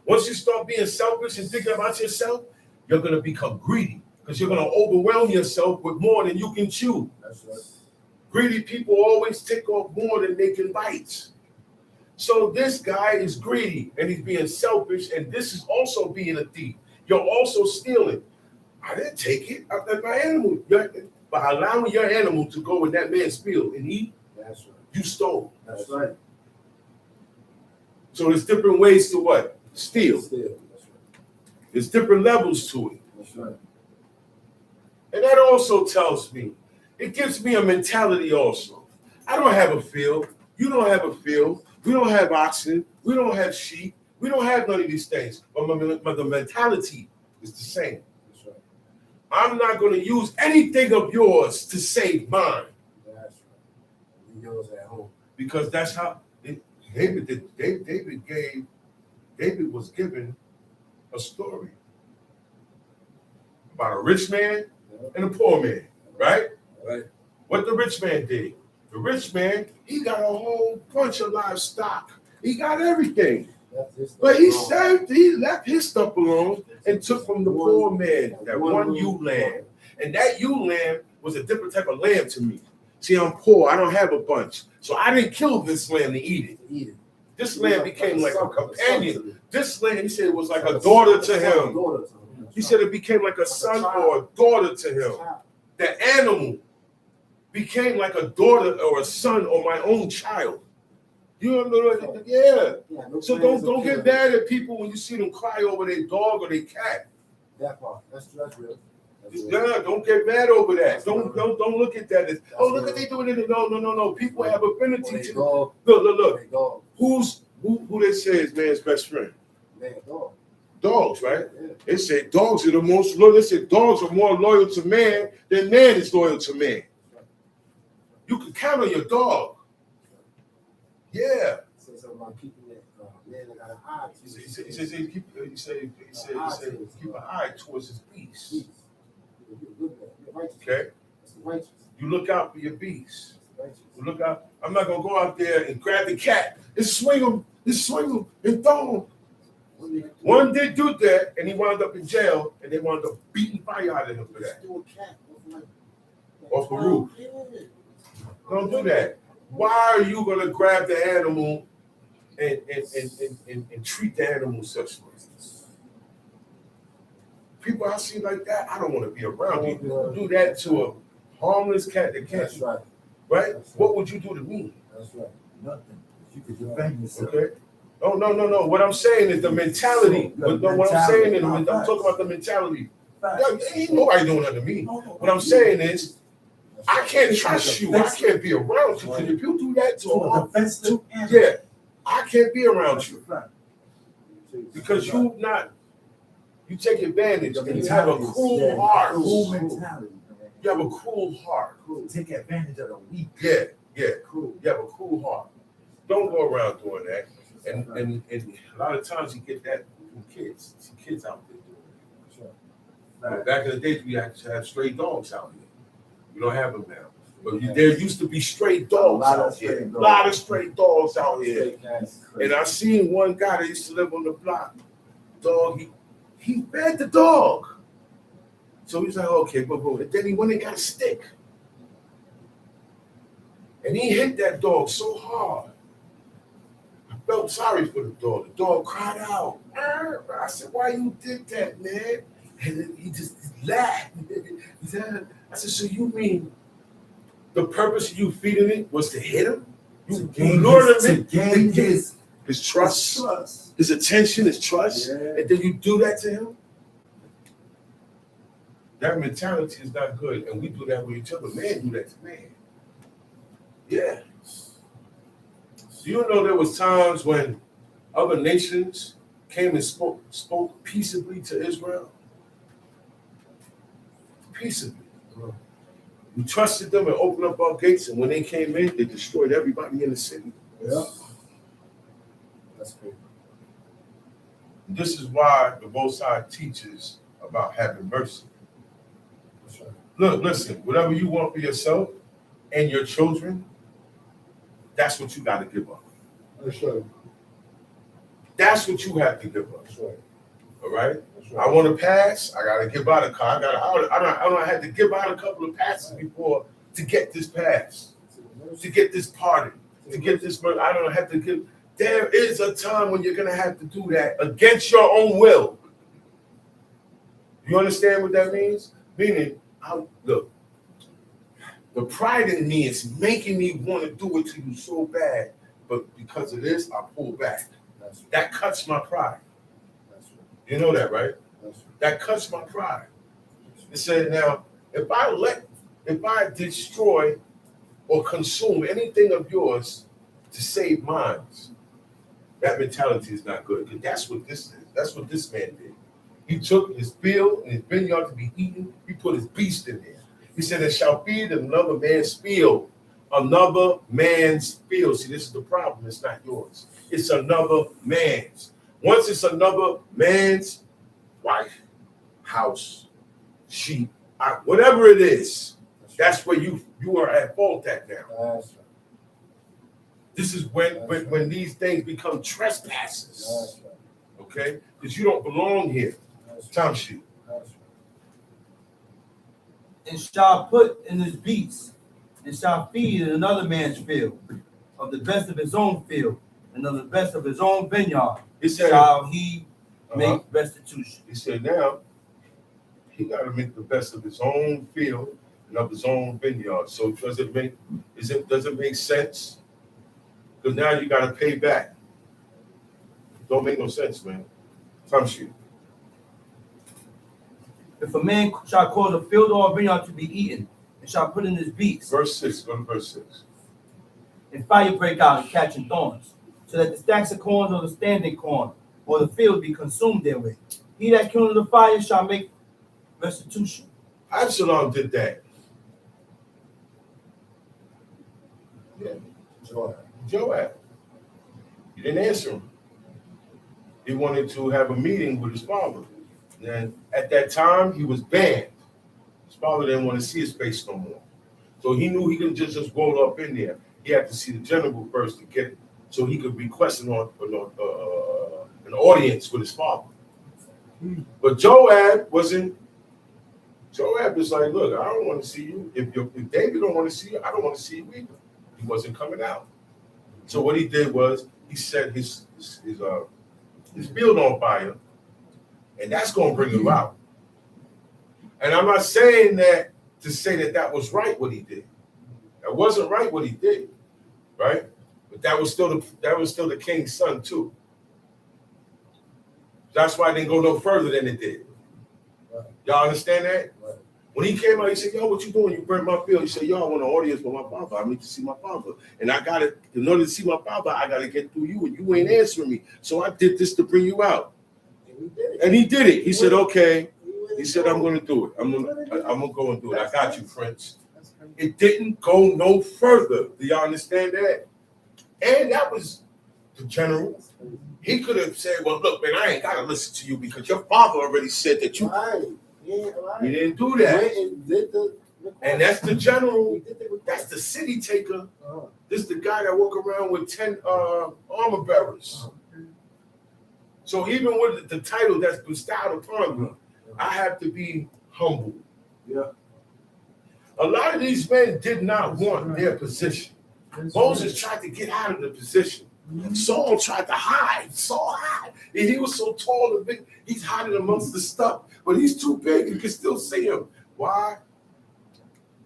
Speaker 3: Once you start being selfish and thinking about yourself, you're going to become greedy because you're going to overwhelm yourself with more than you can chew.
Speaker 2: That's right.
Speaker 3: Greedy people always take off more than they can bite. So this guy is greedy and he's being selfish, and this is also being a thief. You're also stealing. I didn't take it. I let my animal. By allowing your animal to go in that man's field and eat,
Speaker 2: That's right.
Speaker 3: you stole.
Speaker 2: That's right.
Speaker 3: So there's different ways to what? Steal.
Speaker 2: That's right.
Speaker 3: There's different levels to it.
Speaker 2: That's right.
Speaker 3: And that also tells me, it gives me a mentality also. I don't have a field. You don't have a field. We don't have oxen. We don't have sheep. We don't have none of these things. But the mentality is the same.
Speaker 2: That's right.
Speaker 3: I'm not going to use anything of yours to save mine.
Speaker 2: That's right. Yours at home.
Speaker 3: Because that's how David was given a story about a rich man and a poor man, right?
Speaker 2: Right.
Speaker 3: What the rich man did. The rich man, he got a whole bunch of livestock. He got everything. But he left his stuff alone and took from the poor man that one ewe lamb. And that ewe lamb was a different type of lamb to me. See, I'm poor. I don't have a bunch. So I didn't kill this lamb to eat it. This lamb became like a companion. This lamb, he said, it was like a daughter to him. He said it became like a son or a daughter to him. The animal became like a daughter or a son or my own child. You know, yeah. So don't get mad at people when you see them cry over their dog or their cat.
Speaker 2: That part. That's real.
Speaker 3: Yeah, don't get mad over that. Don't look at that as, oh, look at they doing it. No. People have affinity to look. Who they say is man's best friend?
Speaker 2: Man, dog.
Speaker 3: Dogs, right? Yeah. They say dogs are the most loyal. They say dogs are more loyal to man than man is loyal to man. You can count on your dog. Yeah.
Speaker 2: Say something about keeping that man that got an eye to.
Speaker 3: He said keep an eye towards his beast. Okay. You look out for your beast. You look out. I'm not gonna go out there and grab the cat and swing him and throw him. One did do that, and he wound up in jail, and they wound up beating fire out of him for that. Off the roof. Don't do that. Why are you gonna grab the animal and treat the animal such way? People I see like that, I don't want to be around you. You do that to a harmless cat that can't.
Speaker 2: That's right.
Speaker 3: Right? What would you do to me?
Speaker 2: That's right.
Speaker 4: Nothing. You could defend yourself.
Speaker 3: Okay. No. What I'm saying is the mentality. What I'm saying is, I'm talking about the mentality. Ain't nobody doing that to me. What I'm saying is, I can't trust you. I can't be around you. Because if you do that to yeah, I can't be around you. Because you take advantage and you have a cruel heart.
Speaker 4: Cruel mentality.
Speaker 3: You have a cruel heart.
Speaker 4: Take advantage of the weak.
Speaker 3: Yeah. You have a cruel heart. Don't go around doing that. And a lot of times you get that from kids. See kids out there doing it. Back in the days, we had to have stray dogs out here. We don't have them now. But there used to be stray dogs out here. A lot of stray dogs out here. And I seen one guy that used to live on the block. Dog, he fed the dog. So he's like, okay, but and then he went and got a stick. And he hit that dog so hard. I felt sorry for the dog. The dog cried out. I said, why you did that, man? And he just laughed. He said, I said, so you mean the purpose of you feeding it was to hit him? You lured him
Speaker 6: to gain his
Speaker 3: trust, his attention, his trust, and then you do that to him? That mentality is not good, and we do that with each other. Man do that to man. Yeah. Do you know there was times when other nations came and spoke peaceably to Israel? Peaceably. We trusted them and opened up our gates, and when they came in, they destroyed everybody in the city.
Speaker 2: Yeah. That's good.
Speaker 3: This is why the Most High teaches about having mercy.
Speaker 2: That's right.
Speaker 3: Look, listen, whatever you want for yourself and your children, that's what you got to give up.
Speaker 2: That's right.
Speaker 3: That's what you have to give up.
Speaker 2: That's right.
Speaker 3: All right?
Speaker 2: That's
Speaker 3: I
Speaker 2: right.
Speaker 3: want to pass. I got to give out a car. I don't have to give out a couple of passes before to get this pass, to get this pardon, to get this money. I don't have to give. There is a time when you're going to have to do that against your own will. You understand what that means? Meaning, look, the pride in me is making me want to do it to you so bad, but because of this, I pull back.
Speaker 2: That's right.
Speaker 3: That cuts my pride.
Speaker 2: That's right.
Speaker 3: You know that, right?
Speaker 2: That's right.
Speaker 3: That cuts my pride. It said, now, if I destroy or consume anything of yours to save mine, that mentality is not good. Because that's what this is. That's what this man did. He took his field and his vineyard to be eaten. He put his beast in there. He said, it shall feed another man's field. Another man's field. See, this is the problem. It's not yours. It's another man's. Once it's another man's wife, house, sheep, whatever it is, that's where you are at fault at now.
Speaker 2: That's right.
Speaker 3: This is when these things become trespasses.
Speaker 2: That's right.
Speaker 3: Okay? Because you don't belong here.
Speaker 2: That's right.
Speaker 3: Time sheet.
Speaker 2: That's right.
Speaker 5: And shall put in his beasts, and shall feed in another man's field, of the best of his own field, and of the best of his own vineyard,
Speaker 3: He said,
Speaker 5: shall he make restitution.
Speaker 3: he said, now, he got to make the best of his own field and of his own vineyard. So does it make sense? Because now you got to pay back. Don't make no sense, man. Time sheet.
Speaker 5: If a man shall cause a field or a vineyard to be eaten, and shall put in his beasts,
Speaker 3: Verse 6, go to verse 6.
Speaker 5: and fire break out and catching thorns, so that the stacks of corn or the standing corn or the field be consumed therewith. He that kindled the fire shall make restitution.
Speaker 3: Absalom did that. Yeah,
Speaker 2: Joy.
Speaker 3: Joab. He didn't answer him. He wanted to have a meeting with his father. And at that time, he was banned. His father didn't want to see his face no more. So he knew he couldn't just roll up in there. He had to see the general first to get it, so he could request an audience with his father. But Joab wasn't. Joab was like, look, I don't want to see you. If David don't want to see you, I don't want to see you either. He wasn't coming out. So what he did was he set his field on fire, and that's going to bring him out. And I'm not saying that to say that was right what he did. That wasn't right what he did, right? But that was still the king's son too. That's why it didn't go no further than it did.
Speaker 2: Right.
Speaker 3: Y'all understand that?
Speaker 2: Right.
Speaker 3: When he came out, he said, yo, what you doing? You burnt my field. He said, yo, I want an audience with my father. I need to see my father. And I got it. In order to see my father, I got to get through you, and you ain't answering me. So I did this to bring you out. And he did it. He said, okay. He said, I'm going to do it. I'm going to go and do it. I got you, Prince. It didn't go no further. Do y'all understand that? And that was the general. He could have said, well, look, man, I ain't got to listen to you because your father already said that you.
Speaker 2: Right. Yeah, right.
Speaker 3: He didn't do that.
Speaker 2: Went and did the
Speaker 3: And that's the general,
Speaker 2: We did it with
Speaker 3: that's the city taker.
Speaker 2: Uh-huh.
Speaker 3: This is the guy that walk around with 10 armor bearers. So even with the title that's bestowed upon me, I have to be humble.
Speaker 6: Yeah.
Speaker 3: A lot of these men did not want their position. Moses tried to get out of the position. Saul tried to hide. Saul hid. And he was so tall and big, he's hiding amongst the stuff. But he's too big, you can still see him. Why?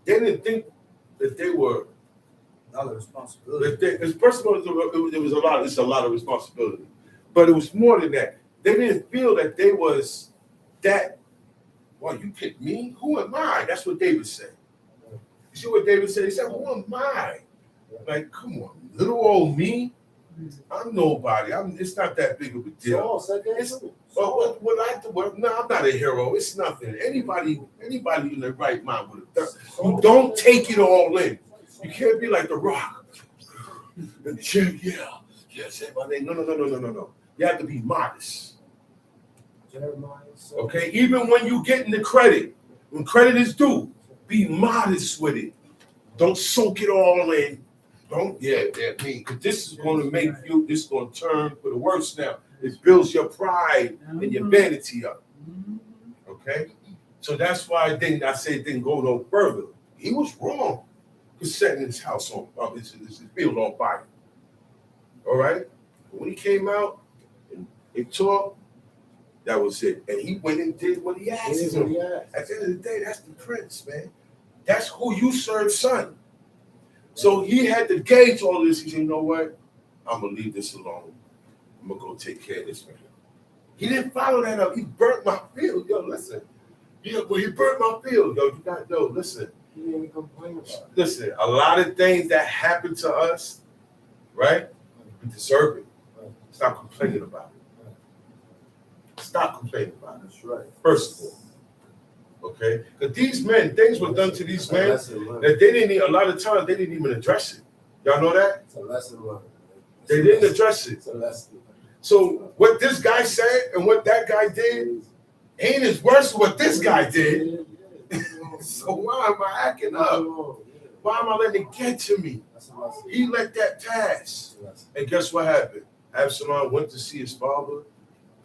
Speaker 3: They didn't think that they were.
Speaker 1: Not a responsibility.
Speaker 3: First of all, it was a lot of responsibility. But it was more than that. They didn't feel that they was that. Well, you picked me? Who am I? That's what David said. You see what David said? He said, who am I? Like, come on, little old me. I'm nobody. It's not that big of a deal.
Speaker 2: Saul said that
Speaker 3: It's-
Speaker 2: too.
Speaker 3: Well, what I do? Well, no, I'm not a hero. It's nothing. Anybody in their right mind would have done. You don't take it all in. You can't be like The Rock. Yeah, say my name. No. You have to be modest.
Speaker 2: Jeremiah, so-
Speaker 3: Okay, even when you getting the credit, when credit is due, be modest with it. Don't soak it all in. Don't, because this is going to make you, this is going to turn for the worse now. It builds your pride and your vanity up. Okay, so that's why I say it didn't go no further. He was wrong for setting his house on, his field on fire. All right, but when he came out and he talked, that was it. And he went and did what he asked
Speaker 2: It is
Speaker 3: him.
Speaker 2: what he asked.
Speaker 3: At the end of the day, that's the prince, man. That's who you serve, son. So he had to gauge all this. He said, you know what? I'm going to leave this alone. I'm going to go take care of this man. He didn't follow that up. He burnt my field. Yo, listen. Yeah, well, he burnt my field. Yo, you got to know, listen.
Speaker 2: He didn't even complain about it.
Speaker 3: Listen, a lot of things that happen to us, right? We deserve it. Stop complaining about it. Stop complaining about it.
Speaker 2: That's right.
Speaker 3: First of all. Okay? Because these men, things were done to these men
Speaker 2: Lesson learned.
Speaker 3: that they didn't, a lot of times, they didn't even address it. Y'all know that?
Speaker 2: It's a lesson learned.
Speaker 3: They didn't address it.
Speaker 2: It's a lesson.
Speaker 3: So what this guy said and what that guy did ain't as worse than what this guy did. So why am I acting up? Why am I letting it get to me?
Speaker 2: That's a lesson.
Speaker 3: He let that pass. And guess what happened? Absalom went to see his father.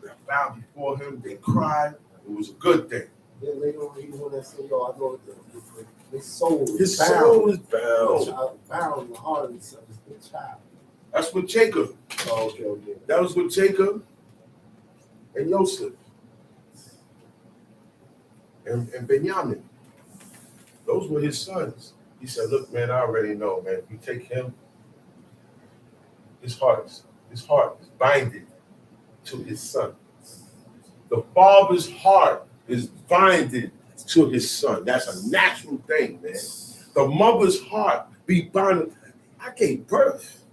Speaker 3: They bowed before him. They cried. It was a good thing.
Speaker 2: Then later on, he went and said, yo, I know his soul is
Speaker 3: His
Speaker 2: bound.
Speaker 3: soul is bound.
Speaker 2: Bound in the heart of his child.
Speaker 3: That's what Jacob.
Speaker 2: Oh, okay.
Speaker 3: That was with Jacob and Joseph and Benjamin. Those were his sons. He said, look, man, I already know, man. If you take him, his heart is binded to his son. The father's heart is binded to his son. That's a natural thing, man. The mother's heart be binded. I gave birth.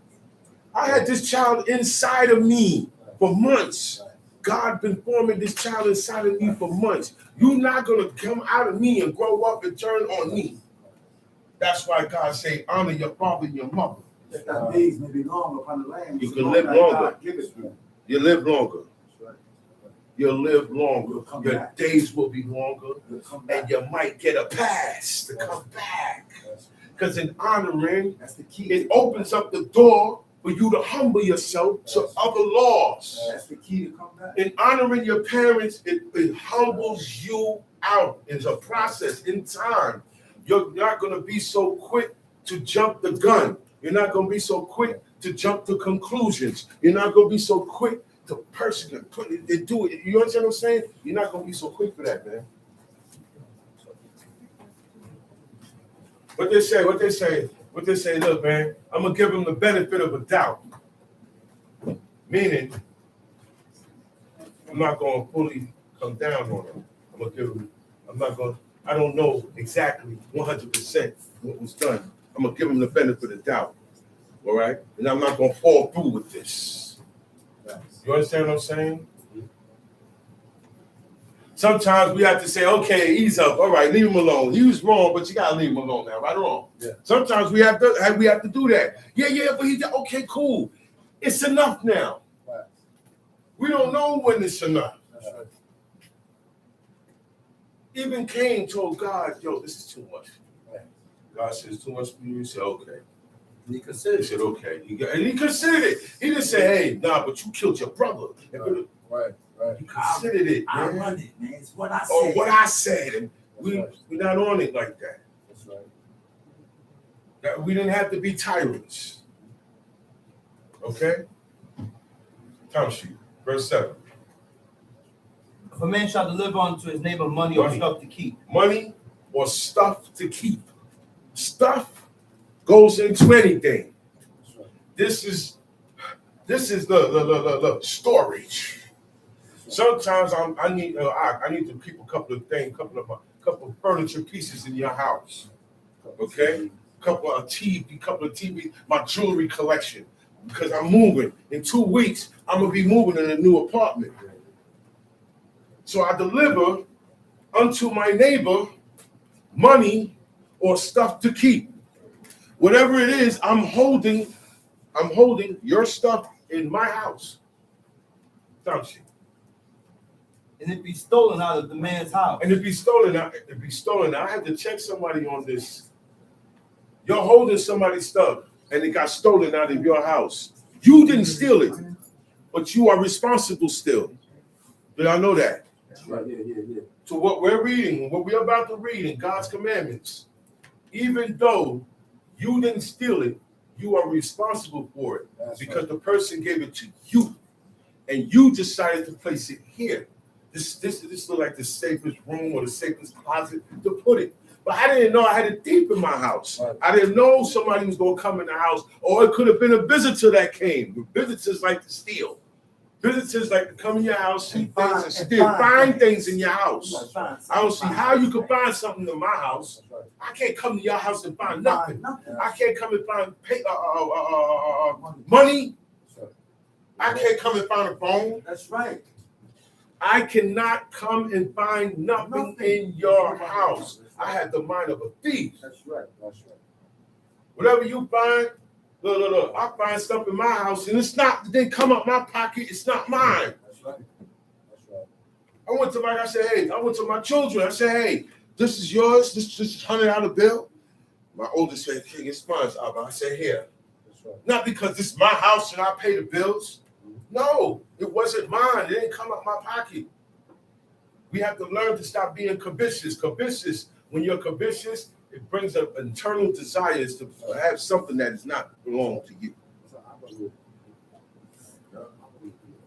Speaker 3: I had this child inside of me for months. God been forming this child inside of me for months. You're not going to come out of me and grow up and turn on me. That's why God say, honor your father and your mother.
Speaker 6: That thy days may be long upon the land.
Speaker 3: You
Speaker 6: so
Speaker 3: can
Speaker 6: long
Speaker 3: live
Speaker 6: as
Speaker 3: longer.
Speaker 6: God giveth you.
Speaker 3: You live longer. You'll live longer.
Speaker 6: You'll come
Speaker 3: Your
Speaker 6: back.
Speaker 3: days will be longer.
Speaker 6: You'll come back.
Speaker 3: And you might get a pass to come back. Because in honoring,
Speaker 6: That's the key.
Speaker 3: it opens up the door for you to humble yourself to other laws.
Speaker 6: That's the key to come back.
Speaker 3: In honoring your parents, it humbles you out. It's a process in time. You're not going to be so quick to jump the gun. You're not going to be so quick to jump to conclusions. You're not going to be so quick to persecute, do it. You understand what I'm saying? You're not going to be so quick for that, man. What they say, look, man, I'm going to give them the benefit of a doubt. Meaning, I'm not going to fully come down on them. I'm going to give them, I don't know exactly 100% what was done. I'm going to give them the benefit of doubt. All right? And I'm not going to fall through with this. You understand what I'm saying? Sometimes we have to say, okay, ease up. All right, leave him alone. He was wrong, but you gotta leave him alone now, right or wrong?
Speaker 2: Yeah.
Speaker 3: Sometimes we have to do that. Yeah, but he okay, cool. It's enough now.
Speaker 2: Right.
Speaker 3: We don't know when it's enough.
Speaker 2: That's right.
Speaker 3: Even Cain told God, yo, this is too much. God says too much for you. You say, okay.
Speaker 5: He
Speaker 3: He
Speaker 5: considered.
Speaker 3: said, okay. And he considered it. He didn't say, hey, nah, but you killed your brother.
Speaker 2: Right.
Speaker 3: He considered it,
Speaker 7: I
Speaker 3: man.
Speaker 7: run it, man. It's what I
Speaker 3: Or
Speaker 7: said.
Speaker 3: what I said. And we're not on it like that.
Speaker 2: That's right.
Speaker 3: That we didn't have to be tyrants. Okay? Time sheet. Verse 7.
Speaker 5: If a man shall deliver unto his neighbor money or
Speaker 3: Money.
Speaker 5: stuff to keep,
Speaker 3: Money or stuff to keep. Stuff goes into anything.
Speaker 2: That's right.
Speaker 3: This is the storage. Sometimes I need to keep a couple of things, couple of furniture pieces in your house. Okay, couple of TV, my jewelry collection, because I'm moving. In 2 weeks, I'm gonna be moving in a new apartment. So I deliver unto my neighbor money or stuff to keep. Whatever it is, I'm holding your stuff in my house. Don't you?
Speaker 5: and it be stolen out of the man's house.
Speaker 3: And it'd be stolen. I had to check somebody on this. You're holding somebody's stuff and it got stolen out of your house. You didn't steal it, but you are responsible still. Do y'all know that?
Speaker 2: Right. Yeah.
Speaker 3: So what we're reading, what we're about to read in God's commandments, even though you didn't steal it, you are responsible for it.
Speaker 2: That's
Speaker 3: Because the person gave it to you, and you decided to place it here. This looked like the safest room or the safest closet to put it. But I didn't know I had a thief in my house.
Speaker 2: Right.
Speaker 3: I didn't know somebody was gonna come in the house, or it could have been a visitor that came. Visitors like to steal. Visitors like to come in your house, see things, and steal. Find things in your house. I don't see how you could find something in my house.
Speaker 2: That's right.
Speaker 3: I can't come to your house and find nothing. I can't come and find money.
Speaker 2: That's right.
Speaker 3: I can't come and find a phone.
Speaker 7: That's right.
Speaker 3: I cannot come and find nothing in your house. I have the mind of a thief.
Speaker 2: That's right. That's right.
Speaker 3: Whatever you find, look. I find stuff in my house and it didn't come up my pocket. It's not mine.
Speaker 2: That's right. That's right.
Speaker 3: I went to my children. I said, hey, this is yours. This is $100 bill. My oldest said, King, it's mine. I said, here.
Speaker 2: That's right.
Speaker 3: Not because this is my house and I pay the bills. No, it wasn't mine. It didn't come out my pocket. We have to learn to stop being covetous. When you're covetous, it brings up internal desires to have something that does not belong to you.
Speaker 2: So I believe.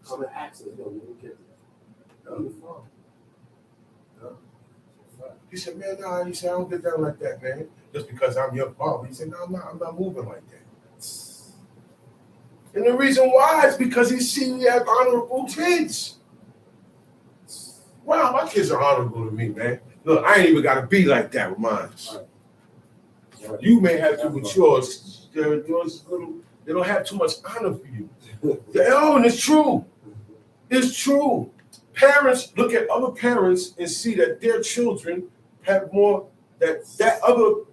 Speaker 2: Come and ask us, yo, we don't get that.
Speaker 3: He said, man, nah. He said, I don't get down like that, man. Just because I'm your father. He said, no, I'm not moving like that. And the reason why is because he's seen you have honorable kids. Wow, my kids are honorable to me, man. Look, I ain't even got to be like that with mine.
Speaker 2: Right.
Speaker 3: You may have to with yours. Yours is little. They don't have too much honor for you. And it's true. It's true. Parents look at other parents and see that their children have more, that other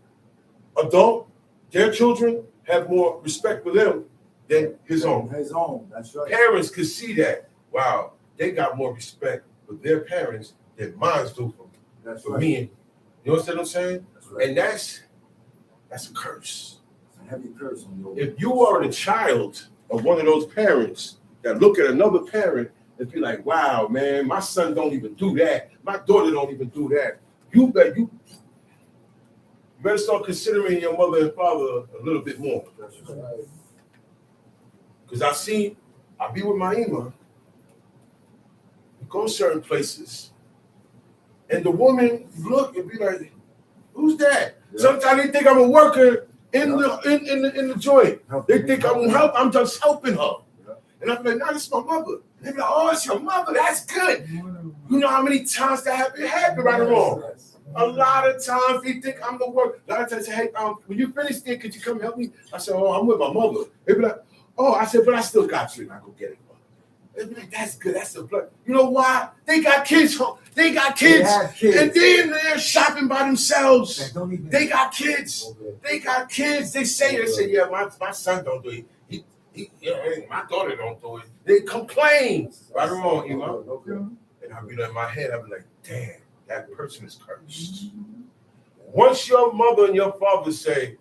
Speaker 3: adult, their children have more respect for them than his own.
Speaker 2: His own. That's right.
Speaker 3: Parents could see that. Wow, they got more respect for their parents than mine do
Speaker 2: That's
Speaker 3: for
Speaker 2: right.
Speaker 3: me. You know what I'm saying?
Speaker 2: That's right.
Speaker 3: And that's a curse.
Speaker 2: It's a heavy curse on you.
Speaker 3: If you are the child of one of those parents that look at another parent and be like, wow, man, my son don't even do that. My daughter don't even do that. You better start considering your mother and father a little bit more.
Speaker 2: That's right.
Speaker 3: Because I be with my Ima. We go certain places. And the woman look and be like, who's that?
Speaker 2: Yeah.
Speaker 3: Sometimes they think I'm a worker in the joint. They think I'm help. I'm just helping her.
Speaker 2: Yeah.
Speaker 3: And I'm like, no, this is my mother. And they be like, oh, it's your mother. That's good. You know how many times that happened right or wrong? A lot of times they think I'm the worker. A lot of times they say, hey, when you finish there, could you come help me? I said, oh, I'm with my mother. They be like, oh, I said, but I still got you. And I go get it. They be like, that's good. That's the blood. You know why? They got kids home. They got kids. And they're shopping by themselves. They got kids. They got kids. They say, yeah, my son don't do it. My daughter don't do it. They complain. Right or wrong, you know? And I be in my head, I be like, damn, that person is cursed. Once your mother and your father say,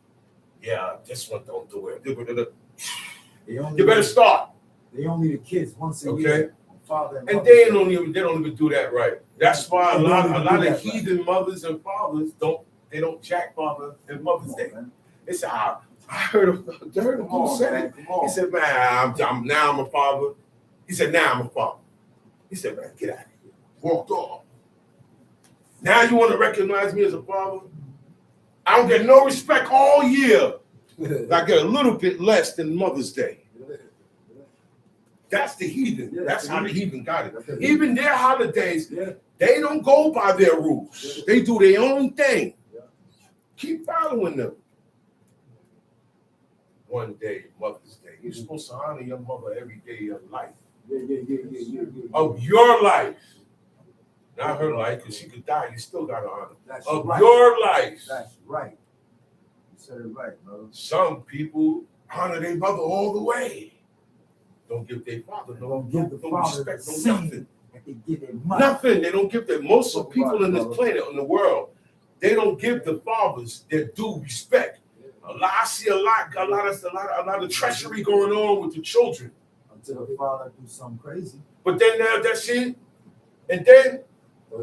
Speaker 3: yeah, this one don't do it, you better start.
Speaker 8: They only the kids once a
Speaker 3: Okay.
Speaker 8: year. Father and
Speaker 3: And
Speaker 8: mother.
Speaker 3: they don't even do that right. That's why a
Speaker 8: They
Speaker 3: lot
Speaker 8: don't even
Speaker 3: of
Speaker 8: do that right.
Speaker 3: heathen mothers and fathers don't jack Father and Mother's Day. They say, I heard him
Speaker 8: Come on,
Speaker 3: say
Speaker 8: man.
Speaker 3: it.
Speaker 8: Come
Speaker 3: He
Speaker 8: on.
Speaker 3: said, man, now I'm a father. He said, now I'm a father. He said, man, get out of here. Walked off. Now you want to recognize me as a father? I don't get no respect all year. I get a little bit less than Mother's Day. That's the heathen.
Speaker 8: Yeah,
Speaker 3: That's how the heathen got it.
Speaker 8: That's
Speaker 3: Even their holidays,
Speaker 8: Yeah.
Speaker 3: they don't go by their rules. They do their own thing.
Speaker 8: Yeah.
Speaker 3: Keep following them. One day, Mother's Day. You're supposed to honor your mother every day of your life.
Speaker 8: Yeah.
Speaker 3: Of your life. Not her life, because she could die. You still got to honor.
Speaker 8: That's
Speaker 3: Of
Speaker 8: right.
Speaker 3: your life.
Speaker 8: That's right. You said it right, brother.
Speaker 3: Some people honor their mother all the way. Don't give their father
Speaker 8: Don't give the
Speaker 3: no
Speaker 8: father
Speaker 3: respect,
Speaker 8: the
Speaker 3: no
Speaker 8: same
Speaker 3: nothing.
Speaker 8: that they give their mother.
Speaker 3: Nothing. They don't give their most of people in this
Speaker 8: Brother.
Speaker 3: planet, in the world, they don't give the fathers their due respect. I see a lot of treachery going on with the children.
Speaker 8: Until the father do something crazy.
Speaker 3: But then now that's it. And then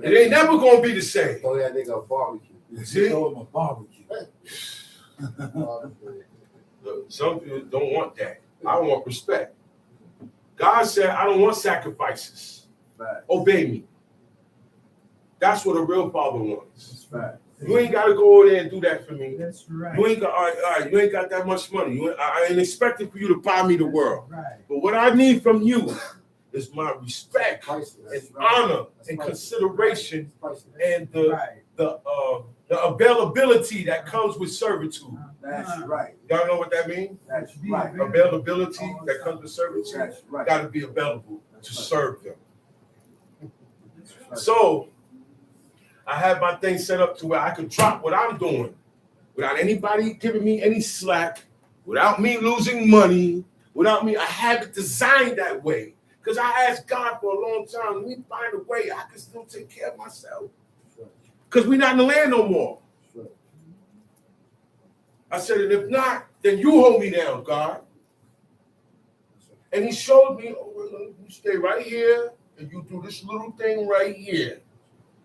Speaker 3: it ain't never gonna be the same.
Speaker 2: Oh, that nigga barbecue.
Speaker 3: See?
Speaker 8: Throw him a barbecue.
Speaker 3: Look, some people don't want that. I want respect. God said, I don't want sacrifices.
Speaker 8: Fact.
Speaker 3: Obey me. That's what a real father wants.
Speaker 8: That's fact.
Speaker 3: You ain't gotta go over there and do that for me.
Speaker 4: That's right.
Speaker 3: You ain't got all right, you ain't got that much money. I ain't expecting for you to buy me the world.
Speaker 4: Right.
Speaker 3: But what I need from you is my respect and
Speaker 2: Priceless.
Speaker 3: honor
Speaker 2: That's
Speaker 3: and
Speaker 2: priceless.
Speaker 3: consideration
Speaker 2: Priceless.
Speaker 3: and the
Speaker 4: Right.
Speaker 3: availability that comes with servitude.
Speaker 8: That's right.
Speaker 3: Y'all know what that means?
Speaker 8: That's right.
Speaker 3: Availability that comes with servitude.
Speaker 8: That's right.
Speaker 3: Got to be available to serve them.
Speaker 8: That's right.
Speaker 3: So I have my thing set up to where I could drop what I'm doing without anybody giving me any slack, without me losing money, without me. I have it designed that way because I asked God for a long time. Let me find a way I can still take care of myself because we're not in the land no more.
Speaker 2: Sure.
Speaker 3: I said, and if not, then you hold me down, God. And he showed me, oh, well, you stay right here and you do this little thing right here.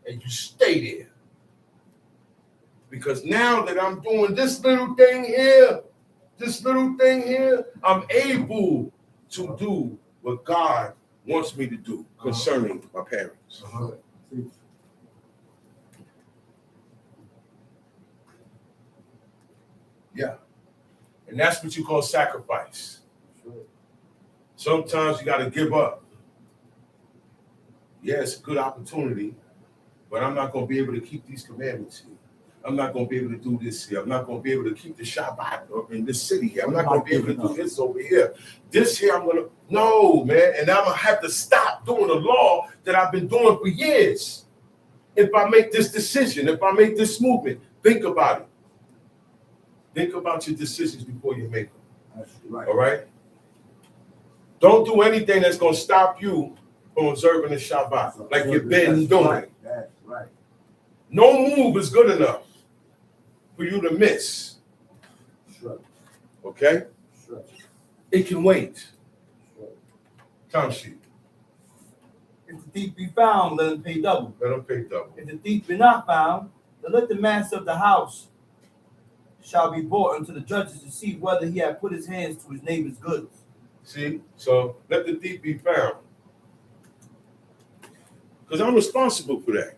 Speaker 3: And you stay there. Because now that I'm doing this little thing here, I'm able to do what God wants me to do concerning my parents. Yeah. And that's what you call sacrifice. Sometimes you got to give up. Yeah, it's a good opportunity, but I'm not going to be able to keep these commandments here. I'm not going to be able to do this here. I'm not going to be able to keep the Shabbat in this city here. I'm not going to be able to do this over here. This here, I'm going to, no, man. And I'm going to have to stop doing the law that I've been doing for years. If I make this decision, if I make this movement, think about it. Think about your decisions before you make them.
Speaker 8: That's right.
Speaker 3: All right? Don't do anything that's going to stop you from observing the Shabbat like you've been
Speaker 8: That's
Speaker 3: doing.
Speaker 8: right. That's right.
Speaker 3: No move is good enough for you to miss.
Speaker 2: Sure.
Speaker 3: Okay?
Speaker 2: Sure.
Speaker 3: It can wait.
Speaker 2: Sure.
Speaker 3: Time sheet.
Speaker 5: If the thief be found, let him pay double.
Speaker 3: Let them pay double.
Speaker 5: If the thief be not found, then let the master of the house shall be brought unto the judges to see whether he had put his hands to his neighbor's goods.
Speaker 3: See? So let the thief be found. Because I'm responsible for that.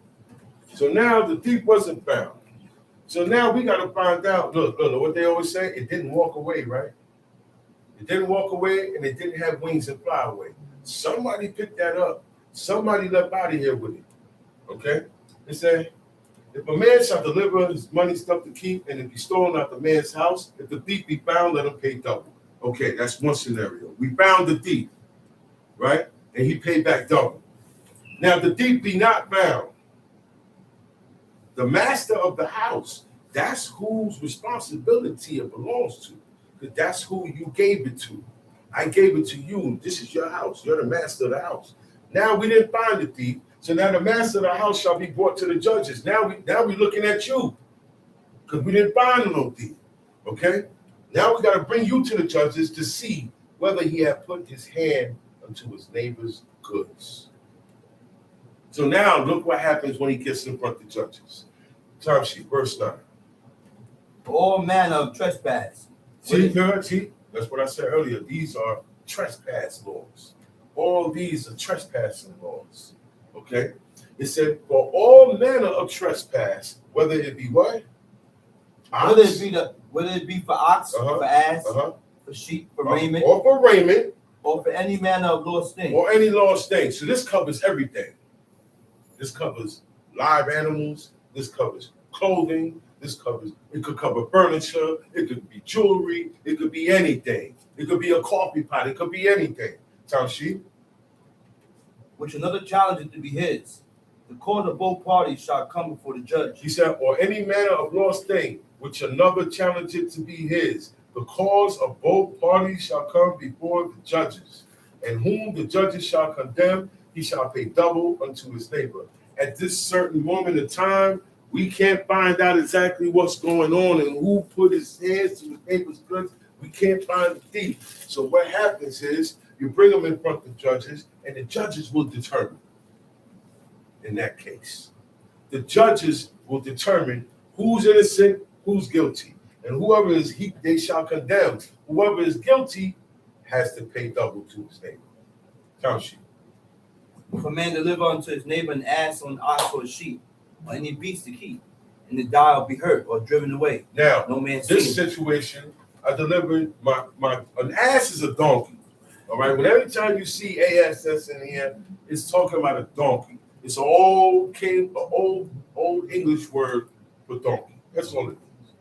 Speaker 3: So now the thief wasn't found. So now we got to find out. Look, what they always say, it didn't walk away, right? It didn't walk away and it didn't have wings and fly away. Somebody picked that up. Somebody left out of here with it. Okay? It said, if a man shall deliver his money stuff to keep and it be stolen out the man's house, if the thief be found, let him pay double. Okay, that's one scenario. We found the thief, right? And he paid back double. Now, if the thief be not found, the master of the house, that's whose responsibility it belongs to. Because that's who you gave it to. I gave it to you. This is your house. You're the master of the house. Now we didn't find the thief. So now the master of the house shall be brought to the judges. Now we looking at you. because we didn't find no thief. Okay? Now we got to bring you to the judges to see whether he had put his hand unto his neighbor's goods. So now look what happens when he gets in front of the judges. Time sheet, verse 9.
Speaker 5: For all manner of trespass.
Speaker 3: See, that's what I said earlier. These are trespass laws. All these are trespassing laws. Okay? It said, for all manner of trespass, whether it be what?
Speaker 5: Whether it be for ox, for ass, for sheep, for raiment,
Speaker 3: or for raiment,
Speaker 5: or for any manner of lost thing.
Speaker 3: or any lost thing. So this covers everything. This covers live animals. This covers clothing. It could cover furniture. It could be jewelry. It could be anything. It could be a coffee pot. It could be anything. Time sheet.
Speaker 5: Which another challenge is to be his. The court of both parties shall come before the judge.
Speaker 3: He said, or any manner of lost thing, which another challenge it to be his. The cause of both parties shall come before the judges. And whom the judges shall condemn, he shall pay double unto his neighbor. At this certain moment in time, we can't find out exactly what's going on and who put his hands to his neighbor's goods. We can't find the thief. So what happens is you bring them in front of the judges, and the judges will determine. In that case, the judges will determine who's innocent, who's guilty, and whoever is they shall condemn. Whoever is guilty has to pay double to his neighbor. Count sheet.
Speaker 5: If a man deliver unto his neighbor an ass or an ox or a sheep, or any beast to keep, and the die will be hurt or driven away.
Speaker 3: Now,
Speaker 5: no man
Speaker 3: this situation, I delivered an ass is a donkey. All right. When every time you see ass in here, it's talking about a donkey. It's an old English word for donkey. That's all it is.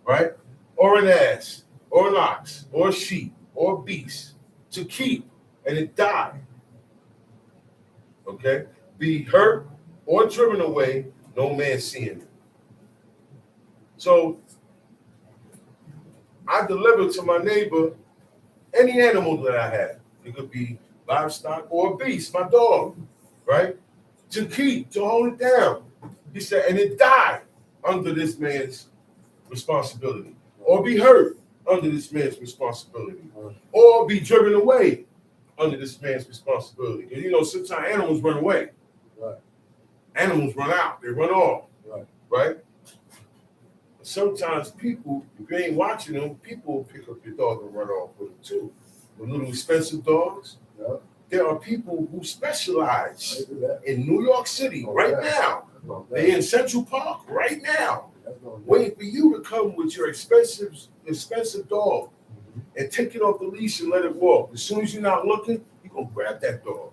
Speaker 3: Right? Or an ass, or an ox, or a sheep, or a beast to keep, and it die. Okay? Be hurt or driven away, no man seeing it. So I delivered to my neighbor any animal that I have. It could be livestock or a beast, my dog, right? To keep, to hold it down. He said, and it died under this man's responsibility, or be hurt under this man's responsibility, or be driven away under this man's responsibility. And you know, sometimes animals run away.
Speaker 2: Right.
Speaker 3: Animals run out, they run off.
Speaker 2: Right.
Speaker 3: Right? Sometimes people, if you ain't watching them, people will pick up your dog and run off with them too. The little expensive dogs.
Speaker 2: Yeah.
Speaker 3: There are people who specialize in New York City right now. They're in Central Park right now, waiting for you to come with your expensive dog and take it off the leash and let it walk. As soon as you're not looking, you're going to grab that dog.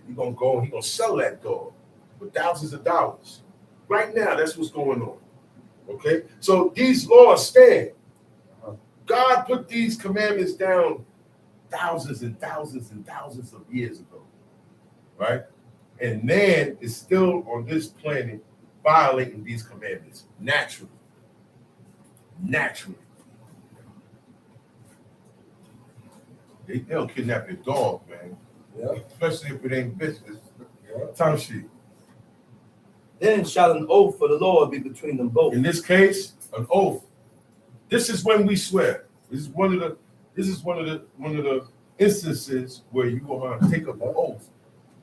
Speaker 3: You're going to go and you're going to sell that dog for thousands of dollars. Right now, that's what's going on. Okay? So these laws stand. God put these commandments down thousands and thousands and thousands of years ago. Right? And man is still on this planet violating these commandments naturally. Naturally. They'll kidnap your dog, man.
Speaker 2: Yeah.
Speaker 3: Especially if it ain't business. Time sheet.
Speaker 5: Then shall an oath for the Lord be between them both.
Speaker 3: In this case, an oath. This is when we swear. This is one of the instances where you are going to take up an oath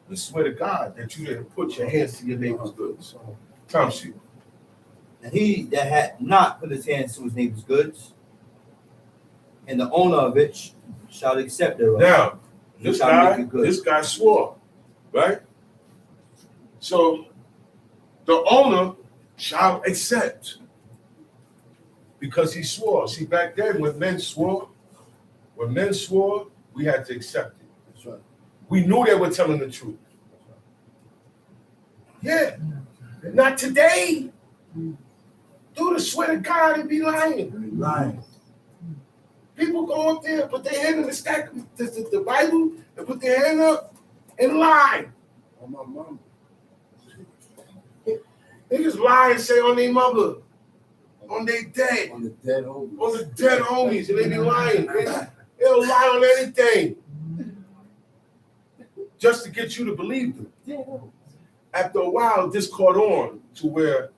Speaker 3: and swear to God that you didn't put your hands to your neighbor's goods. Time sheet.
Speaker 5: And he that had not put his hands to his neighbor's goods, and the owner of it shall accept thereof.
Speaker 3: Now,
Speaker 5: He
Speaker 3: this
Speaker 5: shall make it good.
Speaker 3: guy swore, right? So the owner shall accept because he swore. See, back then when men swore, we had to accept it.
Speaker 2: That's right.
Speaker 3: We knew they were telling the truth. Yeah, not today. Dude, swear to God, and be lying.
Speaker 8: Lying.
Speaker 3: People go up there, put their hand in the stack, the Bible, and put their hand up and lie.
Speaker 2: On my mama.
Speaker 3: They just lie and say on their mother, on their dead,
Speaker 2: On the dead homies.
Speaker 3: on the dead homies, and they be lying. They'll lie on anything just to get you to believe them. After a while, this caught on to where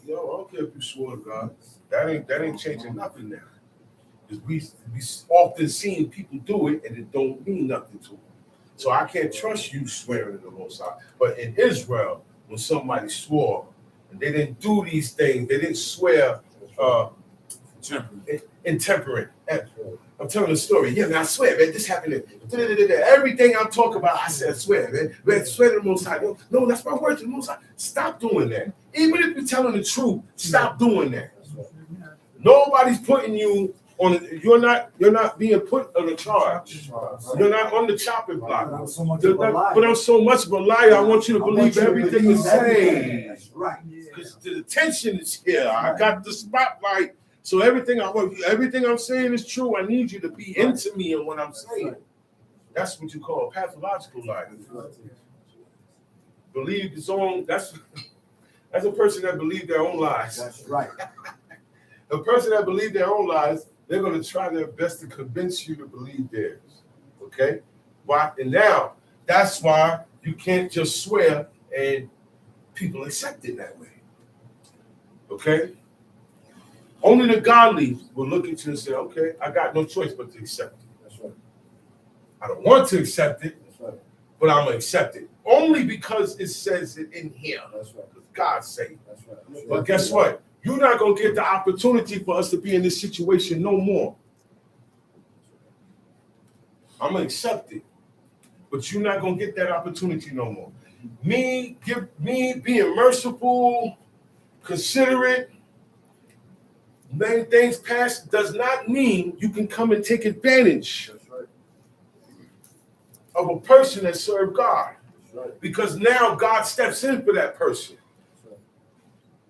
Speaker 3: Yo, I don't care if you swore to God. That ain't changing nothing now. Because we often seen people do it and it don't mean nothing to them. So I can't trust you swearing to the Most High. But in Israel, when somebody swore and they didn't do these things, they didn't swear intemperate. I'm telling a story. Yeah, man, I swear, man, this happened. Everything I'm talking about, I said, swear, man. Man, swear to the Most High. No, that's my word to the Most High. Stop doing that. Even if you're telling the truth, stop doing that. Nobody's putting you on. You're not being put on a charge. You're not on the chopping block.
Speaker 8: But I'm so much
Speaker 3: But
Speaker 8: of a liar.
Speaker 3: I'm so much of a liar. I want you to believe everything you say.
Speaker 8: That's right.
Speaker 3: Because the attention is here. I got the spotlight. So everything I'm saying is true. I need you to be into me and what I'm saying. That's what you call a pathological lie. Believe his own. That's a person that believes their own lies.
Speaker 8: That's right.
Speaker 3: A person that believes their own lies, they're going to try their best to convince you to believe theirs. Okay? Why? And now that's why you can't just swear and people accept it that way. Okay? Only the godly will look at you and say, okay, I got no choice but to accept it.
Speaker 2: That's right.
Speaker 3: I don't want to accept it,
Speaker 2: That's right.
Speaker 3: but I'm going to accept it. Only because it says it in here.
Speaker 2: That's right.
Speaker 3: Because God say it.
Speaker 2: That's right.
Speaker 3: But guess what? You're not going to get the opportunity for us to be in this situation no more. I'm going to accept it. But you're not going to get that opportunity no more. Me being merciful, considerate, letting things pass does not mean you can come and take advantage
Speaker 2: That's right.
Speaker 3: of a person that served God.
Speaker 2: That's right.
Speaker 3: Because now God steps in for that person.
Speaker 2: That's right.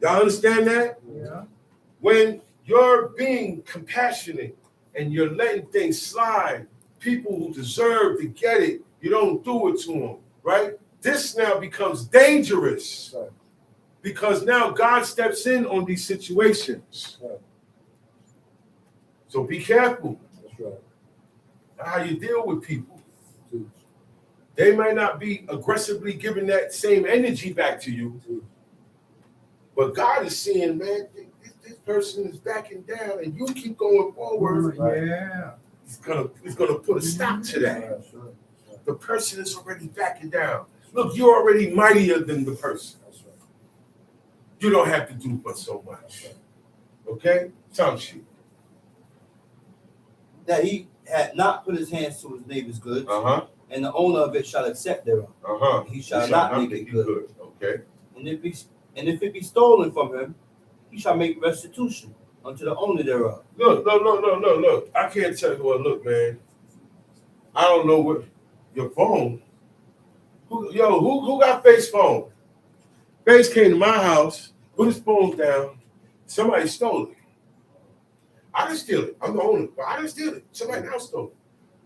Speaker 3: Y'all understand that?
Speaker 4: Yeah.
Speaker 3: When you're being compassionate and you're letting things slide, people who deserve to get it, you don't do it to them, right? This now becomes dangerous
Speaker 2: That's right.
Speaker 3: because now God steps in on these situations.
Speaker 2: That's right.
Speaker 3: So be careful
Speaker 2: That's right.
Speaker 3: how you deal with people.
Speaker 2: Teach.
Speaker 3: They might not be aggressively giving that same energy back to you,
Speaker 2: Teach.
Speaker 3: but God is seeing, man, this person is backing down and you keep going forward.
Speaker 4: Yeah.
Speaker 3: He's gonna put a stop to that.
Speaker 2: That's right.
Speaker 3: The person is already backing down. Look, you're already mightier than the person.
Speaker 2: That's right.
Speaker 3: You don't have to do but so much. Okay? Tom sheet.
Speaker 5: That he had not put his hands to his neighbor's goods,
Speaker 3: Uh-huh.
Speaker 5: and the owner of it shall accept thereof.
Speaker 3: Uh-huh.
Speaker 5: He shall not make it good.
Speaker 3: Okay.
Speaker 5: And if it be stolen from him, he shall make restitution unto the owner thereof.
Speaker 3: Look. I can't tell you what, look, man. I don't know what your phone. Who got Faye's phone? Faye came to my house, put his phone down. Somebody stole it. I didn't steal it. I'm the owner, but I didn't steal it. Somebody else stole it.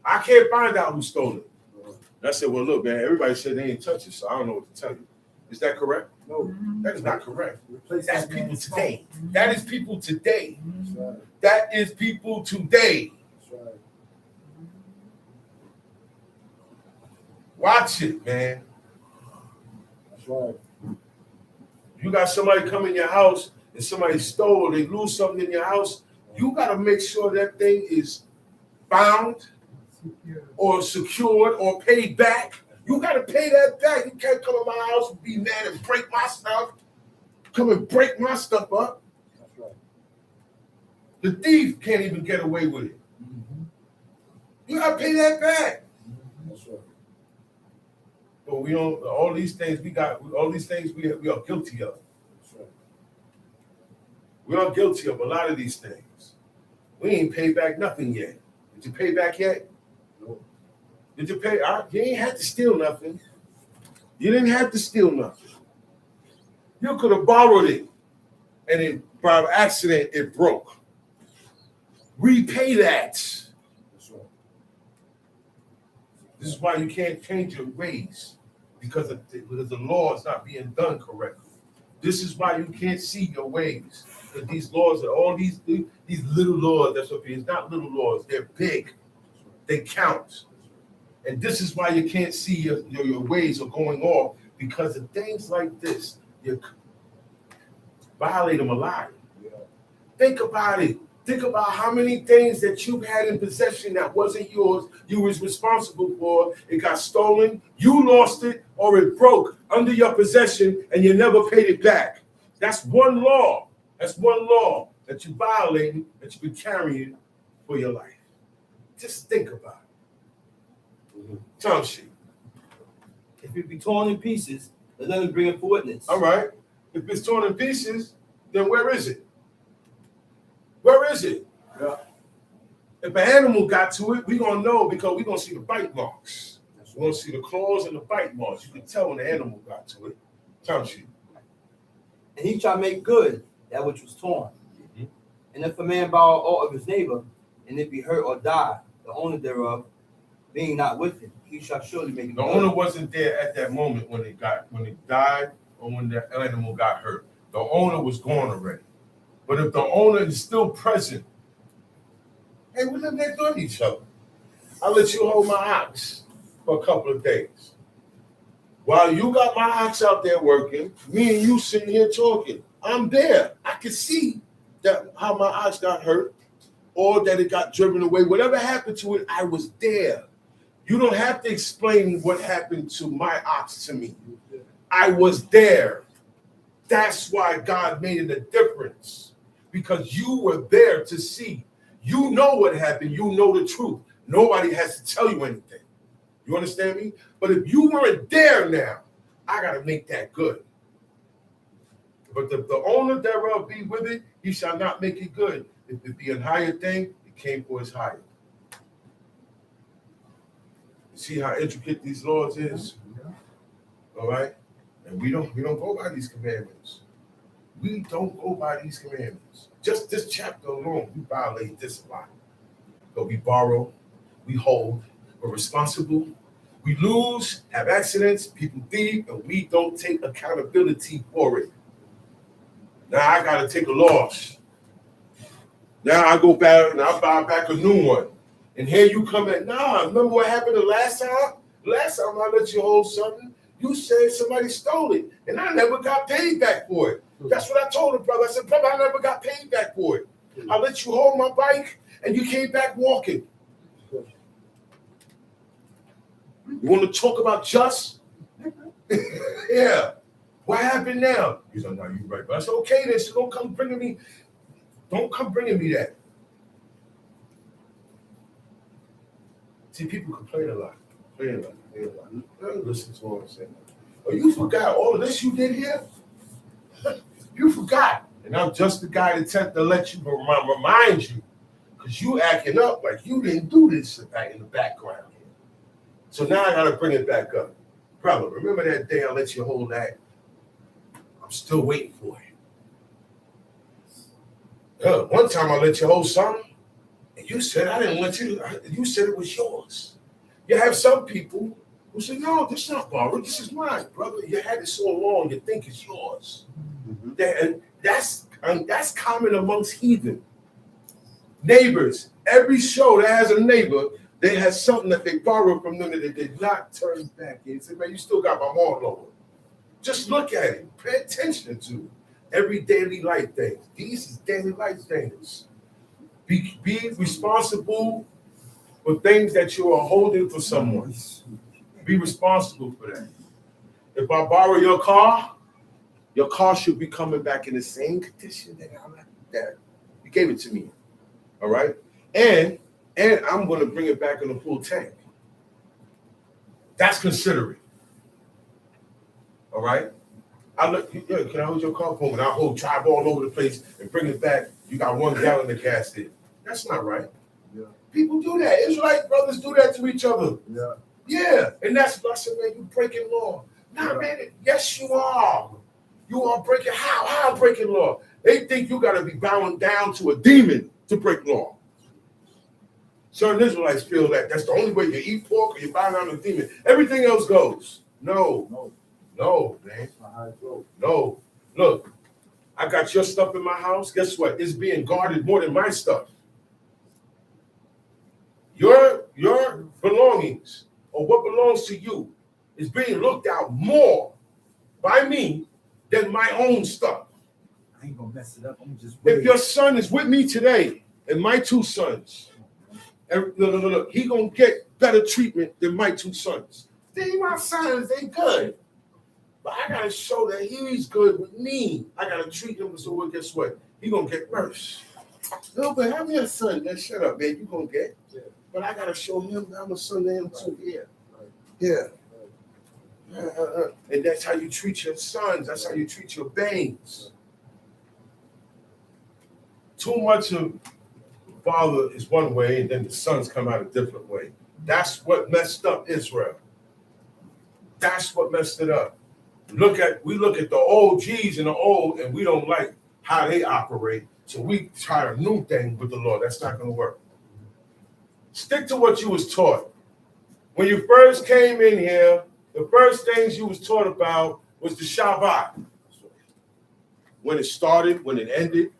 Speaker 3: I can't find out who stole it. And I said, well, look, man, everybody said they ain't touch it, so I don't know what to tell you. Is that correct?
Speaker 2: No.
Speaker 3: That is not correct.
Speaker 8: Replace
Speaker 3: That's
Speaker 8: that
Speaker 3: people
Speaker 8: man's
Speaker 3: today. That is people today.
Speaker 2: That's right.
Speaker 3: That is people today.
Speaker 2: That's right.
Speaker 3: Watch it, man.
Speaker 2: That's right.
Speaker 3: You got somebody come in your house and somebody stole or they lose something in your house, you got to make sure that thing is found or secured or paid back. You got to pay that back. You can't come in my house and be mad and break my stuff. Come and break my stuff up.
Speaker 2: That's right.
Speaker 3: The thief can't even get away with it. You got to pay that back.
Speaker 2: That's right.
Speaker 3: But we don't, all these things we are guilty of.
Speaker 2: That's right.
Speaker 3: We are guilty of a lot of these things. We ain't paid back nothing yet. Did you pay back yet?
Speaker 2: No.
Speaker 3: Did you pay? You ain't had to steal nothing. You didn't have to steal nothing. You could have borrowed it, and it, by accident it broke. Repay that.
Speaker 2: That's right.
Speaker 3: This is why you can't change your ways because the law is not being done correctly. This is why you can't see your ways. Because these laws are all these little laws. That's what it's not little laws. They're big. They count. And this is why you can't see your ways are going off because of things like this. violate them a lot. Think about it. Think about how many things that you had in possession that wasn't yours, you was responsible for. It got stolen, you lost it, or it broke under your possession and you never paid it back. That's one law. That's one law that you violated, that you've been carrying for your life. Just think about it. Tom sheet.
Speaker 5: If it be torn in pieces, then let us bring it for witness.
Speaker 3: All right. If it's torn in pieces, then where is it? Where is it?
Speaker 8: Yeah.
Speaker 3: If an animal got to it, we're going to know because we're going to see the bite marks. We're going to see the claws and the bite marks. You can tell when the animal got to it. Tom sheet.
Speaker 5: And he shall make good that which was torn.
Speaker 3: Mhm.
Speaker 5: And if a man borrow aught of his neighbor, and it be hurt or die, the owner thereof, being not with him, he shall surely make it
Speaker 3: The
Speaker 5: good.
Speaker 3: owner wasn't there at that moment when it died or when the animal got hurt. The owner was gone already. But if the owner is still present, hey, we live next door to each other. I'll let you hold my ox for a couple of days. While you got my ox out there working, me and you sitting here talking. I'm there. I can see that how my ox got hurt or that it got driven away. Whatever happened to it, I was there. You don't have to explain what happened to my ox to me. I was there. That's why God made it a difference. Because you were there to see. You know what happened. You know the truth. Nobody has to tell you anything. You understand me? But if you weren't there now, I got to make that good. But if the owner thereof be with it, he shall not make it good. If it be a higher thing, it came for his higher. See how intricate these laws is? All right? And we don't go by these commandments. We don't go by these commandments. Just this chapter alone, we violate this a lot. But we borrow, we hold, we're responsible, we lose, have accidents, people thieve, and we don't take accountability for it. Now I gotta take a loss. Now I go back and I buy back a new one. And here you come at, nah, remember what happened the last time? Last time I let you hold something, you said somebody stole it, and I never got paid back for it. That's what I told him, brother. I said, brother, I never got paid back for it. I let you hold my bike, and you came back walking. You want to talk about just? Yeah. What happened now? He's like, no, you're right. But I said, okay, then, so don't come bringing me that. See, people complain a lot. Don't listen to what I'm saying. Oh, you forgot all of this you did here? You forgot. And I'm just the guy to attempt to let you remind you. Because you acting up like you didn't do this back in the background. So now I got to bring it back up. Brother, remember that day I let you hold that? I'm still waiting for it. One time I let you hold something, and you said I didn't want you. You said it was yours. You have some people who say, no, this is not borrowed. This is mine, brother. You had it so long, you think it's yours. And that's common amongst heathen. Neighbors, every show that has a neighbor, they have something that they borrowed from them that they did not turn back in. Say, man, you still got my horn lower. Just look at it. Pay attention to it. Every daily life things. These is daily life things. Be responsible for things that you are holding for someone. Be responsible for that. If I borrow your car should be coming back in the same condition that you gave it to me. All right? And I'm going to bring it back in a full tank. That's considerate. All right? Can I hold your car for me? I'll drive all over the place and bring it back. You got 1 gallon of gas in. That's not right.
Speaker 8: Yeah.
Speaker 3: People do that. Israelite brothers do that to each other.
Speaker 8: Yeah.
Speaker 3: Yeah. And that's what I said, man, you breaking law. Nah, man, yes, you are. You are breaking how breaking law? They think you got to be bowing down to a demon to break law. Certain Israelites feel that that's the only way you eat pork or you bow down to a demon. Everything else goes. No, man. No. Look, I got your stuff in my house. Guess what? It's being guarded more than my stuff. Your belongings or what belongs to you is being looked out more by me than my own stuff.
Speaker 8: I ain't gonna mess it up. I'm just.
Speaker 3: If your son is with me today, and my two sons, and look, he gonna get better treatment than my two sons. They my sons, they good. But I gotta show that he's good with me. I gotta treat him so well, guess what? He gonna get worse. No, but have me a son, man. Shut up, man. You gonna get. But I gotta show him that I'm a son to him too. Yeah. And that's how you treat your sons. That's how you treat your babes. Too much of father is one way, and then the sons come out a different way. That's what messed up Israel. That's what messed it up. We look at the OGs and the old, and we don't like how they operate. So we try a new thing with the Lord. That's not going to work. Stick to what you was taught. When you first came in here, the first things you was taught about was the Shabbat. When it started, when it ended,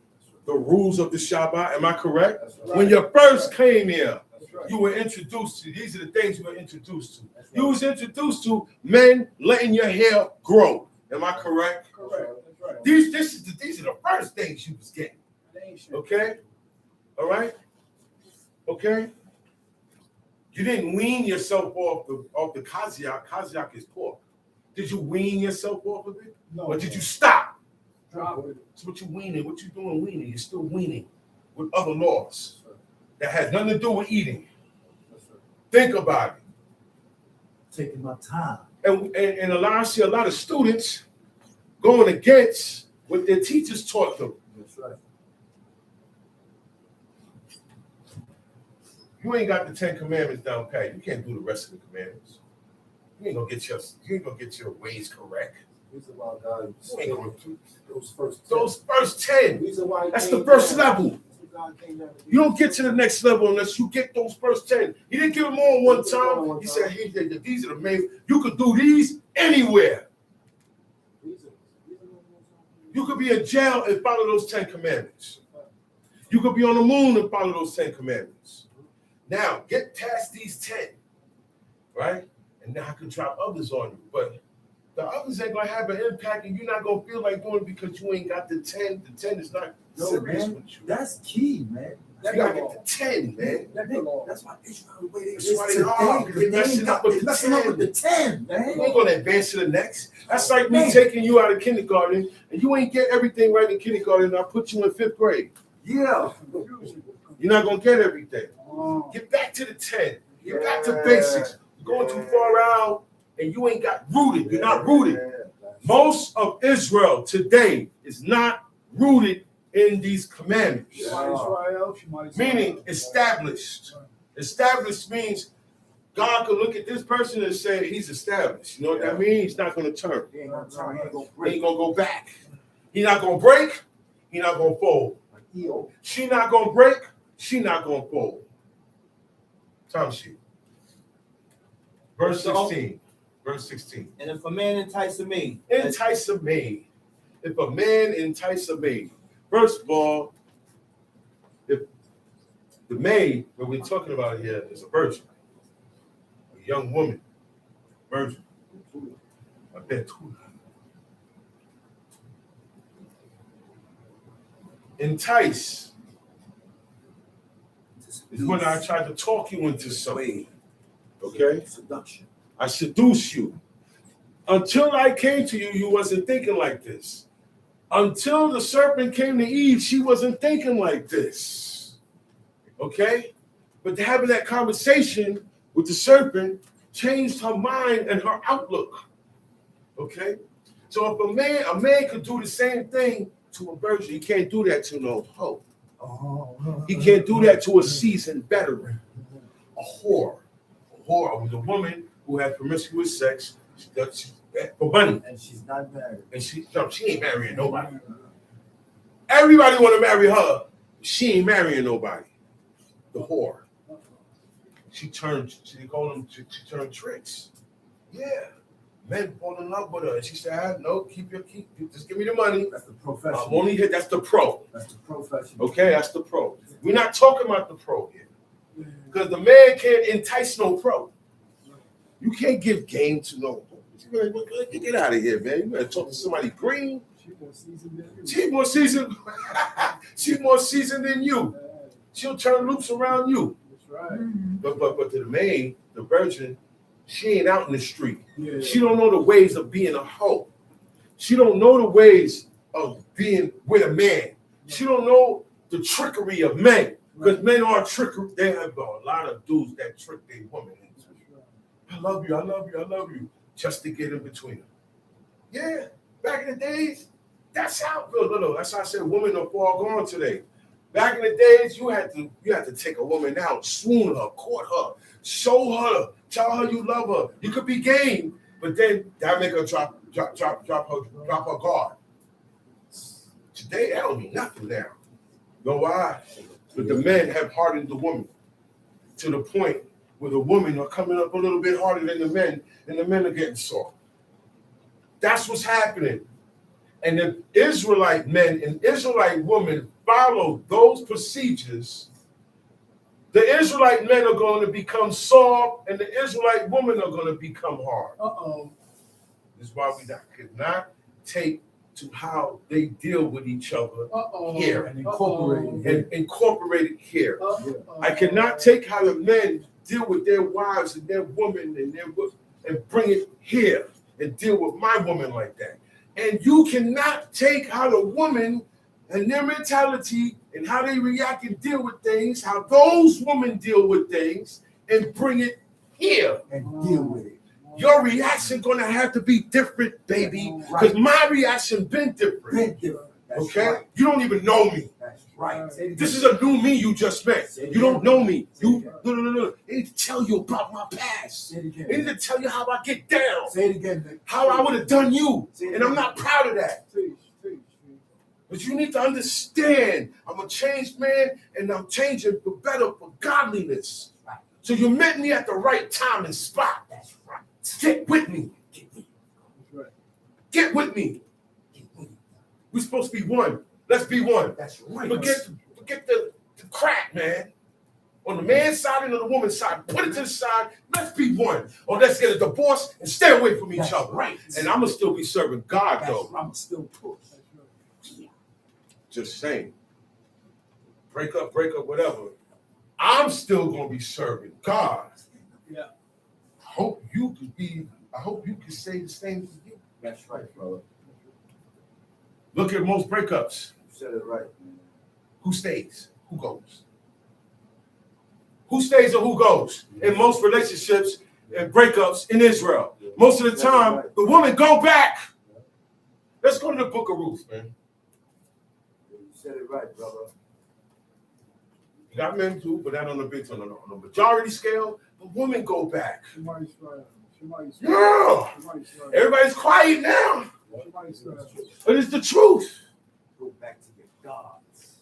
Speaker 3: the rules of the Shabbat. Am I correct?
Speaker 2: Right.
Speaker 3: When you first came here,
Speaker 2: Right.
Speaker 3: you were introduced to. These are the things you were introduced to. You was introduced to men letting your hair grow. Am I correct?
Speaker 2: Correct. That's right.
Speaker 3: These are the first things you was getting. Okay? All right? Okay? You didn't wean yourself off the kaziak. Kaziak is pork. Did you wean yourself off of it?
Speaker 2: No.
Speaker 3: Or did you stop?
Speaker 2: Drop it.
Speaker 3: That's what you weaning. What you doing weaning? You're still weaning with other laws that has nothing to do with eating. Think about it.
Speaker 8: Taking my time.
Speaker 3: And I see a lot of students going against what their teachers taught them.
Speaker 8: That's right.
Speaker 3: You ain't got the 10 Commandments down pat. You can't do the rest of the commandments. You ain't gonna get your ways correct.
Speaker 2: Reason why God
Speaker 3: You ain't gonna do
Speaker 2: those first 10.
Speaker 3: those first 10.
Speaker 2: Reason why he
Speaker 3: That's
Speaker 2: came
Speaker 3: the first
Speaker 2: down.
Speaker 3: level.
Speaker 2: That's what God came down to do.
Speaker 3: You don't get to the next level unless you get those first 10. He didn't give them all one time. He said, hey, these are the main. You could do these anywhere. You could be in jail and follow those 10 commandments. You could be on the moon and follow those 10 commandments. Now, get past these 10, right? And now I can drop others on you. But the others ain't going to have an impact, and you're not going to feel like doing it because you ain't got the 10. The 10 is not
Speaker 8: Yo,
Speaker 3: serious
Speaker 8: man,
Speaker 3: with you.
Speaker 8: that's key, man.
Speaker 3: You got to get the 10, man.
Speaker 8: That's why Israel the way they
Speaker 3: That's
Speaker 8: is
Speaker 3: why they
Speaker 8: today,
Speaker 3: are,
Speaker 8: because they
Speaker 3: messing
Speaker 8: ain't
Speaker 3: up
Speaker 8: got
Speaker 3: with
Speaker 8: they
Speaker 3: the
Speaker 8: messing up
Speaker 3: 10.
Speaker 8: with the 10, man.
Speaker 3: You ain't going to advance to the next. That's like me
Speaker 8: Man.
Speaker 3: taking you out of kindergarten, and you ain't get everything right in kindergarten, and I put you in 5th grade.
Speaker 8: Yeah.
Speaker 3: You're not going to get everything. Get back to the 10. Get back to basics. You're going too far out, and you ain't got rooted. You're not rooted. Most of Israel today is not rooted in these commandments. Meaning established. Established means God can look at this person and say he's established. You know what that means? He's not going to turn.
Speaker 8: He ain't gonna turn, he ain't gonna
Speaker 3: He
Speaker 8: break.
Speaker 3: ain't going to go back. He's not going to break. He's not going to fold.
Speaker 8: Like EO.
Speaker 3: She not going to break. She not going to fold. Time sheet. Verse 16. Verse 16.
Speaker 5: And if a man entice me,
Speaker 3: Entice a maid. If a man entice a maid. First of all, if the maid that we're talking about here is a virgin, a young woman, virgin, a betul. Entice is when I try to talk you into something. Okay?
Speaker 8: Seduction.
Speaker 3: I seduce you. Until I came to you, you wasn't thinking like this. Until the serpent came to Eve, she wasn't thinking like this. Okay? But having that conversation with the serpent changed her mind and her outlook. Okay? So if a man could do the same thing to a virgin, he can't do that to no hoe. He can't do that to a seasoned veteran. A whore. A whore was a woman who had promiscuous sex for money.
Speaker 8: And she's not married.
Speaker 3: And she ain't marrying nobody. Everybody want to marry her. She ain't marrying nobody. The whore. She turned tricks. Yeah. Men fall in love with her. And she said, no, just give me the money.
Speaker 8: That's the profession.
Speaker 3: I'm only here. That's the pro.
Speaker 8: That's the profession.
Speaker 3: Okay, that's the pro. We're not talking about the pro here. Because the man can't entice no pro. You can't give game to no. Get out of here, man. You better talk to somebody green.
Speaker 4: She more seasoned than you.
Speaker 3: She more seasoned. She more seasoned than you. She'll turn loops around you.
Speaker 4: That's right.
Speaker 3: But to the maid, the virgin, she ain't out in the street.
Speaker 4: Yeah.
Speaker 3: She don't know the ways of being a hoe. She don't know the ways of being with a man. She don't know the trickery of men. Because men are trickery. They have a lot of dudes that trick their woman into. I love you, I love you, I love you. Just to get in between them. Yeah, back in the days, that's how. Look, that's how I said women are far gone today. Back in the days, you had to take a woman out, swoon her, court her, show her, tell her you love her. You could be game, but then that make her drop her guard. Today, that don't mean nothing now. You know why? But the men have hardened the woman to the point where the women are coming up a little bit harder than the men, and the men are getting soft. That's what's happening. And if Israelite men and Israelite women follow those procedures, the Israelite men are going to become soft, and the Israelite women are going to become hard. This is why we cannot take to how they deal with each other here
Speaker 8: And incorporated.
Speaker 3: and incorporate it here. I cannot take how the men deal with their wives and their women and bring it here and deal with my woman like that. And you cannot take how the woman and their mentality and how they react and deal with things, how those women deal with things, and bring it here.
Speaker 8: And deal with it.
Speaker 3: Your reaction gonna have to be different, baby, because my reaction been different.
Speaker 8: Been different. That's
Speaker 3: Okay?
Speaker 8: right.
Speaker 3: You don't even know me.
Speaker 8: That's right. Say it
Speaker 3: This
Speaker 8: again.
Speaker 3: is a new me you just met.
Speaker 8: Say it
Speaker 3: You don't
Speaker 8: again.
Speaker 3: know me.
Speaker 8: Say it
Speaker 3: You
Speaker 8: again.
Speaker 3: no. They need to tell you about my past.
Speaker 8: Say it again.
Speaker 3: They need to tell you how I get down,
Speaker 8: Say it again. Vic.
Speaker 3: how I would have done you,
Speaker 8: Say it
Speaker 3: and I'm
Speaker 8: again.
Speaker 3: not proud of that.
Speaker 4: Teach.
Speaker 3: But you need to understand, I'm a changed man, and I'm changing for better, for godliness. So you met me at the right time and spot.
Speaker 8: That's right.
Speaker 3: Get with me.
Speaker 8: Get with it.
Speaker 4: That's right.
Speaker 3: Get with me.
Speaker 8: Get with it.
Speaker 3: We're supposed to be one. Let's be one.
Speaker 8: That's right.
Speaker 3: Forget the crap, man. On the man's side and on the woman's side, put it to the side. Let's be one. Or let's get a divorce and stay away from each
Speaker 8: That's
Speaker 3: other.
Speaker 8: right.
Speaker 3: And I'm gonna still be serving God,
Speaker 8: That's
Speaker 3: though.
Speaker 8: right. I'm still push.
Speaker 3: Just saying. Break up, whatever. I'm still gonna be serving God.
Speaker 4: Yeah.
Speaker 3: I hope you could say the same for you.
Speaker 8: That's right, brother.
Speaker 3: Look at most breakups.
Speaker 8: You said it right, man.
Speaker 3: Who stays? Who goes? Who stays or who goes? In most relationships and breakups in Israel. Most of the time, the woman go back. Let's go to the book of Ruth, man.
Speaker 8: You said it right, brother.
Speaker 3: You got men too, but not on the big on the majority scale. The women go back.
Speaker 4: Somebody's right.
Speaker 3: Yeah. Everybody's quiet now. But it's the truth.
Speaker 8: Go back to your gods.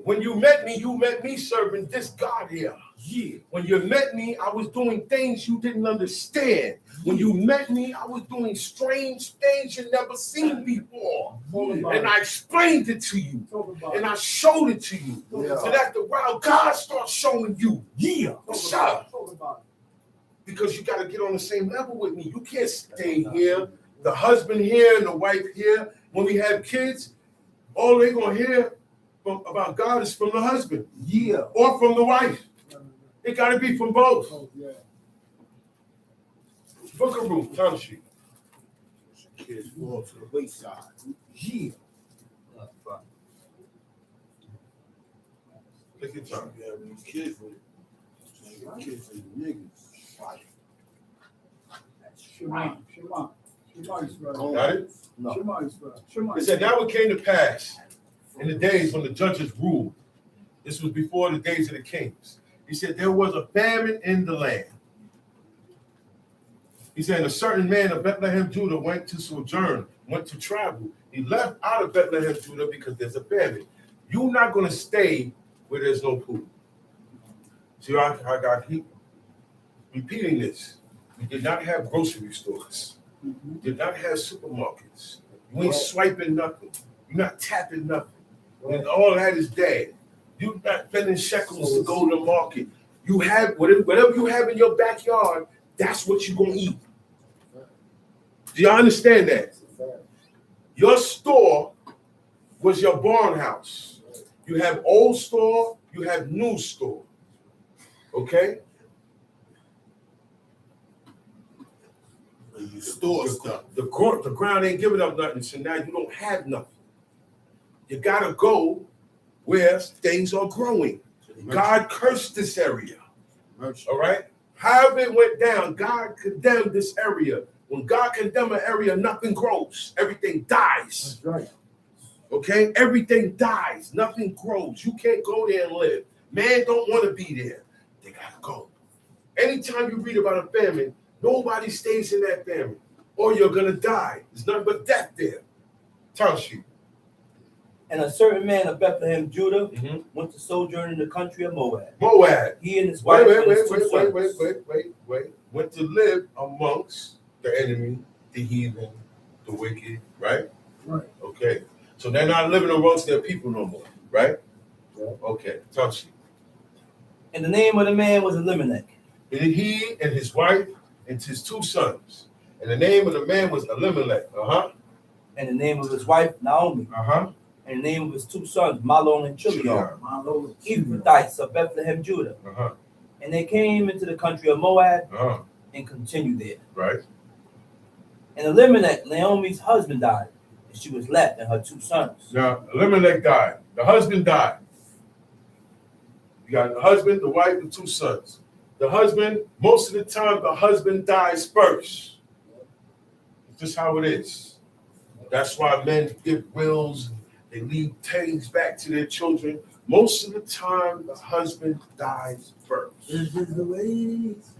Speaker 3: When you met me serving this God here.
Speaker 8: Yeah.
Speaker 3: When you met me, I was doing things you didn't understand. When you met me, I was doing strange things you never seen before. And I explained it to you. And I showed it to you.
Speaker 8: Yeah.
Speaker 3: So after a while, God starts showing you.
Speaker 8: Yeah.
Speaker 3: What's up? Because you got to get on the same level with me. You can't stay here, the husband here and the wife here. When we have kids, all they're going to hear about God is from the husband.
Speaker 8: Yeah.
Speaker 3: Or from the wife. It got to be from both. Book of Ruth, time sheet.
Speaker 2: Kids fall to the wayside.
Speaker 8: Yeah.
Speaker 3: Take your time.
Speaker 2: You have these kids with kids and niggas.
Speaker 4: Shema.
Speaker 3: Got it?
Speaker 8: No.
Speaker 3: It said, now it came to pass in the days when the judges ruled. This was before the days of the kings. He said, there was a famine in the land. He said, a certain man of Bethlehem, Judah, went to travel. He left out of Bethlehem, Judah, because there's a famine. You're not going to stay where there's no food. See, I got to keep repeating this. We did not have grocery stores. Did not have supermarkets. You ain't swiping nothing. You're not tapping nothing. And all that is dead. You're not spending shekels to go to the market. You have whatever you have in your backyard, that's what you're gonna eat. Do you understand that? Your store was your barn house. You have old store, you have new store. Okay?
Speaker 6: You store stuff.
Speaker 3: The ground ain't giving up nothing, so now you don't have nothing. You gotta go where things are growing. God cursed this area. All right? However it went down, God condemned this area. When God condemns an area, nothing grows. Everything dies.
Speaker 8: That's right.
Speaker 3: Okay? Everything dies. Nothing grows. You can't go there and live. Man don't want to be there. They gotta go. Anytime you read about a famine, nobody stays in that famine. Or you're gonna die. There's nothing but death there. Tells you.
Speaker 5: And a certain man of Bethlehem, Judah,
Speaker 3: Mhm.
Speaker 5: went to sojourn in the country of Moab.
Speaker 3: Moab.
Speaker 5: He and his wife and his two sons.
Speaker 3: Wait. Went to live amongst the enemy, the heathen, the wicked, right?
Speaker 8: Right.
Speaker 3: Okay. So they're not living amongst their people no more, right?
Speaker 2: Yeah.
Speaker 3: Okay. Touch you.
Speaker 5: And the name of the man was Elimelech.
Speaker 3: And he and his wife and his two sons. And the name of the man was Elimelech.
Speaker 5: And the name of his wife, Naomi. And the name of his two sons, Mahlon and Chilion,
Speaker 8: My Lord.
Speaker 5: Ephrathites of Bethlehem, Judah. And they came into the country of Moab and continued there.
Speaker 3: Right.
Speaker 5: And Elimelech, Naomi's husband, died, and she was left and her two sons.
Speaker 3: Now, Elimelech died. The husband died. You got the husband, the wife, and two sons. The husband, most of the time, the husband dies first. It's just how it is. That's why men give wills. They leave things back to their children. Most of the time, the husband dies first.
Speaker 8: This is the way it is.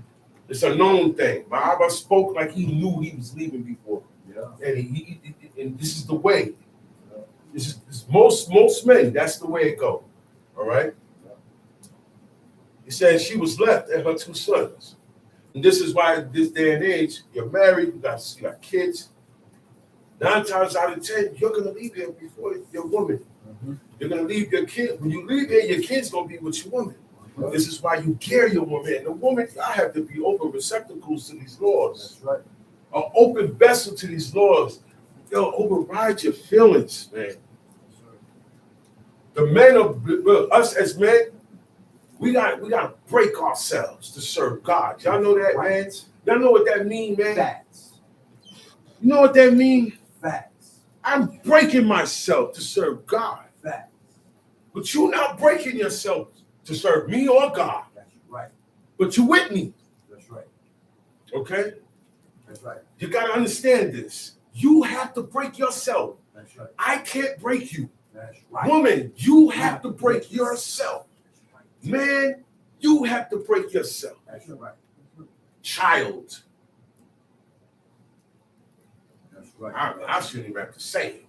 Speaker 3: It's a known thing. My Abba spoke like he knew he was leaving before.
Speaker 8: Yeah.
Speaker 3: And this is the way. This is most men, that's the way it goes. All right? He said she was left and her two sons. And this is why this day and age, you're married, you got kids. 9 times out of 10, you're gonna leave here before your woman. You're gonna leave your kid. When you leave here, your kid's gonna be with your woman. This is why you carry your woman. And the woman, I have to be open receptacles to these laws.
Speaker 8: That's right.
Speaker 3: An open vessel to these laws. They'll override your feelings, man. The men of us as men, we gotta break ourselves to serve God. Y'all know that, man? Y'all know what that mean, man?
Speaker 8: Facts.
Speaker 3: You know what that mean?
Speaker 8: Facts.
Speaker 3: I'm breaking myself to serve God.
Speaker 8: Facts.
Speaker 3: But you're not breaking yourself to serve me or God.
Speaker 8: That's right.
Speaker 3: But you with me,
Speaker 8: That's right.
Speaker 3: okay?
Speaker 8: That's right.
Speaker 3: You gotta understand this. You have to break yourself.
Speaker 8: That's right.
Speaker 3: I can't break you.
Speaker 8: That's right.
Speaker 3: Woman, you have to break yourself. Man, you have to break yourself.
Speaker 8: That's right.
Speaker 3: Child,
Speaker 8: That's right.
Speaker 3: I shouldn't even have to say it.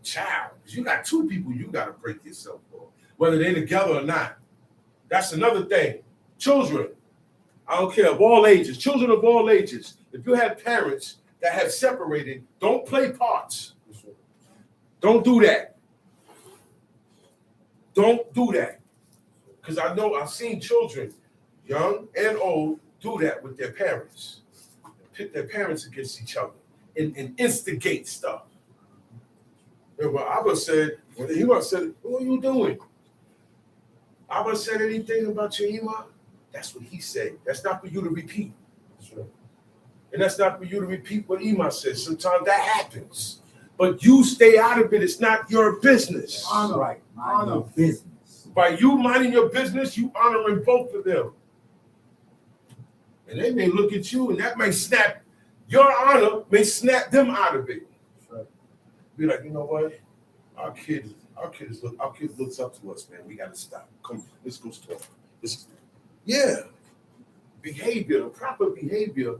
Speaker 3: Child, because you got two people you got to break yourself for, whether they're together or not. That's another thing. Children, I don't care, of all ages, children of all ages. If you have parents that have separated, don't play parts. Don't do that. Don't do that. Because I know I've seen children, young and old, do that with their parents. Pit their parents against each other and instigate stuff. And what Abba said, when he must said, what are you doing? Abba said anything about your Ima? That's what he said. That's not for you to repeat. And that's not for you to repeat what Ima said. Sometimes that happens. But you stay out of it. It's not your business.
Speaker 8: Honor. Right. Mind your business.
Speaker 3: By you minding your business, you honoring both of them. And they may look at you and that may snap, your honor may snap them out of it.
Speaker 8: Right.
Speaker 3: Be like, you know what? Our kid looks up to us, man. We gotta stop. Come, let's go stop. Yeah. Behavior, the proper behavior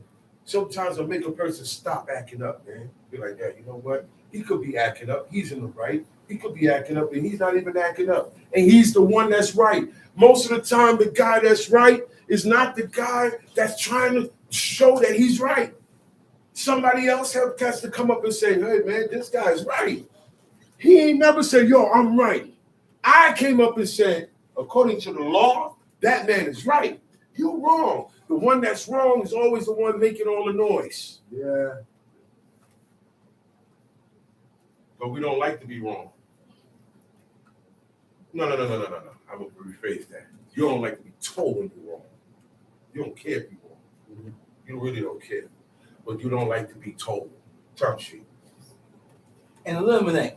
Speaker 3: sometimes will make a person stop acting up, man. Be like, yeah, you know what? He could be acting up. He's in the right. He could be acting up and he's not even acting up. And he's the one that's right. Most of the time, the guy that's right is not the guy that's trying to show that he's right. Somebody else has to come up and say, hey, man, this guy's right. He ain't never said, yo, I'm right. I came up and said, according to the law, that man is right. You're wrong. The one that's wrong is always the one making all the noise.
Speaker 8: Yeah.
Speaker 3: But we don't like to be wrong. No. I'm gonna rephrase that. You don't like to be told when you're wrong. You don't care if you're wrong. You really don't care. But you don't like to be told. Term sheet.
Speaker 5: And eliminate.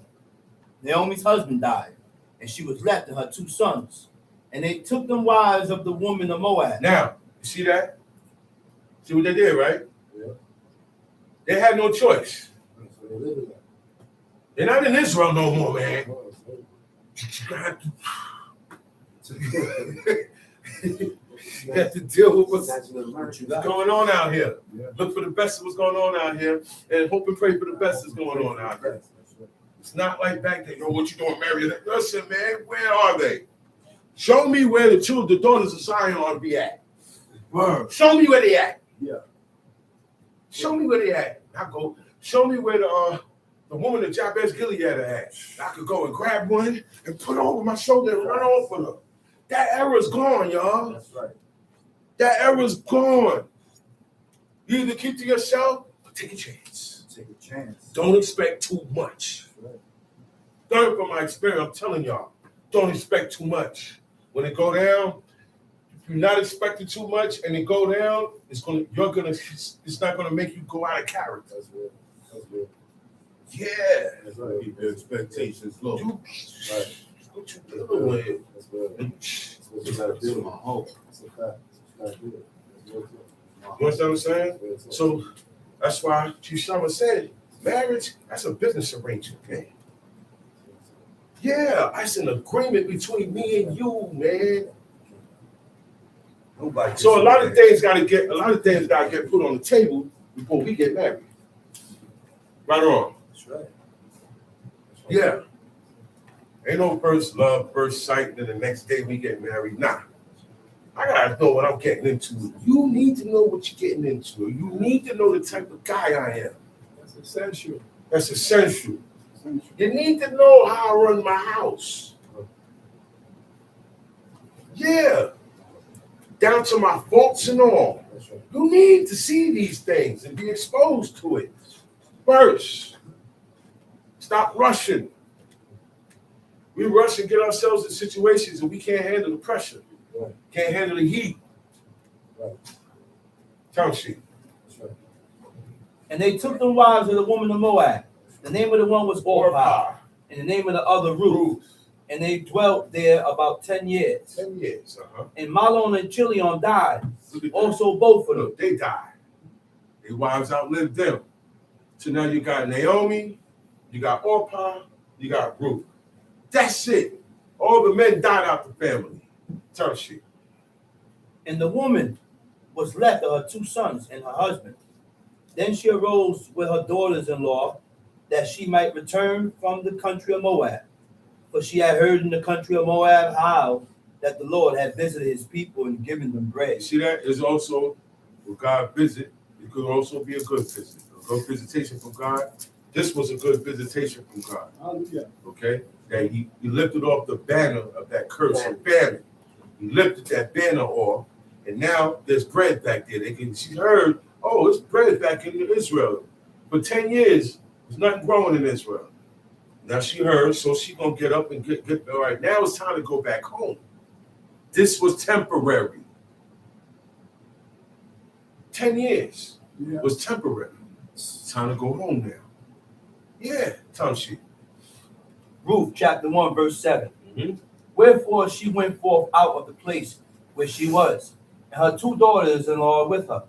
Speaker 5: Naomi's husband died, and she was left to her 2 sons. And they took them wives of the woman of Moab.
Speaker 3: Now, you see that? See what they did, right?
Speaker 2: Yeah.
Speaker 3: They had no choice.
Speaker 2: That's what they live in.
Speaker 3: They're not in Israel no more, man. You have to deal with what's going on out here. Look for the best of what's going on out here, and hope and pray for the best that's going on out here. It's not like back then. Yo, what you doing, Mary? Listen, man, where are they? Show me where the daughters of Zion ought to be at. Show me where they at.
Speaker 2: Yeah.
Speaker 3: Show me where they at. I go. Show me where the woman of Jabez Gilead at. I could go and grab one and put it over my shoulder and run off with her. That era's gone, y'all.
Speaker 2: That's right.
Speaker 3: That era's gone. You either keep to yourself or take a chance.
Speaker 8: Take a chance.
Speaker 3: Don't expect too much. Learn from my experience. I'm telling y'all, don't expect too much. When it go down, if you're not expecting too much and it go down, it's not gonna make you go out of character.
Speaker 2: That's real. That's real.
Speaker 3: Yeah.
Speaker 2: That's right.
Speaker 6: Keep your expectations low.
Speaker 2: Right.
Speaker 3: What you dealing with?
Speaker 2: That's real. That's what you gotta do. That's a fact. That's a fact. That's real too.
Speaker 3: You understand what I'm saying?
Speaker 2: That's real too.
Speaker 3: So that's why Chief Sharma said, marriage, that's a business arrangement, man. Yeah, that's an agreement between me and you, man.
Speaker 1: Nobody.
Speaker 3: So a lot of things gotta get put on the table before we get married. Right or wrong?
Speaker 2: That's right.
Speaker 3: Yeah. Ain't no first love, first sight, then the next day we get married. Nah. I gotta know what I'm getting into. You need to know what you're getting into. You need to know the type of guy I am.
Speaker 2: That's essential.
Speaker 3: That's essential. You need to know how I run my house. Yeah. Down to my faults and all.
Speaker 2: That's right.
Speaker 3: You need to see these things and be exposed to it first. Stop rushing. We rush and get ourselves in situations and we can't handle the pressure.
Speaker 2: Right.
Speaker 3: Can't handle the heat.
Speaker 2: Right.
Speaker 3: Term sheet.
Speaker 2: That's right.
Speaker 5: And they took them wives of the woman of Moab. The name of the one was Orpah,
Speaker 3: Orpah.
Speaker 5: and the name of the other Ruth. And they dwelt there about 10 years.
Speaker 3: 10 years.
Speaker 5: And Mahlon and Chilion died,
Speaker 3: Look at that.
Speaker 5: also both of them.
Speaker 3: Look, they died. Their wives outlived them. So now you got Naomi, you got Orpah, you got Ruth. That's it. All the men died out the family. Term sheet.
Speaker 5: And the woman was left to her 2 sons and her husband. Then she arose with her daughters-in-law, that she might return from the country of Moab. For she had heard in the country of Moab how that the Lord had visited his people and given them
Speaker 3: You
Speaker 5: bread.
Speaker 3: see that? Is also when God visit, it could also be a good visit. A good visitation from God. This was a good visitation from God.
Speaker 2: Hallelujah.
Speaker 3: Okay? That he lifted off the banner of that curse and famine. He lifted that banner off, and now there's bread back there. She heard, oh, it's bread back in Israel. For 10 years, there's nothing growing in Israel. Now she heard, so she gonna get up and get all right. Now it's time to go back home. This was temporary. 10 years was temporary. It's time to go home now. Yeah, time sheet.
Speaker 5: Ruth chapter 1, verse 7.
Speaker 3: Mhm.
Speaker 5: Wherefore she went forth out of the place where she was, and her 2 daughters-in-law with her.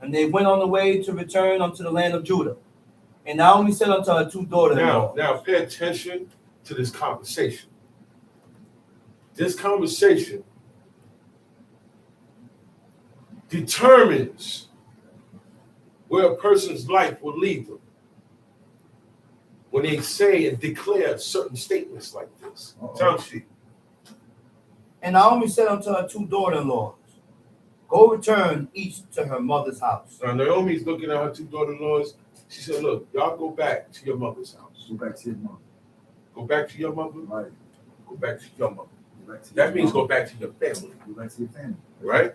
Speaker 5: And they went on the way to return unto the land of Judah. And Naomi said unto her 2 daughters-in-law.
Speaker 3: Now pay attention to this conversation. This conversation determines where a person's life will lead them when they say and declare certain statements like this. Time sheet.
Speaker 5: And Naomi said unto her 2 daughters-in-laws, Go return each to her mother's house.
Speaker 3: Now Naomi's looking at her 2 daughter-in-laws. She said, look, y'all go back to your mother's house.
Speaker 8: Go back to your mom.
Speaker 3: Go back to your mother.
Speaker 8: Right.
Speaker 3: Go back to your mother.
Speaker 8: Go back to
Speaker 3: That
Speaker 8: your
Speaker 3: means
Speaker 8: mom.
Speaker 3: go back to your family,
Speaker 8: Go back to your family.
Speaker 3: right?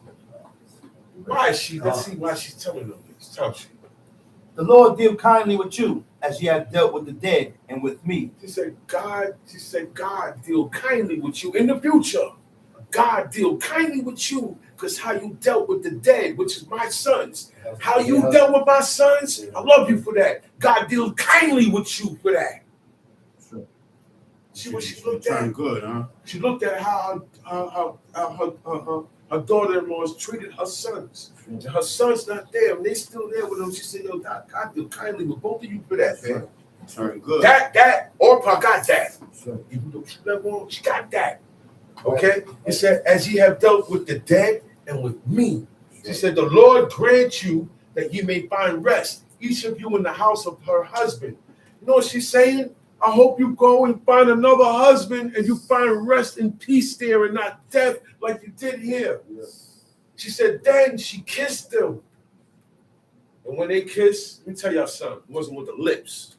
Speaker 8: Go back
Speaker 3: Why is she? Let's see why she's telling them this. Tell she.
Speaker 5: The Lord deal kindly with you, as ye have dealt with the dead and with me.
Speaker 3: She said, God deal kindly with you in the future. God deal kindly with you because how you dealt with the dead, which is my sons. How you dealt with my sons, I love you for that. God deal kindly with you for that. See what she looked at?
Speaker 6: Good, huh?
Speaker 3: She looked at how her daughter-in-laws treated her sons. And her son's not there, and they still there with them. She said, yo, God deal kindly with both of you for that, man.
Speaker 6: Turn good.
Speaker 3: That, Orpah got that. Even though she never won, she got that. Okay? He said, as ye have dealt with the dead and with me. She said, the Lord grant you that ye may find rest, each of you in the house of her husband. You know what she's saying? I hope you go and find another husband and you find rest and peace there and not death like you did here. She said, then she kissed them. And when they kissed, let me tell y'all something, it wasn't with the lips.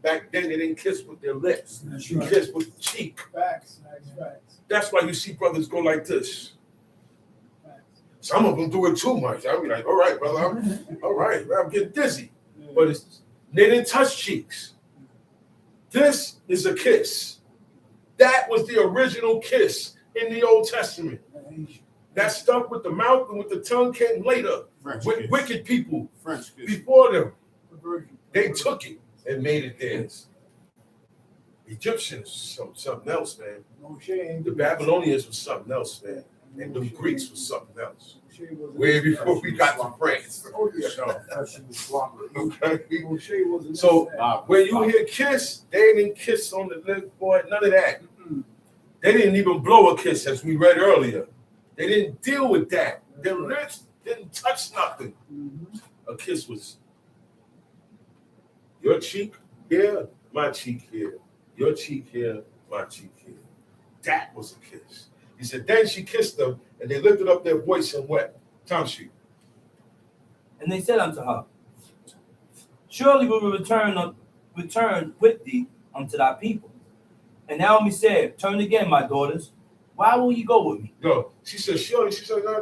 Speaker 3: Back then, they didn't kiss with their lips. She kissed with the cheek.
Speaker 4: Facts.
Speaker 3: That's why you see brothers go like this. Some of them do it too much. I'll be like, all right, brother, all right, I'm getting dizzy. But they didn't touch cheeks. This is a kiss. That was the original kiss in the Old Testament. That stuff with the mouth and with the tongue came later. With wicked people before them. They took it and made it theirs. Egyptians was something else, man. The Babylonians was something else, man. And the Greeks was something else. Way before we got to France. Okay. So when you hear kiss, they didn't kiss on the lip, boy, none of that. They didn't even blow a kiss, as we read earlier. They didn't deal with that. Their lips didn't touch nothing. A kiss was your cheek here, my cheek here. Your cheek here, my cheek here. That was a kiss. He said, then she kissed them, and they lifted up their voice and wept. Tom Street.
Speaker 5: And they said unto her, surely we will return with thee unto thy people. And Naomi said, turn again, my daughters. Why will you go with me?
Speaker 3: No, she said, surely. She said, no,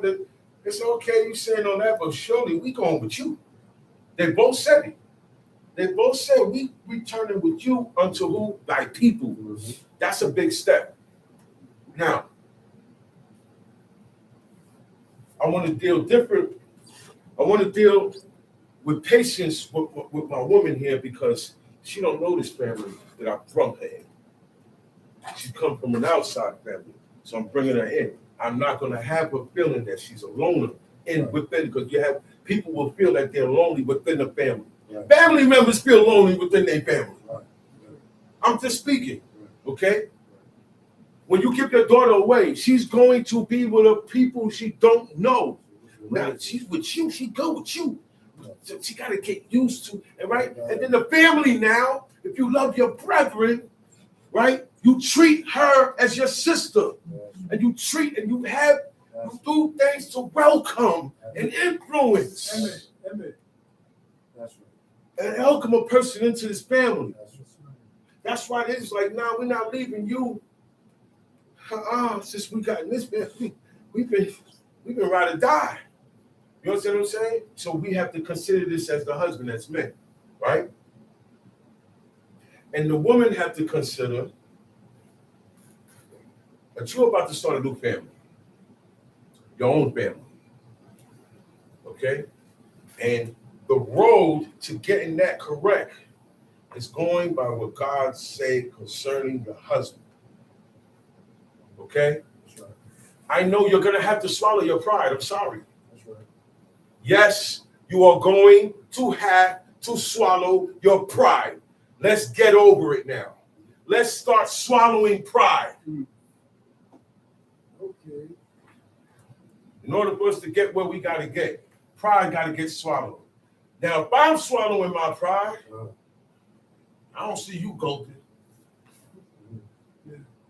Speaker 3: it's okay you saying all that, but surely we going with you. They both said it. They both said, we returning with you unto who? Thy people. That's a big step. Now, I want to deal different. I want to deal with patience with my woman here because she don't know this family that I brought her in. She come from an outside family, so I'm bringing her in. I'm not going to have her feeling that she's a loner within, because you have people will feel that they're lonely within the family. Right. Family members feel lonely within their family. Right. I'm just speaking, okay? When you give your daughter away, she's going to be with the people she don't know. Now she's with you, she go with you. So she got to get used to it, right? And then the family now, if you love your brethren, right? You treat her as your sister, and you treat and you do things to welcome and influence.
Speaker 2: Amen.
Speaker 3: And welcome a person into this family. That's why it's like, nah, we're not leaving you. Since we got in this family, we've been ride or die. You understand what I'm saying? So we have to consider this as the husband, as men, right? And the woman have to consider that you're about to start a new family, your own family, okay? And the road to getting that correct is going by what God say concerning the husband. Okay? That's right. I know you're going to have to swallow your pride. I'm sorry. That's right. Yes, you are going to have to swallow your pride. Let's get over it now. Let's start swallowing pride.
Speaker 2: Okay.
Speaker 3: In order for us to get where we got to get, pride got to get swallowed. Now, if I'm swallowing my pride, I don't see you golden.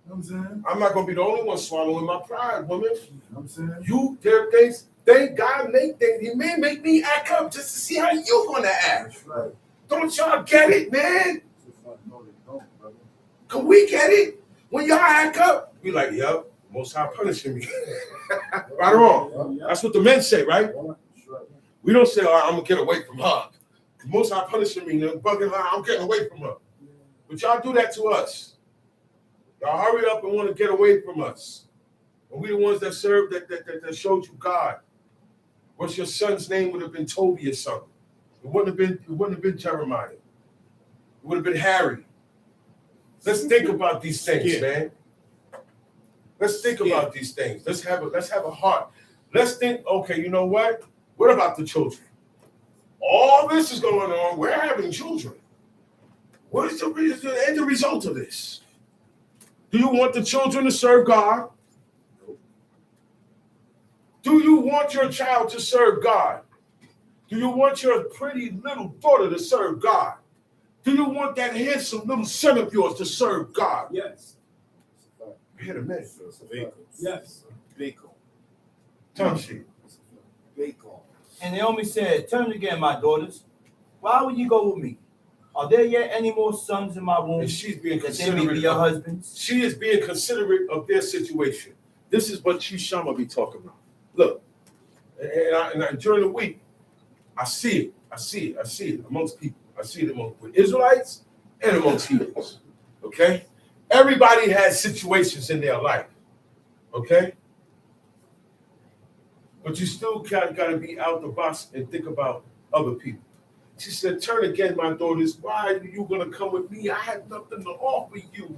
Speaker 8: I'm saying?
Speaker 3: I'm not going to be the only one swallowing my pride, woman.
Speaker 8: I'm saying?
Speaker 3: There are things, thank God make things. He may make me act up just to see how you're going to act.
Speaker 8: That's right.
Speaker 3: Don't y'all get it, man?
Speaker 8: No, they don't, brother.
Speaker 3: Can we get it? When y'all act up, we like, yep, Most High punishing me. Right or wrong? That's what the men say, right?
Speaker 8: That's right.
Speaker 3: We don't say, all right, I'm going to get away from her. Most High punishing me, bugging her. I'm getting away from her. But y'all do that to us. Y'all hurry up and want to get away from us. And we the ones that served, that showed you God. What's your son's name would have been Tobias' son. It wouldn't have been Jeremiah. It would have been Harry. Let's think about these things, man. Let's think about these things. Let's have a heart. Let's think, okay, you know what? What about the children? All this is going on. We're having children. What is the end result of this? Do you want the children to serve God? Do you want your child to serve God? Do you want your pretty little daughter to serve God? Do you want that handsome little son of yours to serve God?
Speaker 4: Yes.
Speaker 3: Wait a minute.
Speaker 4: Yes.
Speaker 3: Tongue sheet.
Speaker 5: And Naomi said, turn again, my daughters. Why would you go with me? Are there yet any more sons in my womb
Speaker 3: And she's being
Speaker 5: that they may be
Speaker 3: considerate.
Speaker 5: your husbands?
Speaker 3: She is being considerate of their situation. This is what Shishama be talking about. Look, and during the week, I see it amongst people. I see it amongst Israelites and amongst heathens. Okay? Everybody has situations in their life. Okay? But you still got to be out the box and think about other people. She said, turn again, my daughters. Why are you going to come with me? I have nothing to offer you.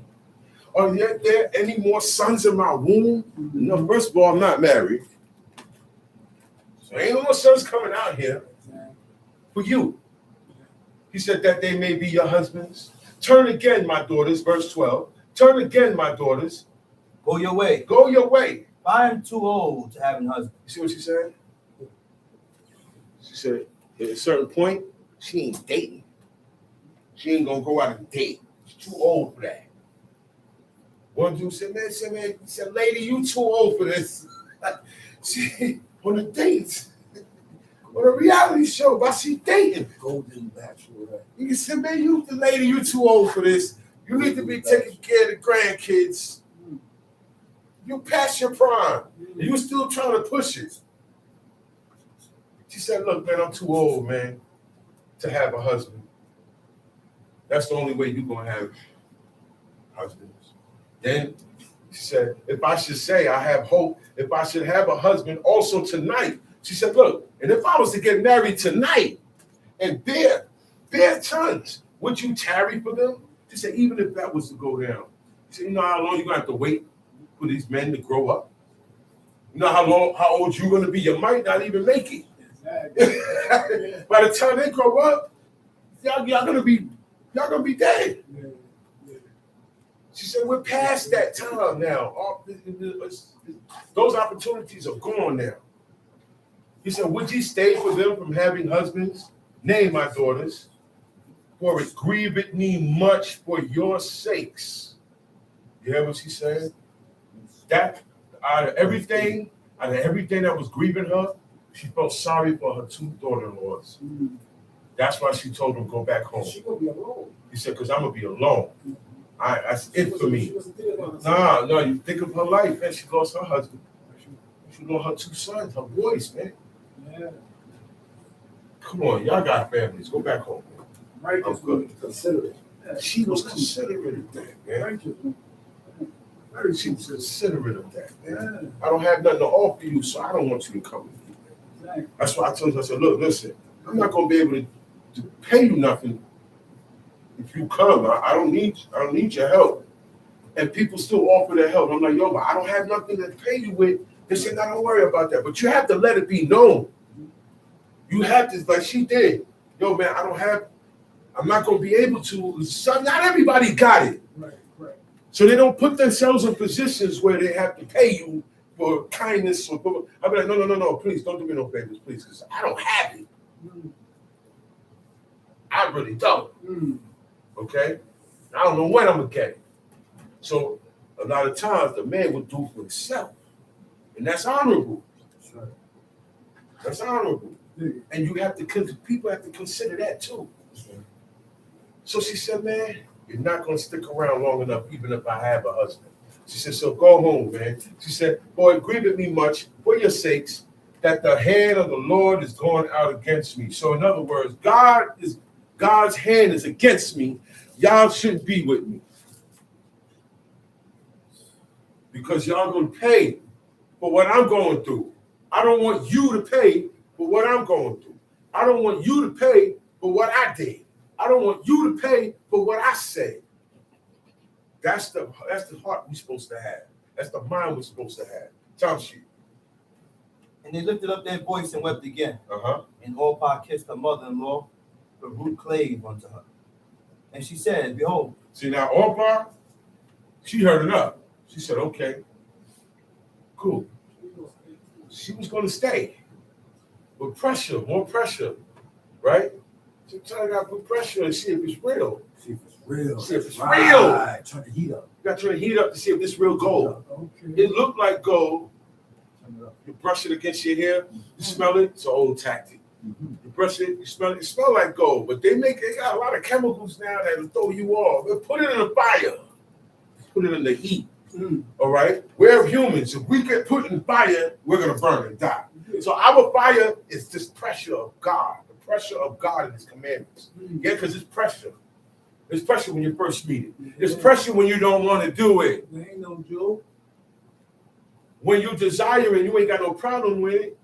Speaker 3: Are there any more sons in my womb? No, first of all, I'm not married. So ain't no more sons coming out here for you. He said that they may be your husbands. Turn again, my daughters, verse 12. Turn again, my daughters.
Speaker 5: Go your way.
Speaker 3: Go your way.
Speaker 5: I am too old to have a husband.
Speaker 3: You see what she said? She said, at a certain point, she ain't dating. She ain't gonna go out and date. She's too old for that. One dude said, lady, you too old for this. She on a date. On a reality show, but she dating.
Speaker 2: Golden Bachelorette.
Speaker 3: You said, man, you too old for this. You need to be taking care of the grandkids. You past your prime. And you still trying to push it. She said, look, man, I'm too old, man, to have a husband. That's the only way you're going to have husbands. Then she said, if I should say I have hope, if I should have a husband also tonight. She said, look, and if I was to get married tonight and bear sons, would you tarry for them? She said, even if that was to go down. She said, you know how long you're going to have to wait for these men to grow up? You know how old you're going to be? You might not even make it. By the time they grow up, y'all gonna be dead. She said, we're past that time now. Those opportunities are gone now. He said, would ye stay for them from having husbands? Nay, my daughters, for it grieveth me much for your sakes. You hear what she said? That out of everything that was grieving her, she felt sorry for her two daughter-in-laws. That's why she told them go back home.
Speaker 2: She gonna be alone.
Speaker 3: He said, because I'm gonna be alone. That's it for me.
Speaker 2: She wasn't thinking about herself.
Speaker 3: No, you think of her life, man. She lost her husband. She lost her two sons, her boys, man.
Speaker 4: Yeah.
Speaker 3: Come on, y'all got families. Go back home, man.
Speaker 4: Right.
Speaker 3: I'm good.
Speaker 2: Consider it.
Speaker 3: She was considerate of that, man. She was considerate of that, man. I don't have nothing to offer you, so I don't want you to come with me, man. That's why I told you, I said, look, listen, I'm not gonna be able to pay you nothing if you come. I don't need your help. And people still offer their help. I'm like, yo, but I don't have nothing to pay you with. They said, no, don't worry about that. But you have to let it be known. You have to, like she did. Yo, man, I'm not gonna be able to. Not everybody got it.
Speaker 4: Right.
Speaker 3: So they don't put themselves in positions where they have to pay you for kindness. I'll be like, no, please don't do me no favors, please, because I don't have it. I really don't. Okay? I don't know when I'm going to get it. So a lot of times the man would do for himself. And that's honorable. That's honorable. And people have to consider that too. So she said, man, you're not going to stick around long enough, even if I have a husband. She said, so go home, man. She said, boy, grieve with me much for your sakes. that the hand of the Lord is going out against me. So in other words, God's hand is against me. Y'all shouldn't be with me. Because y'all gonna pay for what I'm going through. I don't want you to pay for what I'm going through. I don't want you to pay for what I did. I don't want you to pay for what I said. That's the heart we're supposed to have. That's the mind we're supposed to have. Tom Sheep.
Speaker 5: And they lifted up their voice and wept again.
Speaker 3: Uh-huh.
Speaker 5: And Orpah kissed her mother-in-law, but Ruth clave unto her. And she said, behold.
Speaker 3: See now, Orpah, she heard enough. She said, okay, cool. She was going to stay. But pressure, more pressure, right? She trying to put pressure and see if it's real.
Speaker 8: See if it's real.
Speaker 3: See if it's
Speaker 8: Right.
Speaker 3: real.
Speaker 8: Turn the heat up.
Speaker 3: You got to turn the heat up to see if this real gold.
Speaker 8: Okay.
Speaker 3: It looked like gold.
Speaker 8: Turn it up.
Speaker 3: You brush it against your hair, you smell it, it's an old tactic.
Speaker 8: Mhm.
Speaker 3: You brush it, you smell it smells like gold, but they got a lot of chemicals now that'll throw you off. They'll put it in the fire, put it in the heat. All right, we're humans. If we get put in fire, we're gonna burn and die. So our fire is this pressure of God, the pressure of God and His commandments. Yeah, because it's pressure. It's pressure when you first meet it. It's pressure when you don't want to do it.
Speaker 8: There ain't no joke.
Speaker 3: When you desire it, you ain't got no problem with it.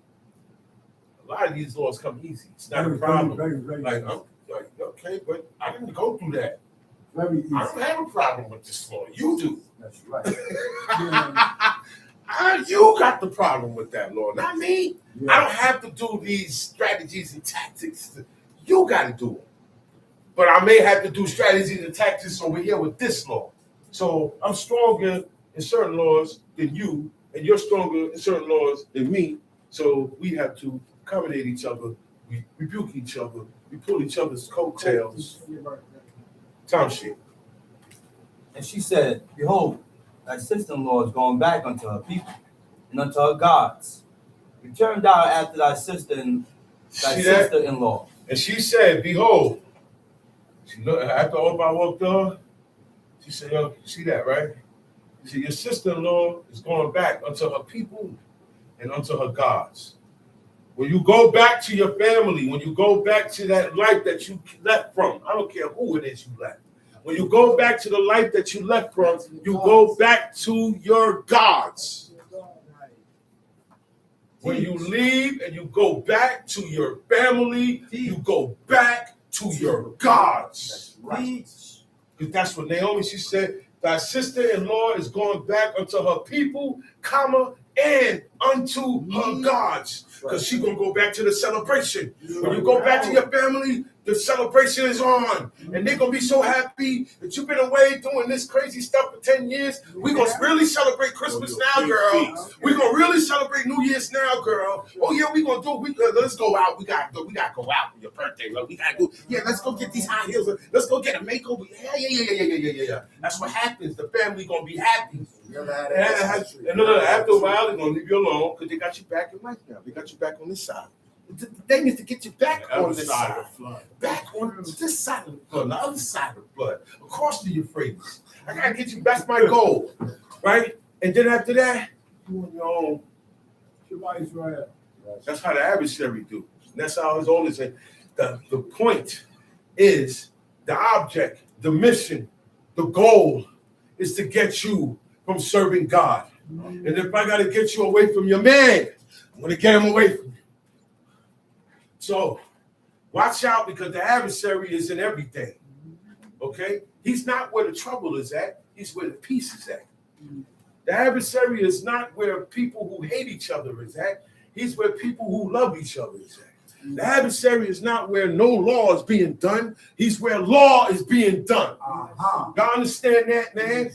Speaker 3: A lot of these laws come easy. It's not a problem.
Speaker 8: Very
Speaker 3: Like, I'm like, okay, but I didn't go through that.
Speaker 8: very easy.
Speaker 3: I don't have a problem with this law. You do.
Speaker 8: That's right. Yeah.
Speaker 3: You got the problem with that law, not me.
Speaker 8: Yeah.
Speaker 3: I don't have to do these strategies and tactics. You got to do it. But I may have to do strategies and tactics over here with this law. So I'm stronger in certain laws than you, and you're stronger in certain laws than me. So we have to accommodate each other. We rebuke each other. We pull each other's coattails. Tom shit.
Speaker 5: And she said, behold, thy sister-in-law is gone back unto her people and unto her gods. Return thou after thy
Speaker 3: See that?
Speaker 5: sister-in-law.
Speaker 3: And she said, behold. She looked, after Orpah walked on, she said, yo, you see that, right? She said, your sister-in-law is going back unto her people and unto her gods. When you go back to your family, when you go back to that life that you left from, I don't care who it is you left. When you go back to the life that you left from, you go back to your gods. When you leave and you go back to your family, you go back to your gods. Because that's what Naomi, she said, thy sister-in-law is going back unto her people, comma, and unto her gods. Because she's going to go back to the celebration. When you go back to your family, the celebration is on. And they're going to be so happy that you've been away doing this crazy stuff for 10 years. We're going to really celebrate Christmas now, girl. We're going to really celebrate New Year's now, girl. Oh, yeah, we're going to do it. Let's go out. We got to go out for your birthday. Look, we got to do. Yeah, let's go get these high heels. Let's go get a makeover. Yeah. That's what happens. The family going to be happy. And after a while, they're going to leave you alone because they got you back in life now. They got you back on this side. The thing is to get you back on this side. Back on this side of the flood, the other side of the flood, across the Euphrates. I got to get you back my goal, right? And then after that, you on your own.
Speaker 8: Israel.
Speaker 3: That's how the adversary do. And that's how it's always saying. The point is, the object, the mission, the goal is to get you from serving God. And if I got to get you away from your man, I'm going to get him away from you. So watch out because the adversary is in everything. Okay? He's not where the trouble is at. He's where the peace is at. The adversary is not where people who hate each other is at. He's where people who love each other is at. The adversary is not where no law is being done. He's where law is being done. Y'all understand that, man?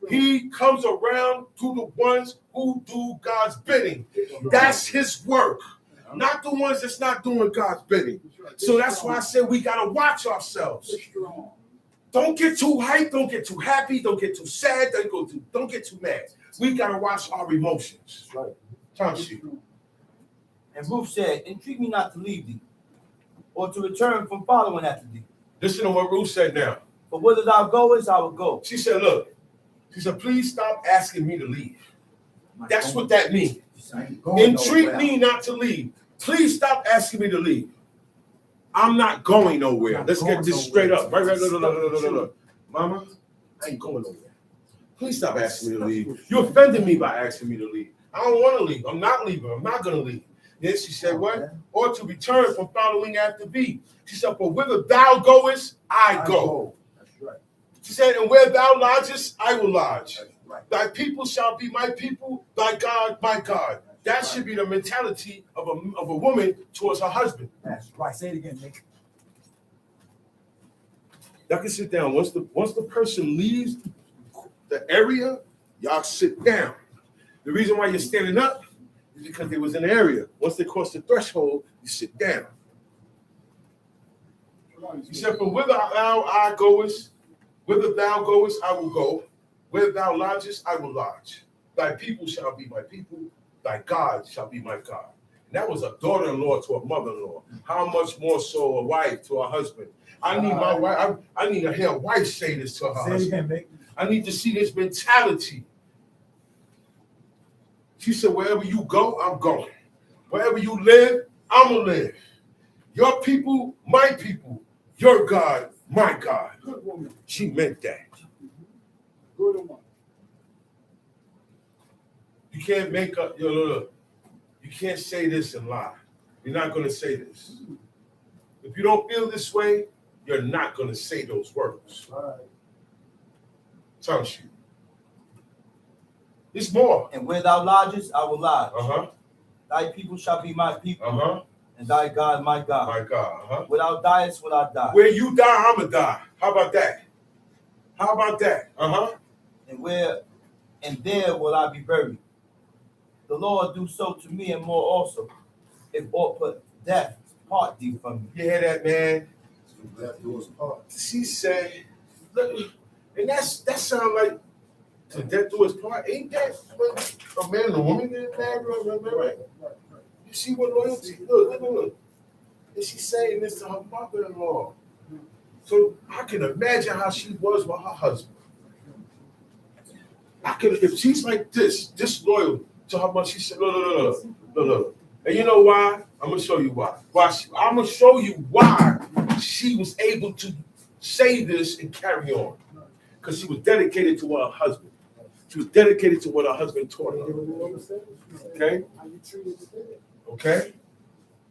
Speaker 3: He comes around to the ones who do God's bidding. That's his work. Not the ones that's not doing God's bidding. So that's why I said we got to watch ourselves. Don't get too hyped. Don't get too happy. Don't get too sad. Don't get too mad. We got to watch our emotions. Tom sheet.
Speaker 5: And Ruth said, entreat me not to leave thee, or to return from following after thee.
Speaker 3: Listen to what Ruth said now.
Speaker 5: For whither thou goest, I will go.
Speaker 3: She said, look. She said, please stop asking me to leave. That's what that means.
Speaker 8: I ain't going
Speaker 3: Entreat
Speaker 8: nowhere.
Speaker 3: me not to leave. Please stop asking me to leave. I'm not going nowhere.
Speaker 8: I'm
Speaker 3: Let's
Speaker 8: going
Speaker 3: get this
Speaker 8: nowhere.
Speaker 3: straight up. Right. Look. Mama, I ain't going nowhere. Please stop asking me to leave. You offended me by asking me to leave. I don't want to leave. I'm not leaving. I'm not going to leave. Then she said, what? Or to return from following after thee. She said, for whither thou goest, I go.
Speaker 8: That's right.
Speaker 3: She said, and where thou lodgest, I will lodge.
Speaker 8: That's right.
Speaker 3: Thy people shall be my people, thy God, my God. That should be the mentality of a woman towards her husband.
Speaker 8: That's right. Say it again, Nick.
Speaker 3: Y'all can sit down. Once the person leaves the area, y'all sit down. The reason why you're standing up is because they was in the area. Once they cross the threshold, you sit down. He said, for whither thou goest, I will go. Where thou lodgest, I will lodge. Thy people shall be my people. Thy God shall be my God. And that was a daughter-in-law to a mother-in-law. How much more so a wife to a husband? I need my wife. I need to hear a wife say this to her
Speaker 8: Say it
Speaker 3: husband.
Speaker 8: again, Nick.
Speaker 3: I need to see this mentality. She said, wherever you go, I'm going. Wherever you live, I'm going to live. Your people, my people. Your God, my God.
Speaker 2: Good woman.
Speaker 3: She meant that.
Speaker 2: Good woman.
Speaker 3: You can't make up, look. You can't say this and lie. You're not going to say this. If you don't feel this way, you're not going to say those words.
Speaker 2: All right.
Speaker 3: Tells you. It's more.
Speaker 5: And where thou lodgest, I will lodge.
Speaker 3: Uh-huh.
Speaker 5: Thy people shall be my people,
Speaker 3: Uh-huh.
Speaker 5: and thy God my God.
Speaker 3: My God. Uh-huh.
Speaker 5: Where thou diest, will I die.
Speaker 3: Where you die, I'm going to die. How about that? How about that? Uh-huh.
Speaker 5: And there will I be buried. The Lord do so to me and more also, if aught but death part thee from me.
Speaker 3: You hear that, man?
Speaker 2: That do us part.
Speaker 3: She said, look, and that sounds like to death do his part. Ain't that what a man and a woman get married? Right? You see what loyalty? Look. And she's saying this to her mother-in-law. So I can imagine how she was with her husband. If she's like this loyal to her mother, she said, look. And you know why? I'm gonna show you why. I'm gonna show you why she was able to say this and carry on. Because she was dedicated to her husband. She was dedicated to what her husband taught her. Okay?
Speaker 2: How you treated the dead.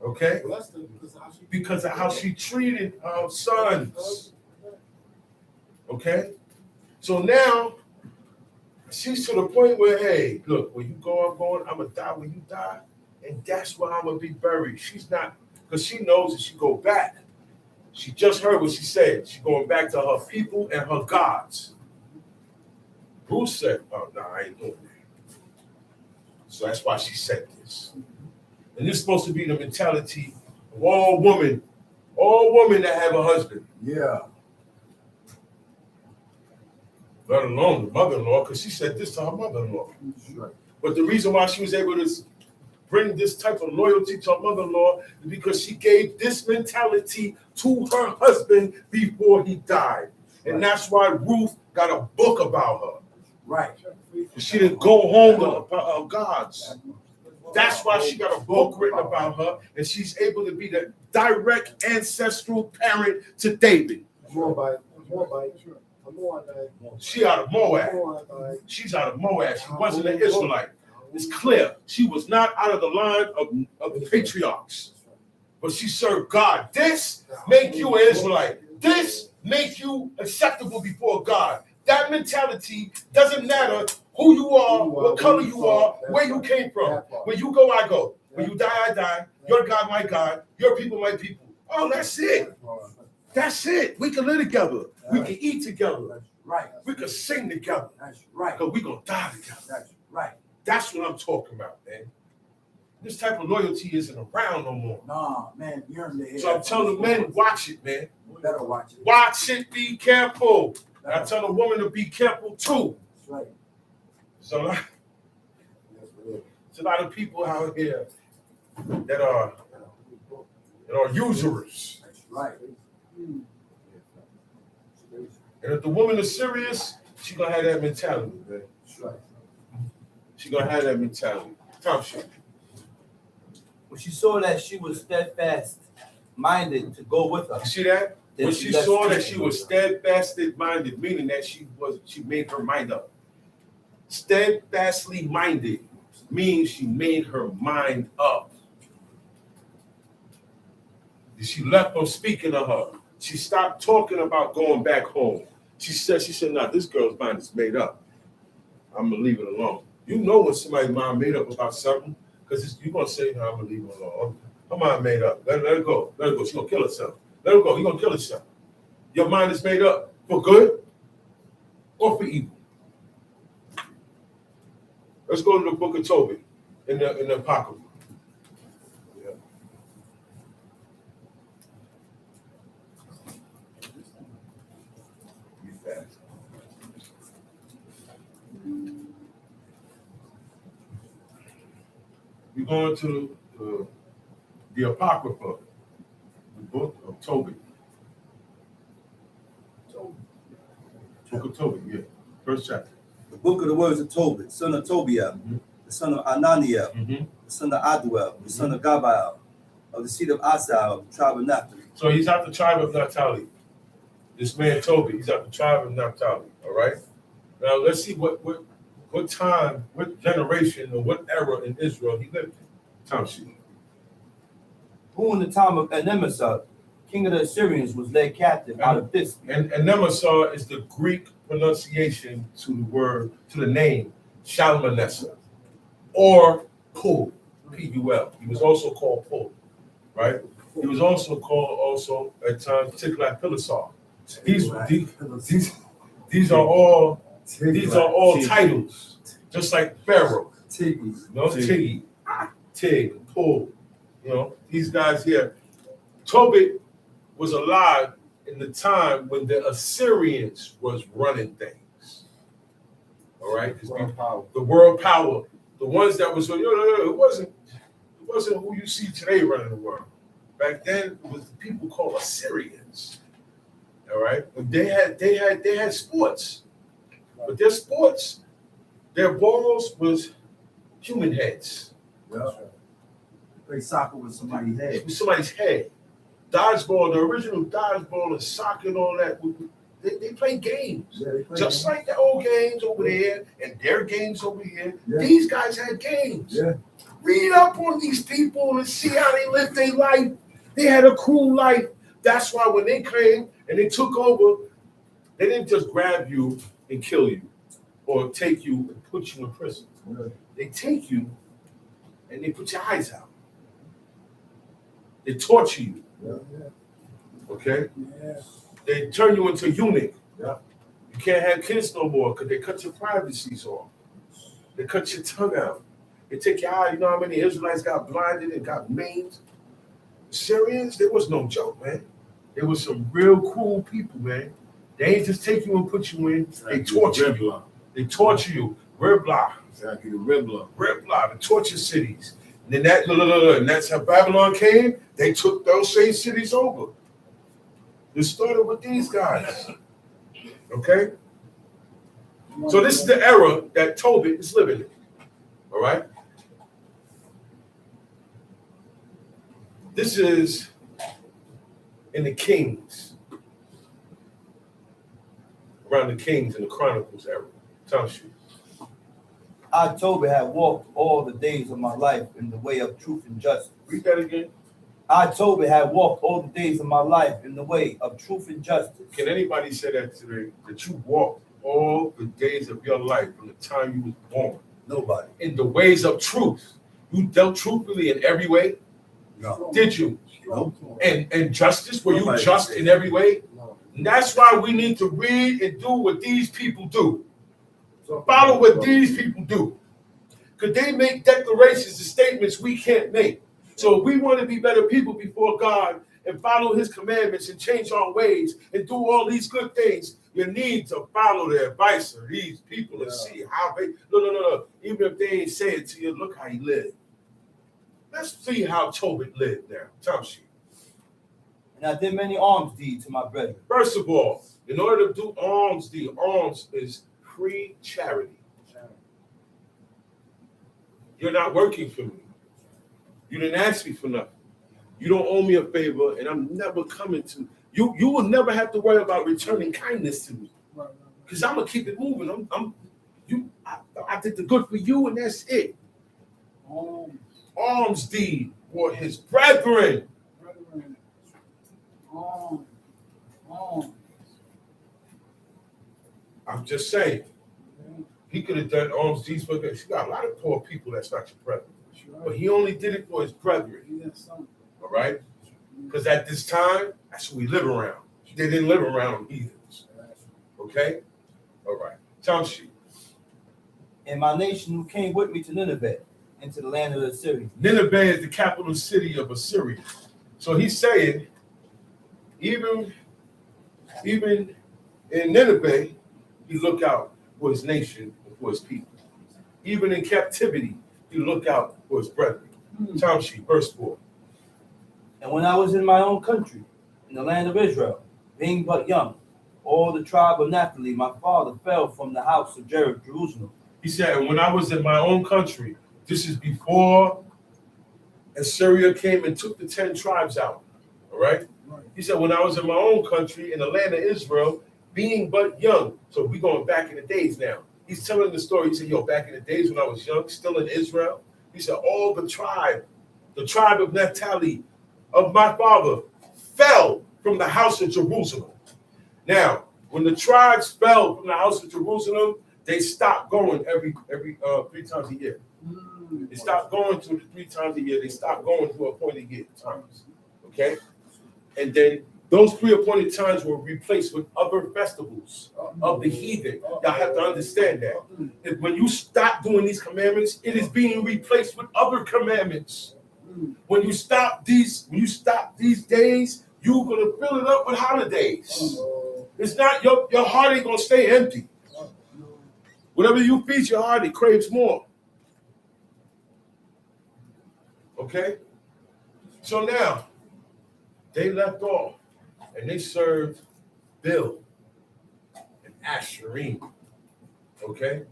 Speaker 3: Okay?
Speaker 2: Bless them because of how she
Speaker 3: Because of how she treated her sons. Okay? So now, she's to the point where, hey, look, where you go, I'm going, I'm going to die when you die, and that's where I'm going to be buried. She's not, because she knows that she go back. She just heard what she said. She's going back to her people and her gods. Bruce said, oh, no, I ain't doing that. So that's why she said this. And this is supposed to be the mentality of all women that have a husband.
Speaker 8: Yeah.
Speaker 3: Let alone the mother-in-law, because she said this to her mother-in-law.
Speaker 8: That's right.
Speaker 3: But the reason why she was able to bring this type of loyalty to her mother-in-law is because she gave this mentality to her husband before he died. And that's why Ruth got a book about her.
Speaker 8: Right.
Speaker 3: She didn't go home to her gods. That's why she got a book written about her, and she's able to be the direct ancestral parent to David.
Speaker 2: Moabite.
Speaker 3: She out of Moab. She's out of Moab. She wasn't an Israelite. It's clear. She was not out of the line of the patriarchs. But she served God. This make you an Israelite. This make you acceptable before God. That mentality doesn't matter who you are, what color you are, where you came from. When you go, I go. When you die, I die. Your God, my God. Your people, my people. Oh, that's it. That's it. We can live together. We can eat together.
Speaker 8: That's right.
Speaker 3: We can sing together.
Speaker 8: That's right.
Speaker 3: Because we're going to die together.
Speaker 8: That's right.
Speaker 3: That's what I'm talking about, man. This type of loyalty isn't around no more.
Speaker 8: Nah, man, you're in the head.
Speaker 3: So I'm telling the men, watch it, man.
Speaker 8: Better watch it.
Speaker 3: Watch it, be careful. And I tell the woman to be careful too.
Speaker 8: That's right.
Speaker 3: So there's a lot of people out here that are usurers.
Speaker 8: That's right.
Speaker 3: And if the woman is serious, she's gonna have that mentality, man.
Speaker 8: That's right.
Speaker 3: She's gonna have that mentality. Tom shit.
Speaker 5: When she saw that she was steadfast minded to go with her,
Speaker 3: You see that?
Speaker 5: then
Speaker 3: When she
Speaker 5: left
Speaker 3: saw that
Speaker 5: Stephen
Speaker 3: she was
Speaker 5: with her.
Speaker 3: steadfastly minded, meaning that she made her mind up. Steadfastly minded means she made her mind up. She left from speaking to her. She stopped talking about going back home. She said, nah, this girl's mind is made up. I'm gonna leave it alone. You know when somebody's mind made up about something, because you're gonna say, no, I'm gonna leave it alone. Her mind made up. Let her go. Let her go. She's gonna kill herself. Let her go. You're gonna kill herself. Your mind is made up for good or for evil. Let's go to the book of Tobit in the Apocrypha. Yeah. Be fast. We're going to the Apocrypha, the book of Tobit. Book of Tobit, yeah. First chapter.
Speaker 1: The book of the words of Tobit, son of Tobiah, the son of Ananiah, the son of Aduel, the son of Gabael, of the seed of Asah, of the tribe of Naphtali.
Speaker 3: So he's out the tribe of Naphtali. This man Tobit, he's out the tribe of Naphtali. All right. Now let's see what time, what generation, or what era in Israel he lived in. Time sheet.
Speaker 5: Who in the time of Enemesar, king of the Assyrians, was led captive out of this.
Speaker 3: And Nemasar is the Greek pronunciation to the name Shalmaneser, or Pul, P-U-L. He was also called Pul, right? He was also called at times Tiglath-Pileser. These are all titles, just like Pharaoh. Tig, Pul. These guys here. Tobit was alive in the time when the Assyrians was running things. All right, the world power, the ones that was it wasn't who you see today running the world. Back then, it was the people called Assyrians. All right, and they had sports, but their sports, their balls was human heads.
Speaker 8: Yeah. Play soccer with somebody's head.
Speaker 3: With somebody's head. Dodgeball, the original dodgeball and soccer and all that, they play games.
Speaker 8: Yeah, they play
Speaker 3: Just
Speaker 8: games.
Speaker 3: like the old games over there and their games over here.
Speaker 8: Yeah.
Speaker 3: These guys had games.
Speaker 8: Yeah.
Speaker 3: Read up on these people and see how they lived their life. They had a cool life. That's why when they came and they took over, they didn't just grab you and kill you or take you and put you in prison.
Speaker 8: Yeah.
Speaker 3: They take you and they put your eyes out. They torture you.
Speaker 8: Yeah.
Speaker 3: Okay?
Speaker 8: Yeah.
Speaker 3: They turn you into a eunuch.
Speaker 8: Yeah.
Speaker 3: You can't have kids no more because they cut your privacies off. They cut your tongue out. They take your eye. You know how many Israelites got blinded and got maimed? Syrians, there was no joke, man. There was some real cool people, man. They ain't just take you and put you in. They torture you. They torture you. Riblah.
Speaker 2: Exactly, the Riblah.
Speaker 3: Riblah, the torture cities. And then and that's how Babylon came. They took those same cities over. It started with these guys. Okay? So this is the era that Tobit is living in. All right? This is in the Kings. Around the Kings and the Chronicles era. Tom Street.
Speaker 5: I, Tobit, had walked all the days of my life in the way of truth and justice.
Speaker 3: Read that again.
Speaker 5: I, Tobit, had walked all the days of my life in the way of truth and justice.
Speaker 3: Can anybody say that today? That you walked all the days of your life from the time you was born
Speaker 1: Nobody.
Speaker 3: in the ways of truth? You dealt truthfully in every way?
Speaker 1: No.
Speaker 3: Did you?
Speaker 1: No.
Speaker 3: And justice? Were you
Speaker 1: Nobody
Speaker 3: just
Speaker 1: did.
Speaker 3: in every way?
Speaker 2: No.
Speaker 3: And that's why we need to read and do what these people do. Follow what these people do. Because they make declarations and statements we can't make. So if we want to be better people before God and follow his commandments and change our ways and do all these good things, you need to follow the advice of these people and see how they, no. Even if they ain't say it to you, look how he lived. Let's see how Tobit lived now. Tom Sheep.
Speaker 5: And I did many alms deeds to my brethren.
Speaker 3: First of all, in order to do alms, the alms is free charity. You're not working for me. You didn't ask me for nothing. You don't owe me a favor, and I'm never coming to you. You will never have to worry about returning kindness to me, because I'm gonna keep it moving. I did the good for you, and that's it. Alms deed for his brethren. I'm just saying, he could have done alms deeds for us. You got a lot of poor people that's not your brethren, but he only did it for his brethren. All right, because at this time, that's who we live around. They didn't live around heathens. Okay, all right. Tamshi.
Speaker 1: And my nation who came with me to Nineveh, into the land of the Assyrians.
Speaker 3: Nineveh is the capital city of Assyria. So he's saying, even in Nineveh, he look out for his nation and for his people. Even in captivity, he look out for his brethren. Tamshi, verse 4.
Speaker 1: And when I was in my own country, in the land of Israel, being but young, all the tribe of Naphtali, my father, fell from the house of Jerusalem.
Speaker 3: He said, and when I was in my own country, this is before Assyria came and took the 10 tribes out. All right? He said, when I was in my own country, in the land of Israel, being but young. So we're going back in the days now. He's telling the story. He said, yo, back in the days when I was young, still in Israel, he said, all the tribe of Naphtali, of my father, fell from the house of Jerusalem. Now, when the tribes fell from the house of Jerusalem, they stopped going every 3 times a year. They stopped going to 3 times a year. They stopped going to appointed times. Okay? And then those 3 appointed times were replaced with other festivals of the heathen. Y'all have to understand that. And when you stop doing these commandments, it is being replaced with other commandments. When you stop these days, you're gonna fill it up with holidays. It's not your heart ain't gonna stay empty. Whatever you feed your heart, it craves more. Okay? So now they left off and they served Baal and Asherim. Okay?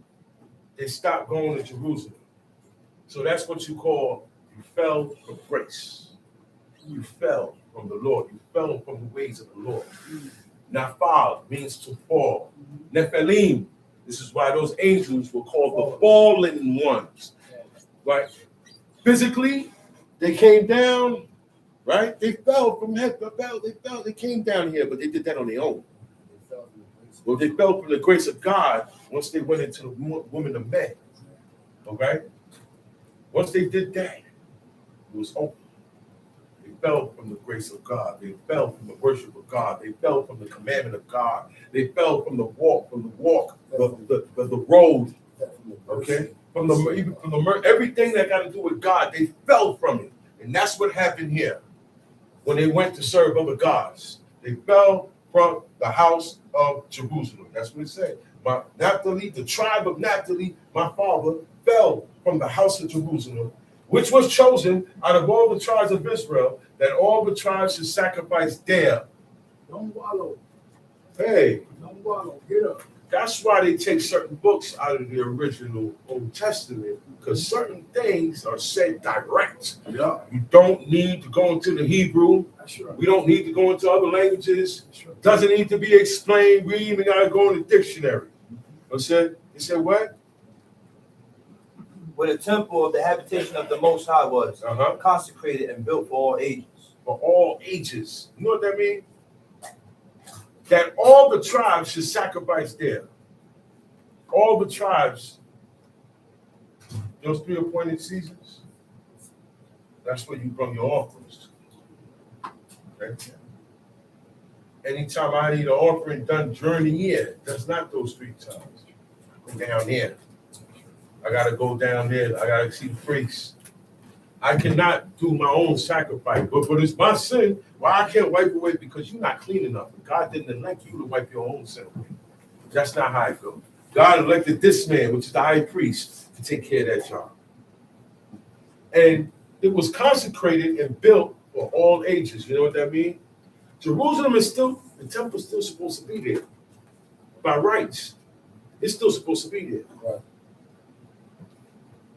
Speaker 3: They stopped going to Jerusalem. So that's what you call you fell from grace. You fell from the Lord. You fell from the ways of the Lord. Nafal means to fall. Nephilim, this is why those angels were called the fallen ones. Right? Physically, they came down, right? They fell from heaven. They came down here, but they did that on their own. Well, they fell from the grace of God once they went into the woman of men. Okay? Once they did that, it was open. They fell from the grace of God. They fell from the worship of God. They fell from the commandment of God. They fell from the road. Okay, everything that got to do with God, they fell from it, and that's what happened here. When they went to serve other gods, they fell from the house of Jerusalem. That's what it said. Naphtali, the tribe of Naphtali, my father, fell from the house of Jerusalem, which was chosen out of all the tribes of Israel, that all the tribes should sacrifice there.
Speaker 2: Don't wallow.
Speaker 3: Hey,
Speaker 2: Don't wallow. Get up.
Speaker 3: that's why they take certain books out of the original Old Testament, because certain things are said direct.
Speaker 2: Yeah.
Speaker 3: You don't need to go into the Hebrew.
Speaker 2: That's right.
Speaker 3: We don't need to go into other languages.
Speaker 2: That's right.
Speaker 3: Doesn't need to be explained. We even got to go in the dictionary. He said what?
Speaker 1: Where the temple of the habitation of the Most High was
Speaker 3: Uh-huh.
Speaker 1: consecrated and built for all ages.
Speaker 3: For all ages. You know what that means? That all the tribes should sacrifice there. All the tribes, those 3 appointed seasons, that's where you bring your offerings to. Okay? Anytime I need an offering done during the year, that's not those 3 times. Go down there. I gotta go down there. I gotta see the priest. I cannot do my own sacrifice, but it's my sin. Why I can't wipe away? Because you're not clean enough. God didn't elect you to wipe your own sin away. That's not how it goes. God elected this man, which is the high priest, to take care of that job. And it was consecrated and built for all ages. You know what that means? Jerusalem is still, the temple is still supposed to be there. By rights, it's still supposed to be there.
Speaker 2: Right.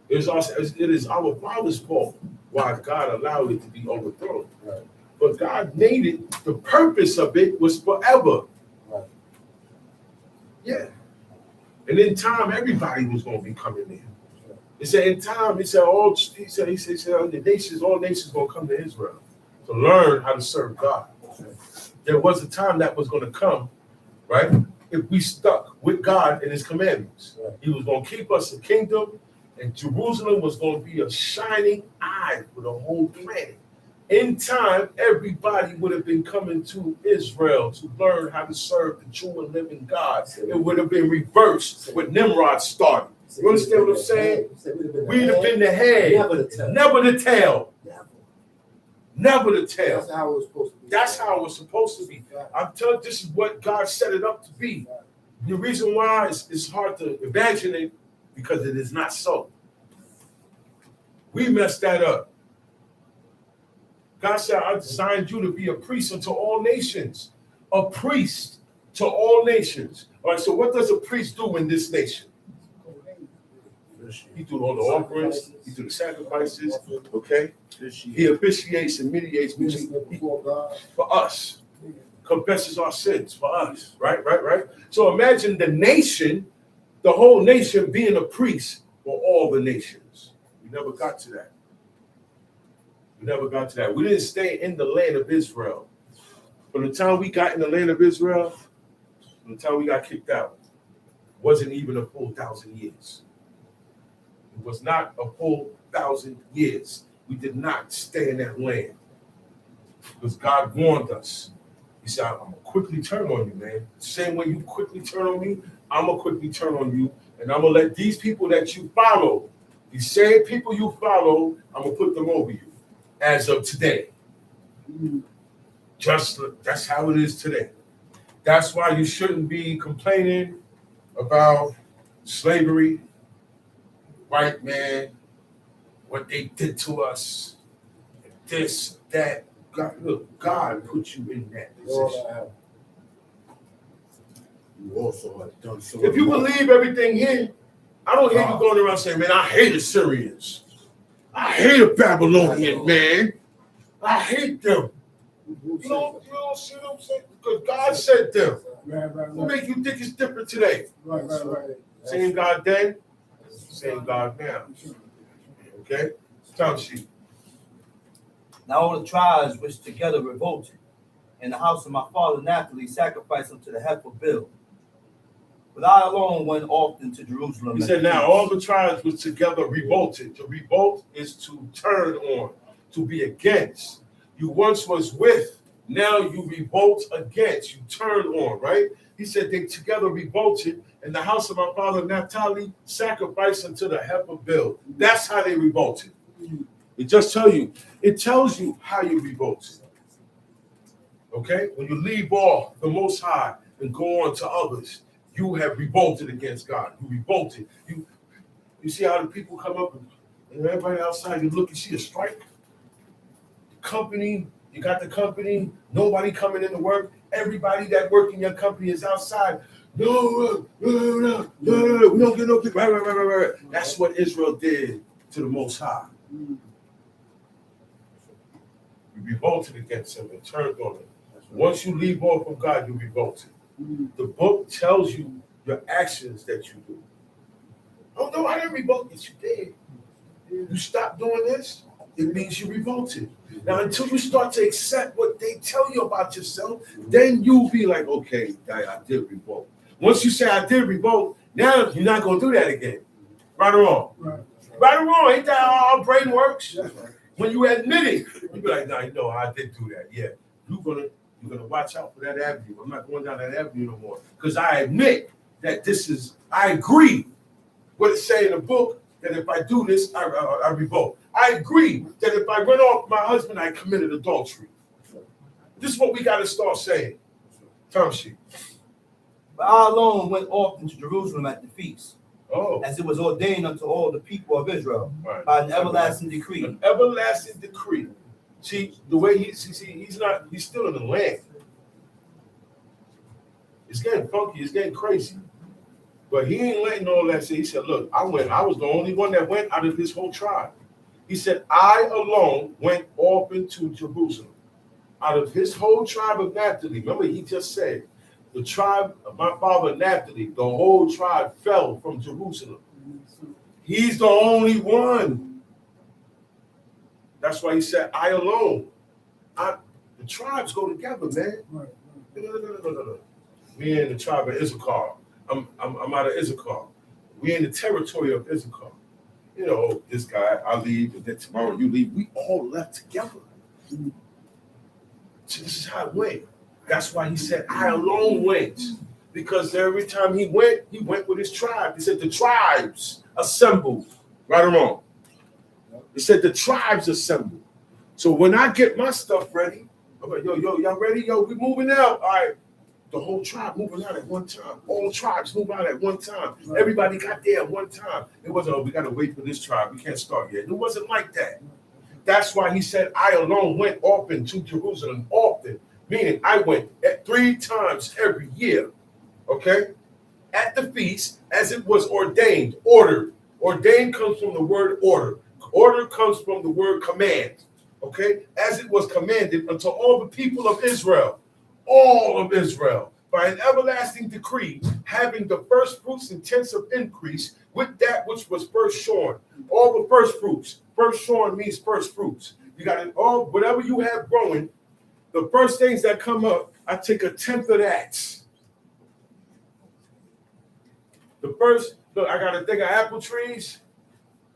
Speaker 3: It is our father's fault why God allowed it to be overthrown.
Speaker 2: Right.
Speaker 3: But God made it, the purpose of it was forever.
Speaker 2: Right.
Speaker 3: Yeah. And in time, everybody was going to be coming there. He said, in time, he said, all the nations, all nations going to come to Israel to learn how to serve God. There was a time that was going to come, right? If we stuck with God and his commandments.
Speaker 2: Right.
Speaker 3: He was going to keep us a kingdom, and Jerusalem was going to be a shining eye for the whole planet. In time, everybody would have been coming to Israel to learn how to serve the true and living God. It would have been reversed when Nimrod started. You understand what I'm saying? We'd have been the head,
Speaker 2: Never the tail.
Speaker 3: never the tail. Never the tail.
Speaker 2: That's how it was supposed to be.
Speaker 3: That's how it was supposed to be. I'm telling you, this is what God set it up to be. The reason why it's hard to imagine it, because it is not so. We messed that up. God said, I designed you to be a priest unto all nations. A priest to all nations. All right, so what does a priest do in this nation? He do all the offerings, he do the sacrifices, okay? He officiates and mediates between for us, confesses our sins for us, right? So imagine the nation, the whole nation being a priest for all the nations. We never got to that. We didn't stay in the land of Israel. From the time we got in the land of Israel, from the time we got kicked out, wasn't even a full 1,000 years. It was not a full 1,000 years. We did not stay in that land because God warned us. He said, I'm going to quickly turn on you, man. Same way you quickly turn on me, I'm going to quickly turn on you. And I'm going to let these people that you follow, these same people you follow, I'm going to put them over you as of today. That's how it is today. That's why you shouldn't be complaining about slavery, white man, what they did to us, this, that. God, look, God put you in that position.
Speaker 2: You also have done so.
Speaker 3: If you believe everything here, I don't hear you going around saying, man, I hate Assyrians. I hate a Babylonian, man. I hate them. You don't see what I'm saying? Because God said them. What make you think it's different today?
Speaker 2: Right.
Speaker 3: Same God then, same God now. Okay? Time sheet.
Speaker 5: Now all the tribes which together revolted, in the house of my father Naphtali sacrificed unto the heifer Bill. But I alone went often to Jerusalem.
Speaker 3: He said, now all the tribes which together revolted. To revolt is to turn on, to be against. You once was with, now you revolt against. You turn on, right? He said they together revolted, and the house of my father Naphtali sacrificed unto the heifer Bill. That's how they revolted. It tells you how you revolted. Okay? When you leave off the Most High and go on to others, you have revolted against God. You revolted. You see how the people come up and everybody outside, you look and see a strike. Company, you got the company, nobody coming into work. Everybody that work in your company is outside. No, we don't get no people. Right. That's what Israel did to the Most High. You revolted against him and turned on him. Once you leave off of God, you revolted. The book tells you your actions that you do. Oh no, I didn't revolt. Yes, you did. You stop doing this, it means you revolted. Now, until you start to accept what they tell you about yourself, then you'll be like, okay, I did revolt. Once you say I did revolt, now you're not gonna do that again. Right or wrong? Right or wrong? Ain't that how our brain works? When you admit it, you be like, no, I did do that. Yeah, you're gonna watch out for that avenue. I'm not going down that avenue no more. Because I admit that I agree what it say in the book, that if I do this, I revolt. I agree that if I run off my husband, I committed adultery. This is what we got to start saying. Term sheet.
Speaker 5: But I alone went often to Jerusalem at the feast,
Speaker 3: Oh,
Speaker 5: as it was ordained unto all the people of Israel
Speaker 3: right.
Speaker 5: by an everlasting decree.
Speaker 3: An everlasting decree. See, the way he's still in the land. It's getting funky, it's getting crazy. But he ain't letting all that say. He said, look, I was the only one that went out of this whole tribe. He said, I alone went off into Jerusalem. Out of his whole tribe of Naphtali. Remember, he just said, the tribe of my father Naphtali, the whole tribe fell from Jerusalem. He's the only one. That's why he said, I alone. The tribes go together, man. No. We in the tribe of Issachar. I'm out of Issachar. We in the territory of Issachar. You know, this guy, I leave, and then tomorrow you leave. We all left together. So this is how it went. That's why he said, I alone went. Because every time he went with his tribe. He said, the tribes assembled. Right or wrong? He said, the tribes assembled. So when I get my stuff ready, I'm like, yo, y'all ready? Yo, we moving out. All right. The whole tribe moving out at one time. All tribes move out at one time. Everybody got there at one time. It wasn't, oh, we got to wait for this tribe. We can't start yet. It wasn't like that. That's why he said, I alone went often to Jerusalem. Often. Meaning I went 3 times every year. Okay? At the feast, as it was ordained. Ordered. Ordained comes from the word order. Order comes from the word command. Okay? As it was commanded unto all the people of Israel. All of Israel, by an everlasting decree, having the first fruits and tenths of increase with that which was first shorn. All the first fruits. First shorn means first fruits. You got it all, whatever you have growing, the first things that come up, I take a tenth of that. The first, look, I got a thing of apple trees,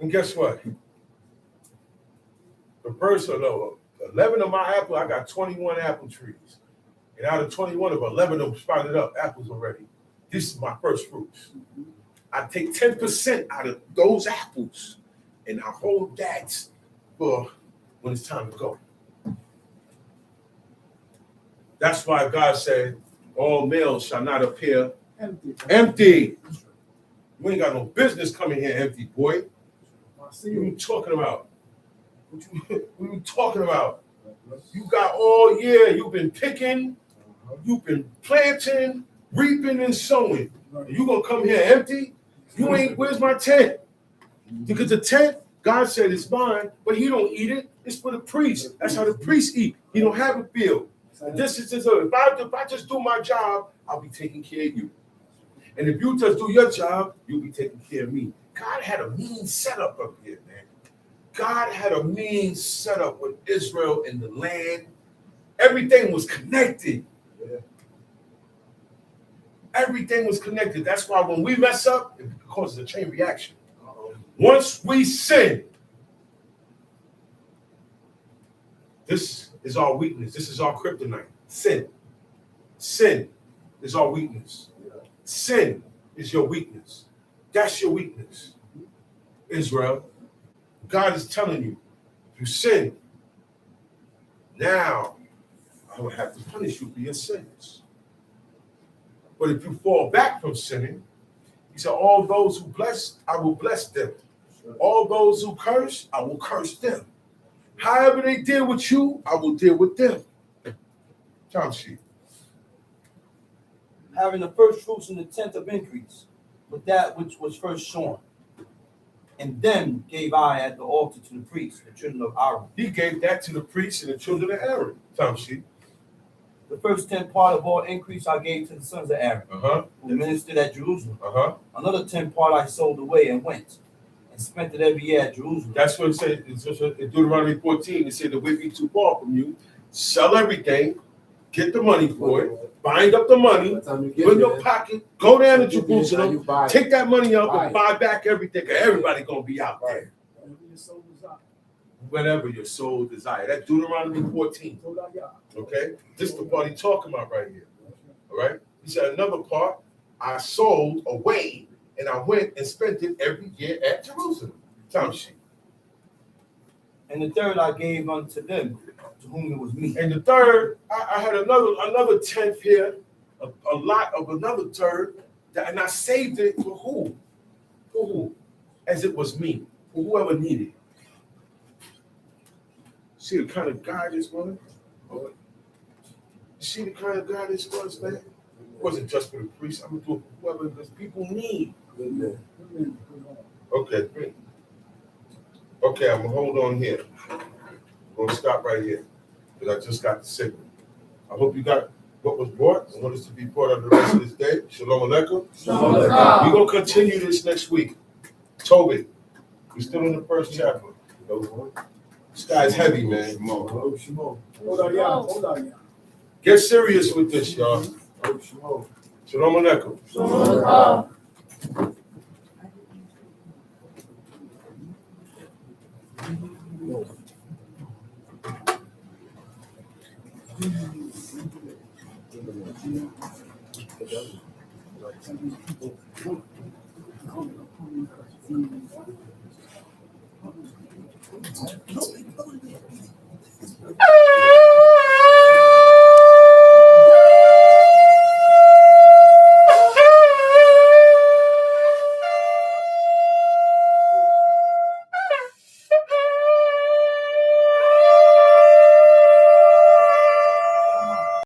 Speaker 3: and guess what? The first, 11 of my apple, I got 21 apple trees. And out of 21 of them, 11 of them sprouted up apples already. This is my first fruits. I take 10% out of those apples, and I hold that for when it's time to go. That's why God said, all males shall not appear empty. You ain't got no business coming here empty, boy. What are you talking about? What are you talking about? You got all year, you've been picking, you've been planting, reaping, and sowing. You gonna come here empty? You ain't, where's my tent? Because the tent, God said it's mine, but he don't eat it. It's for the priest. That's how the priests eat. He don't have a field. This is just, if I just do my job, I'll be taking care of you. And if you just do your job, you'll be taking care of me. God had a mean setup up here, man. God had a mean setup with Israel and the land. Everything was connected. Everything was connected. That's why when we mess up, it causes a chain reaction. Once we sin, this is our weakness. This is our kryptonite. Sin. Sin is our weakness. Sin is your weakness. That's your weakness. Israel, God is telling you, if you sin, now I will have to punish you for your sins. But if you fall back from sinning, he said, all those who bless, I will bless them. All those who curse, I will curse them. However they deal with you, I will deal with them. Time sheet.
Speaker 5: Having the first fruits and the tenth of increase, with that which was first shorn. And then gave I at the altar to the priests, the children of Aaron.
Speaker 3: He gave that to the priests and the children of Aaron. Time sheet.
Speaker 5: The first 10 part of all increase I gave to the sons of Aaron, who ministered at Jerusalem. Another 10 part I sold away and went, and spent it every year at Jerusalem.
Speaker 3: That's what it said in Deuteronomy 14. It said the way be too far from you. Sell everything, get the money for it, bind up the money, put in your pocket, go down to Jerusalem, take that money up and buy back everything. Everybody gonna be out there. Whatever your soul desire. That's Deuteronomy 14. Okay? This is the part he's talking about right here. All right? He said another part, I sold away and I went and spent it every year at Jerusalem. Time sheet.
Speaker 5: And the third I gave unto them, to whom it was me.
Speaker 3: And the third, I had another tenth here, a lot of another third, and I saved it for who? For who? As it was me, for whoever needed it. See the kind of guy this was? See the kind of guy this was, man? wasn't just for the priests. I'm gonna do it for whoever the people need.
Speaker 2: Amen.
Speaker 3: Okay. Okay, I'm gonna hold on here. I'm gonna stop right here because I just got the signal. I hope you got what was brought and what is to be brought on the rest of this day. Shalom Aleichem.
Speaker 7: Shalom Aleichem.
Speaker 3: We're gonna continue this next week. Tobit, we're still in the first chapter. This guy's heavy, man.
Speaker 2: Oh, Shimon. Hold on, y'all.
Speaker 3: Get serious with this, y'all.
Speaker 2: Oh, Shimon.
Speaker 3: Shalom Aleichem.
Speaker 7: Shalom Aleichem.